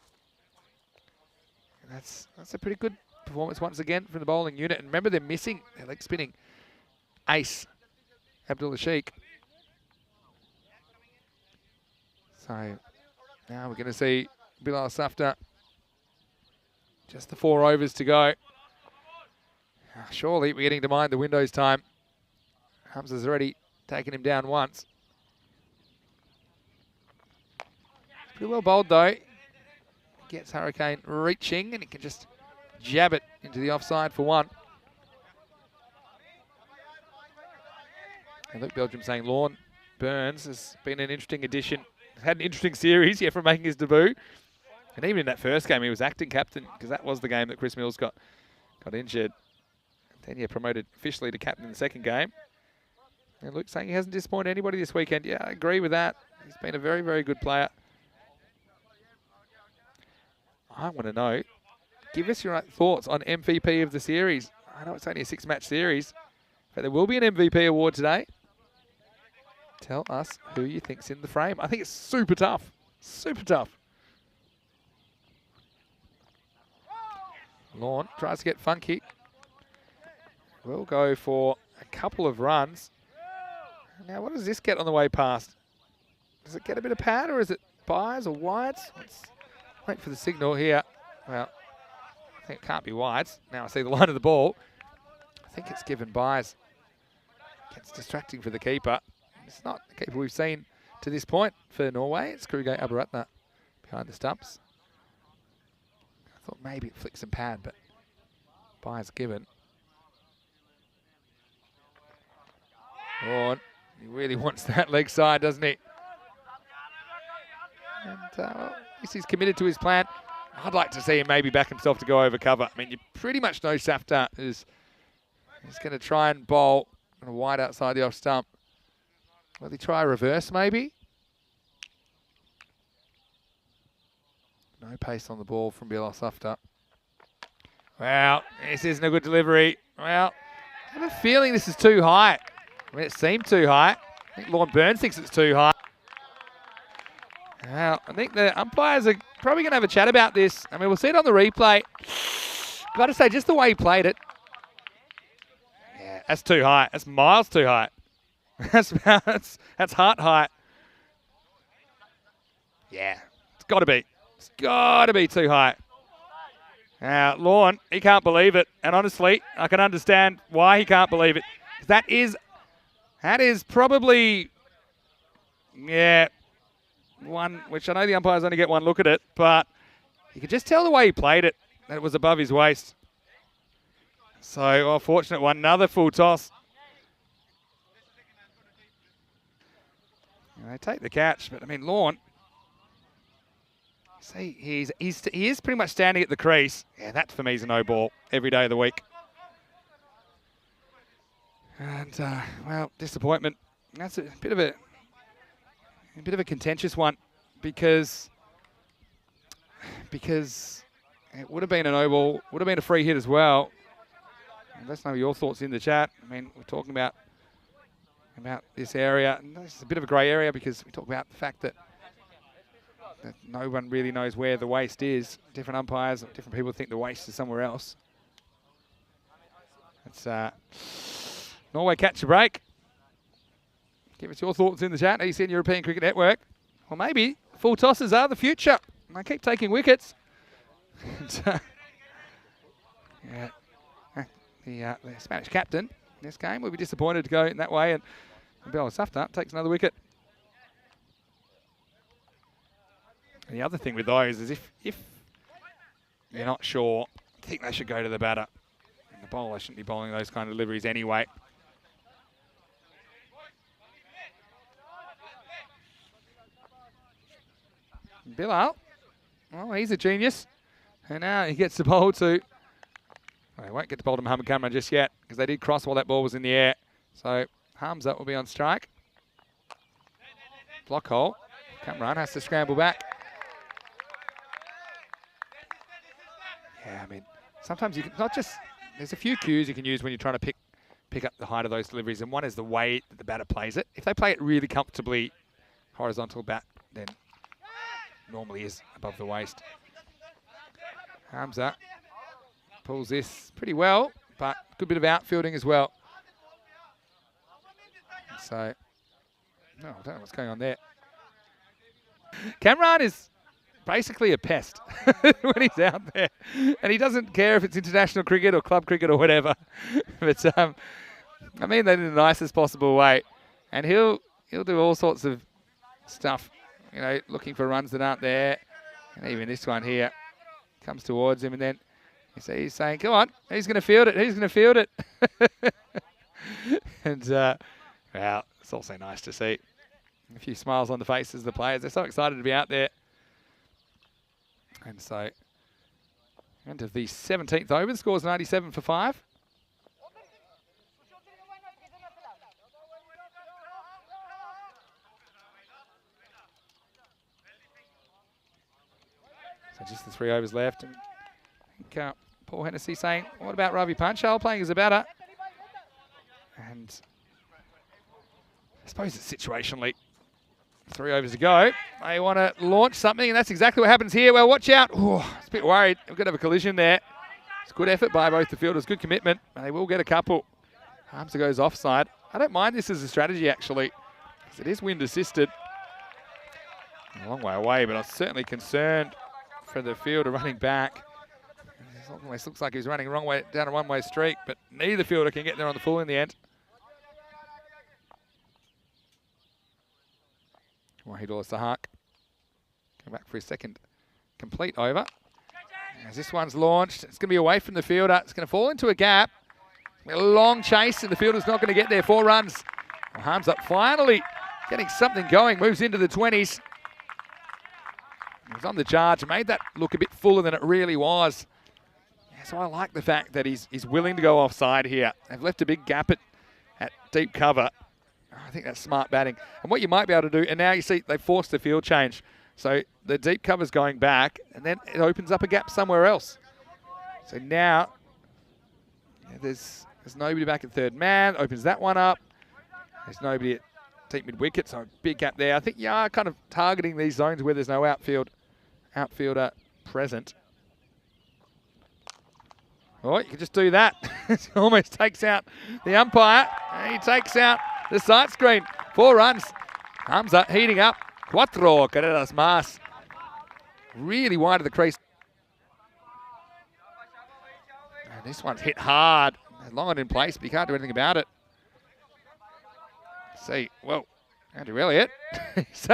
And that's a pretty good performance once again from the bowling unit. And remember, they're missing their leg spinning ace, Abdullah Sheikh. So now we're going to see Bilal Safta. Just the 4 overs to go. Surely we're getting to mind the Windows time. Hamza's already taken him down once. Pretty well bowled though. Gets Hurricane reaching and he can just jab it into the offside for 1. And Luke Belgium saying Lorne Burns has been an interesting addition. Had an interesting series, from making his debut. And even in that first game, he was acting captain because that was the game that Chris Mills got injured. Then, promoted officially to captain in the second game. And Luke saying he hasn't disappointed anybody this weekend. Yeah, I agree with that. He's been a very, very good player. I want to know, give us your thoughts on MVP of the series. I know it's only a 6-match series, but there will be an MVP award today. Tell us who you think's in the frame. I think it's super tough. Super tough. Lorne tries to get funky. We'll go for a couple of runs. Now, what does this get on the way past? Does it get a bit of pad, or is it byes or wides? Let's wait for the signal here. Well, I think it can't be wides. Now I see the line of the ball. I think it's given byes. Gets distracting for the keeper. It's not the keeper we've seen to this point for Norway. It's Krugay Abaratna behind the stumps. I thought maybe it flicked some pad, but byes given. Lorne, he really wants that leg side, doesn't he? And well, he's committed to his plan. I'd like to see him maybe back himself to go over cover. I mean, you pretty much know Safta is going to try and bowl on a wide outside the off stump. Will he try a reverse maybe? No pace on the ball from Bilal Safta. Well, this isn't a good delivery. Well, I have a feeling this is too high. I mean, it seemed too high. I think Lorne Burns thinks it's too high. Well, I think the umpires are probably going to have a chat about this. I mean, we'll see it on the replay. Got to say, just the way he played it. Yeah, that's too high. That's miles too high. that's heart high. Yeah, it's got to be. It's got to be too high. Now, Lorne, he can't believe it. And honestly, I can understand why he can't believe it. That is probably, one, which I know the umpires only get one look at it, but you could just tell the way he played it, that it was above his waist. So, fortunate one, another full toss. And they take the catch, but I mean, Lorne, see, he is pretty much standing at the crease. Yeah, that for me is a no ball every day of the week. And, well, disappointment. That's a bit of a contentious one because it would have been a no ball, would have been a free hit as well. And let's know your thoughts in the chat. I mean, we're talking about this area. And this is a bit of a grey area because we talk about the fact that no one really knows where the waist is. Different umpires, different people think the waist is somewhere else. It's Norway catch a break. Give us your thoughts in the chat. Are you seeing European Cricket Network? Well, maybe full tosses are the future. And they keep taking wickets. The Spanish captain in this game will be disappointed to go in that way, and Bella Safta takes another wicket. And the other thing with those is if you're not sure, I think they should go to the batter. And the bowler shouldn't be bowling those kind of deliveries anyway. Bilal, oh, he's a genius. And now he gets the bowl to... Well, he won't get the ball to Mohamed Kamran just yet because they did cross while that ball was in the air. So Hamza will be on strike. Block hole. Kamran has to scramble back. Yeah, I mean, sometimes you can not just... There's a few cues you can use when you're trying to pick up the height of those deliveries, and one is the way that the batter plays it. If they play it really comfortably, horizontal bat, then normally is above the waist. Hamza pulls this pretty well, but good bit of outfielding as well. So, no, I don't know what's going on there. Kamran is basically a pest when he's out there, and he doesn't care if it's international cricket or club cricket or whatever. But I mean that in the nicest possible way, and he'll do all sorts of stuff, you know, looking for runs that aren't there. And even this one here comes towards him, and then you see he's saying, "Come on, who's going to field it? Who's going to field it?" And well, it's also nice to see a few smiles on the faces of the players. They're so excited to be out there. And so, end of the 17th over, the score's 97 for 5. So just the 3 overs left. And I think Paul Hennessy saying, what about Ravi Panchal playing as a batter? And I suppose it's situationally 3 overs to go. They want to launch something, and that's exactly what happens here. Well, watch out. Ooh, I was a bit worried. We're going to have a collision there. It's a good effort by both the fielders, good commitment, and they will get a couple. Hamza goes offside. I don't mind this as a strategy, actually, because it is wind assisted. A long way away, but I'm certainly concerned for the fielder running back. It almost looks like he's running the wrong way down a one-way streak, but neither fielder can get there on the full in the end. Wahidullah Sahak come back for his second complete over. As this one's launched, it's going to be away from the fielder. It's going to fall into a gap. A long chase, and the fielder's not going to get there. 4 runs. Well, Hamza finally getting something going. Moves into the 20s. He was on the charge. Made that look a bit fuller than it really was. Yeah, so I like the fact that he's willing to go offside here. They've left a big gap at deep cover. I think that's smart batting. And what you might be able to do, and now you see they forced the field change. So the deep cover's going back, and then it opens up a gap somewhere else. So now there's nobody back at third man. Opens that one up. There's nobody at deep mid-wicket, so a big gap there. I think you are kind of targeting these zones where there's no outfielder present. Oh, you can just do that. It almost takes out the umpire. He takes out the sight screen. 4 runs. Hamza heating up. 4 carreras más. Really wide of the crease. And this one's hit hard. Long on in place, but you can't do anything about it. See, well, Andrew Elliott. He's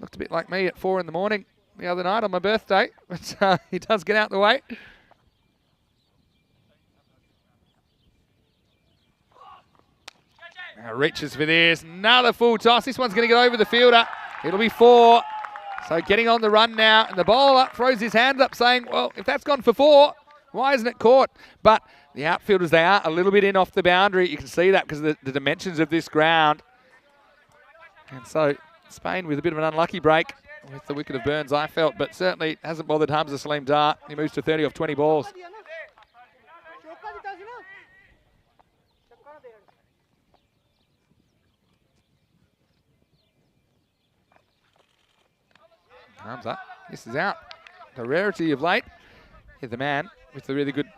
looked a bit like me at 4 in the morning the other night on my birthday. But he does get out the way. Now reaches for this. Another full toss. This one's going to get over the fielder. It'll be 4. So getting on the run now. And the bowler throws his hands up saying, well, if that's gone for 4, why isn't it caught? But the outfielders, they are a little bit in off the boundary. You can see that because of the dimensions of this ground. And so Spain with a bit of an unlucky break with the wicket of Burns, I felt. But certainly hasn't bothered Hamza Salim Dar. He moves to 30 off 20 balls. Hamza, this is out. The rarity of late. Here's the man with the really good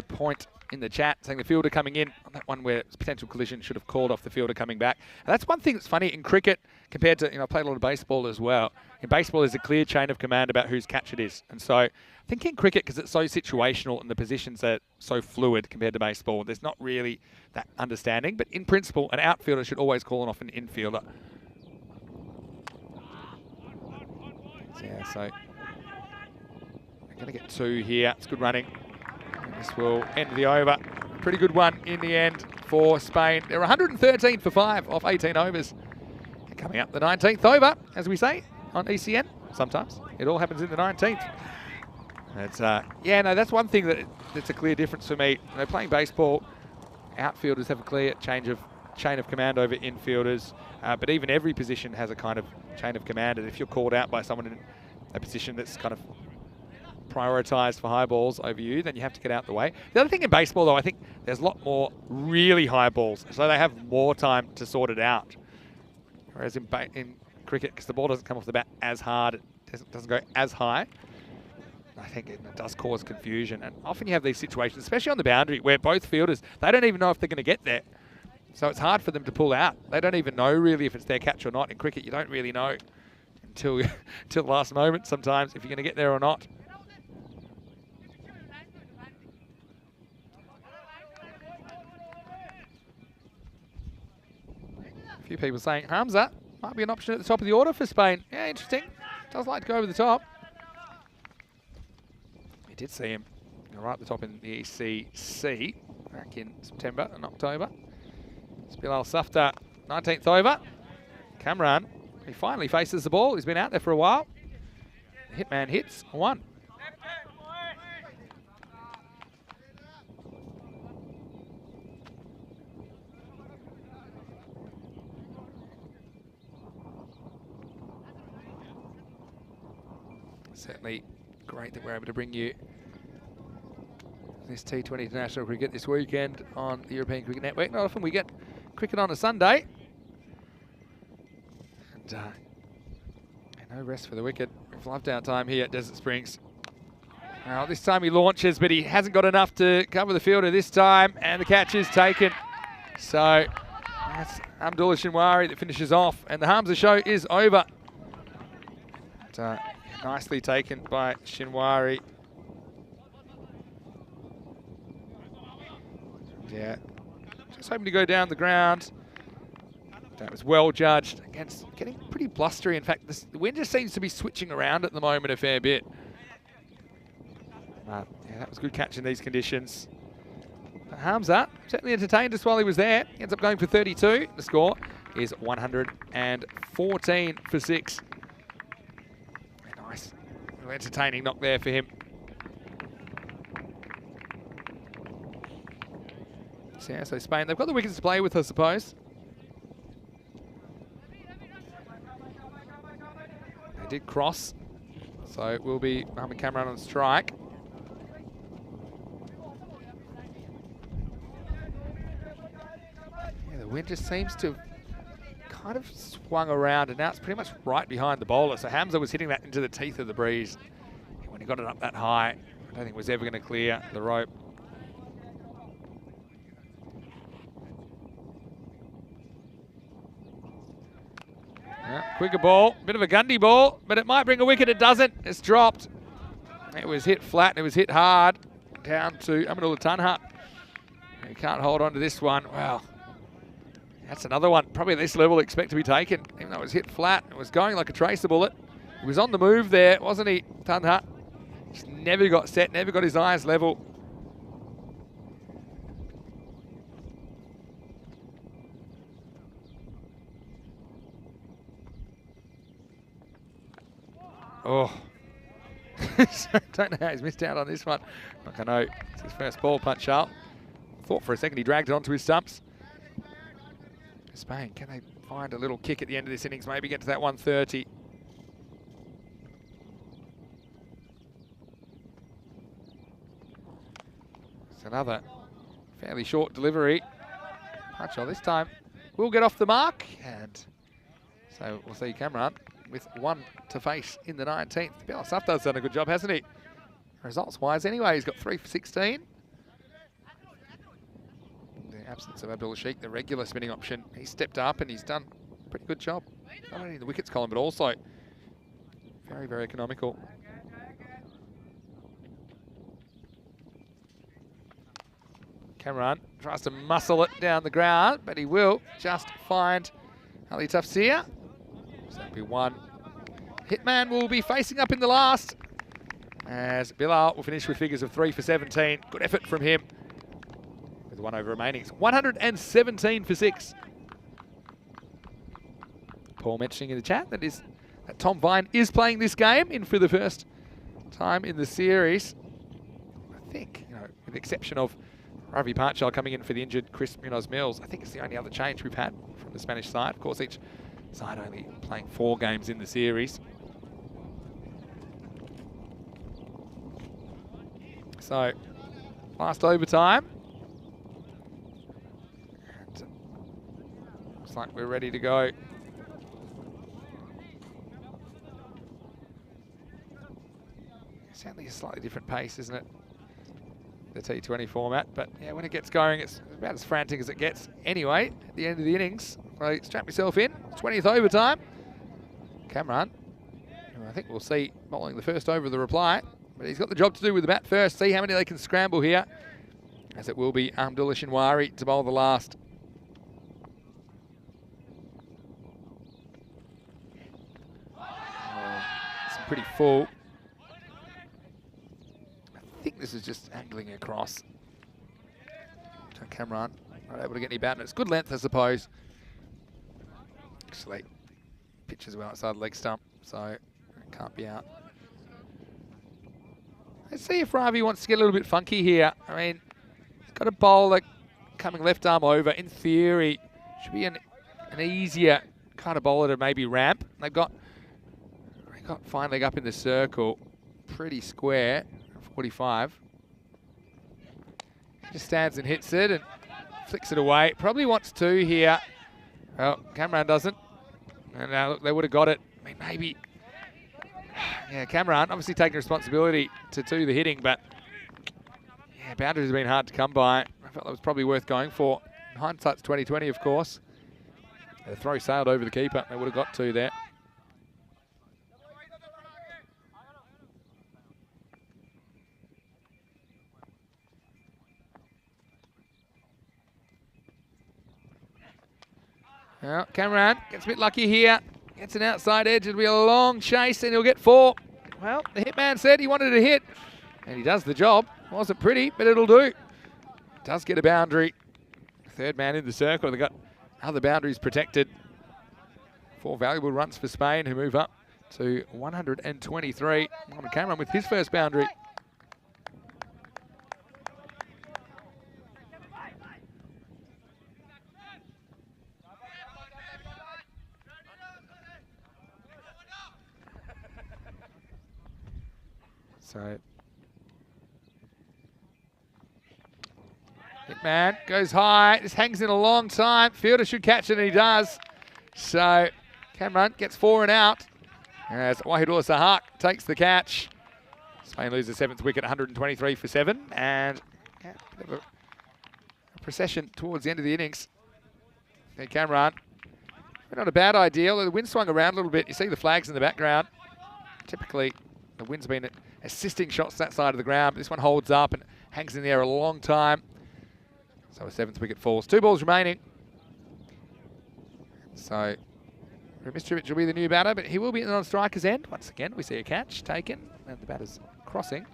point in the chat saying the fielder coming in on that one where potential collision should have called off the fielder coming back. And that's one thing that's funny in cricket compared to, I played a lot of baseball as well. In baseball, there's a clear chain of command about whose catch it is. And so I think in cricket, because it's so situational and the positions are so fluid compared to baseball, there's not really that understanding. But in principle, an outfielder should always call off an infielder. Yeah, so we're going to get 2 here. It's good running. And this will end the over. Pretty good one in the end for Spain. They're 113 for 5 off 18 overs. And coming up the 19th over, as we say, on ECN. Sometimes it all happens in the 19th. It's, that's one thing that's a clear difference for me. Playing baseball, outfielders have a clear chain of command over infielders, but even every position has a kind of chain of command. And if you're called out by someone in a position that's kind of prioritised for high balls over you, then you have to get out the way. The other thing in baseball, though, I think there's a lot more really high balls, so they have more time to sort it out. Whereas in cricket, because the ball doesn't come off the bat as hard, it doesn't go as high, I think it does cause confusion. And often you have these situations, especially on the boundary, where both fielders, they don't even know if they're going to get there. So it's hard for them to pull out. They don't even know really if it's their catch or not. In cricket, you don't really know until the last moment sometimes if you're going to get there or not. A few people saying Hamza might be an option at the top of the order for Spain. Yeah, interesting. Does like to go over the top. We did see him right at the top in the ECC back in September and October. It's Bilal Safta, 19th over. Cameron, he finally faces the ball. He's been out there for a while. The hitman hits 1. Certainly great that we're able to bring you this T20 International Cricket this weekend on the European Cricket Network. Not often we get cricket on a Sunday. And no rest for the wicket. We've loved our time here at Desert Springs. Well, this time he launches, but he hasn't got enough to cover the fielder this time, and the catch is taken. So that's Abdullah Shinwari that finishes off, and the Hamza show is over. But, nicely taken by Shinwari. Yeah, just hoping to go down the ground. That was well judged. Against getting pretty blustery. In fact, the wind just seems to be switching around at the moment a fair bit. Yeah, that was a good catch in these conditions. Hamza certainly entertained us while he was there. He ends up going for 32. The score is 114 for 6. Nice. Entertaining knock there for him. So, yeah, so Spain, they've got the wickets to play with, I suppose. They did cross, so it will be Mohamed Kamran on strike. Yeah, the wind just seems to have kind of swung around, and now it's pretty much right behind the bowler. So Hamza was hitting that into the teeth of the breeze. When he got it up that high, I don't think it was ever going to clear the rope. Yeah, quicker ball, bit of a Gundy ball, but it might bring a wicket. It doesn't. It's dropped. It was hit flat. It was hit hard down to Amanullah Tanha. He can't hold on to this one. Wow. That's another one, probably at this level, expect to be taken. Even though it was hit flat, it was going like a tracer bullet. He was on the move there, wasn't he, Tanha? Just never got set, never got his eyes level. Oh. Don't know how he's missed out on this one. Like I know, it's his first ball punch up. Thought for a second he dragged it onto his stumps. Spain, can they find a little kick at the end of this innings, maybe get to that 130? It's another fairly short delivery. Punch-all this time will get off the mark, and so we'll see Cameron with 1 to face in the 19th. Bilal Safta's done a good job, hasn't he? Results-wise anyway, he's got 3 for 16. absence of Abdul Sheikh, the regular spinning option, he stepped up and he's done a pretty good job. Not only in the wickets column, but also very, very economical. Cameron tries to muscle it down the ground, but he will just find Ali Tafsir. So that'll be one. Hitman will be facing up in the last, as Bilal will finish with figures of 3 for 17. Good effort from him. With 1 over remaining, it's 117 for 6. Paul mentioning in the chat that Tom Vine is playing this game in for the first time in the series. I think, with the exception of Ravi Parchal coming in for the injured Chris Munoz-Mills, I think it's the only other change we've had from the Spanish side. Of course, each side only playing 4 games in the series. So, last overtime. And looks like we're ready to go. Certainly a slightly different pace, isn't it? The T20 format, but yeah, when it gets going, it's about as frantic as it gets. Anyway, at the end of the innings, I strap myself in. 20th overtime. Cameron, who I think we'll see bowling the first over of the reply, but he's got the job to do with the bat first. See how many they can scramble here, as it will be Abdullah Shinwari to bowl the last. It's pretty full. I think this is just angling across. So Cameron not able to get any bat, and it's good length, I suppose. Actually, pitches well outside the leg stump, so it can't be out. Let's see if Ravi wants to get a little bit funky here. I mean, he's got a bowler coming left arm over. In theory, should be an easier kind of bowler to maybe ramp. They've got fine leg up in the circle, pretty square. 45. Just stands and hits it and flicks it away. Probably wants 2 here. Well, Cameron doesn't. And look, they would have got it. I mean, maybe. Yeah, Cameron obviously taking responsibility to do the hitting, but yeah, boundaries have been hard to come by. I felt that was probably worth going for. In hindsight's 2020, of course. The throw sailed over the keeper. They would have got 2 there. Well, Cameron gets a bit lucky here. Gets an outside edge. It'll be a long chase and he'll get 4. Well, the hitman said he wanted a hit. And he does the job. Wasn't pretty, but it'll do. Does get a boundary. 3rd man in the circle. They've got other boundaries protected. 4 valuable runs for Spain, who move up to 123. Mohamed Cameron with his first boundary. So, hitman goes high. This hangs in a long time. Fielder should catch it, and he does. So, Cameron gets 4 and out. As Wahidullah Sahak takes the catch. Spain loses 7th wicket, 123 for 7. And yeah, a bit of a procession towards the end of the innings. Okay, Cameron. Not a bad idea, although the wind swung around a little bit. You see the flags in the background. Typically, the wind's been assisting shots that side of the ground. But this one holds up and hangs in the air a long time. So a 7th wicket falls. 2 balls remaining. So Mitrovic will be the new batter, but he will be in the non-striker's end. Once again, we see a catch taken, and the batter's crossing.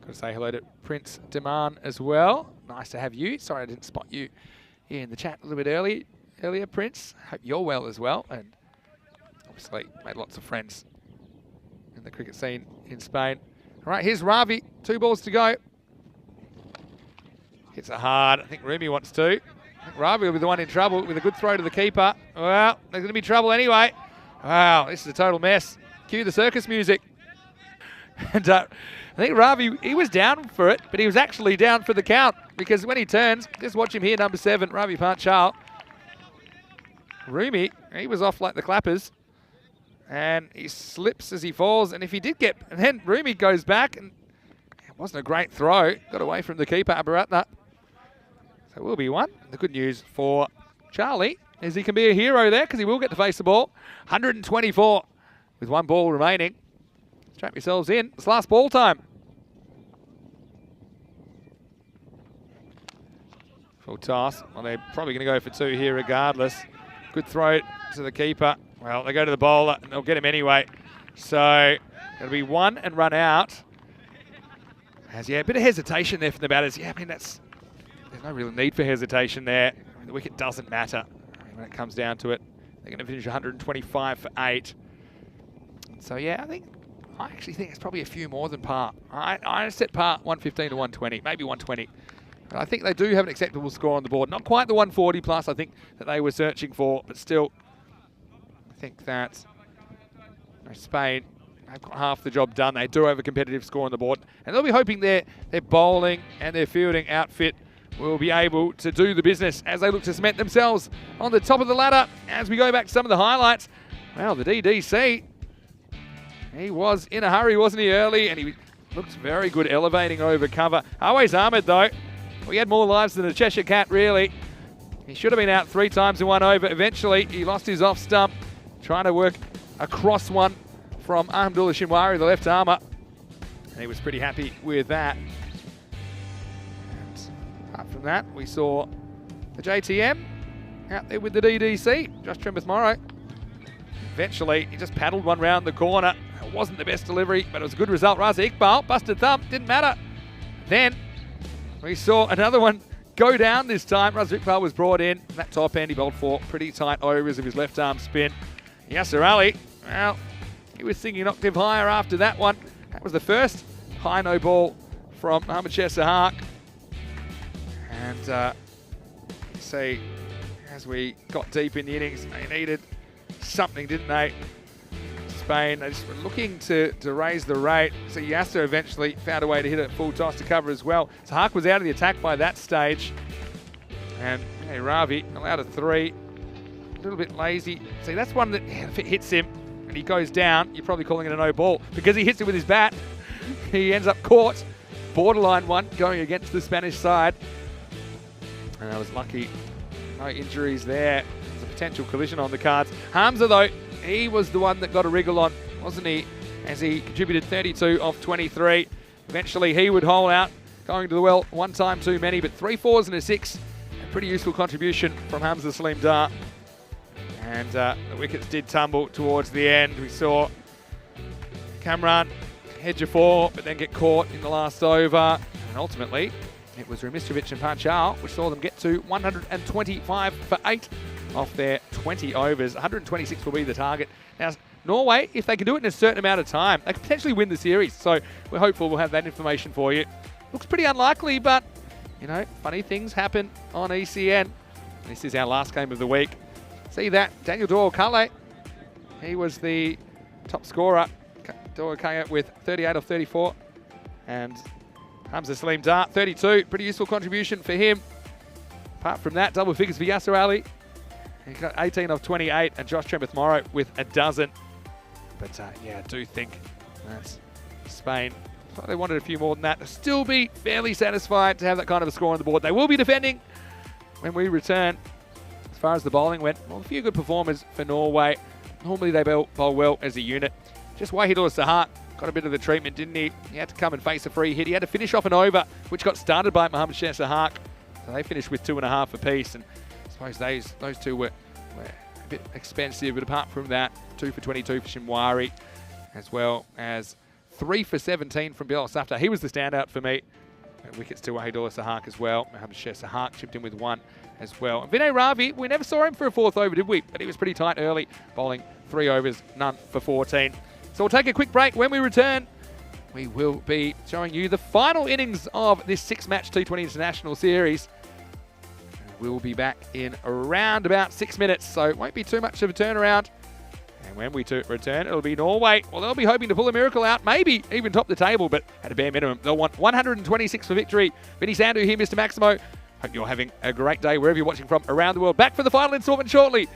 Got to say hello to Prince Deman as well. Nice to have you. Sorry I didn't spot you here in the chat a little bit earlier, Prince. Hope you're well as well, and obviously made lots of friends in the cricket scene in Spain. All right, here's Ravi. 2 balls to go. Hits it hard. I think Rumi wants to. I think Ravi will be the one in trouble with a good throw to the keeper. Well, there's going to be trouble anyway. Wow, this is a total mess. Cue the circus music. And I think Ravi, he was down for it, but he was actually down for the count, because when he turns, just watch him here, number 7, Ravi Panchal. Rumi, he was off like the clappers. And he slips as he falls. And if he did get... And then Rumi goes back. And it wasn't a great throw. Got away from the keeper, Abaratna. So it will be one. The good news for Charlie is he can be a hero there because he will get to face the ball. 124 with one ball remaining. Strap yourselves in. It's last ball time. Full toss. Well, they're probably going to go for two here regardless. Good throw to the keeper. Well, they go to the bowler and they'll get him anyway. So it'll be one and run out. As a bit of hesitation there from the batters. Yeah, I mean, there's no real need for hesitation there. I mean, the wicket doesn't matter when it comes down to it. They're going to finish 125 for 8. So yeah, I actually think it's probably a few more than par. I set par 115 to 120, maybe 120. But I think they do have an acceptable score on the board. Not quite the 140 plus I think that they were searching for, but still, I think that Spain have got half the job done. They do have a competitive score on the board, and they'll be hoping their bowling and their fielding outfit will be able to do the business as they look to cement themselves on the top of the ladder. As we go back to some of the highlights, well, the DDC, he was in a hurry, wasn't he, early, and he looked very good elevating over cover. Always Ahmed, though, he had more lives than a Cheshire Cat, really. He should have been out 3 times in 1 over. Eventually, he lost his off stump, trying to work across one from Ahmedullah Shinwari, the left armour. And he was pretty happy with that. And apart from that, we saw the JTM out there with the DDC, Josh Trembeth-Morrow. Eventually, he just paddled one round the corner. It wasn't the best delivery, but it was a good result. Raza Iqbal, busted thumb, didn't matter. Then we saw another one go down this time. Raza Iqbal was brought in. That top end, he bowled 4 pretty tight overs of his left arm spin. Yasser Ali, well, he was singing an octave higher after that one. That was the first high no ball from Mohammad Shahak. And see, as we got deep in the innings, they needed something, didn't they? Spain, they just were looking to raise the rate. So Yasser eventually found a way to hit a full toss to cover as well. Sahak was out of the attack by that stage. And Ravi allowed a 3. A little bit lazy. See, that's one that if it hits him and he goes down, you're probably calling it a no ball. Because he hits it with his bat, he ends up caught. Borderline one going against the Spanish side. And I was lucky. No injuries there. There's a potential collision on the cards. Hamza, though, he was the one that got a wriggle on, wasn't he? As he contributed 32 off 23. Eventually, he would hole out, going to the well 1 time too many, but 3 4s and a 6. A pretty useful contribution from Hamza Salim Dar. And the wickets did tumble towards the end. We saw Kamran hedge a 4, but then get caught in the last over. And ultimately, it was Ramistovic and Panchal, which saw them get to 125 for 8 off their 20 overs. 126 will be the target. Now, Norway, if they can do it in a certain amount of time, they could potentially win the series. So we're hopeful we'll have that information for you. Looks pretty unlikely, but, you know, funny things happen on ECN. This is our last game of the week. See that, Daniel Dor-Kale, he was the top scorer. Dor-Kale with 38 off 34. And Hamza Salim Dar, 32. Pretty useful contribution for him. Apart from that, double figures for Yasser Ali. He got 18 off 28, and Josh Trembeth-Morrow with a dozen. But yeah, I do think that's Spain. I thought they wanted a few more than that. They'll still be fairly satisfied to have that kind of a score on the board. They will be defending when we return. As far as the bowling went, well, a few good performers for Norway. Normally they bowl well as a unit. Just Wahidullah Sahak got a bit of the treatment, didn't he? He had to come and face a free hit. He had to finish off an over, which got started by Mohammad Sahak. So they finished with 2.5 apiece. And I suppose those two were a bit expensive, but apart from that, 2 for 22 for Shinwari, as well as 3 for 17 from Bilal Safdar. He was the standout for me. And wickets to Wahidullah Sahak as well. Mohammad Sahak chipped in with 1 as well. And Vinay Ravi, we never saw him for a 4th over, did we? But he was pretty tight early, bowling 3 overs, none for 14. So we'll take a quick break. When we return, we will be showing you the final innings of this 6-match T20 International Series. We'll be back in around about 6 minutes, so it won't be too much of a turnaround. And when we return, it'll be Norway. Well, they'll be hoping to pull a miracle out, maybe even top the table, but at a bare minimum, they'll want 126 for victory. Vinny Sandhu here, Mr. Maximo. Hope you're having a great day wherever you're watching from around the world. Back for the final installment shortly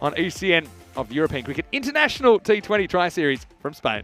on ECN. of the European Cricket International T20 Tri-Series from Spain.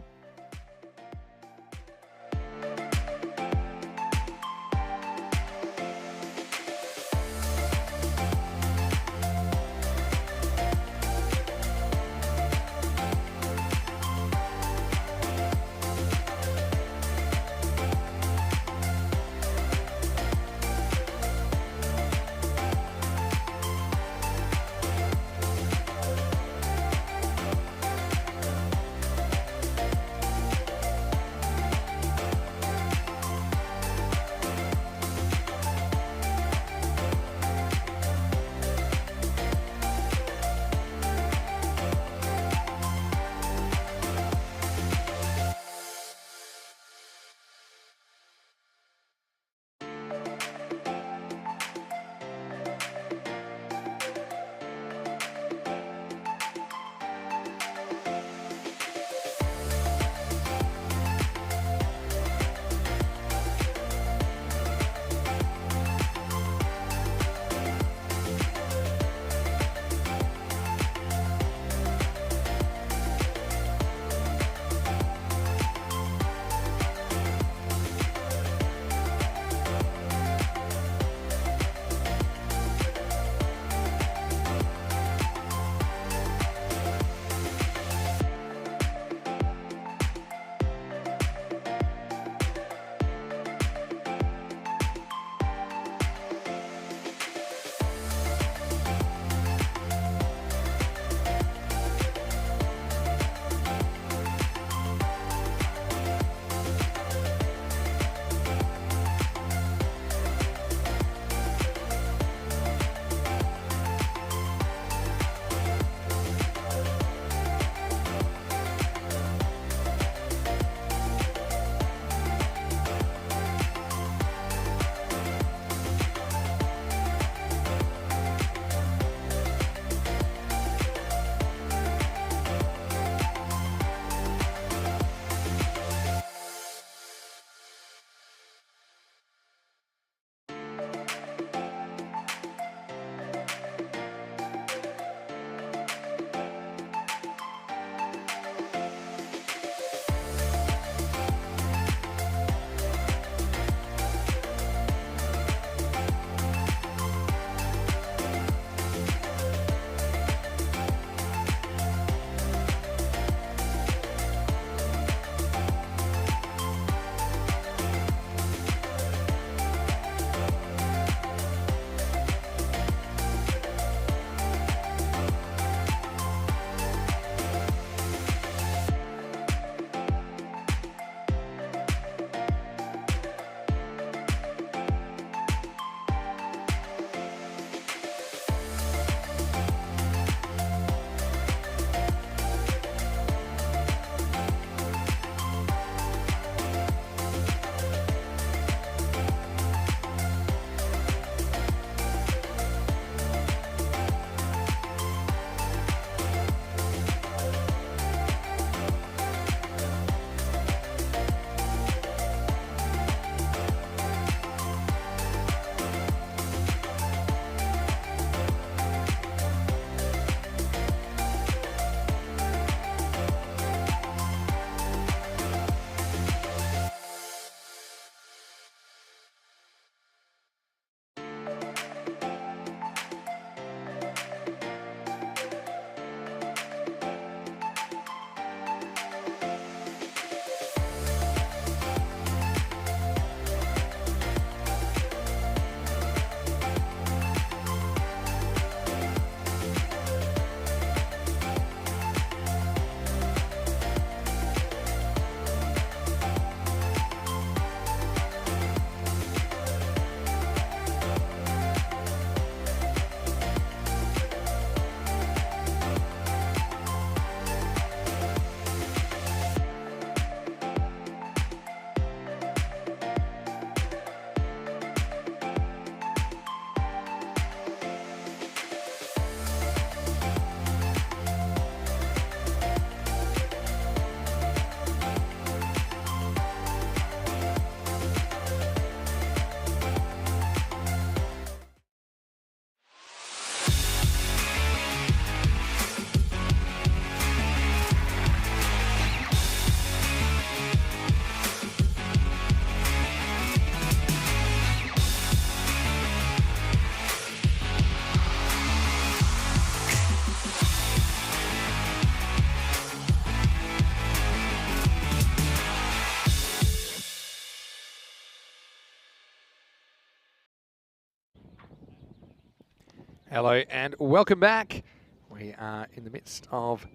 Hello and welcome back. We are in the midst of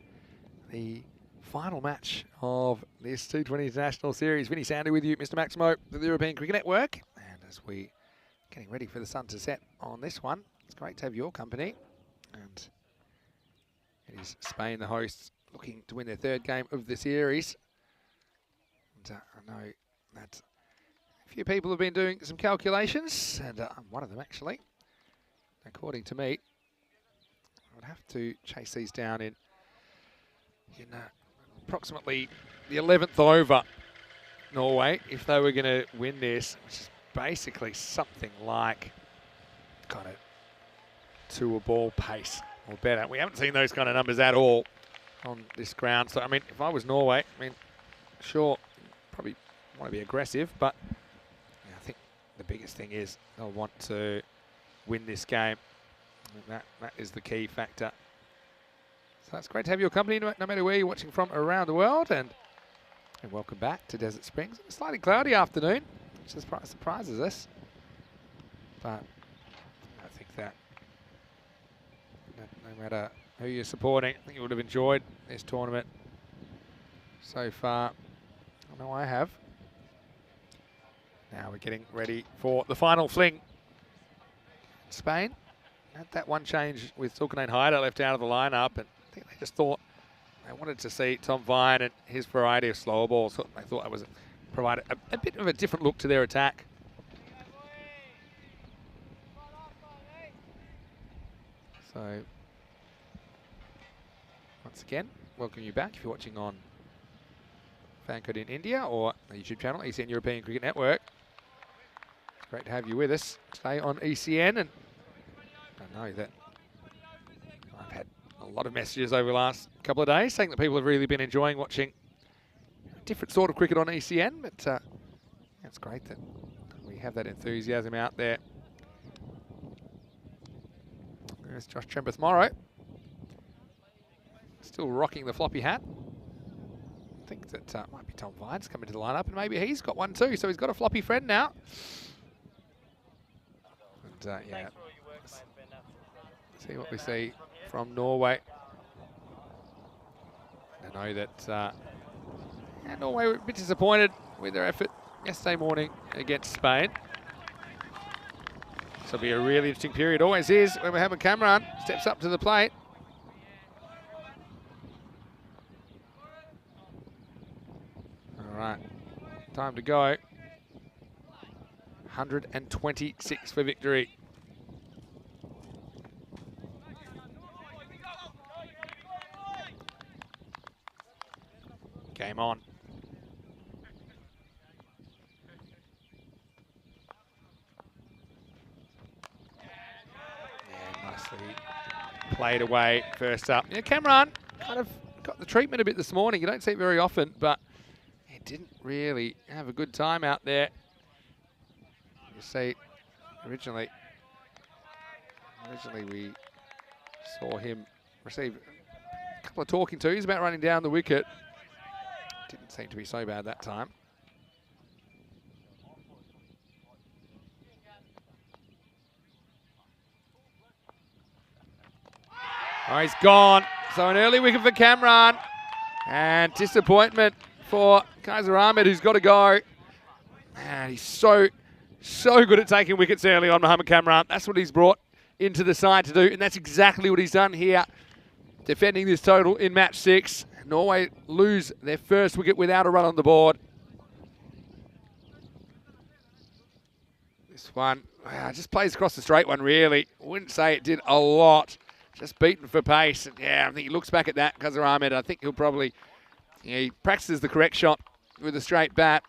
the final match of this T20 International Series. Vinny Sandy with you, Mr. Maximo, for the European Cricket Network. And as we getting ready for the sun to set on this one, it's great to have your company. And it is Spain, the hosts, looking to win their third game of the series. And I know that a few people have been doing some calculations, and I'm one of them actually. According to me, I would have to chase these down in approximately the 11th over, Norway, if they were going to win this, which is basically something like kind of to a ball pace or better. We haven't seen those kind of numbers at all on this ground. So, I mean, if I was Norway, I mean, sure, probably want to be aggressive, but yeah, I think the biggest thing is they'll want to win this game. That is the key factor. So it's great to have your company, no matter where you're watching from around the world. And welcome back to Desert Springs. A slightly cloudy afternoon, which surprises us. But I think that no matter who you're supporting, I think you would have enjoyed this tournament so far. I know I have. Now we're getting ready for the final fling. Spain had that one change with Sulkanane Hyder left out of the lineup, and I think they just thought they wanted to see Tom Vine and his variety of slower balls. So they thought that was provided a bit of a different look to their attack. So once again, welcome you back if you're watching on Fancode in India or the YouTube channel, ECN European Cricket Network. It's great to have you with us today on ECN, and I know that I've had a lot of messages over the last couple of days saying that people have really been enjoying watching a different sort of cricket on ECN, but it's great that we have that enthusiasm out there. There's Josh Trembeth-Morrow, still rocking the floppy hat. I think that might be Tom Vine's coming to the lineup, and maybe he's got one too, so he's got a floppy friend now. And yeah, see what we see from Norway. I know that Norway were a bit disappointed with their effort yesterday morning against Spain. This will be a really interesting period. Always is when Mohamed Kamran steps up to the plate. All right, time to go. 126 for victory. Game on. Yeah, nicely played away first up. Yeah, Kamran kind of got the treatment a bit this morning. You don't see it very often, but he didn't really have a good time out there. You see, originally we saw him receive a couple of talking tos about running down the wicket. Didn't seem to be so bad that time. Oh, he's gone. So an early wicket for Kamran. And disappointment for Kaiser Ahmed, who's got to go. And he's so good at taking wickets early on, Mohamed Kamran. That's what he's brought into the side to do, and that's exactly what he's done here, defending this total in match 6. Norway lose their first wicket without a run on the board. This one just plays across the straight one, really. Wouldn't say it did a lot. Just beaten for pace. And yeah, I think he looks back at that, Kaiser Ahmed. I think he'll probably, he practices the correct shot with a straight bat.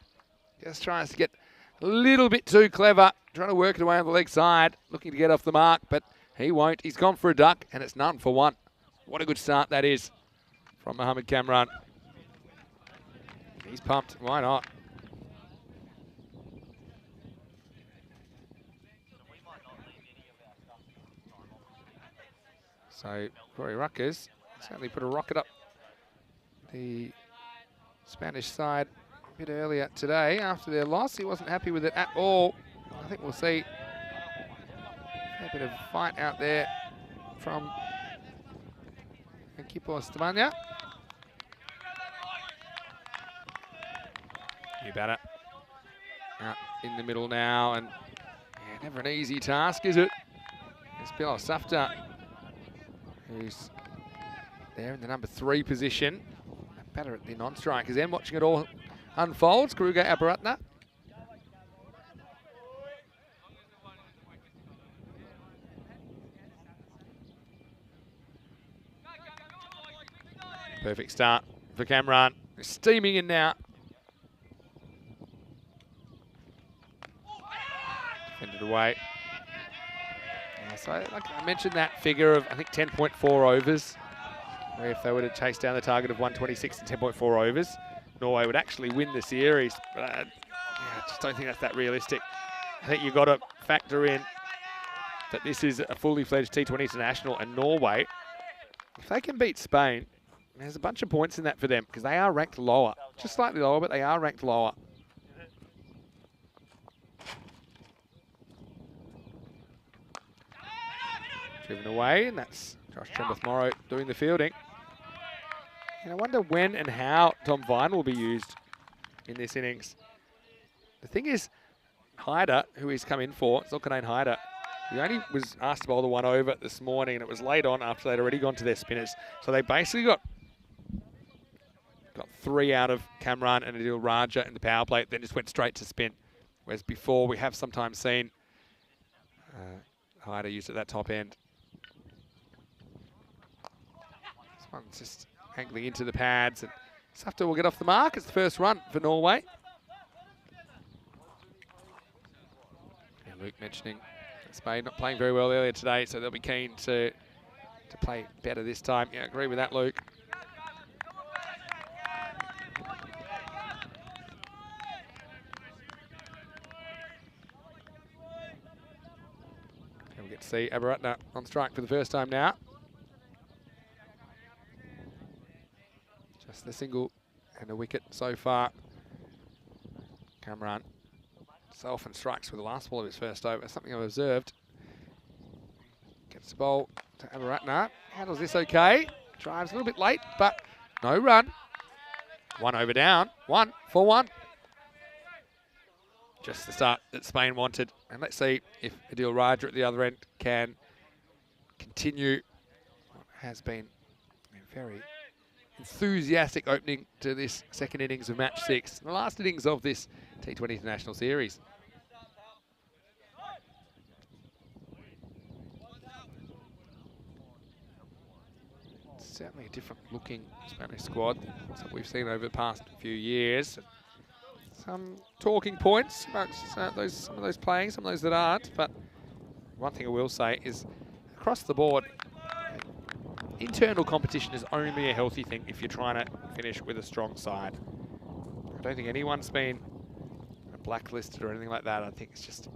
Just tries to get a little bit too clever, trying to work it away on the leg side, looking to get off the mark, but he won't. He's gone for a duck, and it's none for one. What a good start that is from Mohamed Kamran. He's pumped. Why not? So, Corey Ruckers certainly put a rocket up the Spanish side a bit earlier today after their loss. He wasn't happy with it at all. I think we'll see a bit of fight out there from Kipor Stamania. You better. Out in the middle now, and yeah, never an easy task, is it? It's Bilo Safta, who's there in the number 3 position. Better at the non-strikers then, watching it all unfold. Kruger Abaratna. Perfect start for Cameron. They're steaming in now. Defended away. Yeah, so like I mentioned that figure of, I think, 10.4 overs. Where if they were to chase down the target of 126 and 10.4 overs, Norway would actually win the series. But yeah, I just don't think that's that realistic. I think you've got to factor in that this is a fully fledged T20 International, and Norway, if they can beat Spain, there's a bunch of points in that for them because they are ranked lower. Just slightly lower, but they are ranked lower. Driven away, and that's Josh Trembeth-Morrow doing the fielding. And I wonder when and how Tom Vine will be used in this innings. The thing is, Hyder, who he's come in for, Zulkarnain Hyder, he only was asked to bowl the 1 over this morning, and it was late on after they'd already gone to their spinners. So they basically got 3 out of Cameron and Adil Raja in the power play, then just went straight to spin. Whereas before, we have sometimes seen Hyder used at that top end. This one's just angling into the pads, and Safta will get off the mark. It's the first run for Norway. And Luke mentioning Spain not playing very well earlier today, so they'll be keen to play better this time. Yeah, I agree with that, Luke. And we get to see Abaratna on strike for the first time now. Just the single and a wicket so far. Cameron so often strikes with the last ball of his first over, something I've observed. Gets the ball to Abaratna. Handles this okay. Drives a little bit late, but no run. 1 over down. 1 for 1. Just the start that Spain wanted. And let's see if Adil Raja at the other end can continue what has been a very enthusiastic opening to this second innings of match 6, the last innings of this T20 International Series. It's certainly a different looking Spanish squad that we've seen over the past few years. Some talking points amongst some of those playing, some of those that aren't, but one thing I will say is across the board, internal competition is only a healthy thing if you're trying to finish with a strong side. I don't think anyone's been blacklisted or anything like that. I think it's just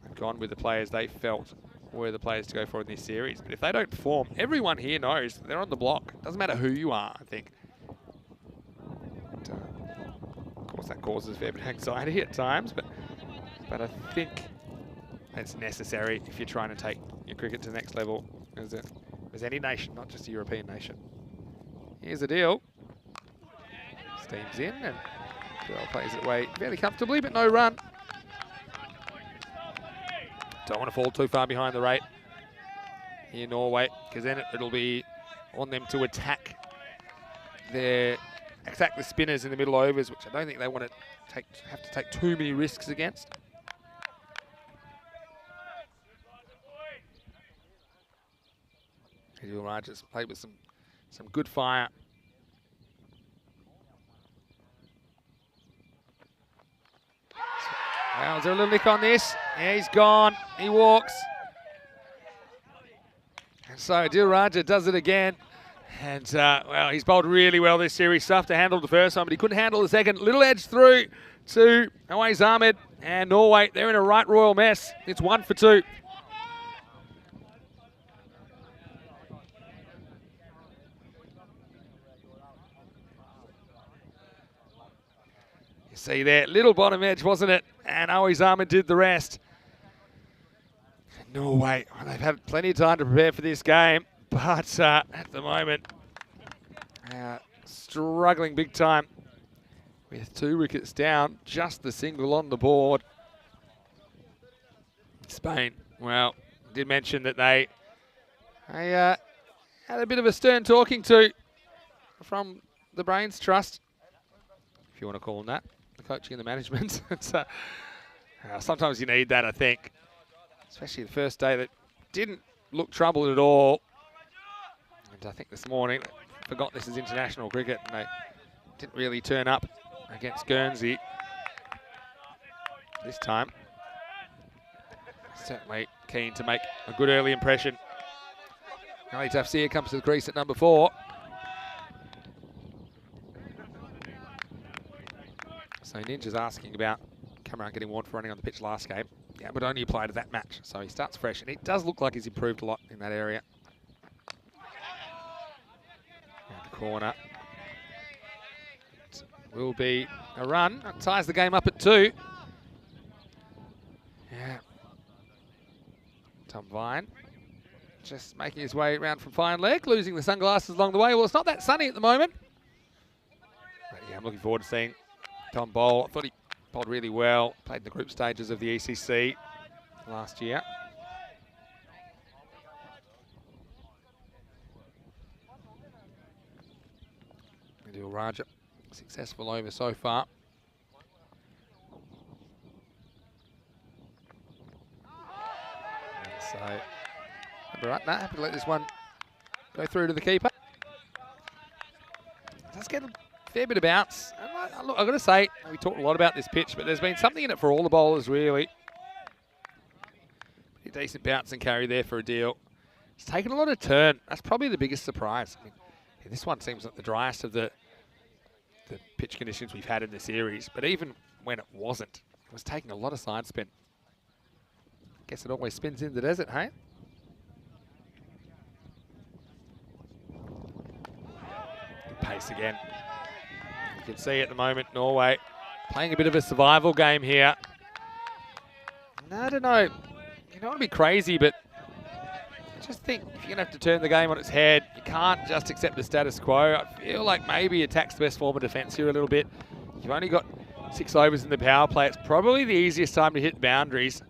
they've gone with the players they felt were the players to go for in this series. But if they don't perform, everyone here knows they're on the block. Doesn't matter who you are, I think. And, of course, that causes a fair bit of anxiety at times, but I think it's necessary if you're trying to take your cricket to the next level as any nation, not just a European nation. Here's the deal. Steams in, and Bell plays it away fairly comfortably, but no run. Don't want to fall too far behind the rate here, Norway, because then it'll be on them to attack the spinners in the middle overs, which I don't think they want to have to take too many risks against. Adil Raja's played with some good fire. Well, is there a little nick on this? Yeah, he's gone. He walks. And so Adil Raja does it again. And, well, he's bowled really well this series. Tough to handle the first one, but he couldn't handle the second. Little edge through to Awais Ahmed and Norway. They're in a right royal mess. It's 1 for 2. See there, little bottom edge, wasn't it? And Awais Ahmed did the rest. Norway, well, they've had plenty of time to prepare for this game, but at the moment, struggling big time with 2 wickets down, just the single on the board. Spain, well, I did mention that they had a bit of a stern talking to from the Brains Trust, if you want to call them that, the coaching and the management. It's, sometimes you need that, I think, especially the first day that didn't look troubled at all. And I think this morning, they forgot this is international cricket and they didn't really turn up against Guernsey this time. Certainly keen to make a good early impression. Ali Tafsir comes to the crease at number 4. So Ninja's asking about Cameron getting warned for running on the pitch last game. Yeah, but only applied to that match. So he starts fresh, and it does look like he's improved a lot in that area. Around the corner. It will be a run. That ties the game up at 2. Yeah. Tom Vine just making his way around from fine leg, losing the sunglasses along the way. Well, it's not that sunny at the moment. But yeah, I'm looking forward to seeing Tom bowl. I thought he bowled really well. Played in the group stages of the ECC last year. Adil Raja, successful over so far. So, right now, happy to let this one go through to the keeper. Does get a fair bit of bounce. And look, I've got to say, we talked a lot about this pitch, but there's been something in it for all the bowlers, really. Pretty decent bounce and carry there for Adil. He's taken a lot of turn. That's probably the biggest surprise. I mean, yeah, this one seems like the driest of the pitch conditions we've had in the series, but even when it wasn't, it was taking a lot of side spin. Guess it always spins in the desert, hey? Good pace again. You can see at the moment Norway playing a bit of a survival game here. And I don't know, you don't want to be crazy, but I just think if you're going to have to turn the game on its head, you can't just accept the status quo. I feel like maybe attack's the best form of defence here a little bit. You've only got 6 overs in the power play. It's probably the easiest time to hit the boundaries.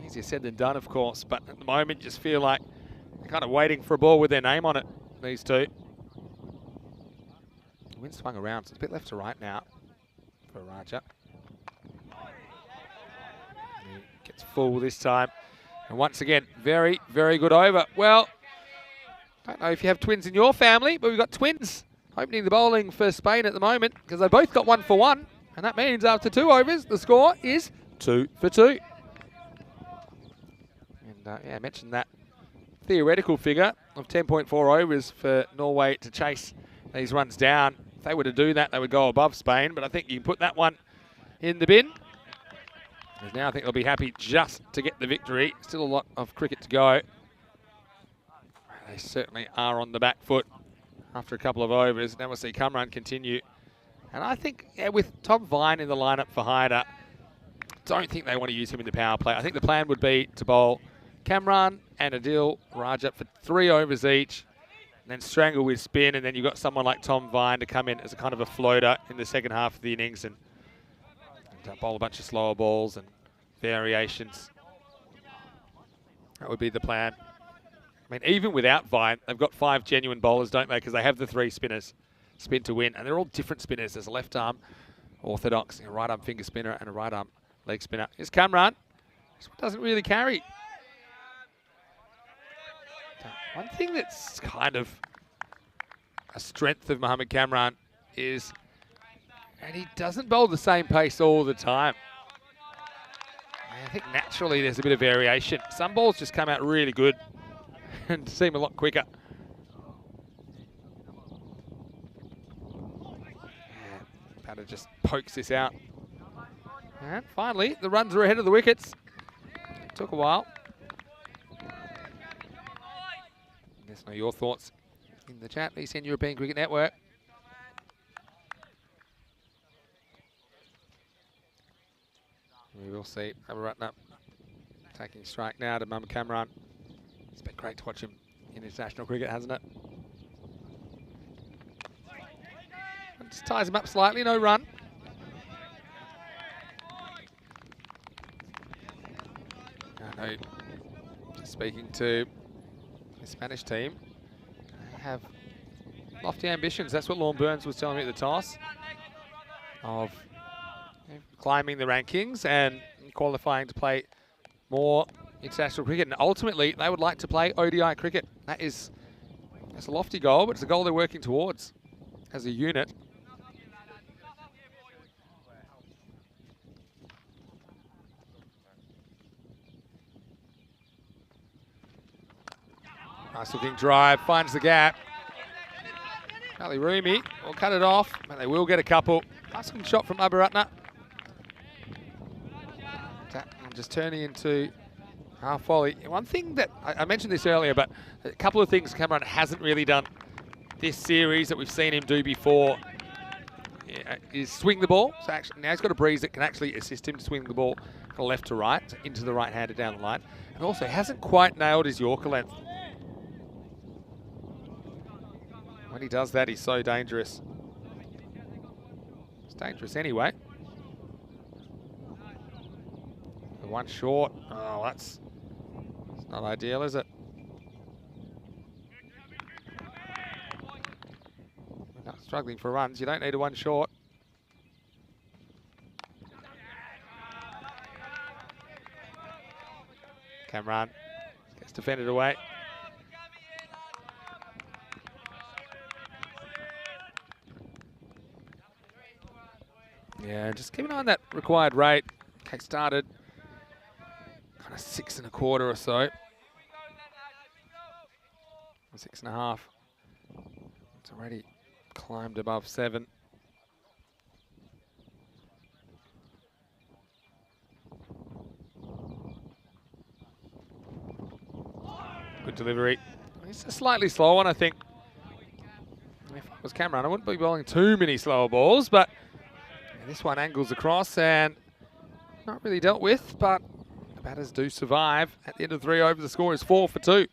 Easier said than done, of course, but at the moment, just feel like they're kind of waiting for a ball with their name on it, these two. The wind swung around, so it's a bit left to right now for Raja. He gets full this time. And once again, very, very good over. Well, don't know if you have twins in your family, but we've got twins opening the bowling for Spain at the moment because they both got 1 for 1. And that means after 2 overs, the score is 2 for 2. Yeah, I mentioned that theoretical figure of 10.4 overs for Norway to chase these runs down. If they were to do that, they would go above Spain, but I think you can put that one in the bin. Because now I think they'll be happy just to get the victory. Still a lot of cricket to go. They certainly are on the back foot after a couple of overs. Now we'll see Kamran continue. And I think, yeah, with Tom Vine in the lineup for Haider, don't think they want to use him in the power play. I think the plan would be to bowl Kamran and Adil Raja for 3 overs each, and then strangle with spin, and then you've got someone like Tom Vine to come in as a kind of a floater in the second half of the innings and bowl a bunch of slower balls and variations. That would be the plan. I mean, even without Vine, they've got 5 genuine bowlers, don't they? Because they have the 3 spinners, spin to win, and they're all different spinners. There's a left arm orthodox, a right arm finger spinner, and a right arm leg spinner. Here's Kamran. This one doesn't really carry. One thing that's kind of a strength of Mohamed Kamran is, and he doesn't bowl the same pace all the time. I think naturally there's a bit of variation. Some balls just come out really good and seem a lot quicker. Batter just pokes this out. And finally, the runs are ahead of the wickets. It took a while. Let us know your thoughts in the chat. ECN European Cricket Network. We will see. Have a run up Taking strike now to Mohamed Kamran. It's been great to watch him in international cricket, hasn't it? Just ties him up slightly, no run. I know, just speaking to the Spanish team, they have lofty ambitions. That's what Lorne Burns was telling me at the toss, of climbing the rankings and qualifying to play more international cricket. And ultimately, they would like to play ODI cricket. That's a lofty goal, but it's a goal they're working towards as a unit. Nice looking drive, finds the gap. Ali Rumi will cut it off, but they will get a couple. Nice looking shot from Abaratna. Just turning into half volley. One thing that, I mentioned this earlier, but a couple of things Cameron hasn't really done this series that we've seen him do before is swing the ball. So actually now he's got a breeze that can actually assist him to swing the ball from left to right, so into the right-hander down the line. And also hasn't quite nailed his Yorker length. When he does that, he's so dangerous. It's dangerous anyway. The one short. Oh, that's not ideal, is it? We're not struggling for runs. You don't need a one short. Kamran gets defended away. Yeah, just keep an eye on that required rate. Okay, started kind of 6 1/4 or so. 6 1/2. It's already climbed above 7. Good delivery. It's a slightly slow one, I think. If I was Cameron, I wouldn't be bowling too many slower balls, but this one angles across and not really dealt with, but the batters do survive. At the end of 3 overs, the score is 4 for 2.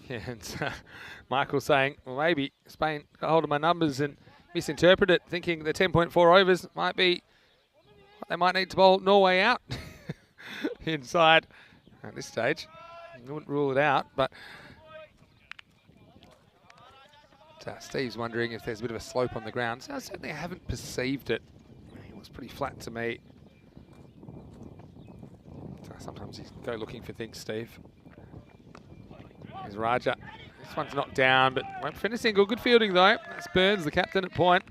Yeah, and Michael saying, well, maybe Spain got hold of my numbers and misinterpreted it, thinking the 10.4 overs might be what they might need to bowl Norway out inside at this stage. I wouldn't rule it out, but Steve's wondering if there's a bit of a slope on the ground. So I certainly haven't perceived it. It was pretty flat to me. So sometimes you go looking for things, Steve. There's Raja. This one's knocked down, but won't finish single. Good fielding, though. That's Burns, the captain, at point.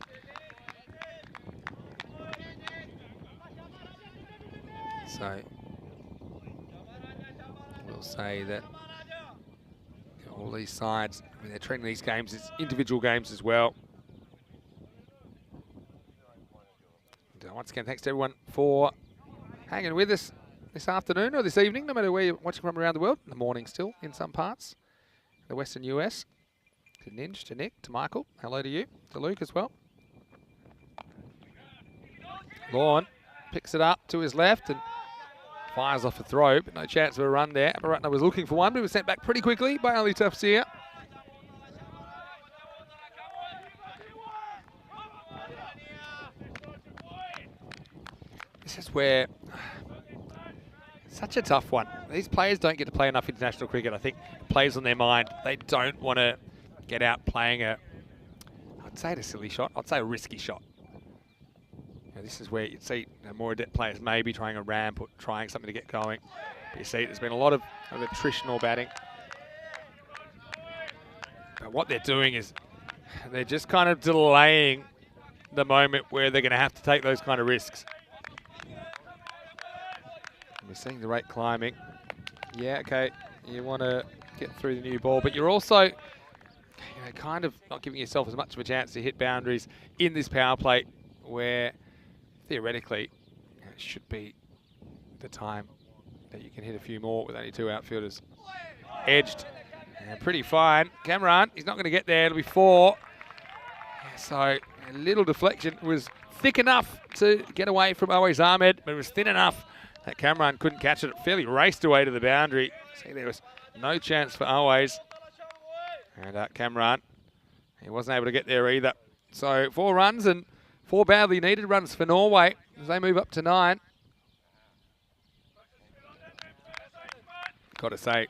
So we'll say that all these sides, I mean, they're treating these games as individual games as well. And once again, thanks to everyone for hanging with us this afternoon or this evening, no matter where you're watching from around the world. In the morning still, in some parts. The Western US. To Ninj, to Nick, to Michael. Hello to you. To Luke as well. Lorne picks it up to his left and fires off a throw, but no chance of a run there. Abaratna was looking for one, but he was sent back pretty quickly by Ali Tafsir. This is where such a tough one. These players don't get to play enough international cricket. I think it plays on their mind. They don't want to get out playing I'd say a silly shot. I'd say a risky shot. Now, this is where you'd see more adept players maybe trying a ramp or trying something to get going. But you see there's been a lot of attritional batting. But what they're doing is they're just kind of delaying the moment where they're going to have to take those kind of risks. We're seeing the rate climbing. Yeah, okay, you want to get through the new ball, but you're also kind of not giving yourself as much of a chance to hit boundaries in this power play where theoretically it should be the time that you can hit a few more with only 2 outfielders. Edged, Yeah, pretty fine. Cameron, he's not going to get there. It'll be 4. So a little deflection was thick enough to get away from Always Ahmed, but it was thin enough that Cameron couldn't catch it. It fairly raced away to the boundary. See, there was no chance for Always. And Cameron, he wasn't able to get there either. So 4 runs and 4 badly needed runs for Norway as they move up to 9. Got to say,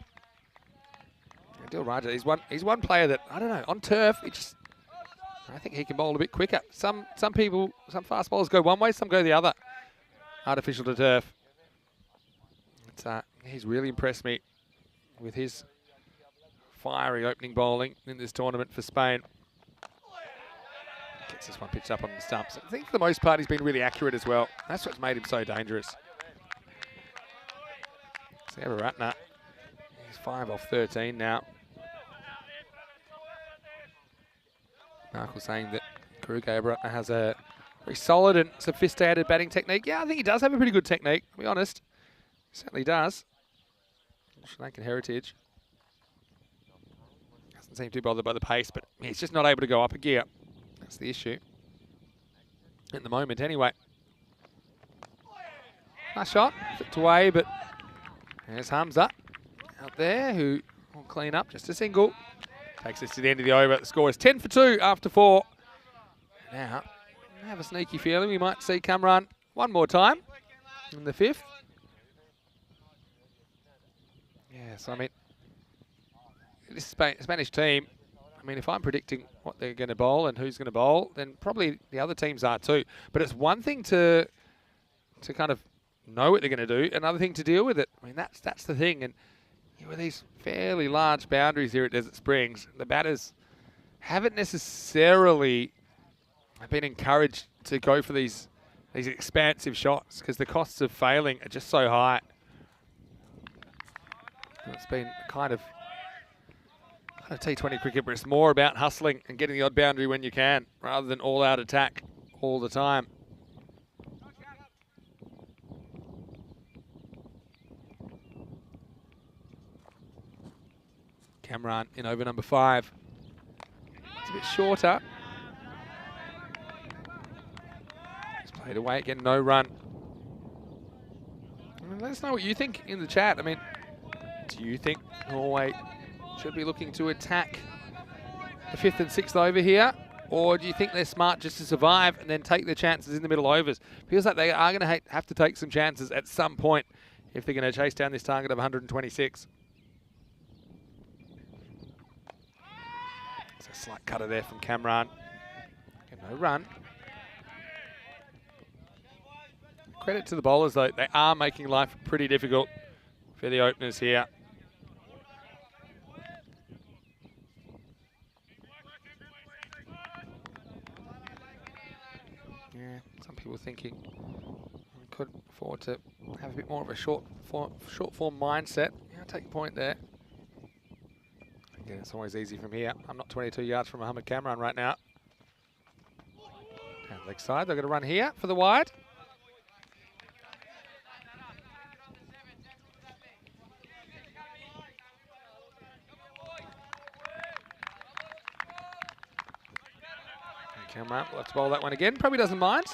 Adil Raja, he's one player that, I don't know, on turf, I think he can bowl a bit quicker. Some fast bowlers go one way, some go the other. Artificial to turf. He's really impressed me with his fiery opening bowling in this tournament for Spain. Gets this one pitched up on the stumps. I think for the most part he's been really accurate as well. That's what's made him so dangerous. Savaratna, he's 5 off 13 now. Mark was saying that Savaratna has a very solid and sophisticated batting technique. Yeah, I think he does have a pretty good technique, to be honest. He certainly does. Sri Lankan heritage. Doesn't seem too bothered by the pace, but he's just not able to go up a gear. That's the issue. At the moment, anyway. Nice shot. Flipped away, but there's Hamza out there who will clean up. Just a single. Takes us to the end of the over. The score is 10 for 2 after 4. Now, I have a sneaky feeling we might see Cameron one more time in the 5th. Yes, I mean, this Spanish team, I mean, if I'm predicting what they're going to bowl and who's going to bowl, then probably the other teams are too. But it's one thing to kind of know what they're going to do, another thing to deal with it. I mean, that's the thing. And with these fairly large boundaries here at Desert Springs, the batters haven't necessarily been encouraged to go for these expansive shots because the costs of failing are just so high. It's been kind of T20 cricket, but it's more about hustling and getting the odd boundary when you can, rather than all-out attack all the time. Cameron in over number 5. It's a bit shorter. It's played away again, no run. Let us know what you think in the chat. I mean, do you think Norway should be looking to attack the 5th and 6th over here? Or do you think they're smart just to survive and then take their chances in the middle overs? Feels like they are going to have to take some chances at some point if they're going to chase down this target of 126. It's a slight cutter there from Cameron. No run. Credit to the bowlers though, they are making life pretty difficult for the openers here. Yeah, some people thinking we could afford to have a bit more of a short form mindset. Yeah, I'll take a point there. Again, it's always easy from here. I'm not 22 yards from Mohammed Cameron right now. Down leg side, they're going to run here for the wide. Cameron will have to bowl that one again. Probably doesn't mind.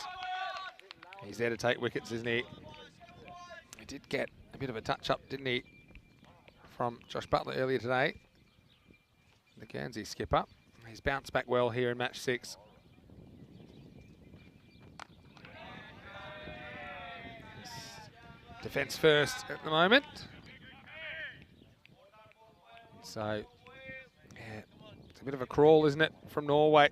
He's there to take wickets, isn't he? He did get a bit of a touch-up, didn't he, from Josh Butler earlier today. The Guernsey skipper. He's bounced back well here in match 6. Defence first at the moment. So, yeah, it's a bit of a crawl, isn't it, from Norway?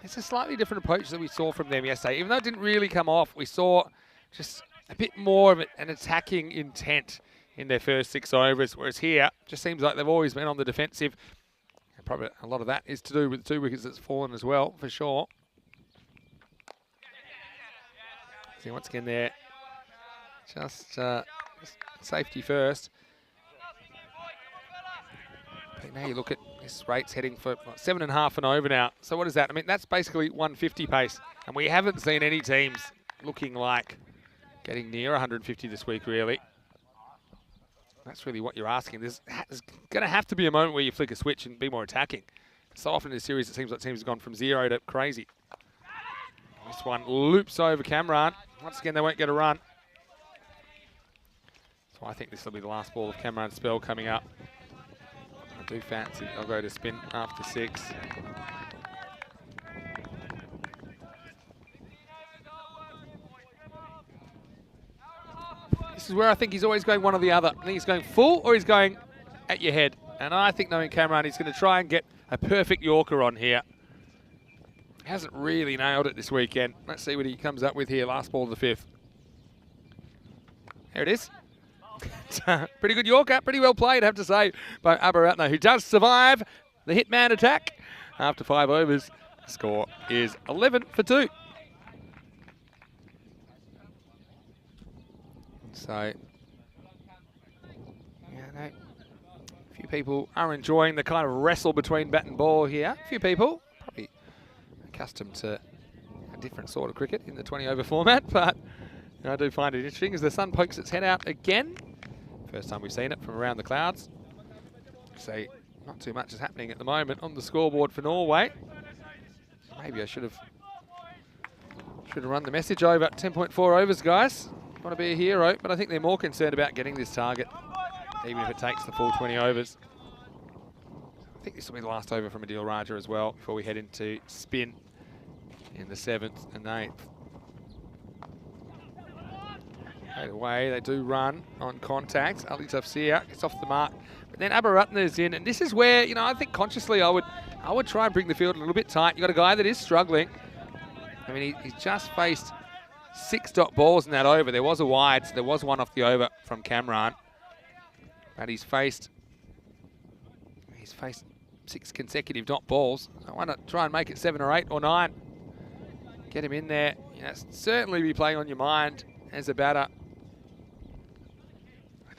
It's a slightly different approach that we saw from them yesterday. Even though it didn't really come off, we saw just a bit more of an attacking intent in their first 6 overs, whereas here, just seems like they've always been on the defensive. And probably a lot of that is to do with the 2 wickets that's fallen as well, for sure. See, once again there, just safety first. But now you look at this rate's heading for 7.5 and over now. So what is that? I mean, that's basically 150 pace. And we haven't seen any teams looking like getting near 150 this week, really. That's really what you're asking. There's going to have to be a moment where you flick a switch and be more attacking. So often in this series, it seems like teams have gone from 0 to crazy. This one loops over Cameron. Once again, they won't get a run. So I think this will be the last ball of Cameron's spell coming up. I do fancy I'll go to spin after 6. This is where I think he's always going one or the other. I think he's going full or he's going at your head. And I think, knowing Cameron, he's going to try and get a perfect Yorker on here. Hasn't really nailed it this weekend. Let's see what he comes up with here. Last ball of the 5th. There it is. Pretty good Yorker. Pretty well played, I have to say, by Abaratna, who does survive the hitman attack after 5 overs. The score is 11 for 2. So, yeah, no, a few people are enjoying the kind of wrestle between bat and ball here. A few people, probably accustomed to a different sort of cricket in the 20-over format, but I do find it interesting as the sun pokes its head out again. First time we've seen it from around the clouds. So, not too much is happening at the moment on the scoreboard for Norway. Maybe I should have run the message over. 10.4 overs, guys. Want to be a hero, but I think they're more concerned about getting this target, even if it takes the full 20 overs. I think this will be the last over from Adil Raja as well before we head into spin in the 7th and 8th. Straight away, they do run on contact. Ali Tafsir gets off the mark, but then Abaratna is in, and this is where, you know, I think consciously I would try and bring the field a little bit tight. You got a guy that is struggling. I mean, he's just faced 6 dot balls in that over. There was a wide, so there was one off the over from Cameron. But he's faced 6 consecutive dot balls. I want to try and make it 7 or 8 or 9. Get him in there. You know, certainly be playing on your mind as a batter.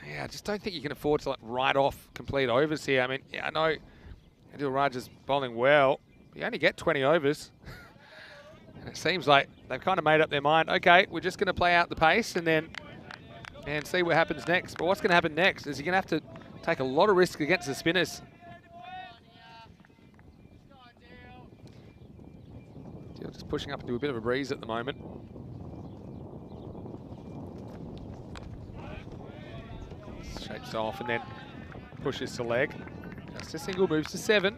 Yeah, I just don't think you can afford to write off complete overs here. I mean, yeah, I know Adil Raja's bowling well. But you only get 20 overs. And it seems like they've kind of made up their mind, okay, we're just going to play out the pace and see what happens next. But what's going to happen next is you're going to have to take a lot of risk against the spinners. Still just pushing up into a bit of a breeze at the moment. Shapes off and then pushes to leg. Just a single, moves to 7.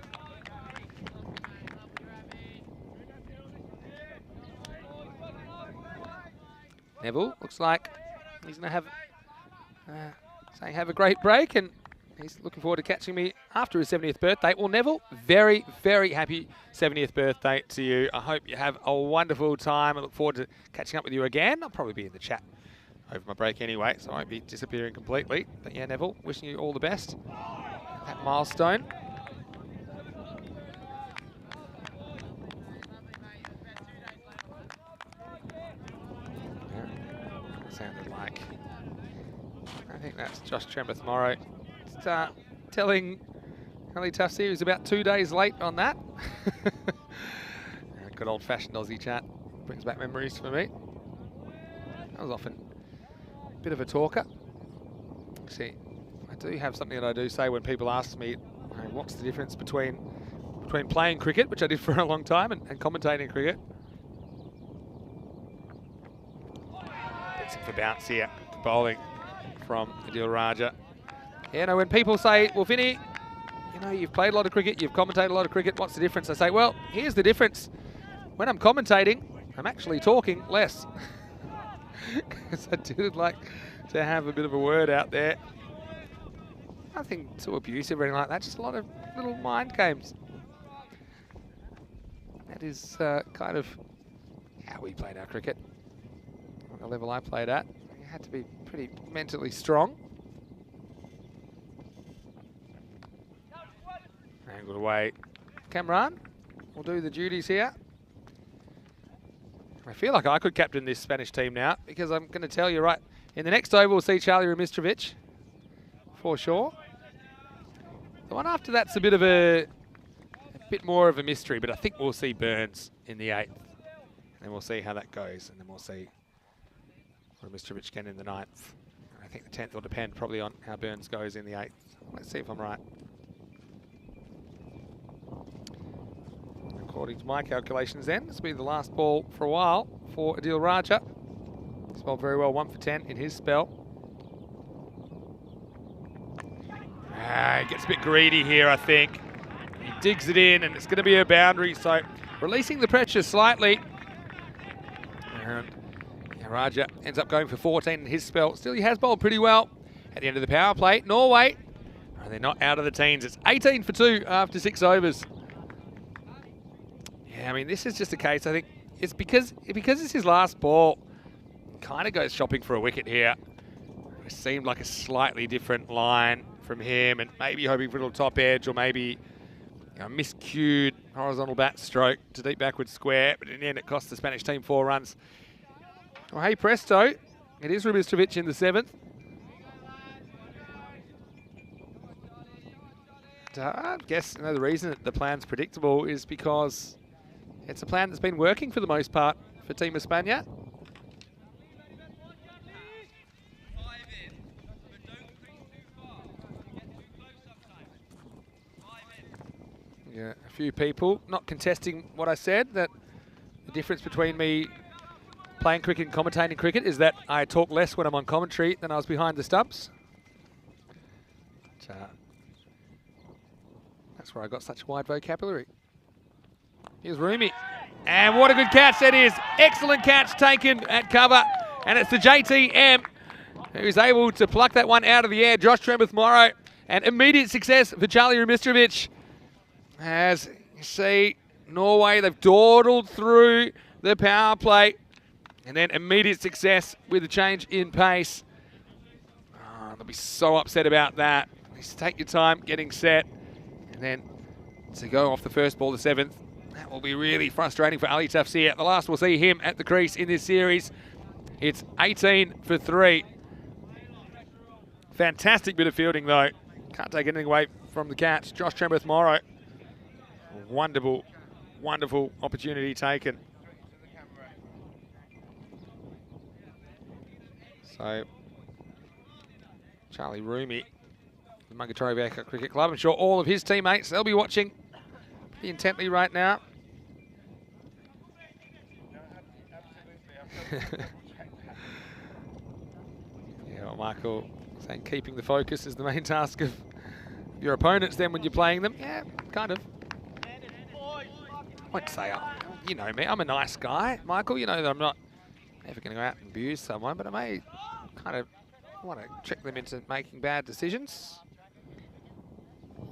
Neville looks like he's going to have a great break, and he's looking forward to catching me after his 70th birthday. Well, Neville, very, very happy 70th birthday to you. I hope you have a wonderful time. I look forward to catching up with you again. I'll probably be in the chat over my break anyway, so I won't be disappearing completely. But yeah, Neville, wishing you all the best. That milestone. Sounded like, I think that's Josh Tremeth Morrow. Telling Ali Tafsir who's about 2 days late on that. Good old-fashioned Aussie chat. Brings back memories for me. I was often a bit of a talker. See, I do have something that I do say when people ask me, what's the difference between playing cricket, which I did for a long time, and commentating cricket. For bounce here, bowling from Adil Raja. Yeah, no, when people say, well, Vinny, you know, you've played a lot of cricket, you've commentated a lot of cricket, what's the difference? I say, well, here's the difference. When I'm commentating, I'm actually talking less. Because I do like to have a bit of a word out there. Nothing too abusive or anything like that, just a lot of little mind games. That is kind of how we played our cricket. On the level I played at, you had to be pretty mentally strong. Angled away. Cameron will do the duties here. I feel like I could captain this Spanish team now, because I'm going to tell you, right, in the next over we'll see Charlie Remistrovic, for sure. The one after that's a bit more of a mystery, but I think we'll see Burns in the 8th. And then we'll see how that goes, and then we'll see Remistrovic again in the 9th. I think the 10th will depend probably on how Burns goes in the 8th. Let's see if I'm right. According to my calculations then, this will be the last ball for a while for Adil Raja. He's bowled very well, 1 for 10 in his spell. He gets a bit greedy here, I think. He digs it in and it's going to be a boundary, so releasing the pressure slightly. And Raja ends up going for 14 in his spell. Still, he has bowled pretty well at the end of the power play. Norway, they're not out of the teens. It's 18 for 2 after 6 overs. Yeah, I mean, this is just a case, I think, it's because it's his last ball. Kind of goes shopping for a wicket here. It seemed like a slightly different line from him and maybe hoping for a little top edge or maybe miscued horizontal bat stroke to deep backward square, but in the end it cost the Spanish team 4 runs. Well, hey presto, it is Rubistovic in the 7th. I guess the reason that the plan's predictable is because it's a plan that's been working for the most part for Team España. Yeah, a few people not contesting what I said, that the difference between me playing cricket and commentating cricket is that I talk less when I'm on commentary than I was behind the stumps. That's where I got such a wide vocabulary. Here's Rumi. And what a good catch that is. Excellent catch taken at cover. And it's the JTM who's able to pluck that one out of the air. Josh Trembuth-Morrow. And immediate success for Charlie Rubistovic. As you see, Norway, they've dawdled through the power play. And then immediate success with a change in pace. Oh, they'll be so upset about that. Just take your time getting set. And then to go off the first ball, the 7th, that will be really frustrating for Ali Tafsir. The last we'll see him at the crease in this series. It's 18 for 3. Fantastic bit of fielding though. Can't take anything away from the catch. Josh Trembuth-Morrow. Wonderful, wonderful opportunity taken. So, Charlie Rumi, the Mungatori Cricket Club. I'm sure all of his teammates, they'll be watching pretty intently right now. Yeah, well, Michael saying keeping the focus is the main task of your opponents then when you're playing them. Yeah, kind of. I won't say, you know me, I'm a nice guy. Michael, you know that I'm not ever going to go out and abuse someone, but I may kind of want to trick them into making bad decisions.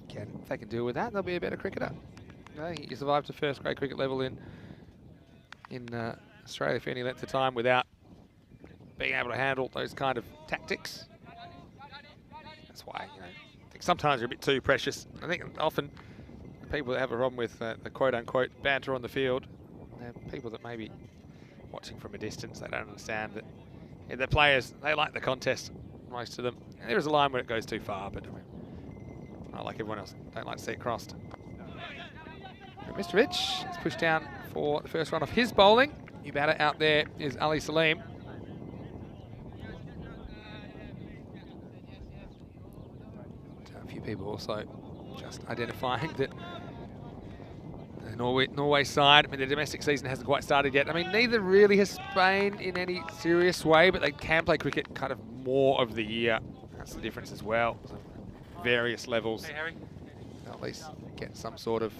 If they can deal with that, they'll be a better cricketer. You know, he survived to first grade cricket level in Australia for any length of time without being able to handle those kind of tactics. That's why, you know, I think sometimes you're a bit too precious. I think often people that have a problem with the quote-unquote banter on the field, they're people that maybe watching from a distance, they don't understand that the players, they like the contest, most of them. And there is a line where it goes too far, but I mean, not like everyone else, don't like to see it crossed. Rubistovic is pushed down for the first run of his bowling. New batter out there is Ali Salim. A few people also just identifying that the Norway side, I mean, the domestic season hasn't quite started yet. I mean, neither really has Spain in any serious way, but they can play cricket kind of more of the year. That's the difference as well. So various levels. Hey, Harry. At least get some sort of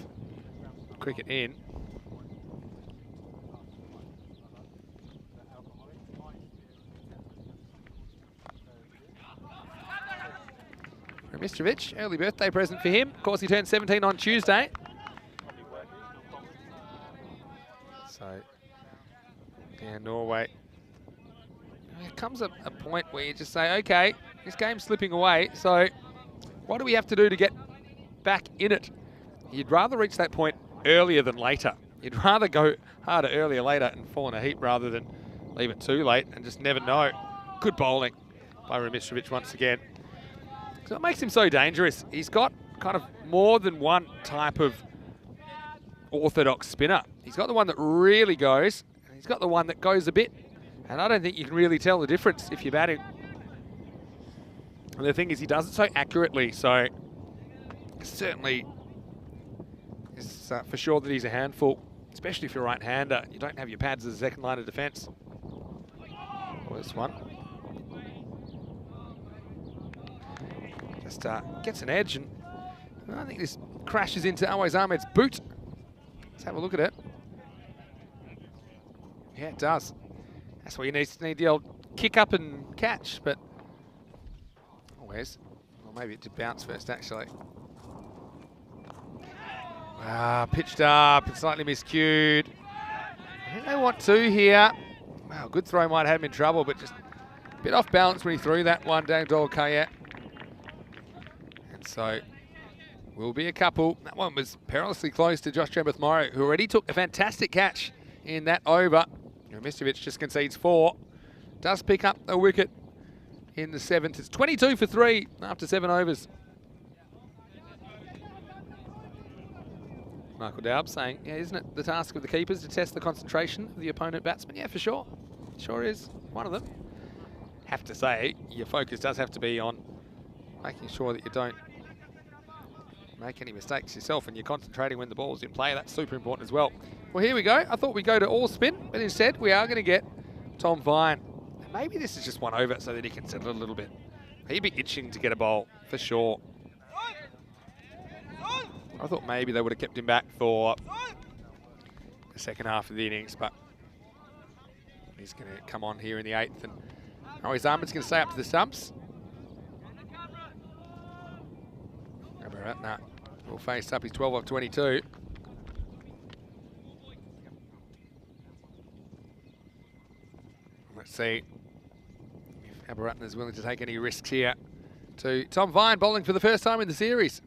cricket in. Rubistovic, early birthday present for him. Of course, he turned 17 on Tuesday. So, yeah, Norway. There comes a point where you just say, okay, this game's slipping away, so what do we have to do to get back in it? You'd rather reach that point earlier than later. You'd rather go harder earlier, later and fall in a heap rather than leave it too late and just never know. Good bowling by Rubistovic once again. So it makes him so dangerous. He's got kind of more than one type of orthodox spinner. He's got the one that really goes, and he's got the one that goes a bit. And I don't think you can really tell the difference if you're batting And the thing is, he does it so accurately, so certainly it's for sure that he's a handful, especially if you're a right-hander. You don't have your pads as a second line of defence. Well, this one just gets an edge, and I think this crashes into Always Ahmed's boot. Let's have a look at it. Yeah, it does. That's what you need the old kick up and catch, but always. Well, maybe it did bounce first, actually. Pitched up and slightly miscued. I think they want two here. Wow, good throw might have him in trouble, but just a bit off balance when he threw that one down Dol Kayet. And so will be a couple. That one was perilously close to Josh Trembeth-Morrow, who already took a fantastic catch in that over. Mistovic just concedes 4. Does pick up a wicket in the 7th. It's 22 for 3 after 7 overs. Michael Daub saying, yeah, isn't it the task of the keepers to test the concentration of the opponent batsman? Yeah, for sure. Sure is. One of them. Have to say, your focus does have to be on making sure that you don't make any mistakes yourself and you're concentrating when the ball's in play. That's super important as well. Well, here we go. I thought we'd go to all spin, but instead we are going to get Tom Vine. And maybe this is just one over so that he can settle a little bit. He'd be itching to get a bowl, for sure. I thought maybe they would have kept him back for the second half of the innings, but he's going to come on here in the 8th. And Always Ahmed's going to stay up to the stumps. Nah, we'll face up. He's 12 off 22. Let's see if Abaratna is willing to take any risks here. To Tom Vine, bowling for the first time in the series.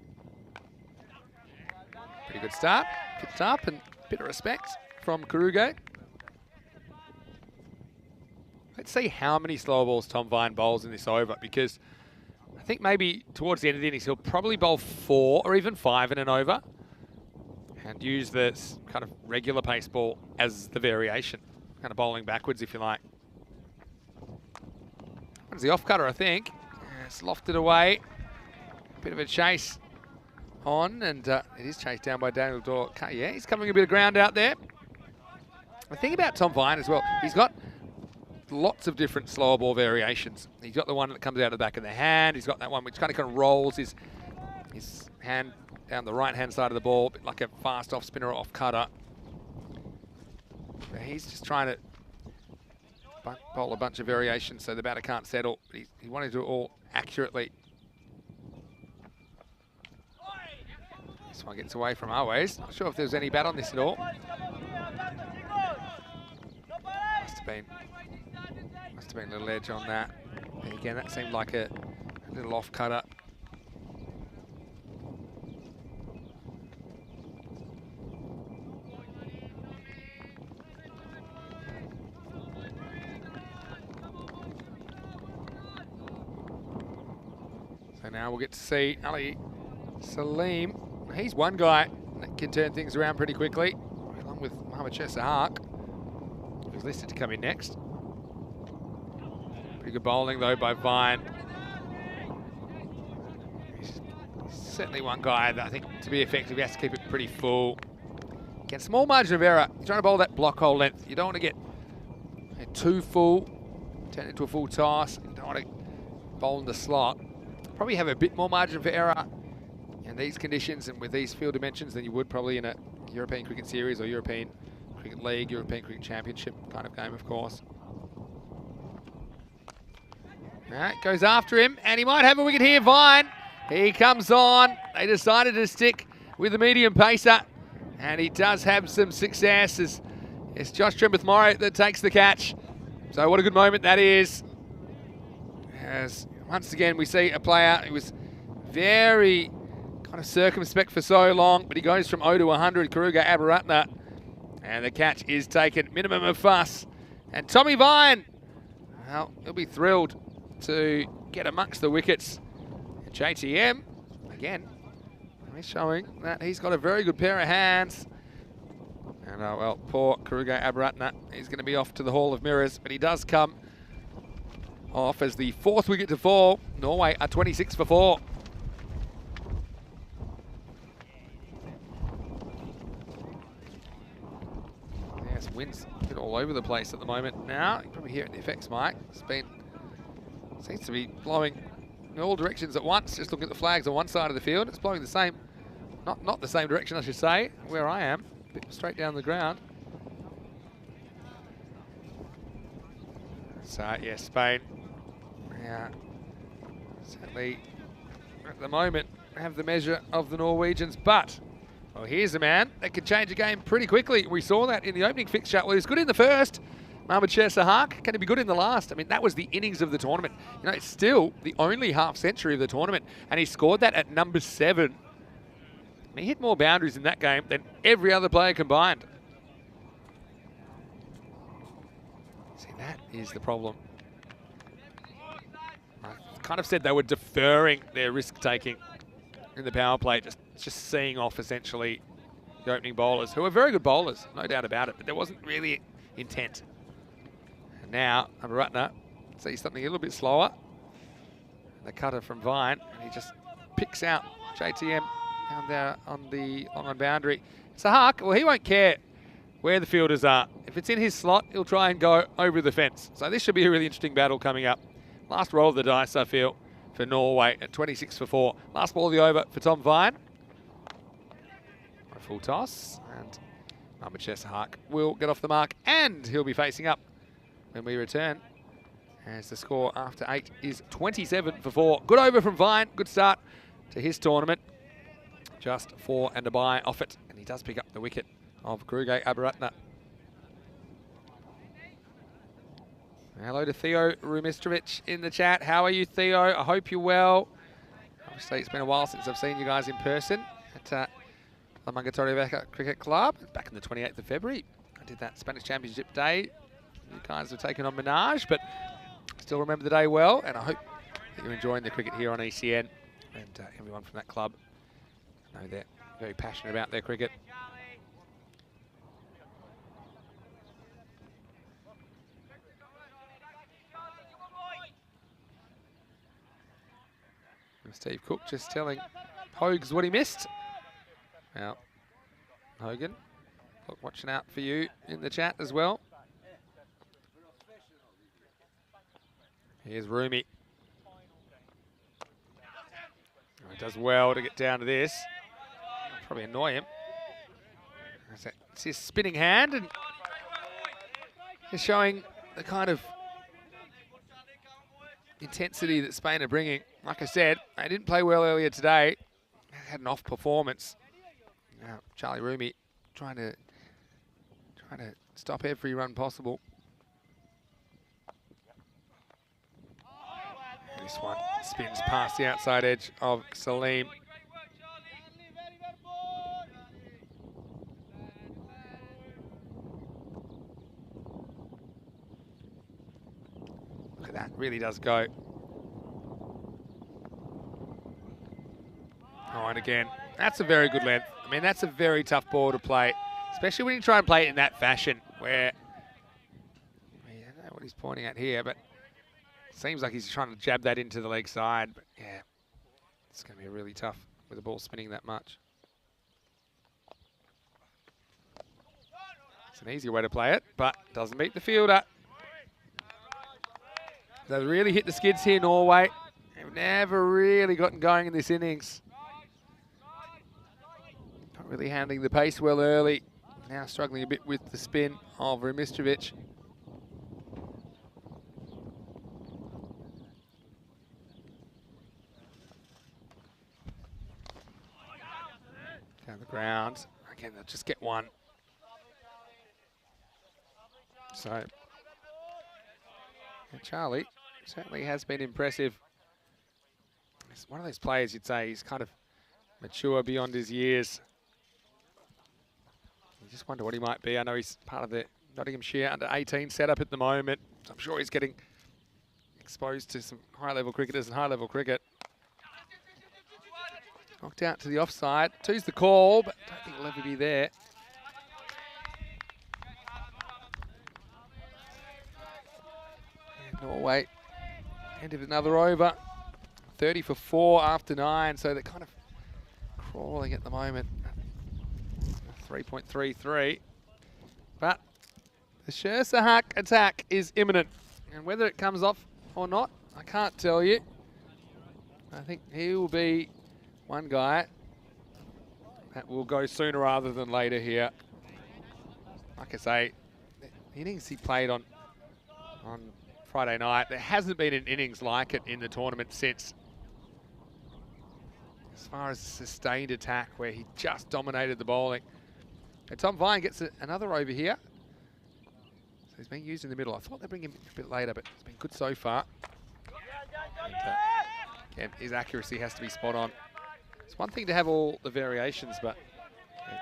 Pretty good start. Picked up and a bit of respect from Kuruge. Let's see how many slow balls Tom Vine bowls in this over, because I think maybe towards the end of the innings he'll probably bowl 4 or even 5 in an over and use this kind of regular pace ball as the variation, kind of bowling backwards if you like. That's the off cutter, I think. It's lofted away. Bit of a chase on, and it is chased down by Daniel Dor. Yeah, he's covering a bit of ground out there. The thing about Tom Vine as well, he's got lots of different slower ball variations. He's got the one that comes out of the back of the hand. He's got that one which kind of rolls his hand down the right-hand side of the ball, a bit like a fast off-spinner or off-cutter. But he's just trying to bowl a bunch of variations so the batter can't settle. He wanted to do it all accurately. This one gets away from Always. Not sure if there was any bat on this at all. Must have been a little edge on that. And again, that seemed like a little off-cutter. So now we'll get to see Ali Salim. He's one guy that can turn things around pretty quickly, along with Mohammad Shesahak, who's listed to come in next. Pretty good bowling though by Vine. He's certainly one guy that I think to be effective he has to keep it pretty full. Again, small margin of error. You're trying to bowl that block hole length. You don't want to get too full, turn it into a full toss. You don't want to bowl in the slot. Probably have a bit more margin for error in these conditions and with these field dimensions than you would probably in a European Cricket Series or European Cricket League, European Cricket Championship kind of game, of course. Goes after him, and he might have a wicket here, Vine. He comes on. They decided to stick with the medium pacer, and he does have some success. It's Josh Trembeth-Morrow that takes the catch. So what a good moment that is. As once again we see a player who was very kind of circumspect for so long, but he goes from 0 to 100, Kuruge Abaratna, and the catch is taken. Minimum of fuss. And Tommy Vine, well, he'll be thrilled to get amongst the wickets. And JTM, again, he's showing that he's got a very good pair of hands. And well, poor Kuruge Abaratna, he's going to be off to the Hall of Mirrors, but he does come off as the 4th wicket to fall. Norway are 26 for 4. Yes, wind's a bit all over the place at the moment now. You can probably hear it in the effects mic. Seems to be blowing in all directions at once. Just looking at the flags on one side of the field, it's blowing the same, not the same direction, I should say, where I am, a bit straight down the ground. So, yeah, Spain, yeah, certainly at the moment have the measure of the Norwegians, but, well, here's a man that could change a game pretty quickly. We saw that in the opening fixture. Well, he was good in the first. Mohamed Sahak, can he be good in the last? I mean, that was the innings of the tournament. You know, it's still the only half century of the tournament, and he scored that at number 7. I mean, he hit more boundaries in that game than every other player combined. See, that is the problem. I kind of said they were deferring their risk-taking in the power play, just seeing off essentially the opening bowlers, who are very good bowlers, no doubt about it, but there wasn't really intent. And now, Abaratna sees something a little bit slower. The cutter from Vine, and he just picks out JTM down there on the long-on boundary. Sahak, well, he won't care where the fielders are. If it's in his slot, he'll try and go over the fence. So this should be a really interesting battle coming up. Last roll of the dice, I feel, for Norway at 26 for 4. Last ball of the over for Tom Vine. A full toss, and Mohamed Sahak will get off the mark, and he'll be facing up when we return, as the score after 8 is 27 for 4. Good over from Vine. Good start to his tournament. Just 4 and a bye off it, and he does pick up the wicket of Kruge Abaratna. Hello to Theo Rumistrovic in the chat. How are you, Theo? I hope you're well. Obviously, it's been a while since I've seen you guys in person at La Mangatoriveka Cricket Club back on the 28th of February. I did that Spanish Championship Day. You guys were taking on Menage, but still remember the day well, and I hope that you're enjoying the cricket here on ECN, and everyone from that club. I know they're very passionate about their cricket. And Steve Cook just telling Hogs what he missed. Now, Hogan, look, watching out for you in the chat as well. Here's Rumi. Oh, he does well to get down to this. Probably annoy him. It's his spinning hand, and he's showing the kind of intensity that Spain are bringing. Like I said, they didn't play well earlier today. They had an off performance. Now Charlie Rumi trying to stop every run possible. This one spins past the outside edge of Salim. Look at that, really does go. Oh, and again, that's a very good length. I mean, that's a very tough ball to play, especially when you try and play it in that fashion where, I don't know what he's pointing at here, but seems like he's trying to jab that into the leg side, but yeah, it's going to be really tough with the ball spinning that much. It's an easier way to play it, but doesn't beat the fielder. They've really hit the skids here, Norway. They've never really gotten going in this innings. Not really handling the pace well early. Now struggling a bit with the spin of Rumistrovic. Down the ground. Again, they'll just get one. So, and Charlie certainly has been impressive. He's one of those players you'd say he's kind of mature beyond his years. You just wonder what he might be. I know he's part of the Nottinghamshire under-18 setup at the moment. So I'm sure he's getting exposed to some high-level cricketers and high-level cricket. Knocked out to the offside. Two's the call, but I don't think it'll ever be there. And Norway End of another over. 30 for 4 after 9, so they're kind of crawling at the moment. 3.33. But the Scherzerhak attack is imminent. And whether it comes off or not, I can't tell you. I think he will be one guy that will go sooner rather than later here. Like I say, the innings he played on Friday night, there hasn't been an innings like it in the tournament since. As far as sustained attack, where he just dominated the bowling. And Tom Vine gets another over here. So he's being used in the middle. I thought they'd bring him a bit later, but it's been good so far. And, again, his accuracy has to be spot on. It's one thing to have all the variations, but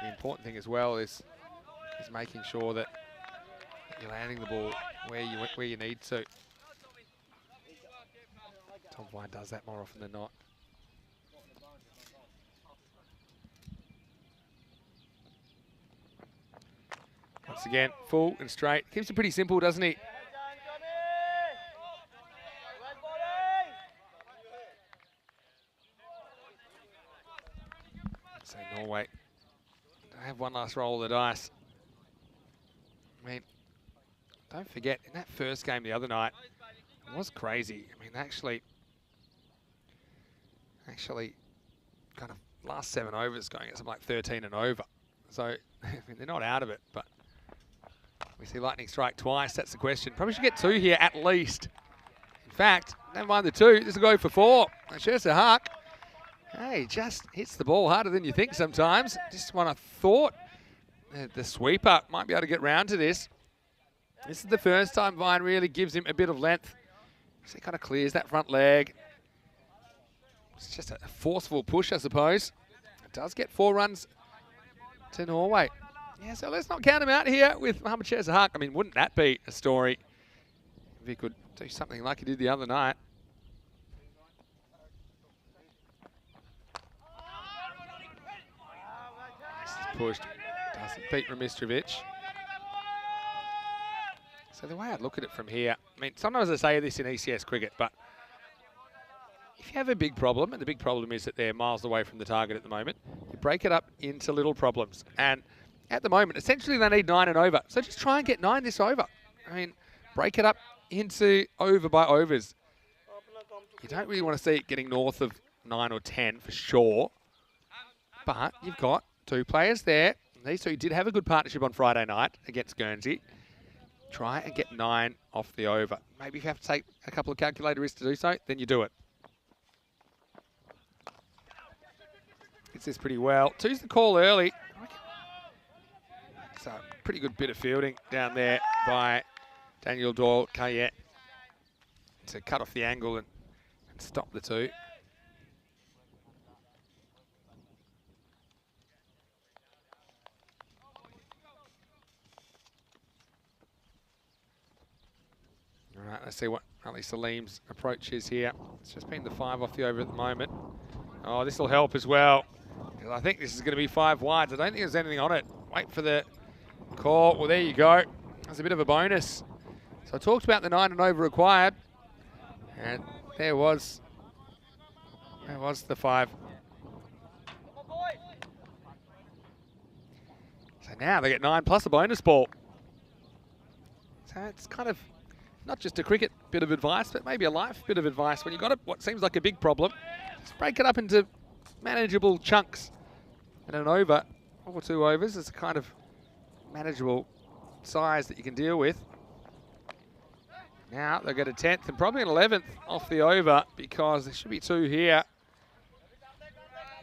the important thing as well is making sure that you're landing the ball where you need to. Tom Vine does that more often than not. Once again, full and straight. Keeps it pretty simple, doesn't he? So Norway, I have one last roll of the dice. I mean, don't forget, in that first game the other night, it was crazy. I mean, actually, kind of last 7 overs going at something like 13 and over. So, I mean, they're not out of it, but we see lightning strike twice. That's the question. Probably should get 2 here at least. In fact, never mind the 2. This will go for 4. Scherzerhak, hey, just hits the ball harder than you think sometimes. Just when I thought the sweeper might be able to get round to this. This is the first time Vine really gives him a bit of length. So he kind of clears that front leg. It's just a forceful push, I suppose. It does get 4 runs to Norway. Yeah, so let's not count him out here with Mohamed Scherzerhak. I mean, wouldn't that be a story if he could do something like he did the other night? This is pushed. Doesn't beat Ramistrovic. So the way I'd look at it from here, I mean, sometimes I say this in ECS cricket, but if you have a big problem, and the big problem is that they're miles away from the target at the moment, you break it up into little problems. And at the moment, essentially they need 9 and over. So just try and get 9 this over. I mean, break it up into over by overs. You don't really want to see it getting north of 9 or 10 for sure. But you've got 2 players there. These 2 did have a good partnership on Friday night against Guernsey. Try and get 9 off the over. Maybe if you have to take a couple of calculator risks to do so, then you do it. Gets this pretty well. 2's the call early. It's a pretty good bit of fielding down there by Daniel Doyle-Kayet to cut off the angle and stop the 2. All right, let's see what Ali Salim's approach is here. It's just been the 5 off the over at the moment. Oh, this will help as well, because I think this is going to be 5 wides. I don't think there's anything on it. Wait for the call. Well, there you go. That's a bit of a bonus. So I talked about the 9 and over required, and there was the 5. So now they get 9 plus a bonus ball. So it's kind of not just a cricket bit of advice, but maybe a life bit of advice. When you've got what seems like a big problem, just break it up into manageable chunks. And an over, or 2 overs, is a kind of manageable size that you can deal with. Now they'll get a 10th and probably an 11th off the over, because there should be 2 here.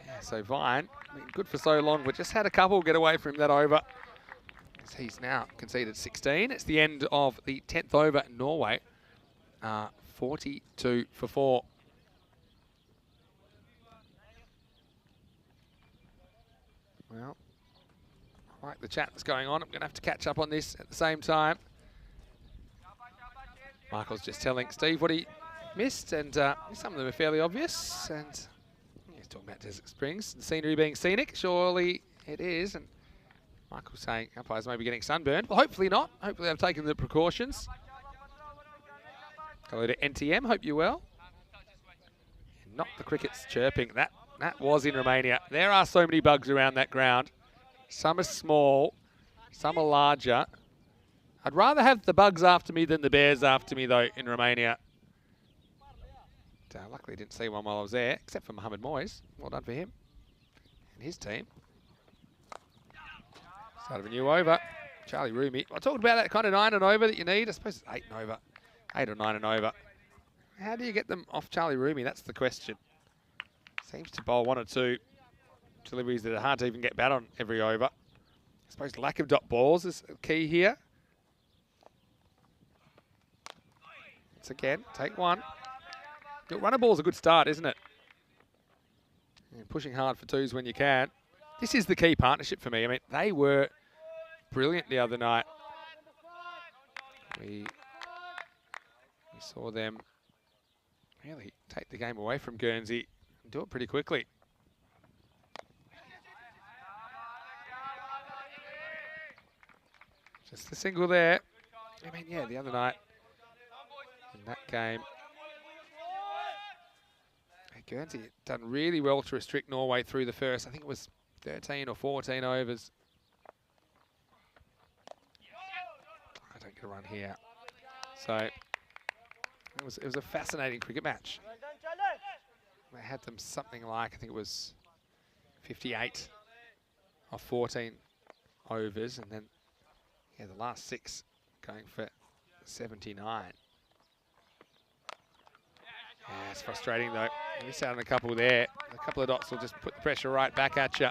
Yeah, so Vine, I mean, good for so long, but just had a couple get away from that over. He's now conceded 16. It's the end of the 10th over. Norway 42 for 4. Well, I like the chat that's going on. I'm going to have to catch up on this at the same time. Michael's just telling Steve what he missed, and some of them are fairly obvious. And he's talking about Desert Springs, the scenery being scenic. Surely it is. And Michael's saying umpires may be getting sunburned. Well, hopefully not. Hopefully they've taken the precautions. Hello to NTM, hope you're well. Not the crickets chirping. That was in Romania. There are so many bugs around that ground. Some are small, some are larger. I'd rather have the bugs after me than the bears after me, though, in Romania. Luckily, I didn't see one while I was there, except for Mohammed Moyes. Well done for him and his team. Start of a new over. Charlie Rumi. I talked about that kind of 9 and over that you need. I suppose it's 8 and over. 8 or 9 and over. How do you get them off Charlie Rumi? That's the question. Seems to bowl 1 or 2 deliveries that are hard to even get bat on every over. I suppose lack of dot balls is key here. Once again, take 1. Runner ball's a good start, isn't it? And pushing hard for 2s when you can. This is the key partnership for me. I mean, they were brilliant the other night. We saw them really take the game away from Guernsey and do it pretty quickly. Just a single there. I mean, yeah, the other night in that game, Guernsey had done really well to restrict Norway through the first. I think it was 13 or 14 overs. I don't get a run here. So it was a fascinating cricket match. They had them something like, I think it was 58 of 14 overs, and then yeah, the last 6 going for 79. Yeah, it's frustrating though. You miss out on a couple there. A couple of dots will just put the pressure right back at you.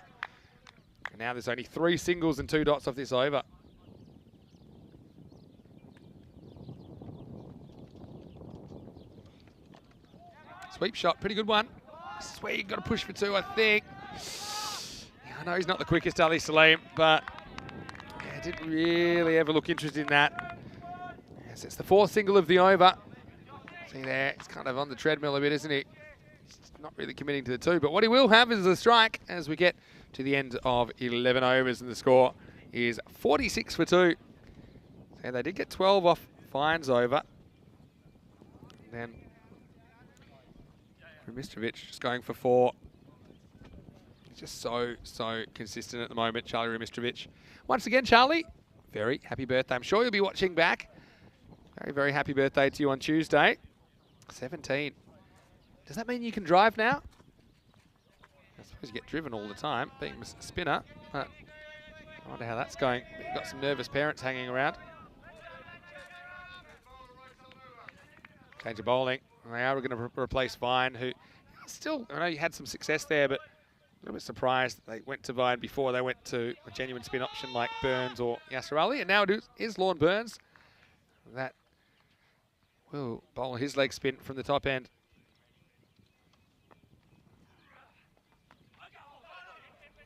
And now there's only 3 singles and 2 dots off this over. Sweep shot, pretty good one. Sweep, got to push for 2, I think. Yeah, I know he's not the quickest, Ali Salim, but yeah, didn't really ever look interested in that. Yes, it's the 4th single of the over. See there, he's kind of on the treadmill a bit, isn't he? He's not really committing to the 2, but what he will have is a strike as we get to the end of 11 overs, and the score is 46 for 2. So they did get 12 off Fines over. And then Rumistrovic just going for 4. He's just so consistent at the moment, Charlie Rumistrovic. Once again, Charlie, very happy birthday. I'm sure you'll be watching back. Very happy birthday to you on Tuesday. 17. Does that mean you can drive now? I suppose you get driven all the time, being a spinner, but I wonder how that's going. You've got some nervous parents hanging around. Change of bowling. They are going to replace Vine, who still, I know you had some success there, but a little bit surprised that they went to Vine before they went to a genuine spin option like Burns or Yasser Ali, and now it is Lorne Burns. That will bowl his leg spin from the top end.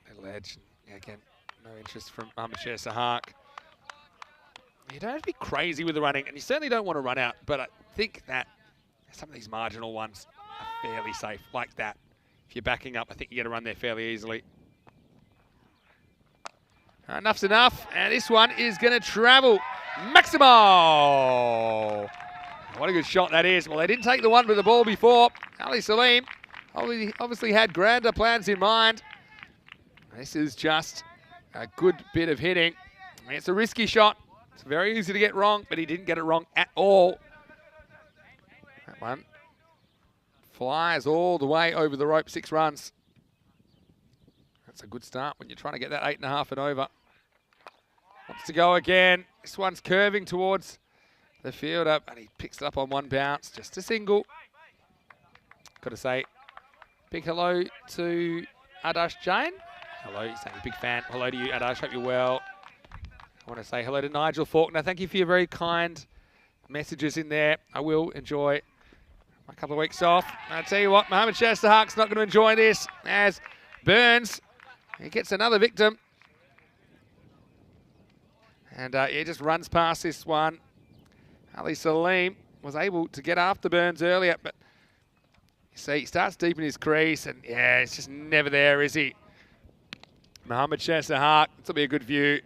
Little edge. Yeah, again, no interest from Mohammed Sahak. You don't have to be crazy with the running, and you certainly don't want to run out, but I think that some of these marginal ones are fairly safe, like that. If you're backing up, I think you get to run there fairly easily. Enough's enough, and this one is going to travel. Maximo! What a good shot that is. Well, they didn't take the one with the ball before. Ali Salim obviously had grander plans in mind. This is just a good bit of hitting. It's a risky shot. It's very easy to get wrong, but he didn't get it wrong at all. That one flies all the way over the rope, 6 runs. That's a good start when you're trying to get that 8.5 and over. Wants to go again. This one's curving towards the fielder, and he picks it up on 1 bounce. Just a single. Got to say, big hello to Adarsh Jain. Hello, he's saying a big fan. Hello to you, Adarsh. Hope you're well. I want to say hello to Nigel Faulkner. Thank you for your very kind messages in there. I will enjoy my couple of weeks off. I'll tell you what, Mohammed Sahak's not going to enjoy this as Burns, he gets another victim. And he just runs past this one. Ali Salim was able to get after Burns earlier, but you see, he starts deep in his crease, and yeah, it's just never there, is he? Mohammed Sahak, this will be a good view.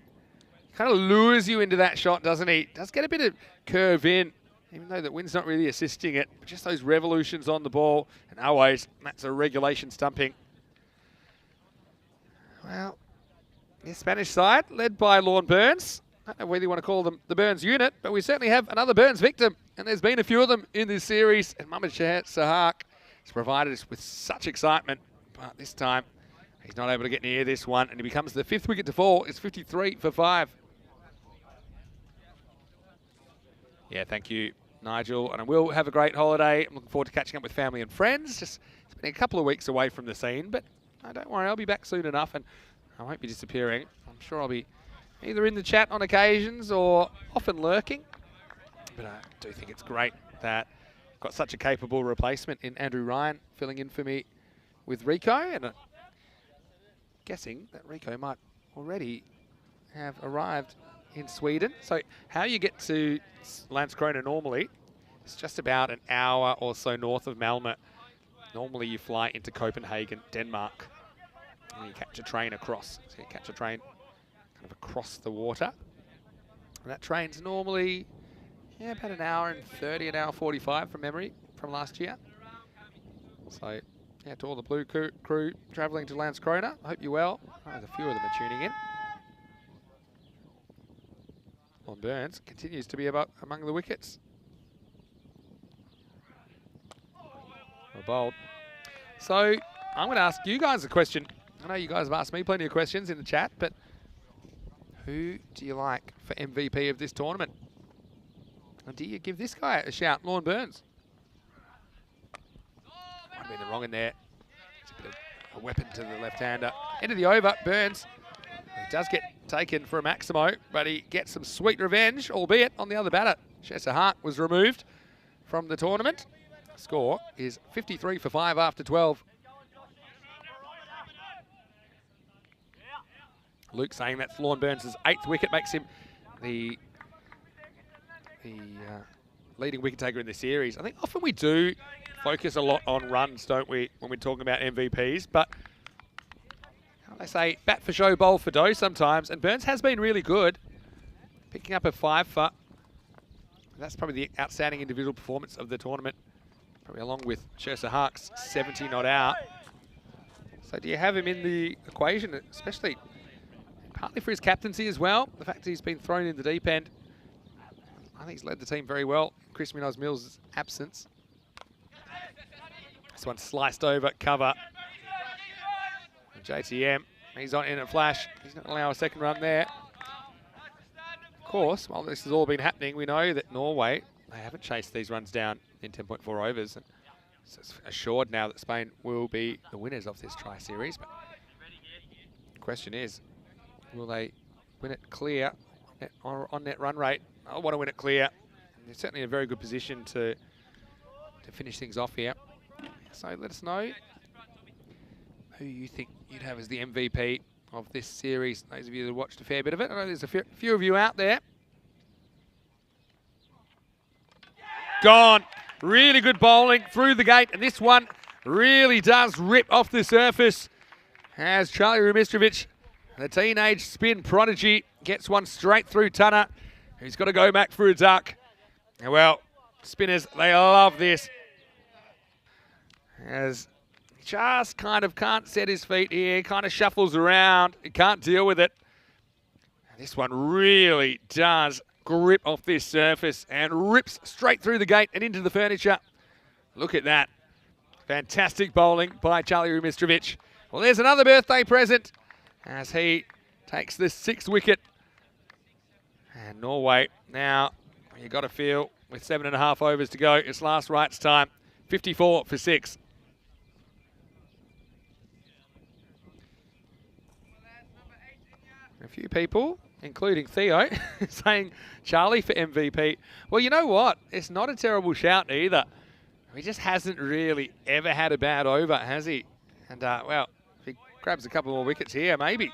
Kind of lures you into that shot, doesn't he? Does get a bit of curve in even though the wind's not really assisting it. Just those revolutions on the ball, and always, that's a regulation stumping. Well, the Spanish side, led by Lorne Burns. I don't know whether you want to call them the Burns unit, but we certainly have another Burns victim, and there's been a few of them in this series, and Mohamed Sahak has provided us with such excitement, but this time he's not able to get near this one, and he becomes the 5th wicket to fall. It's 53 for 5. Yeah, thank you, Nigel, and I will have a great holiday. I'm looking forward to catching up with family and friends. Just it's been a couple of weeks away from the scene, but don't worry, I'll be back soon enough, and I won't be disappearing. I'm sure I'll be either in the chat on occasions or often lurking. But I do think it's great that I've got such a capable replacement in Andrew Ryan filling in for me with Rico, and I'm guessing that Rico might already have arrived in Sweden. So how you get to Landskrona normally, it's just about an hour or so north of Malmö. Normally you fly into Copenhagen, Denmark, and you catch a train across. So you catch a train kind of across the water. And that train's normally about an hour and 30, an hour 45 from memory from last year. So yeah, to all the Blue crew travelling to Landskrona, I hope you're well. There's a few of them are tuning in. Lorne Burns continues to be among the wickets. Well bowled. So I'm going to ask you guys a question. I know you guys have asked me plenty of questions in the chat, but who do you like for MVP of this tournament? And do you give this guy a shout, Lorne Burns? Might have been the wrong in there. It's a bit of a weapon to the left-hander. End of the over, Burns. He does get taken for a Maximo, but he gets some sweet revenge, albeit on the other batter. Chester Hart was removed from the tournament. Score is 53 for 5 after 12. Luke saying that's Lorne Burns' 8th wicket, makes him the leading wicket taker in the series. I think often we do focus a lot on runs, don't we, when we're talking about MVPs, but they say bat for show, bowl for dough sometimes, and Burns has been really good, picking up a 5 for. That's probably the outstanding individual performance of the tournament, probably along with Scherzer Hark's 70 not out. So do you have him in the equation, especially partly for his captaincy as well, the fact that he's been thrown in the deep end? I think he's led the team very well in Chris Munoz-Mills' absence. This one sliced over, cover. And JTM, he's on in a flash. He's not going to allow a second run there. Of course, while this has all been happening, we know that Norway, they haven't chased these runs down in 10.4 overs. And so it's assured now that Spain will be the winners of this tri-series. But the question is, will they win it clear on net run rate? I want to win it clear. They're certainly in a very good position to finish things off here. So let us know who you think you'd have as the MVP of this series. Those of you that watched a fair bit of it. I know there's a few of you out there. Gone. Really good bowling through the gate. And this one really does rip off the surface as Charlie Rumistrovic, the teenage spin prodigy, gets one straight through Tunner, who's got to go back for a duck. And well, spinners, they love this. As he just kind of can't set his feet here, kind of shuffles around, he can't deal with it. And this one really does grip off this surface and rips straight through the gate and into the furniture. Look at that. Fantastic bowling by Charlie Rumistrovic. Well, there's another birthday present as he takes the 6th wicket. And Norway now, you got to feel, with 7.5 overs to go, it's last right's time, 54 for 6. A few people, including Theo, saying Charlie for MVP. Well, you know what? It's not a terrible shout either. He just hasn't really ever had a bad over, has he? And, well, if he grabs a couple more wickets here, maybe.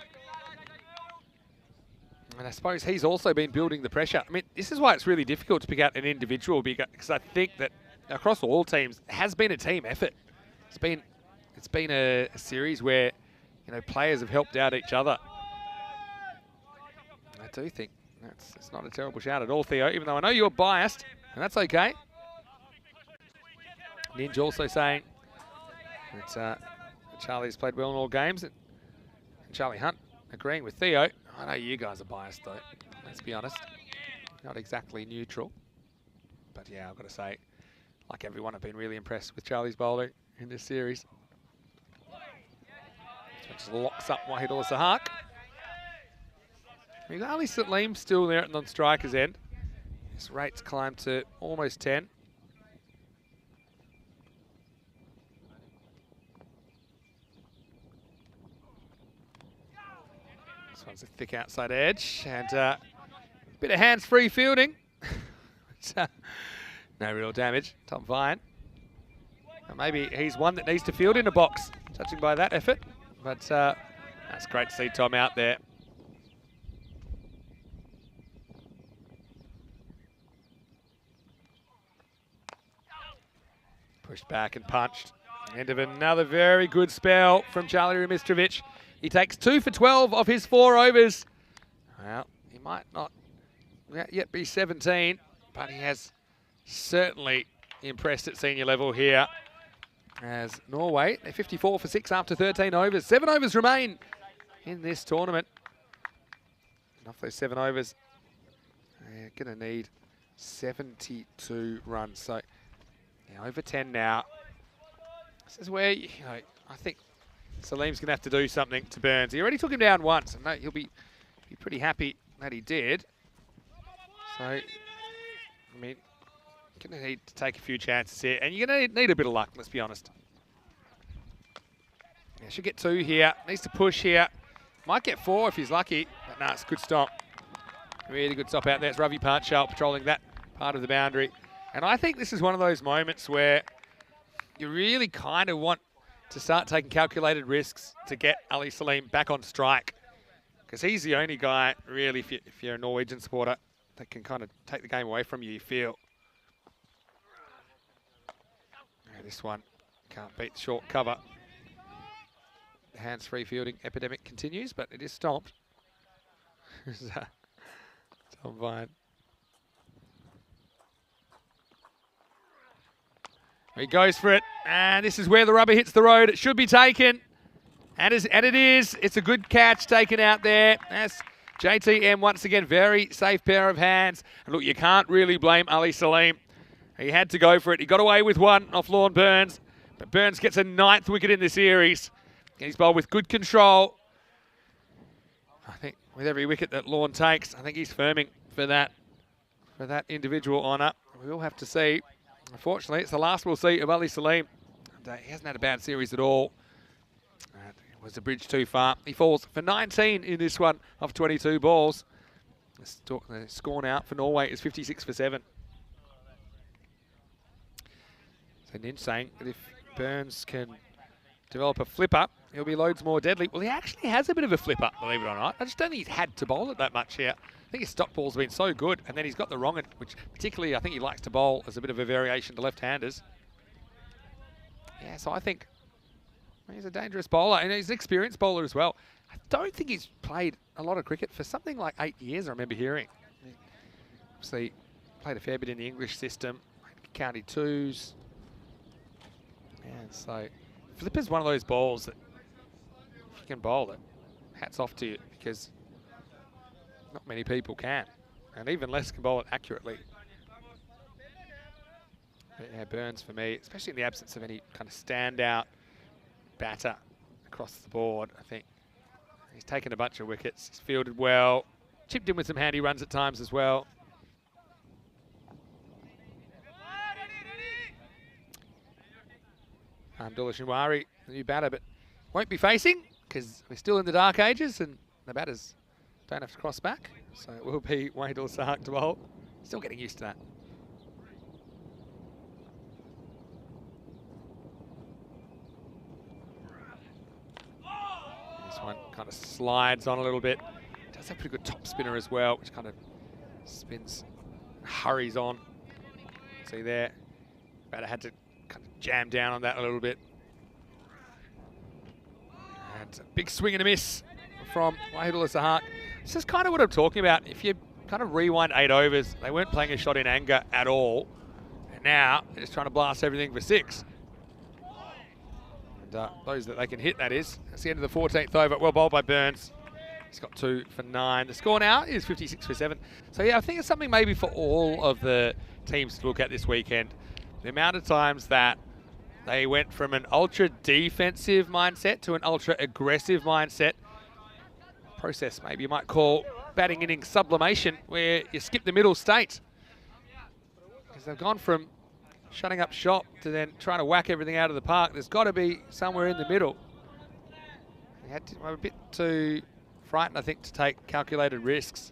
And I suppose he's also been building the pressure. I mean, this is why it's really difficult to pick out an individual, because I think that across all teams, it has been a team effort. It's been a series where, you know, players have helped out each other. I do think It's not a terrible shout at all, Theo, even though I know you're biased, and that's okay. Ninja also saying that Charlie's played well in all games, and Charlie Hunt agreeing with Theo. I know you guys are biased, though, let's be honest. Not exactly neutral. But yeah, I've got to say, like everyone, I've been really impressed with Charlie's bowling in this series. Just locks up Wahidullah Sahak. We've got Ali Salim still there at non-striker's end. His rate's climbed to almost 10. This one's a thick outside edge, and a bit of hands-free fielding. No real damage. Tom Vine. Maybe he's one that needs to field in a box, judging by that effort. But that's great to see Tom out there. Pushed back and punched. End of another very good spell from Charlie Rumistrovic. He takes 2 for 12 of his 4 overs. Well, he might not yet be 17, but he has certainly impressed at senior level here. As Norway, they're 54 for 6 after 13 overs. 7 overs remain in this tournament. And off those 7 overs, they're going to need 72 runs. So, yeah, over 10 now. This is where, I think Salim's going to have to do something to Burns. He already took him down once, and no, he'll be pretty happy that he did. So, I mean, going to need to take a few chances here, and you're going to need a bit of luck, let's be honest. Yeah, should get 2 here. Needs to push here. Might get 4 if he's lucky, but no, it's a good stop. Really good stop out there. It's Ravi Panchal patrolling that part of the boundary. And I think this is one of those moments where you really kind of want to start taking calculated risks to get Ali Salim back on strike. Because he's the only guy, really, if you're a Norwegian supporter, that can kind of take the game away from you, you feel. This one can't beat the short cover. The hands-free fielding epidemic continues, but it is stopped. Tom Vine. He goes for it, and this is where the rubber hits the road. It should be taken, and it is. It's a good catch taken out there. That's JTM once again, very safe pair of hands. And look, you can't really blame Ali Salim. He had to go for it. He got away with one off Lorne Burns. But Burns gets a 9th wicket in the series. He's bowled with good control. I think with every wicket that Lorne takes, I think he's firming for that individual honour. We will have to see. Unfortunately, it's the last we'll see of Ali Salim. And, he hasn't had a bad series at all. It was a bridge too far. He falls for 19 in this one of 22 balls. The score now for Norway is 56 for 7. So Ninj saying that if Burns can develop a flipper, he'll be loads more deadly. Well, he actually has a bit of a flipper, believe it or not. I just don't think he's had to bowl it that much here. I think his stop ball's been so good, and then he's got the wrong end, which particularly I think he likes to bowl as a bit of a variation to left-handers. Yeah, so I think he's a dangerous bowler, and he's an experienced bowler as well. I don't think he's played a lot of cricket for something like 8 years, I remember hearing. Obviously, played a fair bit in the English system, county twos. And so, flipper's one of those balls that if you can bowl it, hats off to you, because not many people can, and even less can bowl it accurately. But yeah, Burns for me, especially in the absence of any kind of standout batter across the board. I think he's taken a bunch of wickets, he's fielded well, chipped in with some handy runs at times as well. Abdullah Shinwari, the new batter, but won't be facing because we're still in the dark ages and the batters don't have to cross back. So it will be Wahidullah Sahak to bowl. Still getting used to that. This one kind of slides on a little bit. Does have a pretty good top spinner as well, which kind of spins, hurries on. See there, batter had to kind of jam down on that a little bit. And a big swing and a miss from Wahidullah Sahak. This is kind of what I'm talking about. If you're kind of rewind 8 overs. They weren't playing a shot in anger at all. And now they're just trying to blast everything for 6. And those that they can hit, that is. That's the end of the 14th over. Well bowled by Burns. He's got 2 for 9. The score now is 56 for 7. So yeah, I think it's something maybe for all of the teams to look at this weekend. The amount of times that they went from an ultra defensive mindset to an ultra aggressive mindset. Process maybe you might call batting innings sublimation, where you skip the middle state. Because they've gone from shutting up shop to then trying to whack everything out of the park. There's got to be somewhere in the middle. They had to, were a bit too frightened, I think, to take calculated risks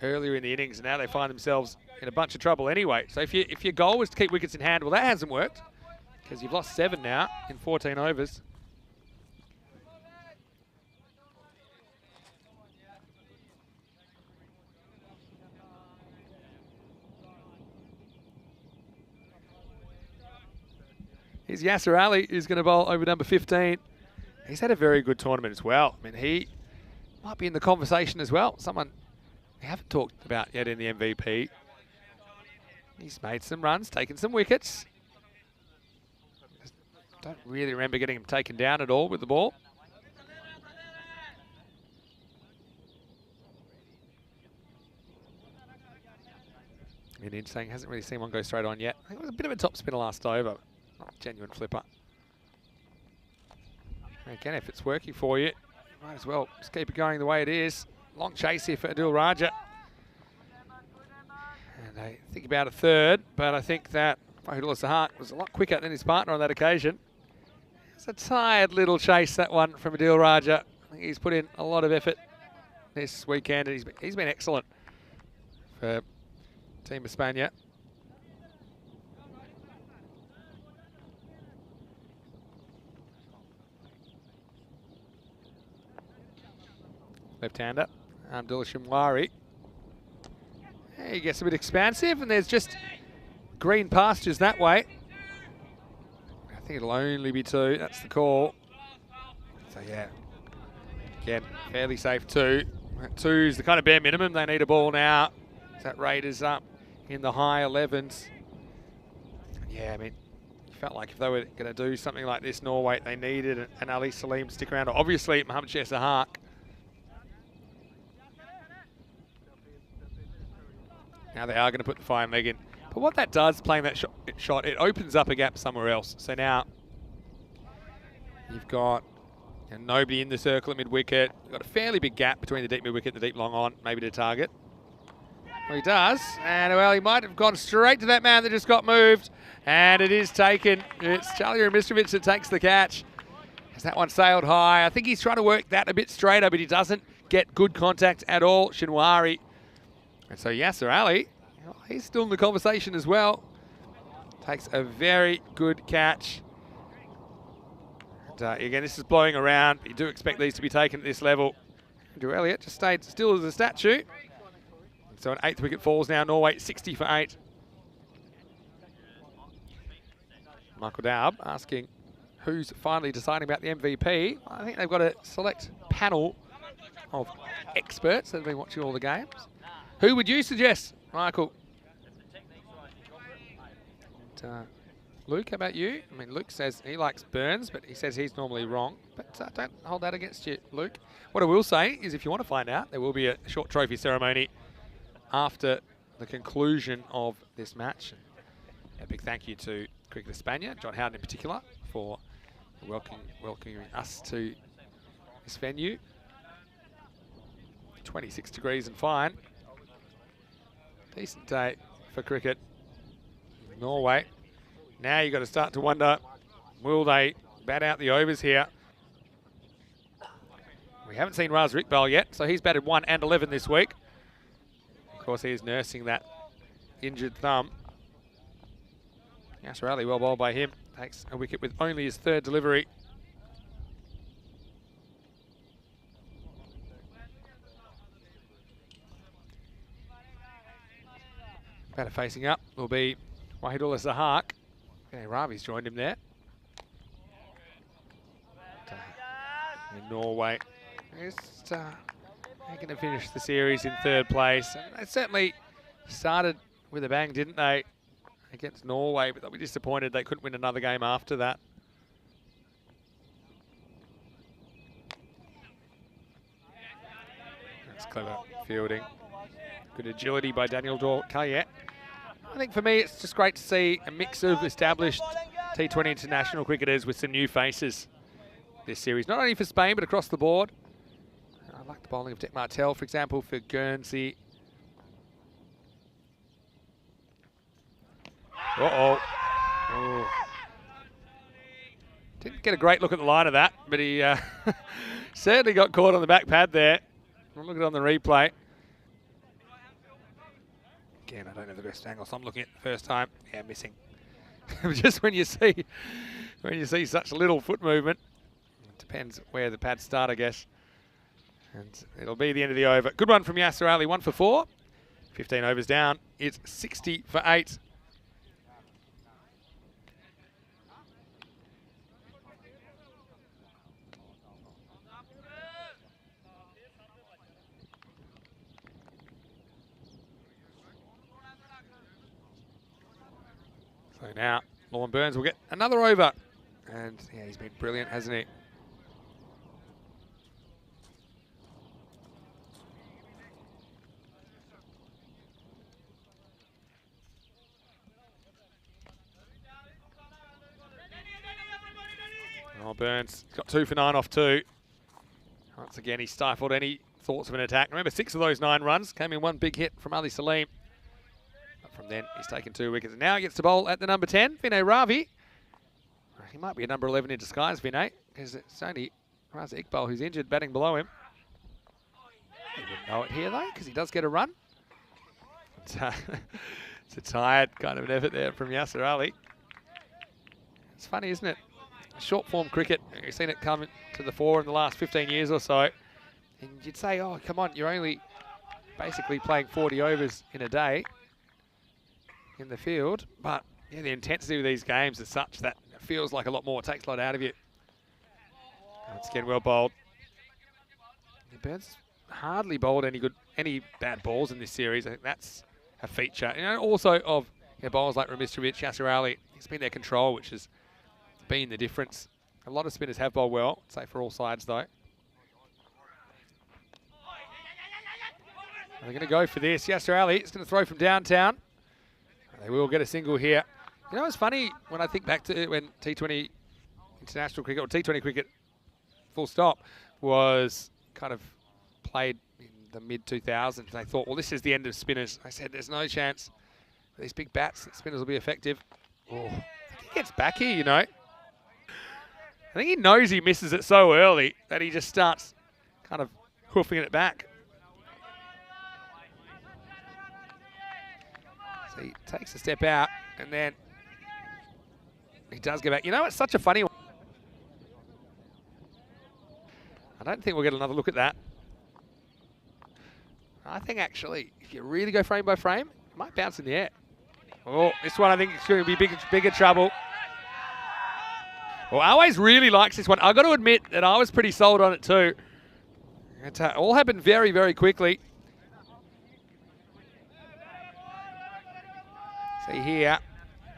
earlier in the innings, and now they find themselves in a bunch of trouble anyway. So if your goal was to keep wickets in hand, well, that hasn't worked, because you've lost 7 now in 14 overs. Here's Yasser Ali, who's going to bowl over number 15. He's had a very good tournament as well. I mean, he might be in the conversation as well. Someone we haven't talked about yet in the MVP. He's made some runs, taken some wickets. Don't really remember getting him taken down at all with the ball. And interesting, hasn't really seen one go straight on yet. I think it was a bit of a top spinner last over. Not a genuine flipper. Again, if it's working for you, might as well just keep it going the way it is. Long chase here for Adil Raja. And they think about a third, but I think that Wahidullah Sahak was a lot quicker than his partner on that occasion. It's a tired little chase, that one from Adil Raja. I think he's put in a lot of effort this weekend, and he's been excellent for Team Espana. Left-hander, Abdullah Shimwari. He gets a bit expansive, and there's just green pastures that way. I think it'll only be 2. That's the call. So yeah, again, fairly safe 2. 2 is the kind of bare minimum. They need a ball now. That rate is up in the high 11s. Yeah, I mean, it felt like if they were going to do something like this, Norway, they needed an Ali Salim to stick around. Obviously, Mohammad Shah Sahak. Now they are going to put the fine leg in. But what that does, playing that shot, it opens up a gap somewhere else. So now you've got nobody in the circle at mid-wicket. You've got a fairly big gap between the deep mid-wicket and the deep long on, maybe to target. Well, he does. And, well, he might have gone straight to that man that just got moved. And it is taken. It's Charlie Ramiskovic that takes the catch. As that one sailed high. I think he's trying to work that a bit straighter, but he doesn't get good contact at all. Shinwari. And so Yasser Ali, he's still in the conversation as well. Takes a very good catch. And again, this is blowing around. You do expect these to be taken at this level. Andrew Elliott just stayed still as a statue. And so an 8th wicket falls now. Norway 60 for 8. Michael Daub asking who's finally deciding about the MVP. I think they've got a select panel of experts that have been watching all the games. Who would you suggest, Michael? And, Luke, how about you? I mean, Luke says he likes Burns, but he says he's normally wrong. But don't hold that against you, Luke. What I will say is if you want to find out, there will be a short trophy ceremony after the conclusion of this match. A big thank you to Cricket Espana, John Howden in particular, for welcoming us to this venue. 26 degrees and fine. Decent day for cricket. Norway. Now you've got to start to wonder, will they bat out the overs here? We haven't seen Raz Iqbal yet, so he's batted 1 and 11 this week. Of course, he is nursing that injured thumb. Yasser Ali, well bowled by him. Takes a wicket with only his 3rd delivery. Batter facing up will be Wahidullah Sahak. Okay, Ravi's joined him there. In Norway. Just They're going to finish the series in 3rd place. And they certainly started with a bang, didn't they, against Norway, but they'll be disappointed they couldn't win another game after that. That's clever fielding. Good agility by Daniel Kayet. I think for me, it's just great to see a mix of established T20 international cricketers with some new faces this series. Not only for Spain, but across the board. I like the bowling of Dick Martel, for example, for Guernsey. Uh-oh. Oh. Didn't get a great look at the line of that, but he certainly got caught on the back pad there. I'll look at it on the replay. Again, I don't have the best angle, so I'm looking at it the first time. Yeah, missing. Just when you see such little foot movement, it depends where the pads start, I guess. And it'll be the end of the over. Good one from Yasser Ali, 1 for 4. 15 overs down. It's 60 for 8. So now, Lorne Burns will get another over. And yeah, he's been brilliant, hasn't he? Oh, Burns got 2 for 9 off 2. Once again, he stifled any thoughts of an attack. Remember, 6 of those 9 runs came in 1 big hit from Ali Salim. But from then, he's taken 2 wickets. And now he gets to bowl at the number 10, Vinay Ravi. He might be a number 11 in disguise, Vinay, because it's only Raza Iqbal who's injured, batting below him. He wouldn't know it here, though, because he does get a run. It's a tired kind of an effort there from Yasser Ali. It's funny, isn't it? Short form cricket, you've seen it come to the fore in the last 15 years or so. And you'd say, oh, come on, you're only basically playing 40 overs in a day in the field. But yeah, the intensity of these games is such that it feels like a lot more. It takes a lot out of you. Once again, well bowled. Burns hardly bowled any bad balls in this series. I think that's a feature. You know, also of bowlers like Ramistrovic, Yasser Ali. It's been their control, which has been the difference. A lot of spinners have bowled well, say for all sides though. They're going to go for this. Yasser Ali is going to throw from downtown. They will get a single here. You know, it's funny when I think back to when T20 international cricket or T20 cricket full stop was kind of played in the mid-2000s. They thought, well, this is the end of spinners. I said, there's no chance for these big bats that spinners will be effective. Oh, I think he gets back here, you know. I think he knows he misses it so early that he just starts kind of hoofing it back. So he takes a step out and then he does go back. You know, it's such a funny one. I don't think we'll get another look at that. I think actually, if you really go frame by frame, it might bounce in the air. Oh, this one I think is going to be bigger trouble. Well, Always really likes this one. I've got to admit that I was pretty sold on it too. It all happened very, very quickly. See here,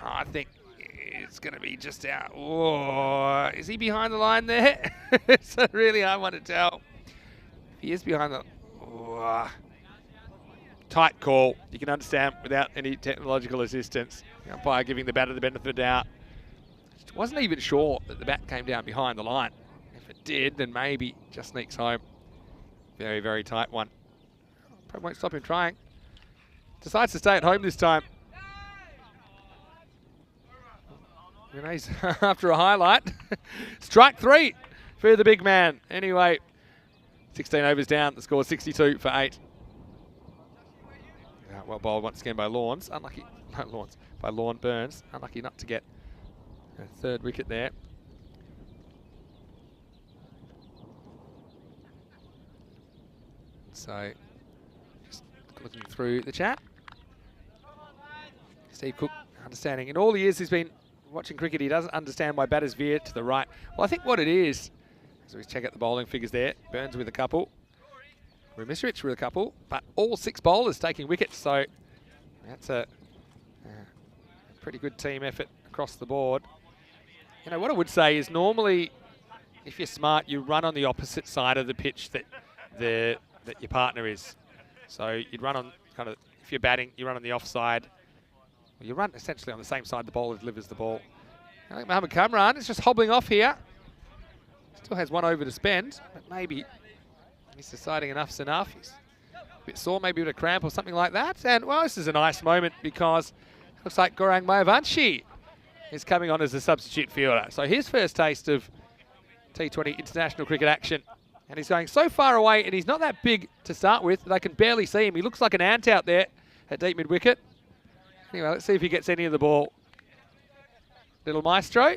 I think it's going to be just out. Oh, is he behind the line there? It's a really hard one to tell. If he is behind the... Oh, tight call. You can understand without any technological assistance. The umpire giving the batter the benefit of the doubt. Wasn't even sure that the bat came down behind the line. If it did, then maybe just sneaks home. Very, very tight one. Probably won't stop him trying. Decides to stay at home this time. Renee's after a highlight. Strike 3 for the big man. Anyway, 16 overs down. The score 62 for 8. Well bowled once again by Lawns. Unlucky, not Lawns, by Lorne Burns. Unlucky not to get a 3rd wicket there. So, just looking through the chat. Steve Cook understanding. In all the years he's been watching cricket, he doesn't understand why batters veer to the right. Well, I think what it is, so we check out the bowling figures there. Burns with a couple. Rumisrich with a couple, but all 6 bowlers taking wickets, so that's a pretty good team effort across the board. You know, what I would say is normally, if you're smart, you run on the opposite side of the pitch that your partner is. So you'd run on kind of, if you're batting, you run on the offside. Well, you run essentially on the same side the bowler delivers the ball. I think Mohamed Kamran is just hobbling off here. Still has 1 over to spend, but maybe he's deciding enough's enough. He's a bit sore, maybe with a cramp or something like that. And, well, this is a nice moment because it looks like Gaurang Mayavanshi is coming on as a substitute fielder. So his first taste of T20 international cricket action. And he's going so far away, and he's not that big to start with that I can barely see him. He looks like an ant out there at deep mid-wicket. Anyway, let's see if he gets any of the ball. Little maestro.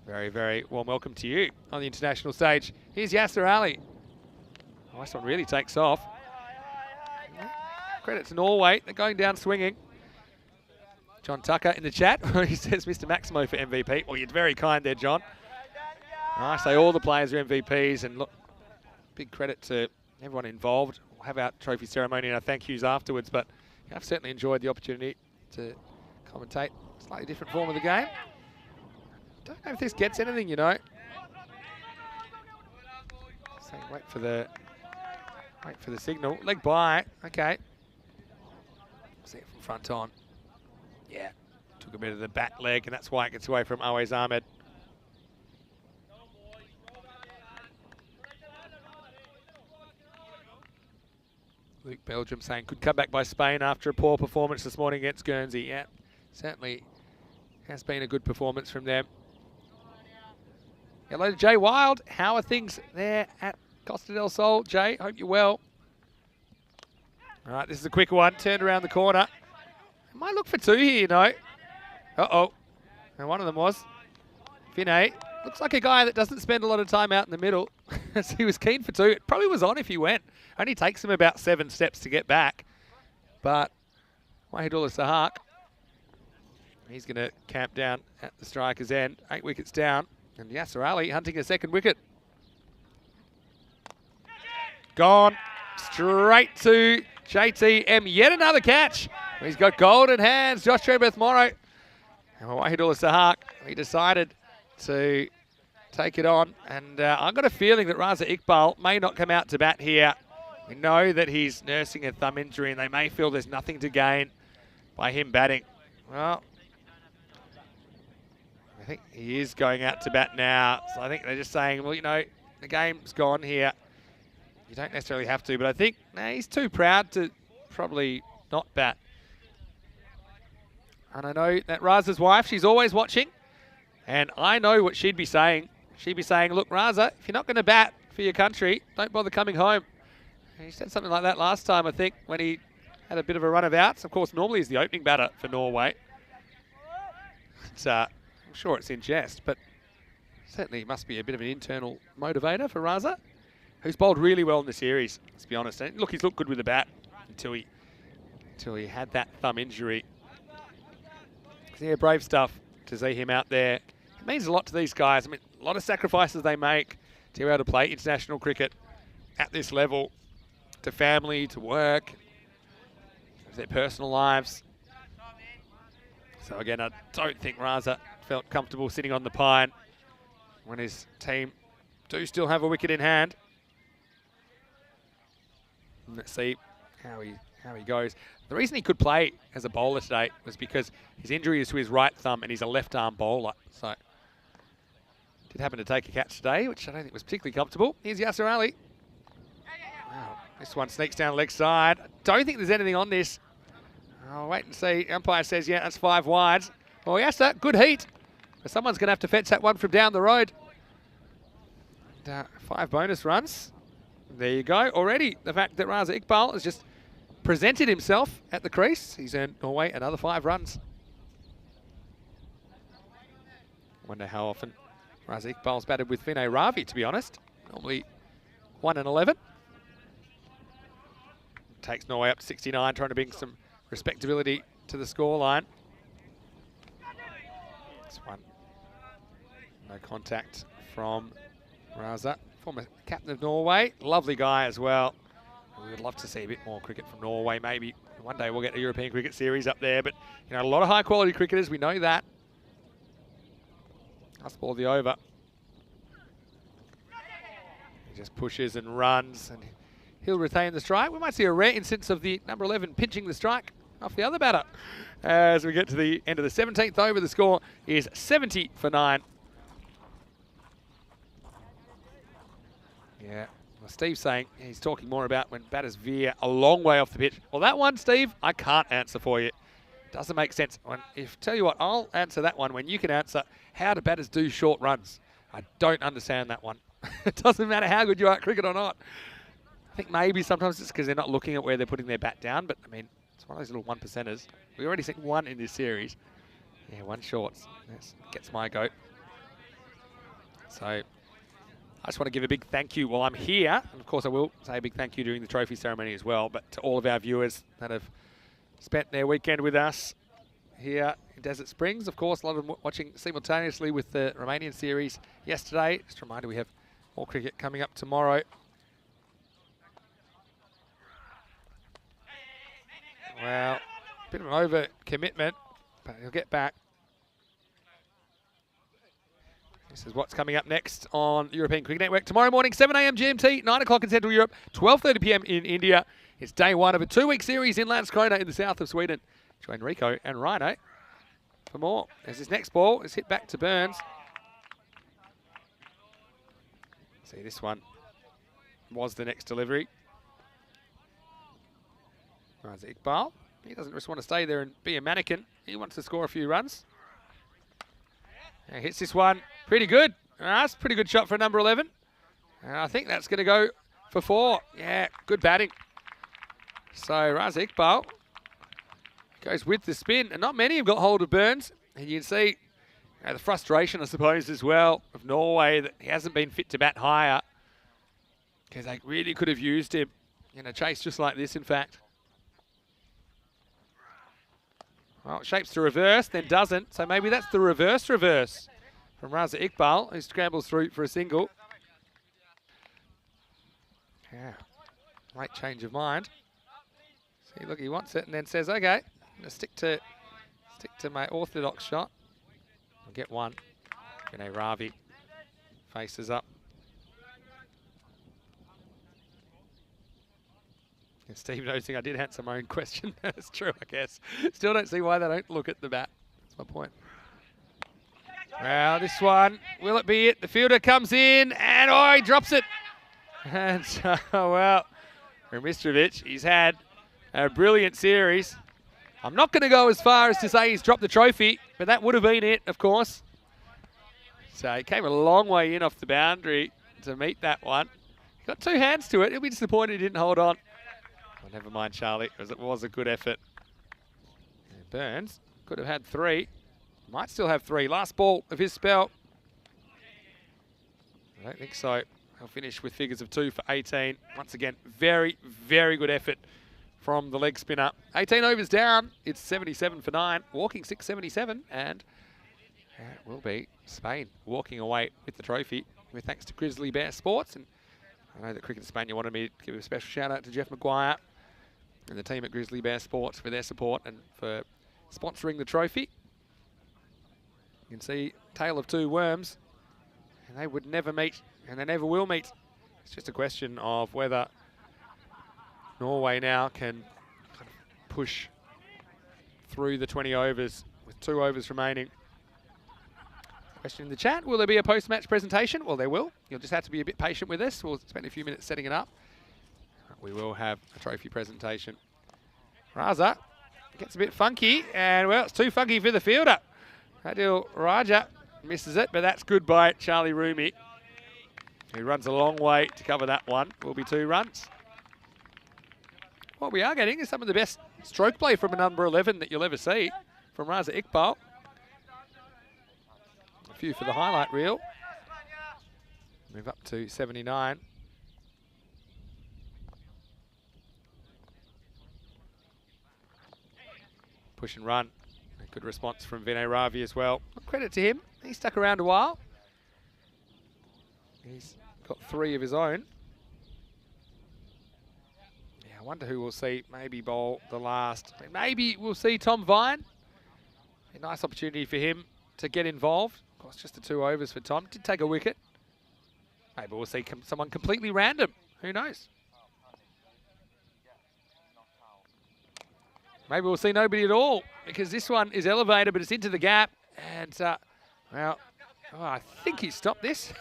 Very, very warm welcome to you on the international stage. Here's Yasser Ali. Oh, this one really takes off. Credit to Norway. They're going down swinging. John Tucker in the chat. He says Mr. Maximo for MVP. Well, you're very kind there, John. I say all the players are MVPs, and look, big credit to everyone involved. We'll have our trophy ceremony and our thank yous afterwards, but I've certainly enjoyed the opportunity to commentate a slightly different form of the game. Don't know if this gets anything, you know. So wait for the signal. Leg by. Okay. See it from front on. Yeah. Took a bit of the back leg, and that's why it gets away from Awais Ahmed. Luke Belgium saying could come back by Spain after a poor performance this morning against Guernsey. Yeah, certainly has been a good performance from them. Hello to Jay Wild. How are things there at Costa del Sol? Jay, hope you're well. All right, this is a quick one. Turned around the corner. I might look for 2 here, you know. Uh-oh. And one of them was Finney. Looks like a guy that doesn't spend a lot of time out in the middle. So he was keen for 2. It probably was on if he went. Only takes him about 7 steps to get back. But Wahidullah Sahak, he's going to camp down at the striker's end. 8 wickets down. And Yasser Ali hunting a 2nd wicket. Gone. Straight to JTM. Yet another catch. He's got golden hands. Josh Trebeth Morrow. And Wahidullah Sahak, he decided to take it on. And I've got a feeling that Raza Iqbal may not come out to bat here. We know that he's nursing a thumb injury, and they may feel there's nothing to gain by him batting. Well, I think he is going out to bat now. So I think they're just saying, well, you know, the game's gone here. You don't necessarily have to, but I think he's too proud to probably not bat. And I know that Raza's wife, she's always watching. And I know what she'd be saying. She'd be saying, look, Raza, if you're not going to bat for your country, don't bother coming home. And he said something like that last time, I think, when he had a bit of a run of outs. Of course, normally he's the opening batter for Norway. I'm sure it's in jest, but certainly must be a bit of an internal motivator for Raza, who's bowled really well in the series, let's be honest. And look, he's looked good with the bat until he had that thumb injury. So yeah, brave stuff to see him out there. It means a lot to these guys. I mean, a lot of sacrifices they make to be able to play international cricket at this level, to family, to work, to their personal lives. So again, I don't think Raza felt comfortable sitting on the pine when his team do still have a wicket in hand. And let's see how he goes. The reason he could play as a bowler today was because his injury is to his right thumb and he's a left-arm bowler. So did happen to take a catch today, which I don't think was particularly comfortable. Here's Yasser Ali. Wow, this one sneaks down leg side. I don't think there's anything on this. I'll wait and see. Umpire says, yeah, that's 5 wides. Well, Yasser, good heat. But someone's going to have to fetch that one from down the road. And, 5 bonus runs. There you go. Already, the fact that Raza Iqbal has just presented himself at the crease. He's earned Norway another 5 runs. Wonder how often Raza Iqbal's batted with Vinay Ravi, to be honest. Normally 1 and 11. Takes Norway up to 69, trying to bring some respectability to the scoreline. This one, no contact from Raza, former captain of Norway. Lovely guy as well. we'd love to see a bit more cricket from Norway. Maybe one day we'll get a European Cricket Series up there. But, you know, a lot of high-quality cricketers. We know that. Last ball of the over. He just pushes and runs, and he'll retain the strike. We might see a rare instance of the number 11 pinching the strike off the other batter. As we get to the end of the 17th over, the score is 70 for 9. Yeah, well, Steve's saying he's talking more about when batters veer a long way off the pitch. Well, that one, Steve, I can't answer for you. Doesn't make sense. Tell you what, I'll answer that one when you can answer how do batters do short runs. I don't understand that one. It doesn't matter how good you are at cricket or not. I think maybe sometimes it's because they're not looking at where they're putting their bat down, but I mean, it's one of those little 1%ers. We already seen one in this series. Yeah, one short. That gets my goat. So I just want to give a big thank you while I'm here. And of course, I will say a big thank you during the trophy ceremony as well, but to all of our viewers that have spent their weekend with us here in Desert Springs. Of course, a lot of them watching simultaneously with the Romanian series yesterday. Just a reminder, we have more cricket coming up tomorrow. Well, a bit of an over-commitment, but he'll get back. This is what's coming up next on European Cricket Network. Tomorrow morning, 7 a.m. GMT, 9 o'clock in Central Europe, 12:30 p.m. in India. It's day one of a 2-week series in Landskrona in the south of Sweden. Join Rico and Rhino for more. As this next ball is hit back to Burns. See, this one was the next delivery. There's Iqbal. He doesn't just want to stay there and be a mannequin. He wants to score a few runs. He hits this one pretty good. That's a pretty good shot for number 11. And I think that's going to go for 4. Yeah, good batting. So Raz Iqbal goes with the spin. And not many have got hold of Burns. And you can see the frustration, I suppose, as well, of Norway, that he hasn't been fit to bat higher. Because they really could have used him in a chase just like this, in fact. Well, it shapes to reverse, then doesn't. So maybe that's the reverse from Raza Iqbal, who scrambles through for a single. Yeah, late change of mind. See, look, he wants it and then says, okay, I'm going to stick to my orthodox shot. I'll get one. Vinay Ravi faces up. And Steve noticing I did answer my own question. That's true, I guess. Still don't see why they don't look at the bat. That's my point. Well, this one, will it be it? The fielder comes in and, oh, he drops it. And, well, Remitrovic, he's had a brilliant series. I'm not going to go as far as to say he's dropped the trophy, but that would have been it, of course. So he came a long way in off the boundary to meet that one. He got 2 hands to it. He'll be disappointed he didn't hold on. Well, never mind, Charlie, because it was a good effort. And Burns could have had 3. Might still have 3. Last ball of his spell. I don't think so. He'll finish with figures of 2 for 18. Once again, very, very good effort from the leg spinner. 18 overs down. It's 77 for 9. Walking 677. And it will be Spain walking away with the trophy. With thanks to Grizzly Bear Sports. And I know that Cricket Spain wanted me to give a special shout out to Jeff Maguire and the team at Grizzly Bear Sports for their support and for sponsoring the trophy. You can see Tale of Two Worms, and they would never meet, and they never will meet. It's just a question of whether Norway now can kind of push through the 20 overs with 2 overs remaining. Question in the chat, will there be a post-match presentation? Well, there will. You'll just have to be a bit patient with us. We'll spend a few minutes setting it up. We will have a trophy presentation. Raza gets a bit funky, and well, it's too funky for the fielder. Adil Raja misses it, but that's good by Charlie Rumi, who runs a long way to cover that one. Will be 2 runs. What we are getting is some of the best stroke play from a number 11 that you'll ever see from Raza Iqbal. A few for the highlight reel. Move up to 79. Push and run. A good response from Vinay Ravi as well. Credit to him. He stuck around a while. He's got 3 of his own. wonder who we'll see maybe bowl the last. I mean, maybe we'll see Tom Vine. A nice opportunity for him to get involved. Of course, just the 2 overs for Tom. Did take a wicket. Maybe we'll see someone completely random. Who knows? Maybe we'll see nobody at all, because this one is elevated, but it's into the gap. And, well, I think he stopped this.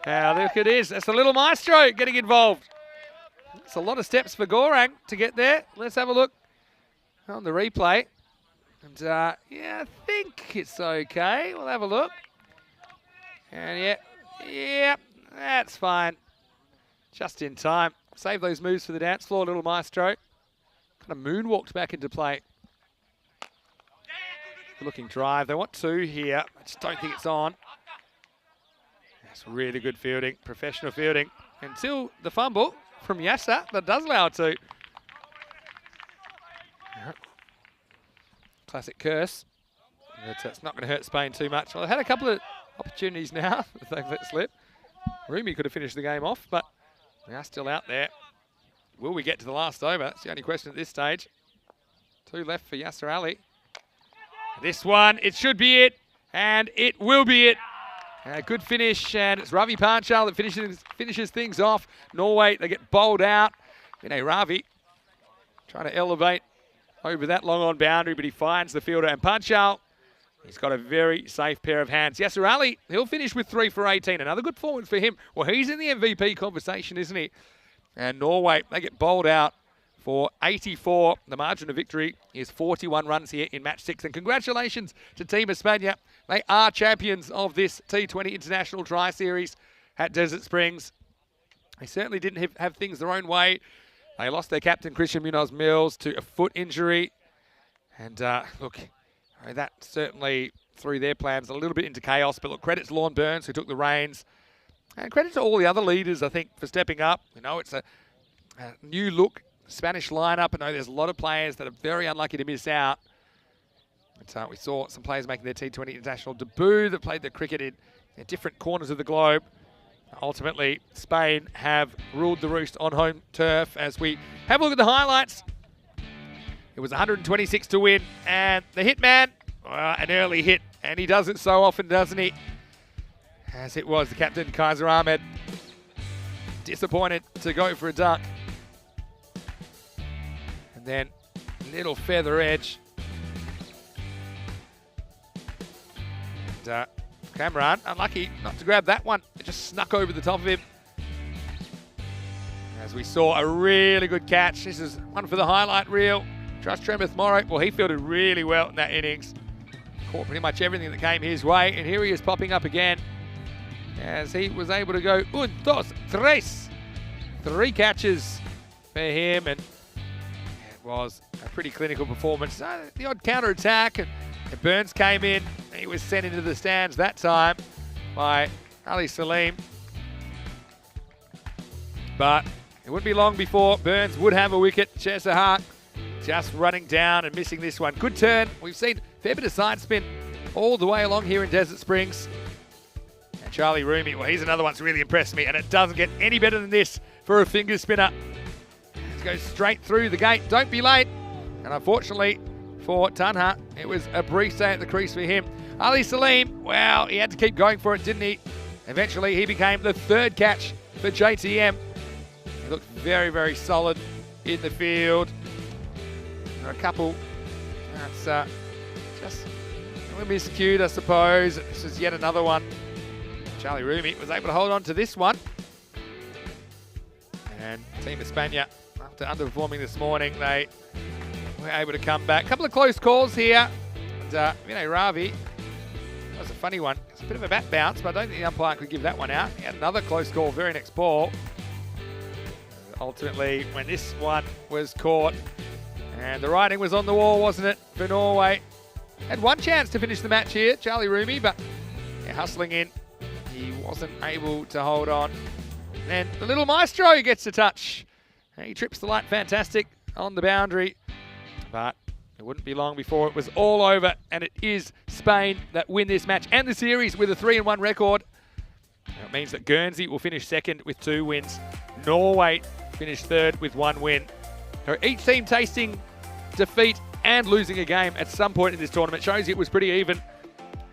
Now, look it is. That's the little maestro getting involved. It's a lot of steps for Gorang to get there. Let's have a look on the replay. And, yeah, I think it's okay. We'll have a look. And, yeah, that's fine. Just in time. Save those moves for the dance floor, little maestro. Kind of moonwalked back into play. Good looking drive. They want 2 here. I just don't think it's on. That's really good fielding, professional fielding. Until the fumble from Yasser that does allow it to. Classic curse. But it's not going to hurt Spain too much. Well, they had a couple of opportunities now that they've let slip. Rumi could have finished the game off, but they are still out there. Will we get to the last over? That's the only question at this stage. 2 left for Yasser Ali. This one, it should be it, and it will be it. Good finish, and it's Ravi Panchal that finishes things off. Norway, they get bowled out. Vinay Ravi trying to elevate over that long on boundary, but he finds the fielder, and Panchal, he's got a very safe pair of hands. Yasser Ali, he'll finish with 3 for 18. Another good performance for him. Well, he's in the MVP conversation, isn't he? And Norway, they get bowled out for 84. The margin of victory is 41 runs here in match 6. And congratulations to Team España. They are champions of this T20 International Tri-Series at Desert Springs. They certainly didn't have things their own way. They lost their captain, Christian Munoz-Mills, to a foot injury. And look, that certainly threw their plans a little bit into chaos. But look, credit to Lorne Burns, who took the reins. And credit to all the other leaders, I think, for stepping up. You know, it's a new look Spanish lineup. I know there's a lot of players that are very unlucky to miss out. But, we saw some players making their T20 International debut that played their cricket in different corners of the globe. Ultimately, Spain have ruled the roost on home turf. As we have a look at the highlights, it was 126 to win. And the hitman, an early hit. And he does it so often, doesn't he? As it was the captain, Kaiser Ahmed, disappointed to go for a duck. And then little feather edge. And Cameron, unlucky not to grab that one. It just snuck over the top of him. As we saw, a really good catch. This is one for the highlight reel. Josh Tremeth-Morrow, well, he fielded really well in that innings. Caught pretty much everything that came his way. And here he is popping up again, as he was able to go 1, 2, 3. 3 catches for him, and it was a pretty clinical performance. The odd counter-attack, and Burns came in. He was sent into the stands that time by Ali Salim. But it wouldn't be long before Burns would have a wicket. Chesahar just running down and missing this one. Good turn. We've seen a fair bit of side spin all the way along here in Desert Springs. And Charlie Rumi, well, he's another one that's really impressed me, and it doesn't get any better than this for a finger spinner. It goes straight through the gate. Don't be late. And unfortunately for Tanha, it was a brief stay at the crease for him. Ali Salim, well, he had to keep going for it, didn't he? Eventually, he became the 3rd catch for JTM. He looked very, very solid in the field. There are a couple that's just a little miscued, I suppose. This is yet another one. Charlie Rumi was able to hold on to this one. And Team España, after underperforming this morning, they were able to come back. A couple of close calls here. And Vinay Ravi, that was a funny one. It's a bit of a bat bounce, but I don't think the umpire could give that one out. He had another close call very next ball. Ultimately, when this one was caught, and the writing was on the wall, wasn't it, for Norway? Had one chance to finish the match here, Charlie Rumi, but hustling in. He wasn't able to hold on. And the little maestro gets a touch. He trips the light fantastic on the boundary. But it wouldn't be long before it was all over. And it is Spain that win this match and the series with a 3-1 record. That means that Guernsey will finish second with 2 wins. Norway finished third with 1 win. So each team tasting defeat and losing a game at some point in this tournament shows it was pretty even.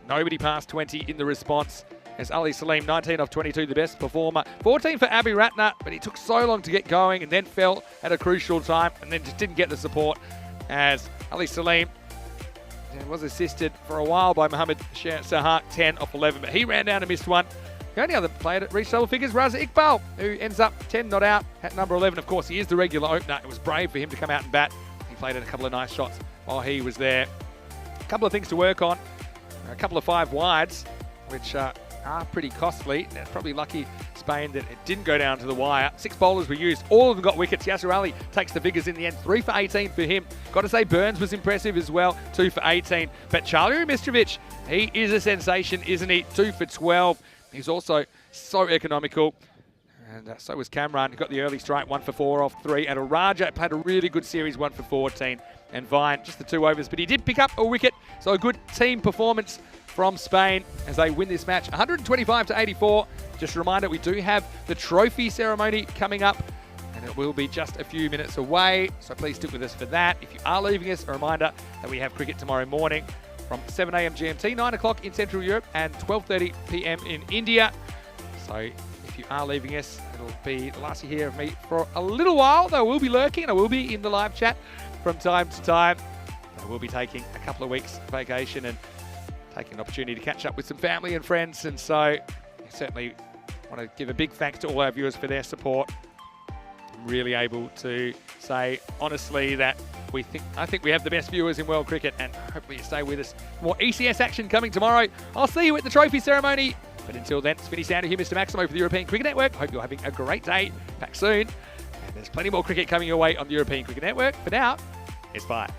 Nobody passed 20 in the response. As Ali Salim, 19 off 22, the best performer. 14 for Abhi Ratner, but he took so long to get going and then fell at a crucial time and then just didn't get the support, as Ali Salim was assisted for a while by Mohammad Sahar, 10 off 11, but he ran down and missed one. The only other player that reached double figures, Raza Iqbal, who ends up 10 not out at number 11. Of course, he is the regular opener. It was brave for him to come out and bat. He played in a couple of nice shots while he was there. A couple of things to work on. A couple of 5 wides, which are pretty costly. Now, probably lucky Spain that it didn't go down to the wire. 6 bowlers were used. All of them got wickets. Yasser Ali takes the figures in the end. 3 for 18 for him. Got to say Burns was impressive as well. 2 for 18. But Charlie Umitrovic, he is a sensation, isn't he? 2 for 12. He's also so economical. And so was Cameron. He got the early strike, 1 for 4 off 3. And Raja played a really good series, 1 for 14. And Vine, just the 2 overs. But he did pick up a wicket. So a good team performance from Spain as they win this match, 125 to 84. Just a reminder, we do have the trophy ceremony coming up, and it will be just a few minutes away, so please stick with us for that. If you are leaving us, a reminder that we have cricket tomorrow morning from 7 a.m. GMT, 9 o'clock in Central Europe, and 12:30 p.m. in India. So if you are leaving us, it'll be the last you hear of me for a little while. Though I will be lurking, and I will be in the live chat from time to time. I will be taking a couple of weeks vacation and taking an opportunity to catch up with some family and friends, and so I certainly want to give a big thanks to all our viewers for their support. I'm really able to say honestly that I think we have the best viewers in world cricket, and hopefully you stay with us. More ECS action coming tomorrow. I'll see you at the trophy ceremony, but until then, it's Vinny Sander here, Mr. Maximo for the European Cricket Network. Hope you're having a great day. Back soon, and there's plenty more cricket coming your way on the European Cricket Network. For now, it's bye.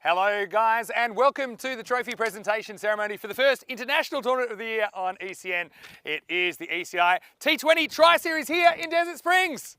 Hello guys and welcome to the trophy presentation ceremony for the first international tournament of the year on ECN. It is the ECI T20 Tri-Series here in Desert Springs.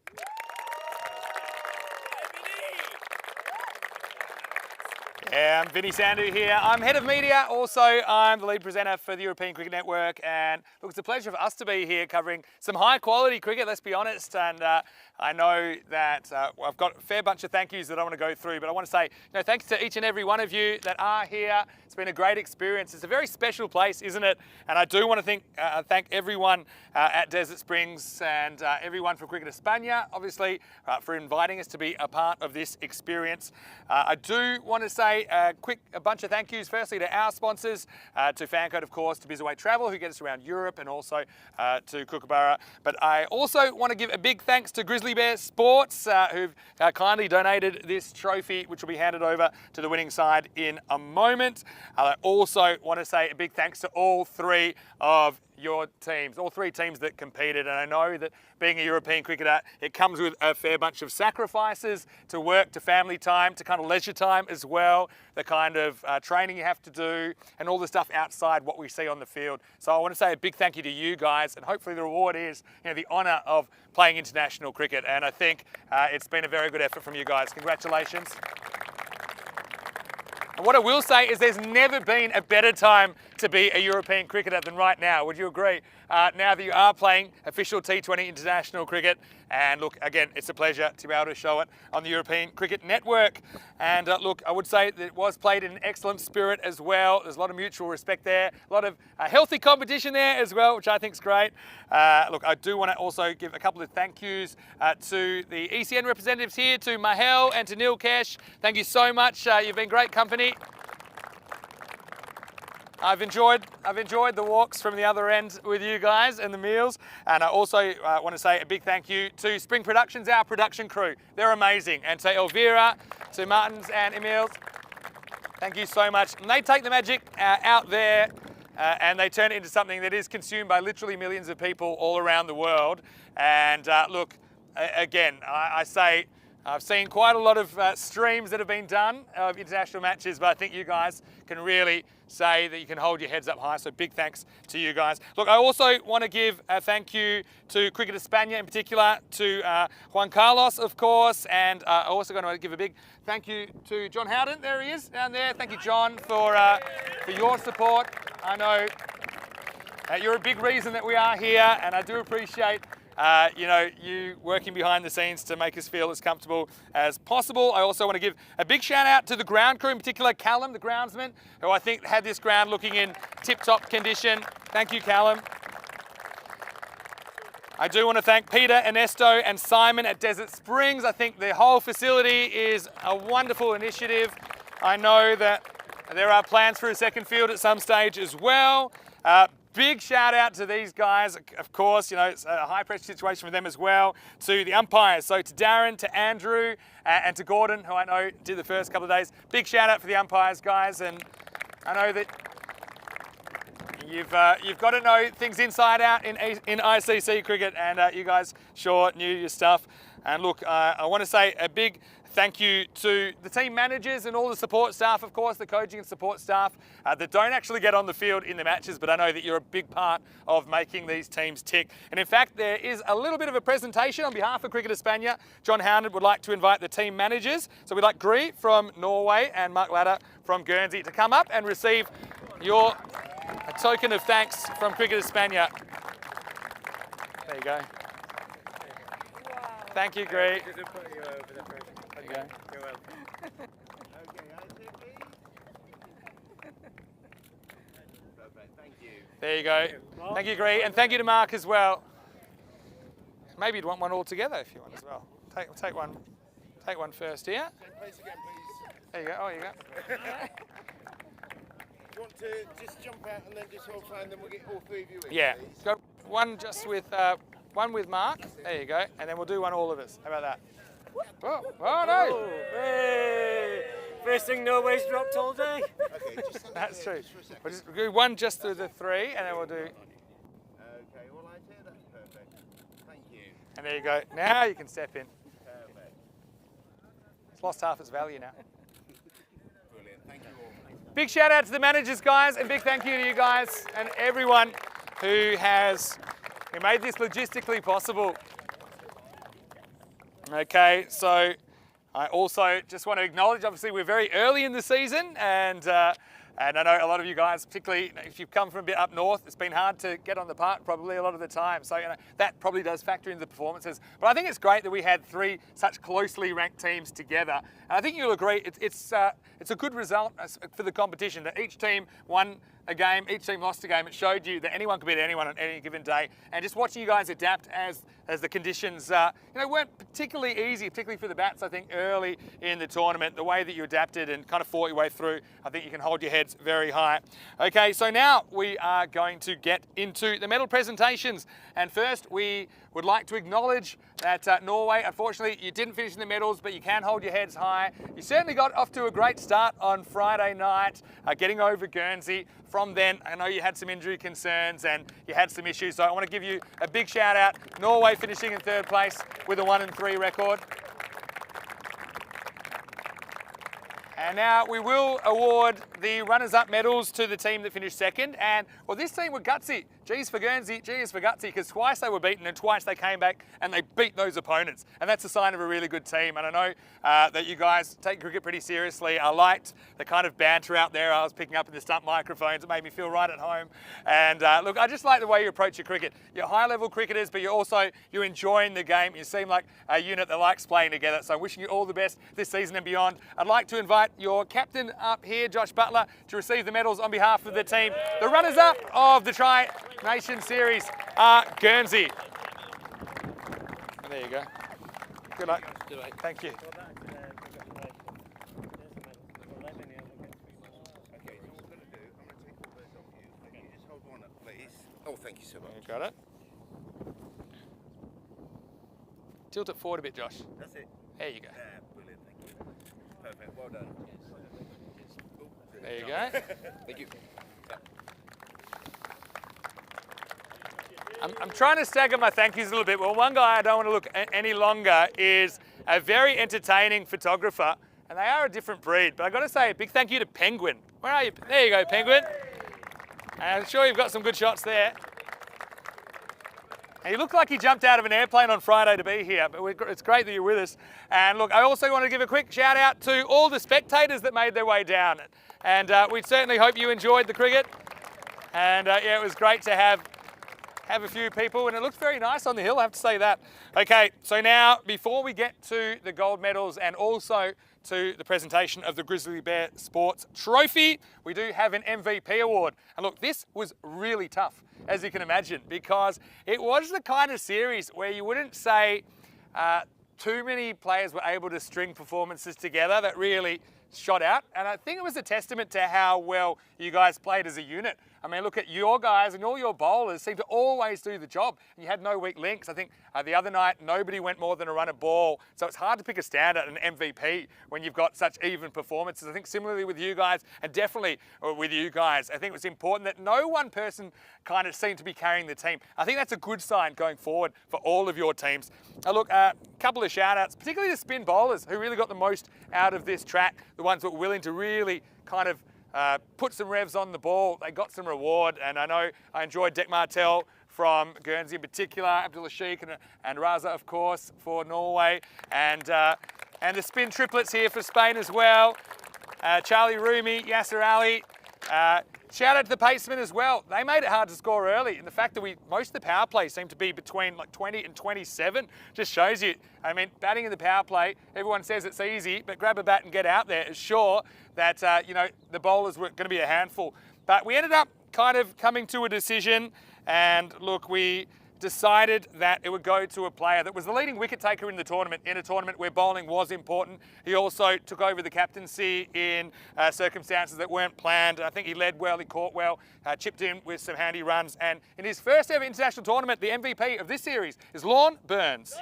Yeah, I'm Vinny Sandu here. I'm head of media. Also, I'm the lead presenter for the European Cricket Network. And look, it's a pleasure for us to be here covering some high quality cricket, let's be honest. And I know that I've got a fair bunch of thank yous that I want to go through, but I want to say thanks to each and every one of you that are here. It's been a great experience. It's a very special place, isn't it? And I do want to thank everyone at Desert Springs and everyone from Cricket España, obviously, for inviting us to be a part of this experience. I do want to say a bunch of thank yous firstly to our sponsors, to Fancode of course, to Bizaway Travel who get us around Europe, and also to Kookaburra. But I also want to give a big thanks to Grizzly Bear Sports who've kindly donated this trophy, which will be handed over to the winning side in a moment. I also want to say a big thanks to all three of your teams, all three teams that competed. And I know that being a European cricketer, it comes with a fair bunch of sacrifices to work, to family time, to kind of leisure time as well, the kind of training you have to do and all the stuff outside what we see on the field. So I want to say a big thank you to you guys, and hopefully the reward is the honour of playing international cricket. And I think it's been a very good effort from you guys. Congratulations. And what I will say is there's never been a better time to be a European cricketer than right now. Would you agree? Now that you are playing official T20 international cricket. And look, again, it's a pleasure to be able to show it on the European Cricket Network. And look, I would say that it was played in an excellent spirit as well. There's a lot of mutual respect there, a lot of healthy competition there as well, which I think is great. Look, I do want to also give a couple of thank yous to the ECN representatives here, to Mahel and to Neil Kesh. Thank you so much. You've been great company. I've enjoyed the walks from the other end with you guys and the meals. And I also want to say a big thank you to Spring Productions, our production crew. They're amazing. And to Elvira, to Martins and Emils, thank you so much. And they take the magic out there and they turn it into something that is consumed by literally millions of people all around the world. And look, again, I say, I've seen quite a lot of streams that have been done of international matches, but I think you guys can really say that you can hold your heads up high, so big thanks to you guys. Look, I also want to give a thank you to Cricket España in particular, to Juan Carlos, of course, and I also going to give a big thank you to John Howden. There he is, down there. Thank you, John, for your support. I know you're a big reason that we are here, and I do appreciate you working behind the scenes to make us feel as comfortable as possible. I also want to give a big shout out to the ground crew, in particular Callum, the groundsman, who I think had this ground looking in tip-top condition. Thank you, Callum. I do want to thank Peter, Ernesto and Simon at Desert Springs. I think the whole facility is a wonderful initiative. I know that there are plans for a second field at some stage as well. Big shout out to these guys, of course, it's a high pressure situation for them as well. To the umpires, so to Darren, to Andrew, and to Gordon, who I know did the first couple of days. Big shout out for the umpires, guys, and I know that you've got to know things inside out in ICC cricket, and you guys sure knew your stuff. And look, I want to say a big thank you to the team managers and all the support staff, of course, the coaching and support staff that don't actually get on the field in the matches, but I know that you're a big part of making these teams tick. And in fact, there is a little bit of a presentation on behalf of Cricket España. John Howden would like to invite the team managers. So we'd like Gree from Norway and Mark Ladder from Guernsey to come up and receive a token of thanks from Cricket España. There you go. Thank you, Gree. There you go. There you go. Thank you, Gree, and thank you to Mark as well. Maybe you'd want one all together if you want as well. Take one first here. There you go. Oh, you go. Do you want to just jump out and then just hold fire, and then we'll get all three of you in? Yeah. Please? Got one just with one with Mark. There you go, and then we'll do one all of us. How about that? Oh no! Hey! First thing Norway's dropped all day. Okay, just That's true. just for a second. We'll just do one just through the three, and then we'll do. Okay, all right here, that's perfect. Thank you. And there you go. Now you can step in. Perfect. It's lost half its value now. Brilliant. Big shout out to the managers, guys, and big thank you to you guys and everyone who made this logistically possible. Okay, so I also just want to acknowledge, obviously, we're very early in the season, and I know a lot of you guys, particularly if you've come from a bit up north, it's been hard to get on the park probably a lot of the time. So that probably does factor into the performances. But I think it's great that we had 3 such closely ranked teams together. And I think you'll agree it's a good result for the competition, that each team won a game, each team lost a game. It showed you that anyone could beat anyone on any given day. And just watching you guys adapt as the conditions weren't particularly easy, particularly for the bats, I think, early in the tournament. The way that you adapted and kind of fought your way through, I think you can hold your heads very high. Okay, so now we are going to get into the medal presentations. And first, we would like to acknowledge that Norway, unfortunately, you didn't finish in the medals, but you can hold your heads high. You certainly got off to a great start on Friday night, getting over Guernsey. From then, I know you had some injury concerns and you had some issues, so I want to give you a big shout out. Norway finishing in 3rd place with a 1-3 record. And now we will award the runners-up medals to the team that finished 2nd. And, well, this team were gutsy. G's for Guernsey, G is for gutsy, because twice they were beaten and twice they came back and they beat those opponents. And that's a sign of a really good team. And I know that you guys take cricket pretty seriously. I liked the kind of banter out there I was picking up in the stump microphones. It made me feel right at home. And look, I just like the way you approach your cricket. You're high-level cricketers, but you're enjoying the game. You seem like a unit that likes playing together. So I'm wishing you all the best this season and beyond. I'd like to invite your captain up here, Josh Butler, to receive the medals on behalf of the team. The runners-up of the Tri-Nations Series are Guernsey. There you go. Good luck. Thank you. Oh, thank you so much. You got it. Tilt it forward a bit, Josh. That's it. There you go. Brilliant, thank you. Perfect, well done. There you go. Thank you. I'm trying to stagger my thank yous a little bit. Well, one guy I don't want to look any longer is a very entertaining photographer, and they are a different breed. But I've got to say a big thank you to Penguin. Where are you? There you go, Penguin. And I'm sure you've got some good shots there. And he looked like he jumped out of an airplane on Friday to be here, but it's great that you're with us. And look, I also want to give a quick shout out to all the spectators that made their way down. And we certainly hope you enjoyed the cricket. And yeah, it was great to have a few people, and it looked very nice on the hill, I have to say that. Okay, so now before we get to the gold medals and also to the presentation of the Grizzly Bear Sports Trophy, we do have an MVP award. And look, this was really tough, as you can imagine, because it was the kind of series where you wouldn't say too many players were able to string performances together that really shot out. And I think it was a testament to how well you guys played as a unit. I mean, look at your guys, and all your bowlers seem to always do the job. And you had no weak links. I think the other night, nobody went more than a run a ball. So it's hard to pick a standout, an MVP, when you've got such even performances. I think similarly with you guys, and definitely with you guys, I think it was important that no one person kind of seemed to be carrying the team. I think that's a good sign going forward for all of your teams. Look, a couple of shout outs, particularly the spin bowlers who really got the most out of this track, the ones that were willing to really kind of put some revs on the ball. They got some reward, and I know I enjoyed Dec Martel from Guernsey in particular, Abdullah Sheikh and Raza, of course, for Norway, and the spin triplets here for Spain as well. Charlie Rumi, Yasser Ali. Shout out to the pacemen as well. They made it hard to score early, and the fact that most of the power play seemed to be between like 20 and 27 just shows you. I mean, batting in the power play, everyone says it's easy, but grab a bat and get out there is sure that the bowlers were going to be a handful. But we ended up kind of coming to a decision, and look, we decided that it would go to a player that was the leading wicket taker in the tournament, in a tournament where bowling was important. He also took over the captaincy in circumstances that weren't planned. I think he led well, he caught well, chipped in with some handy runs, and in his first ever international tournament, the MVP of this series is Lorne Burns.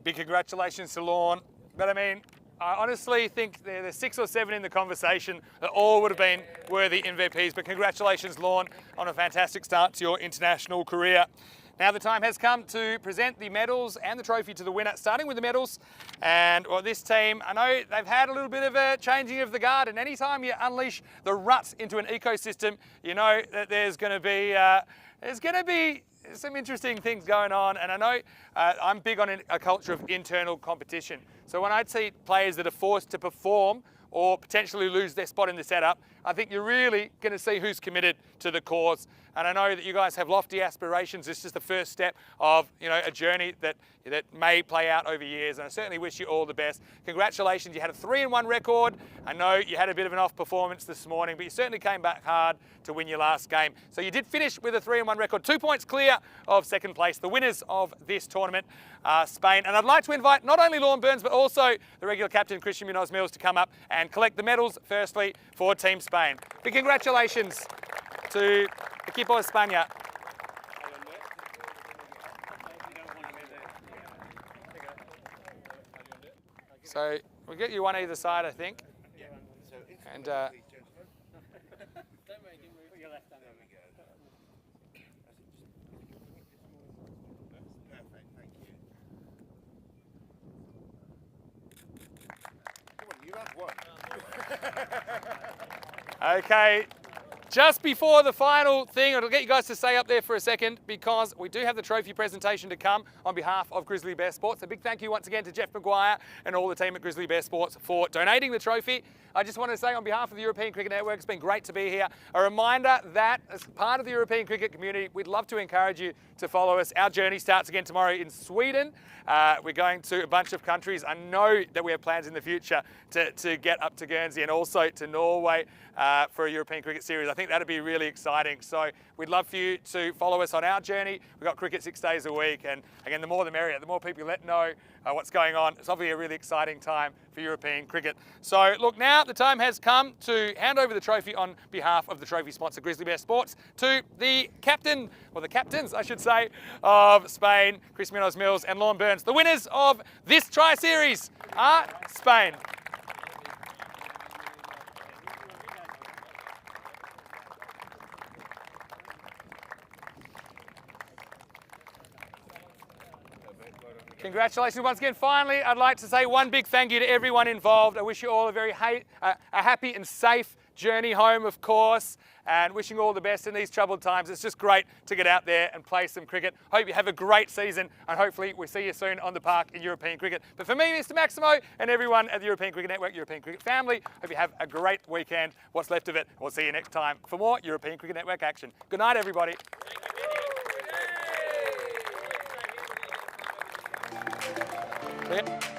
Big congratulations to Lorne. But I mean, I honestly think there's 6 or 7 in the conversation that all would have been worthy MVPs, but congratulations, Lorne, on a fantastic start to your international career. Now the time has come to present the medals and the trophy to the winner, starting with the medals. And well, this team, I know they've had a little bit of a changing of the guard, and anytime you unleash the ruts into an ecosystem, you know that there's going to be some interesting things going on. And I know I'm big on a culture of internal competition. So when I see players that are forced to perform or potentially lose their spot in the setup, I think you're really going to see who's committed to the cause. And I know that you guys have lofty aspirations. This is the first step of a journey that may play out over years. And I certainly wish you all the best. Congratulations, you had a 3-1 record. I know you had a bit of an off performance this morning, but you certainly came back hard to win your last game. So you did finish with a 3-1 record, 2 points clear of second place. The winners of this tournament are Spain. And I'd like to invite not only Lorne Burns, but also the regular captain, Christian Munoz-Mills, to come up and collect the medals, firstly, for Team Spain. Big congratulations to Equipo España. So we'll get you one either side, I think. And Perfect, thank you. Come on, you have one. okay, just before the final thing, I'll get you guys to stay up there for a second because we do have the trophy presentation to come on behalf of Grizzly Bear Sports. A big thank you once again to Jeff Maguire and all the team at Grizzly Bear Sports for donating the trophy. I just want to say on behalf of the European Cricket Network, it's been great to be here. A reminder that as part of the European cricket community, we'd love to encourage you to follow us. Our journey starts again tomorrow in Sweden. We're going to a bunch of countries. I know that we have plans in the future to get up to Guernsey and also to Norway for a European Cricket Series. I think that'd be really exciting. So we'd love for you to follow us on our journey. We've got cricket 6 days a week. And again, the more the merrier. The more people let know what's going on. It's obviously a really exciting time for European cricket. So look, now the time has come to hand over the trophy on behalf of the trophy sponsor, Grizzly Bear Sports, to the captain, or the captains, I should say, of Spain, Chris Munoz-Mills and Lorne Burns. The winners of this Tri-Series are Spain. Congratulations once again. Finally, I'd like to say one big thank you to everyone involved. I wish you all a very happy and safe journey home, of course, and wishing you all the best in these troubled times. It's just great to get out there and play some cricket. Hope you have a great season, and hopefully we'll see you soon on the park in European cricket. But for me, Mr. Maximo, and everyone at the European Cricket Network, European Cricket family, hope you have a great weekend. What's left of it. We'll see you next time for more European Cricket Network action. Good night, everybody. Yeah.